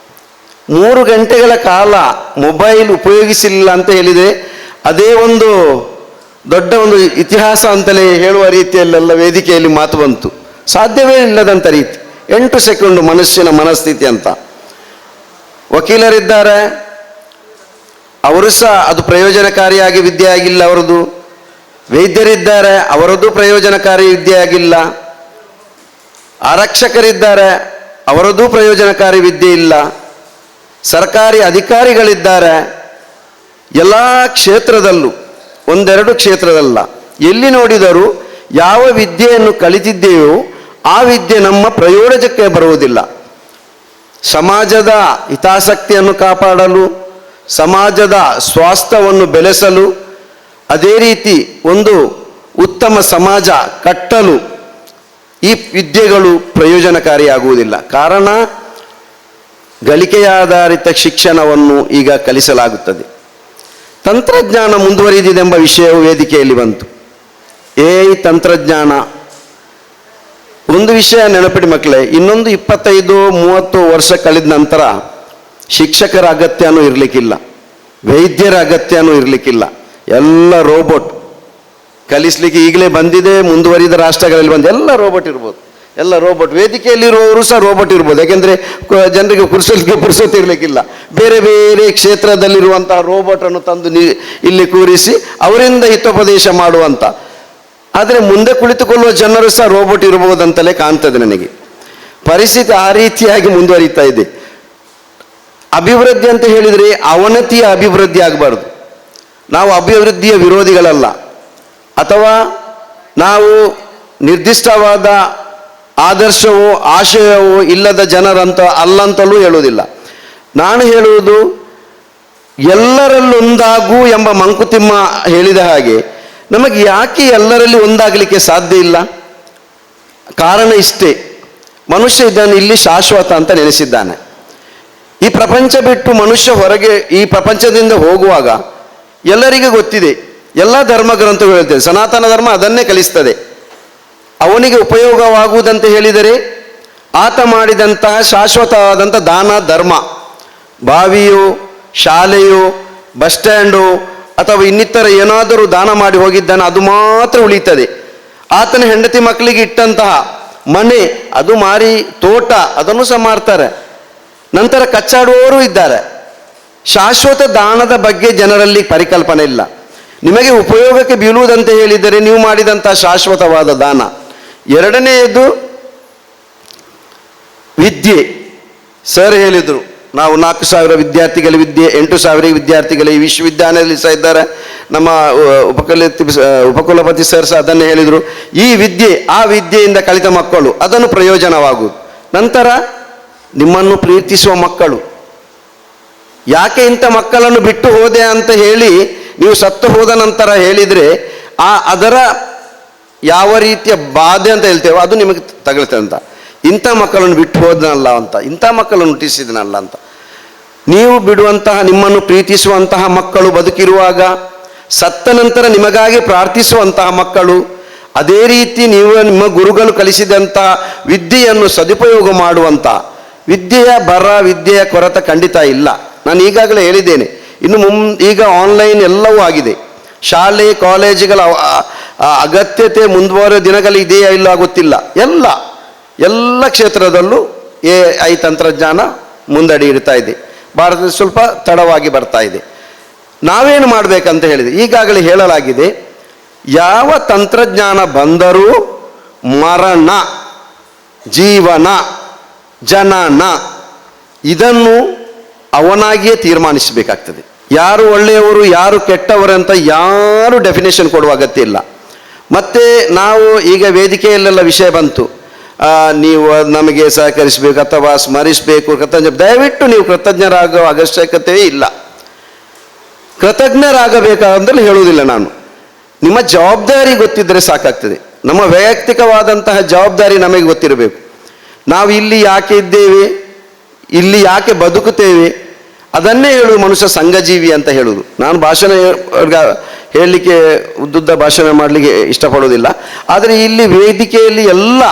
3 ಗಂಟೆಗಳ ಕಾಲ ಮೊಬೈಲ್ ಉಪಯೋಗಿಸಲಿಲ್ಲ ಅಂತ ಹೇಳಿದರೆ ಅದೇ ಒಂದು ದೊಡ್ಡ ಒಂದು ಇತಿಹಾಸ ಅಂತಲೇ ಹೇಳುವ ರೀತಿಯಲ್ಲೆಲ್ಲ ವೇದಿಕೆಯಲ್ಲಿ ಮಾತು ಬಂತು. ಸಾಧ್ಯವೇ ಇಲ್ಲದಂಥ ರೀತಿ. 8 ಸೆಕೆಂಡು ಮನುಷ್ಯನ ಮನಸ್ಥಿತಿ ಅಂತ. ವಕೀಲರಿದ್ದಾರೆ, ಅವರು ಸಹ ಅದು ಪ್ರಯೋಜನಕಾರಿಯಾಗಿ ವಿದ್ಯೆ ಆಗಿಲ್ಲ ಅವರದು. ವೈದ್ಯರಿದ್ದಾರೆ, ಅವರದ್ದು ಪ್ರಯೋಜನಕಾರಿ ವಿದ್ಯೆ ಆಗಿಲ್ಲ. ಆರಕ್ಷಕರಿದ್ದಾರೆ, ಅವರದ್ದು ಪ್ರಯೋಜನಕಾರಿ ವಿದ್ಯೆ ಇಲ್ಲ. ಸರ್ಕಾರಿ ಅಧಿಕಾರಿಗಳಿದ್ದಾರೆ. ಎಲ್ಲ ಕ್ಷೇತ್ರದಲ್ಲೂ, ಒಂದೆರಡು ಕ್ಷೇತ್ರದಲ್ಲ, ಎಲ್ಲಿ ನೋಡಿದರೂ ಯಾವ ವಿದ್ಯೆಯನ್ನು ಕಲಿತಿದ್ದೇವೋ ಆ ವಿದ್ಯೆ ನಮ್ಮ ಪ್ರಯೋಜನಕ್ಕೆ ಬರುವುದಿಲ್ಲ. ಸಮಾಜದ ಹಿತಾಸಕ್ತಿಯನ್ನು ಕಾಪಾಡಲು, ಸಮಾಜದ ಸ್ವಾಸ್ಥ್ಯವನ್ನು ಬೆಳೆಸಲು, ಅದೇ ರೀತಿ ಒಂದು ಉತ್ತಮ ಸಮಾಜ ಕಟ್ಟಲು ಈ ವಿದ್ಯೆಗಳು ಪ್ರಯೋಜನಕಾರಿಯಾಗುವುದಿಲ್ಲ. ಕಾರಣ ಗಳಿಕೆಯಾಧಾರಿತ ಶಿಕ್ಷಣವನ್ನು ಈಗ ಕಲಿಸಲಾಗುತ್ತದೆ. ತಂತ್ರಜ್ಞಾನ ಮುಂದುವರಿದಿದೆಂಬ ವಿಷಯವು ವೇದಿಕೆಯಲ್ಲಿ ಬಂತು. ತಂತ್ರಜ್ಞಾನ ಒಂದು ವಿಷಯ ನೆನಪಿಡಿ ಮಕ್ಕಳೇ, ಇನ್ನೊಂದು 25-30 ವರ್ಷ ಕಳೆದ ನಂತರ ಶಿಕ್ಷಕರ ಅಗತ್ಯನೂ ಇರಲಿಕ್ಕಿಲ್ಲ, ವೈದ್ಯರ ಅಗತ್ಯನೂ ಇರಲಿಕ್ಕಿಲ್ಲ. ಎಲ್ಲ ರೋಬೋಟ್ ಕಲಿಸ್ಲಿಕ್ಕೆ ಈಗಲೇ ಬಂದಿದೆ. ಮುಂದುವರಿದ ರಾಷ್ಟ್ರಗಳಲ್ಲಿ ಬಂದು ಎಲ್ಲ ರೋಬೋಟ್ ಇರ್ಬೋದು. ಎಲ್ಲ ರೋಬೋಟ್, ವೇದಿಕೆಯಲ್ಲಿರುವವರು ಸಹ ರೋಬೋಟ್ ಇರ್ಬೋದು. ಯಾಕೆಂದರೆ ಜನರಿಗೆ ಪುರ್ಸೊತ್ತು ಇರಲಿಕ್ಕಿಲ್ಲ. ಬೇರೆ ಬೇರೆ ಕ್ಷೇತ್ರದಲ್ಲಿರುವಂತಹ ರೋಬೋಟನ್ನು ತಂದು ಇಲ್ಲಿ ಕೂರಿಸಿ ಅವರಿಂದ ಹಿತೋಪದೇಶ ಮಾಡುವಂಥ. ಆದರೆ ಮುಂದೆ ಕುಳಿತುಕೊಳ್ಳುವ ಜನರು ಸಹ ರೋಬೋಟ್ ಇರಬಹುದಂತಲೇ ಕಾಣ್ತದೆ ನನಗೆ. ಪರಿಸ್ಥಿತಿ ಆ ರೀತಿಯಾಗಿ ಮುಂದುವರಿತಾ ಇದೆ. ಅಭಿವೃದ್ಧಿ ಅಂತ ಹೇಳಿದರೆ ಅವನತಿಯ ಅಭಿವೃದ್ಧಿ ಆಗಬಾರ್ದು. ನಾವು ಅಭಿವೃದ್ಧಿಯ ವಿರೋಧಿಗಳಲ್ಲ, ಅಥವಾ ನಾವು ನಿರ್ದಿಷ್ಟವಾದ ಆದರ್ಶವೋ ಆಶಯವೋ ಇಲ್ಲದ ಜನರಂತ ಅಲ್ಲಂತಲೂ ಹೇಳುವುದಿಲ್ಲ. ನಾನು ಹೇಳುವುದು ಎಲ್ಲರಲ್ಲೊಂದಾಗು ಎಂಬ ಮಂಕುತಿಮ್ಮ ಹೇಳಿದ ಹಾಗೆ ನಮಗೆ ಯಾಕೆ ಎಲ್ಲರಲ್ಲಿ ಒಂದಾಗಲಿಕ್ಕೆ ಸಾಧ್ಯ ಇಲ್ಲ? ಕಾರಣ ಇಷ್ಟೇ, ಮನುಷ್ಯ ಇದನ್ನು ಇಲ್ಲಿ ಶಾಶ್ವತ ಅಂತ ನೆನೆಸಿದ್ದಾನೆ. ಈ ಪ್ರಪಂಚ ಬಿಟ್ಟು ಮನುಷ್ಯ ಹೊರಗೆ ಈ ಪ್ರಪಂಚದಿಂದ ಹೋಗುವಾಗ ಎಲ್ಲರಿಗೂ ಗೊತ್ತಿದೆ, ಎಲ್ಲ ಧರ್ಮ ಗ್ರಂಥಗಳು ಹೇಳ್ತದೆ, ಸನಾತನ ಧರ್ಮ ಅದನ್ನೇ ಕಲಿಸ್ತದೆ. ಅವನಿಗೆ ಉಪಯೋಗವಾಗುವುದಂತೆ ಹೇಳಿದರೆ ಆತ ಮಾಡಿದಂತಹ ಶಾಶ್ವತವಾದಂಥ ದಾನ ಧರ್ಮ, ಬಾವಿಯೋ ಶಾಲೆಯೋ ಬಸ್ ಸ್ಟ್ಯಾಂಡು ಅಥವಾ ಇನ್ನಿತರ ಏನಾದರೂ ದಾನ ಮಾಡಿ ಹೋಗಿದ್ದಾನೆ, ಅದು ಮಾತ್ರ ಉಳಿತದೆ. ಆತನ ಹೆಂಡತಿ ಮಕ್ಕಳಿಗೆ ಇಟ್ಟಂತಹ ಮನೆ ಅದು ಮಾರಿ, ತೋಟ ಅದನ್ನು ಸಹ ಮಾರ್ತಾರೆ. ನಂತರ ಕಚ್ಚಾಡುವವರು ಇದ್ದಾರೆ. ಶಾಶ್ವತ ದಾನದ ಬಗ್ಗೆ ಜನರಲ್ಲಿ ಪರಿಕಲ್ಪನೆ ಇಲ್ಲ. ನಿಮಗೆ ಉಪಯೋಗಕ್ಕೆ ಬೀಳುವುದಂತೆ ಹೇಳಿದರೆ ನೀವು ಮಾಡಿದಂಥ ಶಾಶ್ವತವಾದ ದಾನ. ಎರಡನೆಯದು ವಿದ್ಯೆ. ಸರ್ ಹೇಳಿದರು, ನಾವು 4,000 ವಿದ್ಯಾರ್ಥಿಗಳ ವಿದ್ಯೆ, 8,000 ವಿದ್ಯಾರ್ಥಿಗಳ ಈ ವಿಶ್ವವಿದ್ಯಾಲಯದಲ್ಲಿ ಸಹ ಇದ್ದಾರೆ. ನಮ್ಮ ಉಪಕುಲಪತಿ ಸರ್ ಸಹ ಅದನ್ನೇ ಹೇಳಿದರು. ಈ ವಿದ್ಯೆ, ಆ ವಿದ್ಯೆಯಿಂದ ಕಲಿತ ಮಕ್ಕಳು ಅದನ್ನು ಪ್ರಯೋಜನವಾಗುವುದು. ನಂತರ ನಿಮ್ಮನ್ನು ಪ್ರೀತಿಸುವ ಮಕ್ಕಳು. ಯಾಕೆ ಇಂಥ ಮಕ್ಕಳನ್ನು ಬಿಟ್ಟು ಹೋದೆ ಅಂತ ಹೇಳಿ ನೀವು ಸತ್ತು ಹೋದ ನಂತರ ಹೇಳಿದರೆ ಅದರ ಯಾವ ರೀತಿಯ ಬಾಧೆ ಅಂತ ಹೇಳ್ತೇವೆ ಅದು ನಿಮಗೆ ತಗಲ್ತದೆ ಅಂತ. ಇಂಥ ಮಕ್ಕಳನ್ನು ಬಿಟ್ಟು ಹೋದನಲ್ಲ ಅಂತ, ಇಂಥ ಮಕ್ಕಳನ್ನು ಹುಟ್ಟಿಸಿದನಲ್ಲ ಅಂತ. ನೀವು ಬಿಡುವಂತಹ, ನಿಮ್ಮನ್ನು ಪ್ರೀತಿಸುವಂತಹ ಮಕ್ಕಳು ಬದುಕಿರುವಾಗ, ಸತ್ತ ನಂತರ ನಿಮಗಾಗಿ ಪ್ರಾರ್ಥಿಸುವಂತಹ ಮಕ್ಕಳು, ಅದೇ ರೀತಿ ನೀವು ನಿಮ್ಮ ಗುರುಗಳು ಕಲಿಸಿದಂತಹ ವಿದ್ಯೆಯನ್ನು ಸದುಪಯೋಗ ಮಾಡುವಂಥ, ವಿದ್ಯೆಯ ಬರ, ವಿದ್ಯೆಯ ಕೊರತೆ ಖಂಡಿತ ಇಲ್ಲ. ನಾನು ಈಗಾಗಲೇ ಹೇಳಿದ್ದೇನೆ. ಇನ್ನು ಈಗ ಆನ್ಲೈನ್ ಎಲ್ಲವೂ ಆಗಿದೆ. ಶಾಲೆ ಕಾಲೇಜುಗಳ ಅಗತ್ಯತೆ ಮುಂದುವರೆದ ದಿನಗಳಲ್ಲಿ ಇದೆಯಾ ಇಲ್ಲ ಗೊತ್ತಿಲ್ಲ. ಎಲ್ಲ ಕ್ಷೇತ್ರದಲ್ಲೂ AI ತಂತ್ರಜ್ಞಾನ ಮುಂದಡಿ ಇಡ್ತಾ ಇದೆ. ಭಾರತದಲ್ಲಿ ಸ್ವಲ್ಪ ತಡವಾಗಿ ಬರ್ತಾ ಇದೆ. ನಾವೇನು ಮಾಡಬೇಕಂತ ಹೇಳಿದೆ, ಈಗಾಗಲೇ ಹೇಳಲಾಗಿದೆ, ಯಾವ ತಂತ್ರಜ್ಞಾನ ಬಂದರೂ ಮರಣ, ಜೀವನ ಜನನ ಇದನ್ನು ಅವನಾಗಿಯೇ ತೀರ್ಮಾನಿಸಬೇಕಾಗ್ತದೆ. ಯಾರು ಒಳ್ಳೆಯವರು ಯಾರು ಕೆಟ್ಟವರು ಅಂತ ಯಾರು ಡೆಫಿನೇಷನ್ ಕೊಡುವ ಅಗತ್ಯ ಇಲ್ಲ. ಮತ್ತು ನಾವು ಈಗ ವೇದಿಕೆಯಲ್ಲೆಲ್ಲ ವಿಷಯ ಬಂತು, ನೀವು ನಮಗೆ ಸಹಕರಿಸಬೇಕು ಅಥವಾ ಸ್ಮರಿಸಬೇಕು, ದಯವಿಟ್ಟು ನೀವು ಕೃತಜ್ಞರಾಗುವ ಅವಶ್ಯಕತೆಯೇ ಇಲ್ಲ. ಕೃತಜ್ಞರಾಗಬೇಕಂದ್ರೆ ಹೇಳುವುದಿಲ್ಲ ನಾನು. ನಿಮ್ಮ ಜವಾಬ್ದಾರಿ ಗೊತ್ತಿದ್ದರೆ ಸಾಕಾಗ್ತದೆ. ನಮ್ಮ ವೈಯಕ್ತಿಕವಾದಂತಹ ಜವಾಬ್ದಾರಿ ನಮಗೆ ಗೊತ್ತಿರಬೇಕು. ನಾವು ಇಲ್ಲಿ ಯಾಕೆ ಇದ್ದೇವೆ, ಇಲ್ಲಿ ಯಾಕೆ ಬದುಕುತ್ತೇವೆ, ಅದನ್ನೇ ಹೇಳುವುದು ಮನುಷ್ಯ ಸಂಘಜೀವಿ ಅಂತ ಹೇಳುವುದು. ನಾನು ಭಾಷಣ ಹೇಳಲಿಕ್ಕೆ ಉದ್ದುದ್ದ ಭಾಷಣ ಮಾಡಲಿಕ್ಕೆ ಇಷ್ಟಪಡೋದಿಲ್ಲ. ಆದರೆ ಇಲ್ಲಿ ವೇದಿಕೆಯಲ್ಲಿ ಎಲ್ಲ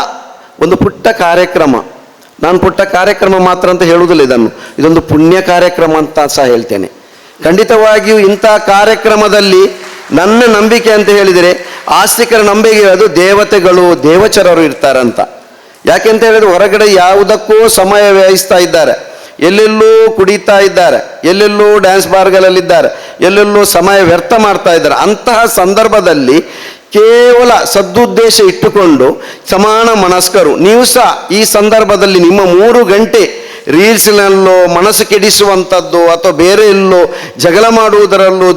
ಒಂದು ಪುಟ್ಟ ಕಾರ್ಯಕ್ರಮ, ನಾನು ಪುಟ್ಟ ಕಾರ್ಯಕ್ರಮ ಮಾತ್ರ ಅಂತ ಹೇಳುವುದಿಲ್ಲ, ಇದೊಂದು ಪುಣ್ಯ ಕಾರ್ಯಕ್ರಮ ಅಂತ ಸಹ ಹೇಳ್ತೇನೆ. ಖಂಡಿತವಾಗಿಯೂ ಇಂಥ ಕಾರ್ಯಕ್ರಮದಲ್ಲಿ ನನ್ನ ನಂಬಿಕೆ ಅಂತ ಹೇಳಿದರೆ ಆಸ್ತಿಕರ ನಂಬಿಕೆ ಅದು ದೇವತೆಗಳು ದೇವಚರರು ಇರ್ತಾರಂತ. ಯಾಕೆಂತ ಹೇಳಿದ್ರೆ ಹೊರಗಡೆ ಯಾವುದಕ್ಕೂ ಸಮಯ ವ್ಯಯಿಸ್ತಾ ಇದ್ದಾರೆ, ಎಲ್ಲೆಲ್ಲೂ ಕುಡಿತಾ ಇದ್ದಾರೆ, ಎಲ್ಲೆಲ್ಲೂ ಡ್ಯಾನ್ಸ್ ಬಾರ್ಗಳಲ್ಲಿದ್ದಾರೆ, ಎಲ್ಲೆಲ್ಲೂ ಸಮಯ ವ್ಯರ್ಥ ಮಾಡ್ತಾ ಇದ್ದಾರೆ. ಅಂತಹ ಸಂದರ್ಭದಲ್ಲಿ ಕೇವಲ ಸದುದ್ದೇಶ ಇಟ್ಟುಕೊಂಡು ಸಮಾನ ಮನಸ್ಕರು ನೀವು ಸಹ ಈ ಸಂದರ್ಭದಲ್ಲಿ ನಿಮ್ಮ 3 ಗಂಟೆ ರೀಲ್ಸ್ನಲ್ಲೋ ಮನಸ್ಸು ಕೆಡಿಸುವಂಥದ್ದು ಅಥವಾ ಬೇರೆ ಎಲ್ಲೋ ಜಗಳ ಮಾಡುವುದರಲ್ಲೂ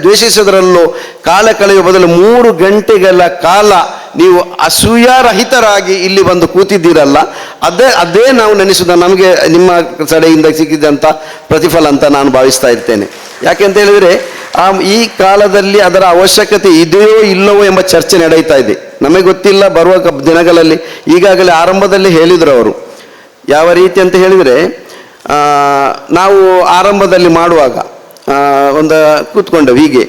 ದ್ವೇಷಿಸುವುದರಲ್ಲೂ ಕಾಲ ಕಳೆಯುವ ಬದಲು 3 ಗಂಟೆಗಳ ಕಾಲ ನೀವು ಅಸೂಯಾರಹಿತರಾಗಿ ಇಲ್ಲಿ ಬಂದು ಕೂತಿದ್ದೀರಲ್ಲ, ಅದೇ ನಾವು ನೆನೆಸುವುದ ನಮಗೆ ನಿಮ್ಮ ಕಡೆಯಿಂದ ಸಿಕ್ಕಿದಂಥ ಪ್ರತಿಫಲ ಅಂತ ನಾನು ಭಾವಿಸ್ತಾ ಇರ್ತೇನೆ. ಯಾಕೆಂತ ಹೇಳಿದರೆ ಈ ಕಾಲದಲ್ಲಿ ಅದರ ಅವಶ್ಯಕತೆ ಇದೆಯೋ ಇಲ್ಲವೋ ಎಂಬ ಚರ್ಚೆ ನಡೆಯುತ್ತಾ ಇದೆ. ನಮಗೆ ಗೊತ್ತಿಲ್ಲ, ಬರುವ ದಿನಗಳಲ್ಲಿ ಈಗಾಗಲೇ ಆರಂಭದಲ್ಲಿ ಹೇಳಿದರು ಅವರು. ಯಾವ ರೀತಿ ಅಂತ ಹೇಳಿದರೆ, ನಾವು ಆರಂಭದಲ್ಲಿ ಮಾಡುವಾಗ ಒಂದು ಕೂತ್ಕೊಂಡವು ಹೀಗೆ,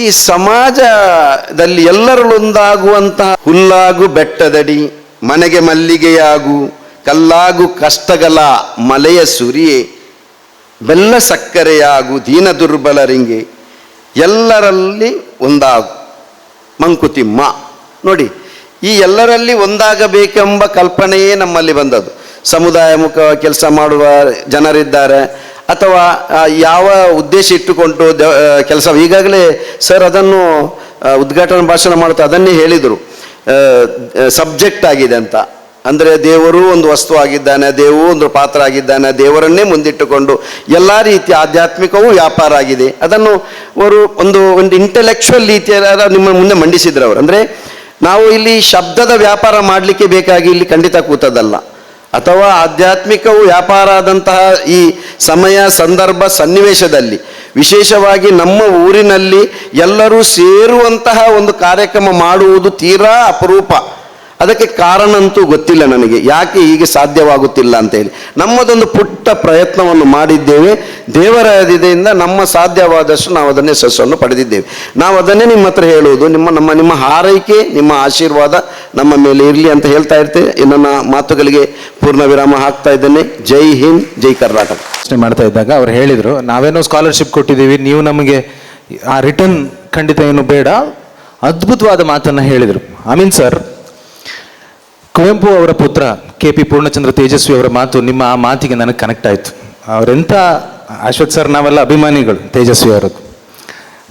ಈ ಸಮಾಜದಲ್ಲಿ ಎಲ್ಲರಲ್ಲೊಂದಾಗುವಂತಹ ಹುಲ್ಲಾಗು ಬೆಟ್ಟದಡಿ, ಮನೆಗೆ ಮಲ್ಲಿಗೆಯಾಗು, ಕಲ್ಲಾಗು ಕಷ್ಟಗಳ ಮಲೆಯ ಸುರಿಯೇ, ಬೆಲ್ಲ ಸಕ್ಕರೆಯಾಗು ದೀನ ದುರ್ಬಲರಿಂಗೆ, ಎಲ್ಲರಲ್ಲಿ ಒಂದಾಗು ಮಂಕುತಿಮ್ಮ. ನೋಡಿ, ಈ ಎಲ್ಲರಲ್ಲಿ ಒಂದಾಗಬೇಕೆಂಬ ಕಲ್ಪನೆಯೇ ನಮ್ಮಲ್ಲಿ ಬಂದದ್ದು. ಸಮುದಾಯ ಮುಖ ಕೆಲಸ ಮಾಡುವ ಜನರಿದ್ದಾರೆ, ಅಥವಾ ಯಾವ ಉದ್ದೇಶ ಇಟ್ಟುಕೊಂಡು ಕೆಲಸ. ಈಗಾಗಲೇ ಸರ್ ಅದನ್ನು ಉದ್ಘಾಟನಾ ಭಾಷಣ ಮಾಡ್ತಾ ಅದನ್ನೇ ಹೇಳಿದರು, ಸಬ್ಜೆಕ್ಟ್ ಆಗಿದೆ ಅಂತ. ಅಂದರೆ ದೇವರು ಒಂದು ವಸ್ತು ಆಗಿದ್ದಾನೆ, ದೇವರು ಒಂದು ಪಾತ್ರ ಆಗಿದ್ದಾನೆ, ದೇವರನ್ನೇ ಮುಂದಿಟ್ಟುಕೊಂಡು ಎಲ್ಲ ರೀತಿಯ ಆಧ್ಯಾತ್ಮಿಕವೂ ವ್ಯಾಪಾರ ಆಗಿದೆ. ಅದನ್ನು ಅವರು ಒಂದು ಇಂಟೆಲೆಕ್ಚುವಲ್ ರೀತಿಯ ನಿಮ್ಮ ಮುಂದೆ ಮಂಡಿಸಿದ್ರು ಅವರು. ಅಂದರೆ ನಾವು ಇಲ್ಲಿ ಶಬ್ದದ ವ್ಯಾಪಾರ ಮಾಡಲಿಕ್ಕೆ ಬೇಕಾಗಿ ಇಲ್ಲಿ ಖಂಡಿತ ಕೂತದಲ್ಲ, ಅಥವಾ ಆಧ್ಯಾತ್ಮಿಕವು ವ್ಯಾಪಾರ ಆದಂತಹ ಈ ಸಮಯ ಸಂದರ್ಭ ಸನ್ನಿವೇಶದಲ್ಲಿ ವಿಶೇಷವಾಗಿ ನಮ್ಮ ಊರಿನಲ್ಲಿ ಎಲ್ಲರೂ ಸೇರುವಂತಹ ಒಂದು ಕಾರ್ಯಕ್ರಮ ಮಾಡುವುದು ತೀರಾ ಅಪರೂಪ. ಅದಕ್ಕೆ ಕಾರಣ ಅಂತೂ ಗೊತ್ತಿಲ್ಲ ನನಗೆ, ಯಾಕೆ ಹೀಗೆ ಸಾಧ್ಯವಾಗುತ್ತಿಲ್ಲ ಅಂತ ಹೇಳಿ. ನಮ್ಮದೊಂದು ಪುಟ್ಟ ಪ್ರಯತ್ನವನ್ನು ಮಾಡಿದ್ದೇವೆ, ದೇವರ ಇದರಿಂದ ನಮ್ಮ ಸಾಧ್ಯವಾದಷ್ಟು ನಾವು ಅದನ್ನೇ ಯಶಸ್ಸನ್ನು ಪಡೆದಿದ್ದೇವೆ. ನಾವು ಅದನ್ನೇ ನಿಮ್ಮ ಹತ್ರ ಹೇಳುವುದು, ನಿಮ್ಮ ಹಾರೈಕೆ, ನಿಮ್ಮ ಆಶೀರ್ವಾದ ನಮ್ಮ ಮೇಲೆ ಇರಲಿ ಅಂತ ಹೇಳ್ತಾ ಇರ್ತೇವೆ. ನನ್ನ ಮಾತುಗಳಿಗೆ ಪೂರ್ಣ ವಿರಾಮ ಹಾಕ್ತಾ ಇದ್ದೇನೆ. ಜೈ ಹಿಂದ್, ಜೈ ಕರ್ನಾಟಕ. ಪ್ರಶ್ನೆ ಮಾಡ್ತಾ ಇದ್ದಾಗ ಅವ್ರು ಹೇಳಿದರು, ನಾವೇನೋ ಸ್ಕಾಲರ್ಶಿಪ್ ಕೊಟ್ಟಿದ್ದೀವಿ, ನೀವು ನಮಗೆ ಆ ರಿಟರ್ನ್ ಖಂಡಿತ ಏನು ಬೇಡ. ಅದ್ಭುತವಾದ ಮಾತನ್ನು ಹೇಳಿದರು. ಅಮೀನ್ ಸರ್, ಕುವೆಂಪು ಅವರ ಪುತ್ರ KP ಪೂರ್ಣಚಂದ್ರ ತೇಜಸ್ವಿ ಅವರ ಮಾತು, ನಿಮ್ಮ ಆ ಮಾತಿಗೆ ನನಗೆ ಕನೆಕ್ಟ್ ಆಯಿತು. ಅವರೆಂಥ ಅಶ್ವಥ್ ಸರ್, ನಾವೆಲ್ಲ ಅಭಿಮಾನಿಗಳು ತೇಜಸ್ವಿ ಅವರದ್ದು.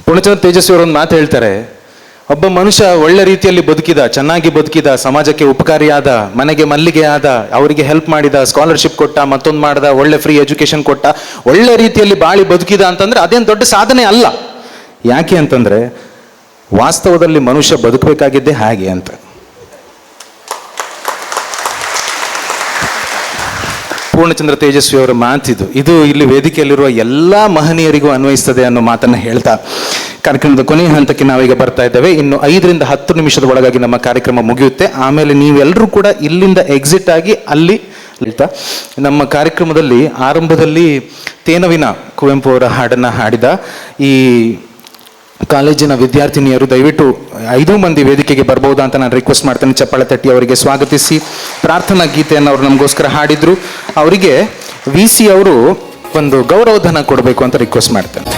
ಪೂರ್ಣಚಂದ್ರ ತೇಜಸ್ವಿ ಅವರೊಂದು ಮಾತು ಹೇಳ್ತಾರೆ, ಒಬ್ಬ ಮನುಷ್ಯ ಒಳ್ಳೆ ರೀತಿಯಲ್ಲಿ ಬದುಕಿದ, ಚೆನ್ನಾಗಿ ಬದುಕಿದ, ಸಮಾಜಕ್ಕೆ ಉಪಕಾರಿಯಾದ, ಮನೆಗೆ ಮಲ್ಲಿಗೆ ಆದ, ಅವರಿಗೆ ಹೆಲ್ಪ್ ಮಾಡಿದ, ಸ್ಕಾಲರ್ಶಿಪ್ ಕೊಟ್ಟ, ಮತ್ತೊಂದು ಮಾಡ್ದ, ಒಳ್ಳೆ ಫ್ರೀ ಎಜುಕೇಶನ್ ಕೊಟ್ಟ, ಒಳ್ಳೆ ರೀತಿಯಲ್ಲಿ ಬಾಳಿ ಬದುಕಿದ ಅಂತಂದ್ರೆ ಅದೇನು ದೊಡ್ಡ ಸಾಧನೆ ಅಲ್ಲ. ಯಾಕೆ ಅಂತಂದ್ರೆ ವಾಸ್ತವದಲ್ಲಿ ಮನುಷ್ಯ ಬದುಕಬೇಕಾಗಿದ್ದೇ ಹಾಗೆ ಅಂತ. ಪೂರ್ಣಚಂದ್ರ ತೇಜಸ್ವಿ ಅವರ ಮಾತಿದು, ಇದು ಇಲ್ಲಿ ವೇದಿಕೆಯಲ್ಲಿರುವ ಎಲ್ಲ ಮಹನೀಯರಿಗೂ ಅನ್ವಯಿಸ್ತದೆ ಅನ್ನೋ ಮಾತನ್ನು ಹೇಳ್ತಾ ಕಾರ್ಯಕ್ರಮದ ಕೊನೆಯ ಹಂತಕ್ಕೆ ನಾವೀಗ ಬರ್ತಾ ಇದ್ದೇವೆ. ಇನ್ನು 5 ರಿಂದ 10 ನಿಮಿಷದ ಒಳಗಾಗಿ ನಮ್ಮ ಕಾರ್ಯಕ್ರಮ ಮುಗಿಯುತ್ತೆ. ಆಮೇಲೆ ನೀವೆಲ್ಲರೂ ಕೂಡ ಇಲ್ಲಿಂದ ಎಕ್ಸಿಟ್ ಆಗಿ ಅಲ್ಲಿ ನಮ್ಮ ಕಾರ್ಯಕ್ರಮದಲ್ಲಿ ಆರಂಭದಲ್ಲಿ ತೇನವಿನ ಕುವೆಂಪು ಅವರ ಹಾಡನ್ನು ಹಾಡಿದ ಈ ಕಾಲೇಜಿನ ವಿದ್ಯಾರ್ಥಿನಿಯರು ದಯವಿಟ್ಟು 5 ಮಂದಿ ವೇದಿಕೆಗೆ ಬರ್ಬೋದಾ ಅಂತ ನಾನು ರಿಕ್ವೆಸ್ಟ್ ಮಾಡ್ತೇನೆ. ಚಪ್ಪಾಳೆ ತಟ್ಟಿ ಅವರಿಗೆ ಸ್ವಾಗತಿಸಿ. ಪ್ರಾರ್ಥನಾ ಗೀತೆಯನ್ನು ಅವರು ನಮಗೋಸ್ಕರ ಹಾಡಿದ್ರು. ಅವರಿಗೆ VC ಅವರು ಒಂದು ಗೌರವಧನ ಕೊಡಬೇಕು ಅಂತ ರಿಕ್ವೆಸ್ಟ್ ಮಾಡ್ತೇನೆ.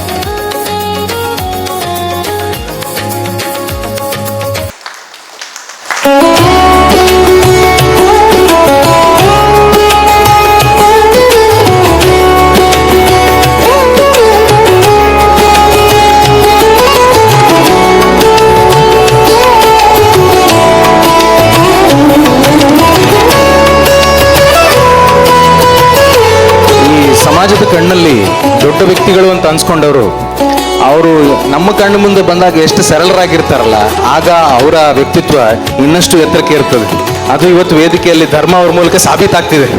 ವ್ಯಕ್ತಿಗಳು ಅಂತ ಅನ್ಸ್ಕೊಂಡವರು ಅವರು ನಮ್ಮ ಕಣ್ಣು ಮುಂದೆ ಬಂದಾಗ ಎಷ್ಟು ಸರಳರಾಗಿರ್ತಾರಲ್ಲ, ಆಗ ಅವರ ವ್ಯಕ್ತಿತ್ವ ಇನ್ನಷ್ಟು ಎತ್ತರಕ್ಕೆ ಇರ್ತದೆ. ಅದು ಇವತ್ತು ವೇದಿಕೆಯಲ್ಲಿ ಧರ್ಮ ಅವ್ರ ಮೂಲಕ ಸಾಬೀತಾಗ್ತಿದೆ.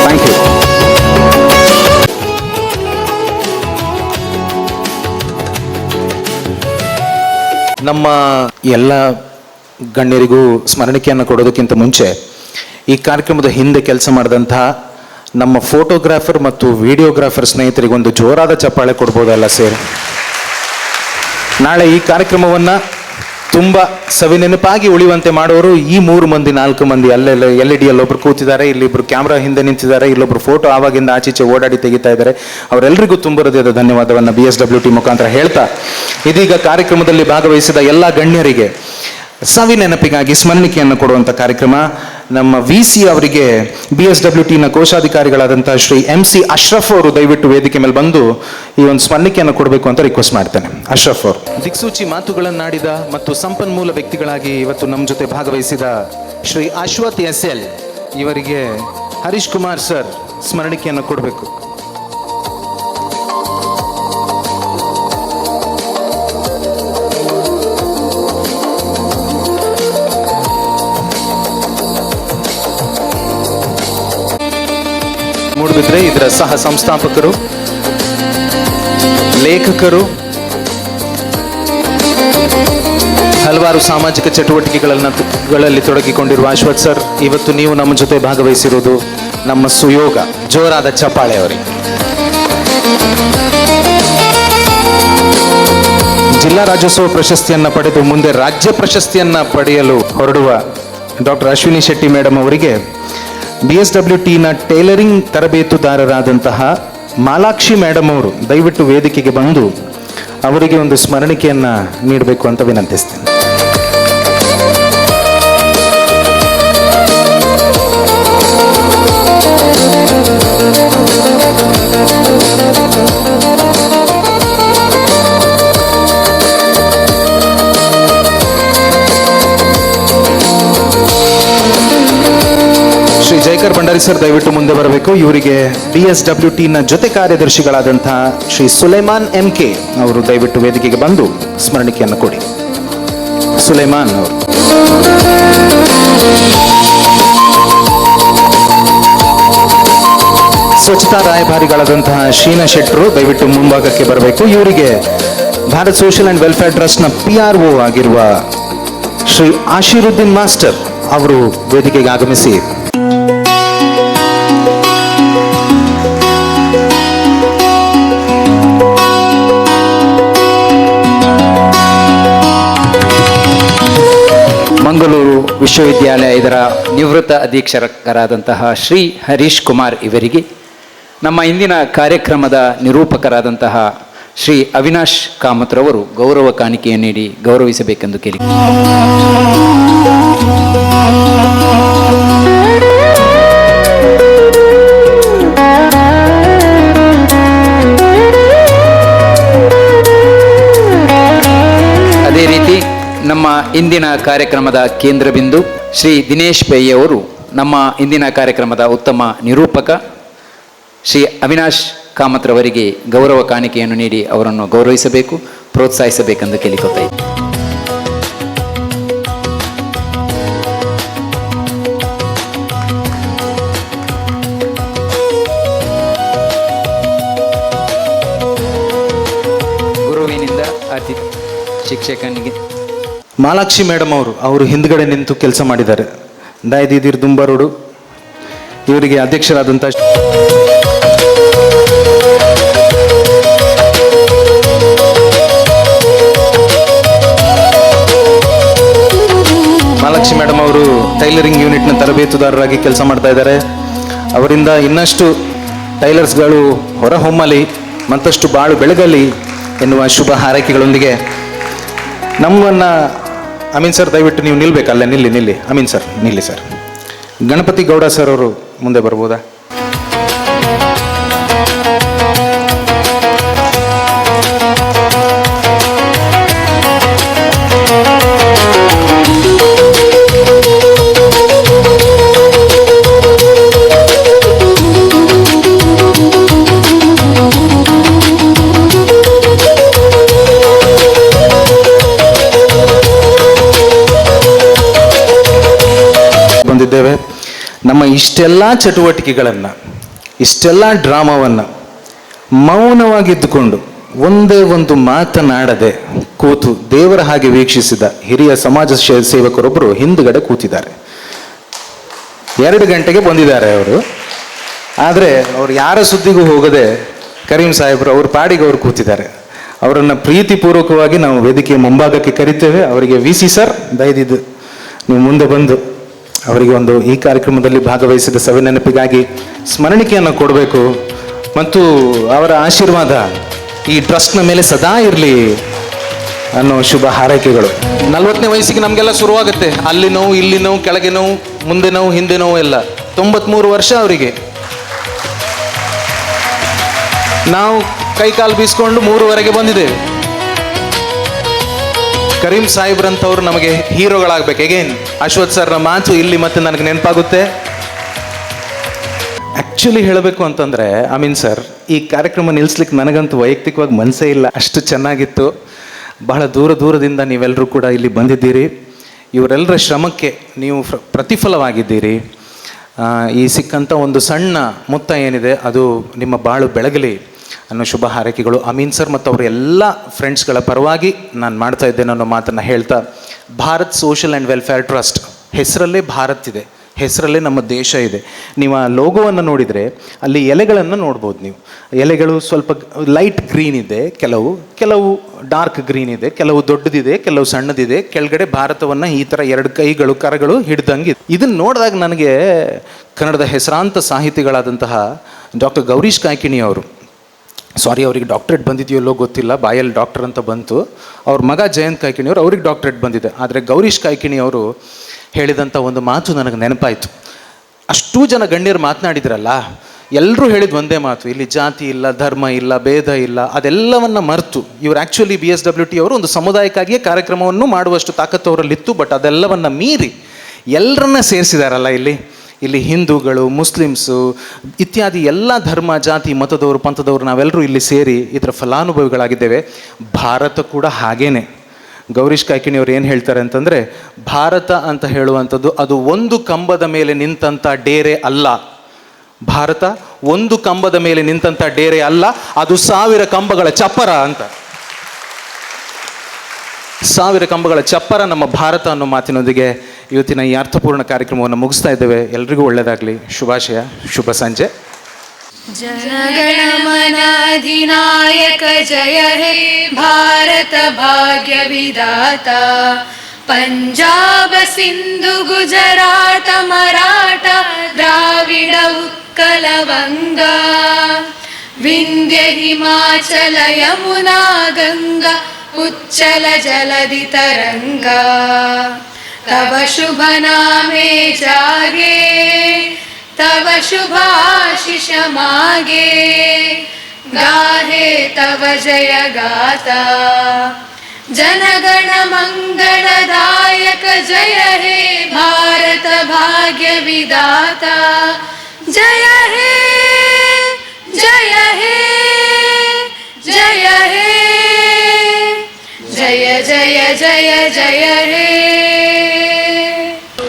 Thank you. ನಮ್ಮ ಎಲ್ಲ ಗಣ್ಯರಿಗೂ ಸ್ಮರಣಿಕೆಯನ್ನು ಕೊಡೋದಕ್ಕಿಂತ ಮುಂಚೆ ಈ ಕಾರ್ಯಕ್ರಮದ ಹಿಂದೆ ಕೆಲಸ ಮಾಡಿದಂತಹ ನಮ್ಮ ಫೋಟೋಗ್ರಾಫರ್ ಮತ್ತು ವಿಡಿಯೋಗ್ರಾಫರ್ ಸ್ನೇಹಿತರಿಗೊಂದು ಜೋರಾದ ಚಪ್ಪಾಳೆ ಕೊಡ್ಬೋದಲ್ಲ ಸೇರಿ. ನಾಳೆ ಈ ಕಾರ್ಯಕ್ರಮವನ್ನು ತುಂಬ ಸವಿನೆನಪಾಗಿ ಉಳಿಯುವಂತೆ ಮಾಡೋರು ಈ 3 ಮಂದಿ 4 ಮಂದಿ ಅಲ್ಲೆಲ್ಲ LED ಒಬ್ರು ಕೂತಿದ್ದಾರೆ, ಇಲ್ಲಿಬ್ರು ಕ್ಯಾಮ್ರಾ ಹಿಂದೆ ನಿಂತಿದ್ದಾರೆ, ಇಲ್ಲೊಬ್ರು ಫೋಟೋ ಆವಾಗಿಂದ ಆಚೀಚೆ ಓಡಾಡಿ ತೆಗಿತಾ ಇದ್ದಾರೆ. ಅವರೆಲ್ಲರಿಗೂ ತುಂಬ ಹೃದಯದ ಧನ್ಯವಾದವನ್ನು BSWT ಮುಖಾಂತರ ಹೇಳ್ತಾ, ಇದೀಗ ಕಾರ್ಯಕ್ರಮದಲ್ಲಿ ಭಾಗವಹಿಸಿದ ಎಲ್ಲ ಗಣ್ಯರಿಗೆ ಸವಿನೆನಪಿಗಾಗಿ ಸ್ಮರಣಿಕೆಯನ್ನು ಕೊಡುವಂಥ ಕಾರ್ಯಕ್ರಮ. ನಮ್ಮ VC ಅವರಿಗೆ BSWTನ ಕೋಶಾಧಿಕಾರಿಗಳಾದಂಥ ಶ್ರೀ MC ಅಶ್ರಫ್ ಅವರು ದಯವಿಟ್ಟು ವೇದಿಕೆ ಮೇಲೆ ಬಂದು ಈ ಒಂದು ಸ್ಮರಣಿಕೆಯನ್ನು ಕೊಡಬೇಕು ಅಂತ ರಿಕ್ವೆಸ್ಟ್ ಮಾಡ್ತೇನೆ. ಅಶ್ರಫ್ ಅವರು ದಿಕ್ಸೂಚಿ ಮಾತುಗಳನ್ನಾಡಿದ ಮತ್ತು ಸಂಪನ್ಮೂಲ ವ್ಯಕ್ತಿಗಳಾಗಿ ಇವತ್ತು ನಮ್ಮ ಜೊತೆ ಭಾಗವಹಿಸಿದ ಶ್ರೀ ಅಶ್ವಥ್ SL ಇವರಿಗೆ ಹರೀಶ್ ಕುಮಾರ್ ಸರ್ ಸ್ಮರಣಿಕೆಯನ್ನು ಕೊಡಬೇಕು. ಮೂಡುಬಿದ್ರೆ ಇದರ ಸಹ ಸಂಸ್ಥಾಪಕರು, ಲೇಖಕರು, ಹಲವಾರು ಸಾಮಾಜಿಕ ಚಟುವಟಿಕೆಗಳಲ್ಲಿ ತೊಡಗಿಕೊಂಡಿರುವ ಅಶ್ವಥ್ ಸರ್, ಇವತ್ತು ನೀವು ನಮ್ಮ ಜೊತೆ ಭಾಗವಹಿಸಿರುವುದು ನಮ್ಮ ಸುಯೋಗ. ಜೋರಾದ ಚಪ್ಪಾಳೆ ಅವರಿಗೆ. ಜಿಲ್ಲಾ ರಾಜ್ಯೋತ್ಸವ ಪ್ರಶಸ್ತಿಯನ್ನ ಪಡೆದು ಮುಂದೆ ರಾಜ್ಯ ಪ್ರಶಸ್ತಿಯನ್ನ ಪಡೆಯಲು ಹೊರಡುವ ಡಾಕ್ಟರ್ ಅಶ್ವಿನಿ ಶೆಟ್ಟಿ ಮೇಡಮ್ ಅವರಿಗೆ BSWTನ ಟೈಲರಿಂಗ್ ತರಬೇತುದಾರರಾದಂತಹ ಮಾಲಾಕ್ಷಿ ಮೇಡಮ್ ಅವರು ದಯವಿಟ್ಟು ವೇದಿಕೆಗೆ ಬಂದು ಅವರಿಗೆ ಒಂದು ಸ್ಮರಣಿಕೆಯನ್ನು ನೀಡಬೇಕು ಅಂತ ವಿನಂತಿಸ್ತೇನೆ. ಶ್ರೀ ಜಯಕರ್ ಭಂಡಾರಿ ಸರ್ ದಯವಿಟ್ಟು ಮುಂದೆ ಬರಬೇಕು. ಇವರಿಗೆ BSWTನ ಜೊತೆ ಕಾರ್ಯದರ್ಶಿಗಳಾದಂತಹ ಶ್ರೀ ಸುಲೈಮಾನ್ MK ಅವರು ದಯವಿಟ್ಟು ವೇದಿಕೆಗೆ ಬಂದು ಸ್ಮರಣಿಕೆಯನ್ನು ಕೊಡಿ. ಸುಲೈಮಾನ್ ಅವರು. ಸ್ವಚ್ಛತಾ ರಾಯಭಾರಿಗಳಾದಂತಹ ಶೀನಾ ಶೆಟ್ರು ದಯವಿಟ್ಟು ಮುಂಭಾಗಕ್ಕೆ ಬರಬೇಕು. ಇವರಿಗೆ ಭಾರತ್ ಸೋಷಿಯಲ್ ಅಂಡ್ ವೆಲ್ಫೇರ್ ಟ್ರಸ್ಟ್ನ PRO ಆಗಿರುವ ಶ್ರೀ ಆಶೀರುದ್ದೀನ್ ಮಾಸ್ಟರ್ ಅವರು ವೇದಿಕೆಗೆ ಆಗಮಿಸಿ ಮಂಗಳೂರು ವಿಶ್ವವಿದ್ಯಾಲಯ ಇದರ ನಿವೃತ್ತ ಅಧೀಕ್ಷಕರಾದಂತಹ ಶ್ರೀ ಹರೀಶ್ ಕುಮಾರ್ ಇವರಿಗೆ ನಮ್ಮ ಇಂದಿನ ಕಾರ್ಯಕ್ರಮದ ನಿರೂಪಕರಾದಂತಹ ಶ್ರೀ ಅವಿನಾಶ್ ಕಾಮತ್ರವರು ಗೌರವ ಕಾಣಿಕೆಯನ್ನು ನೀಡಿ ಗೌರವಿಸಬೇಕೆಂದು ಕೇಳಿ. ಅದೇ ರೀತಿ ನಮ್ಮ ಇಂದಿನ ಕಾರ್ಯಕ್ರಮದ ಕೇಂದ್ರ ಬಿಂದು ಶ್ರೀ ದಿನೇಶ್ ಪೈ ಅವರು ನಮ್ಮ ಇಂದಿನ ಕಾರ್ಯಕ್ರಮದ ಉತ್ತಮ ನಿರೂಪಕ ಶ್ರೀ ಅವಿನಾಶ್ ಕಾಮತ್ರವರಿಗೆ ಗೌರವ ಕಾಣಿಕೆಯನ್ನು ನೀಡಿ ಅವರನ್ನು ಗೌರವಿಸಬೇಕು, ಪ್ರೋತ್ಸಾಹಿಸಬೇಕೆಂದು ಕೇಳಿಕೊಳ್ತಾ ಇದ್ದೀನಿ. ಗುರುವಿನಿಂದ ಅತಿ ಶಿಕ್ಷಕನಿಗೆ ಮಾಲಾಕ್ಷಿ ಮೇಡಮ್ ಅವರು ಹಿಂದ್ಗಡೆ ನಿಂತು ಕೆಲಸ ಮಾಡಿದ್ದಾರೆ. ದಾಯದಿದಿರ್ ದುಂಬರೋಡು ಇವರಿಗೆ ಅಧ್ಯಕ್ಷರಾದಂಥ ಮಾಲಾಕ್ಷಿ ಮೇಡಮ್ ಅವರು ಟೈಲರಿಂಗ್ ಯೂನಿಟ್ನ ತರಬೇತುದಾರರಾಗಿ ಕೆಲಸ ಮಾಡ್ತಾ ಇದ್ದಾರೆ. ಅವರಿಂದ ಇನ್ನಷ್ಟು ಟೈಲರ್ಸ್ಗಳು ಹೊರಹೊಮ್ಮಲಿ, ಮತ್ತಷ್ಟು ಬಾಳು ಬೆಳಗಲಿ ಎನ್ನುವ ಶುಭ ಹಾರೈಕೆಗಳೊಂದಿಗೆ ನಮ್ಮನ್ನು ಅಮೀನ್ ಸರ್ ದಯವಿಟ್ಟು ನೀವು ನಿಲ್ಬೇಕಲ್ಲ, ನಿಲ್ಲಿ ಅಮೀನ್ ಸರ್ ನಿಲ್ಲಿ ಸರ್. ಗಣಪತಿ ಗೌಡ ಸರ್ ಅವರು ಮುಂದೆ ಬರ್ಬೋದಾ? ಇಷ್ಟೆಲ್ಲ ಚಟುವಟಿಕೆಗಳನ್ನು, ಇಷ್ಟೆಲ್ಲ ಡ್ರಾಮಾವನ್ನು ಮೌನವಾಗಿದ್ದುಕೊಂಡು ಒಂದೇ ಒಂದು ಮಾತನಾಡದೆ ಕೂತು ದೇವರ ಹಾಗೆ ವೀಕ್ಷಿಸಿದ ಹಿರಿಯ ಸಮಾಜ ಸೇವಕರೊಬ್ಬರು ಹಿಂದುಗಡೆ ಕೂತಿದ್ದಾರೆ. 2 ಗಂಟೆಗೆ ಬಂದಿದ್ದಾರೆ ಅವರು. ಆದರೆ ಅವ್ರು ಯಾರ ಸುದ್ದಿಗೂ ಹೋಗದೆ ಕರೀಂ ಸಾಹೇಬರು ಅವ್ರ ಪಾಡಿಗೆ ಅವರು ಕೂತಿದ್ದಾರೆ. ಅವರನ್ನು ಪ್ರೀತಿಪೂರ್ವಕವಾಗಿ ನಾವು ವೇದಿಕೆಯ ಮುಂಭಾಗಕ್ಕೆ ಕರಿತೇವೆ. ಅವರಿಗೆ VC ಸರ್ ದಯದಿದ್ದು ನೀವು ಮುಂದೆ ಬಂದು ಅವರಿಗೆ ಒಂದು ಈ ಕಾರ್ಯಕ್ರಮದಲ್ಲಿ ಭಾಗವಹಿಸಿದ ಸವಿನೆನಪಿಗಾಗಿ ಸ್ಮರಣಿಕೆಯನ್ನು ಕೊಡಬೇಕು ಮತ್ತು ಅವರ ಆಶೀರ್ವಾದ ಈ ಟ್ರಸ್ಟ್ನ ಮೇಲೆ ಸದಾ ಇರಲಿ ಅನ್ನೋ ಶುಭ ಹಾರೈಕೆಗಳು. 40ನೇ ವಯಸ್ಸಿಗೆ ನಮಗೆಲ್ಲ ಶುರುವಾಗುತ್ತೆ, ಅಲ್ಲಿ ನೋವು, ಇಲ್ಲಿ ನೋವು, ಕೆಳಗೆ ನೋವು, ಮುಂದೆ ನೋವು, ಹಿಂದೆ ನೋವು ಎಲ್ಲ. 93 ವರ್ಷ ಅವರಿಗೆ. ನಾವು ಕೈಕಾಲು ಬೀಸ್ಕೊಂಡು 3ವರೆಗೆ ಬಂದಿದ್ದೇವೆ. ಕರೀಂ ಸಾಹೇಬ್ರಂಥವ್ರು ನಮಗೆ ಹೀರೋಗಳಾಗಬೇಕು. ಎಗೇನ್ ಅಶ್ವಥ್ ಸರ್ನ ಮಾತು ಇಲ್ಲಿ ಮತ್ತೆ ನನಗೆ ನೆನಪಾಗುತ್ತೆ. ಆ್ಯಕ್ಚುಲಿ ಹೇಳಬೇಕು ಅಂತಂದರೆ ಅಮೀನ್ ಸರ್, ಈ ಕಾರ್ಯಕ್ರಮ ನಿಲ್ಲಿಸ್ಲಿಕ್ಕೆ ನನಗಂತೂ ವೈಯಕ್ತಿಕವಾಗಿ ಮನಸ್ಸೇ ಇಲ್ಲ, ಅಷ್ಟು ಚೆನ್ನಾಗಿತ್ತು. ಬಹಳ ದೂರದಿಂದ ನೀವೆಲ್ಲರೂ ಕೂಡ ಇಲ್ಲಿ ಬಂದಿದ್ದೀರಿ. ಇವರೆಲ್ಲರ ಶ್ರಮಕ್ಕೆ ನೀವು ಪ್ರತಿಫಲವಾಗಿದ್ದೀರಿ. ಈ ಸಿಕ್ಕಂಥ ಒಂದು ಸಣ್ಣ ಮೊತ್ತ ಏನಿದೆ ಅದು ನಿಮ್ಮ ಬಾಳು ಬೆಳಗಲಿ ಅನ್ನೋ ಶುಭ ಹಾರೈಕೆಗಳು ಅಮೀನ್ ಸರ್ ಮತ್ತು ಅವರ ಎಲ್ಲ ಫ್ರೆಂಡ್ಸ್ಗಳ ಪರವಾಗಿ ನಾನು ಮಾಡ್ತಾ ಇದ್ದೇನೆ ಅನ್ನೋ ಮಾತನ್ನು ಹೇಳ್ತಾ, Bharat social and welfare trust ಹೆಸರಲ್ಲೇ ಭಾರತ್ ಇದೆ, ಹೆಸರಲ್ಲೇ ನಮ್ಮ ದೇಶ ಇದೆ. ನೀವು ಆ ಲೋಗೋವನ್ನು ನೋಡಿದರೆ ಅಲ್ಲಿ ಎಲೆಗಳನ್ನು ನೋಡ್ಬೋದು. ನೀವು ಎಲೆಗಳು ಸ್ವಲ್ಪ ಲೈಟ್ ಗ್ರೀನ್ ಇದೆ, ಕೆಲವು ಡಾರ್ಕ್ ಗ್ರೀನ್ ಇದೆ, ಕೆಲವು ದೊಡ್ಡದಿದೆ, ಕೆಲವು ಸಣ್ಣದಿದೆ. ಕೆಳಗಡೆ ಭಾರತವನ್ನು ಈ ಥರ 2 ಕೈಗಳು ಕರಗಳು ಹಿಡ್ದಂಗೆ. ಇದನ್ನು ನೋಡಿದಾಗ ನನಗೆ ಕನ್ನಡದ ಹೆಸರಾಂತ ಸಾಹಿತಿಗಳಾದಂತಹ ಡಾಕ್ಟರ್ ಗೌರೀಶ್ ಕಾಯ್ಕಿಣಿ ಅವರು, ಸಾರಿ ಅವರಿಗೆ ಡಾಕ್ಟ್ರೇಟ್ ಬಂದಿದೆಯಲ್ಲೋ ಗೊತ್ತಿಲ್ಲ, ಬಾಯಲ್ಲಿ ಡಾಕ್ಟರ್ ಅಂತ ಬಂತು. ಅವ್ರ ಮಗ ಜಯಂತ್ ಕಾಯ್ಕಿಣಿಯವರು, ಅವ್ರಿಗೆ ಡಾಕ್ಟ್ರೇಟ್ ಬಂದಿದೆ. ಆದರೆ ಗೌರೀಶ್ ಕಾಯ್ಕಿಣಿ ಅವರು ಹೇಳಿದಂಥ ಒಂದು ಮಾತು ನನಗೆ ನೆನಪಾಯಿತು. ಅಷ್ಟೂ ಜನ ಗಣ್ಯರು ಮಾತನಾಡಿದ್ರಲ್ಲ, ಎಲ್ಲರೂ ಹೇಳಿದ ಒಂದೇ ಮಾತು, ಇಲ್ಲಿ ಜಾತಿ ಇಲ್ಲ, ಧರ್ಮ ಇಲ್ಲ, ಭೇದ ಇಲ್ಲ, ಅದೆಲ್ಲವನ್ನು ಮರೆತು ಇವರು ಆ್ಯಕ್ಚುಲಿ BSWT ಅವರು ಒಂದು ಸಮುದಾಯಕ್ಕಾಗಿಯೇ ಕಾರ್ಯಕ್ರಮವನ್ನು ಮಾಡುವಷ್ಟು ತಾಕತ್ತು ಅವರಲ್ಲಿತ್ತು. ಬಟ್ ಅದೆಲ್ಲವನ್ನು ಮೀರಿ ಎಲ್ಲರನ್ನ ಸೇರಿಸಿದಾರಲ್ಲ ಇಲ್ಲಿ ಹಿಂದೂಗಳು, ಮುಸ್ಲಿಮ್ಸು ಇತ್ಯಾದಿ ಎಲ್ಲ ಧರ್ಮ, ಜಾತಿ, ಮತದವರು, ಪಂಥದವರು ನಾವೆಲ್ಲರೂ ಇಲ್ಲಿ ಸೇರಿ ಇದರ ಫಲಾನುಭವಿಗಳಾಗಿದ್ದೇವೆ. ಭಾರತ ಕೂಡ ಹಾಗೇನೆ. ಗೌರೀಶ್ ಕಾಯ್ಕಿಣಿಯವರು ಏನು ಹೇಳ್ತಾರೆ ಅಂತಂದರೆ, ಭಾರತ ಅಂತ ಹೇಳುವಂಥದ್ದು ಅದು ಒಂದು ಕಂಬದ ಮೇಲೆ ನಿಂತಂಥ ಡೇರೆ ಅಲ್ಲ. ಭಾರತ ಒಂದು ಕಂಬದ ಮೇಲೆ ನಿಂತಂಥ ಡೇರೆ ಅಲ್ಲ, ಅದು 1000 ಕಂಬಗಳ ಚಪ್ಪರ ಅಂತ. 1000 ಕಂಬಗಳ ಚಪ್ಪರ ನಮ್ಮ ಭಾರತ ಅನ್ನೋ ಮಾತಿನೊಂದಿಗೆ ಇವತ್ತಿನ ಈ ಅರ್ಥಪೂರ್ಣ ಕಾರ್ಯಕ್ರಮವನ್ನು ಮುಗಿಸ್ತಾ ಇದ್ದೇವೆ. ಎಲ್ರಿಗೂ ಒಳ್ಳೆಯದಾಗಲಿ. ಶುಭಾಶಯ, ಶುಭ ಸಂಜೆ. ಜನಗಣಮನ ಅಧಿನಾಯಕ ಜಯ ಹೇ ಭಾರತ ಭಾಗ್ಯ ವಿಧಾತ. ಪಂಜಾಬ ಸಿಂಧು ಗುಜರಾಟ ಮರಾಠ ದ್ರಾವಿಡ ಉತ್ಕಲ ವಂಗ. ವಿಂಧ್ಯ ಹಿಮಾಚಲ ಯಮುನಾ ಗಂಗಾ ಉಚ್ಚಲ ಜಲಧಿ ತರಂಗ. तव शुभ नामे जागे तव शुभाशिष मागे. गाहे तव जय गाता जनगण मंगलदायक जय हे भारत भाग्य विधाता. जय हे जय हे जय हे जय जय जय जय हे.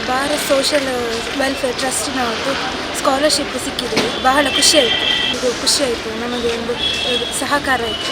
ಭಾರತ್ ಸೋಷಲ್ ವೆಲ್ಫೇರ್ ಟ್ರಸ್ಟಿನ ಸ್ಕಾಲರ್ಶಿಪ್ ಸಿಕ್ಕಿದೆ, ಬಹಳ ಖುಷಿಯಾಯಿತು. ಇದು ಖುಷಿಯಾಯಿತು, ನಮಗೆ ಒಂದು ಸಹಕಾರ ಆಯಿತು.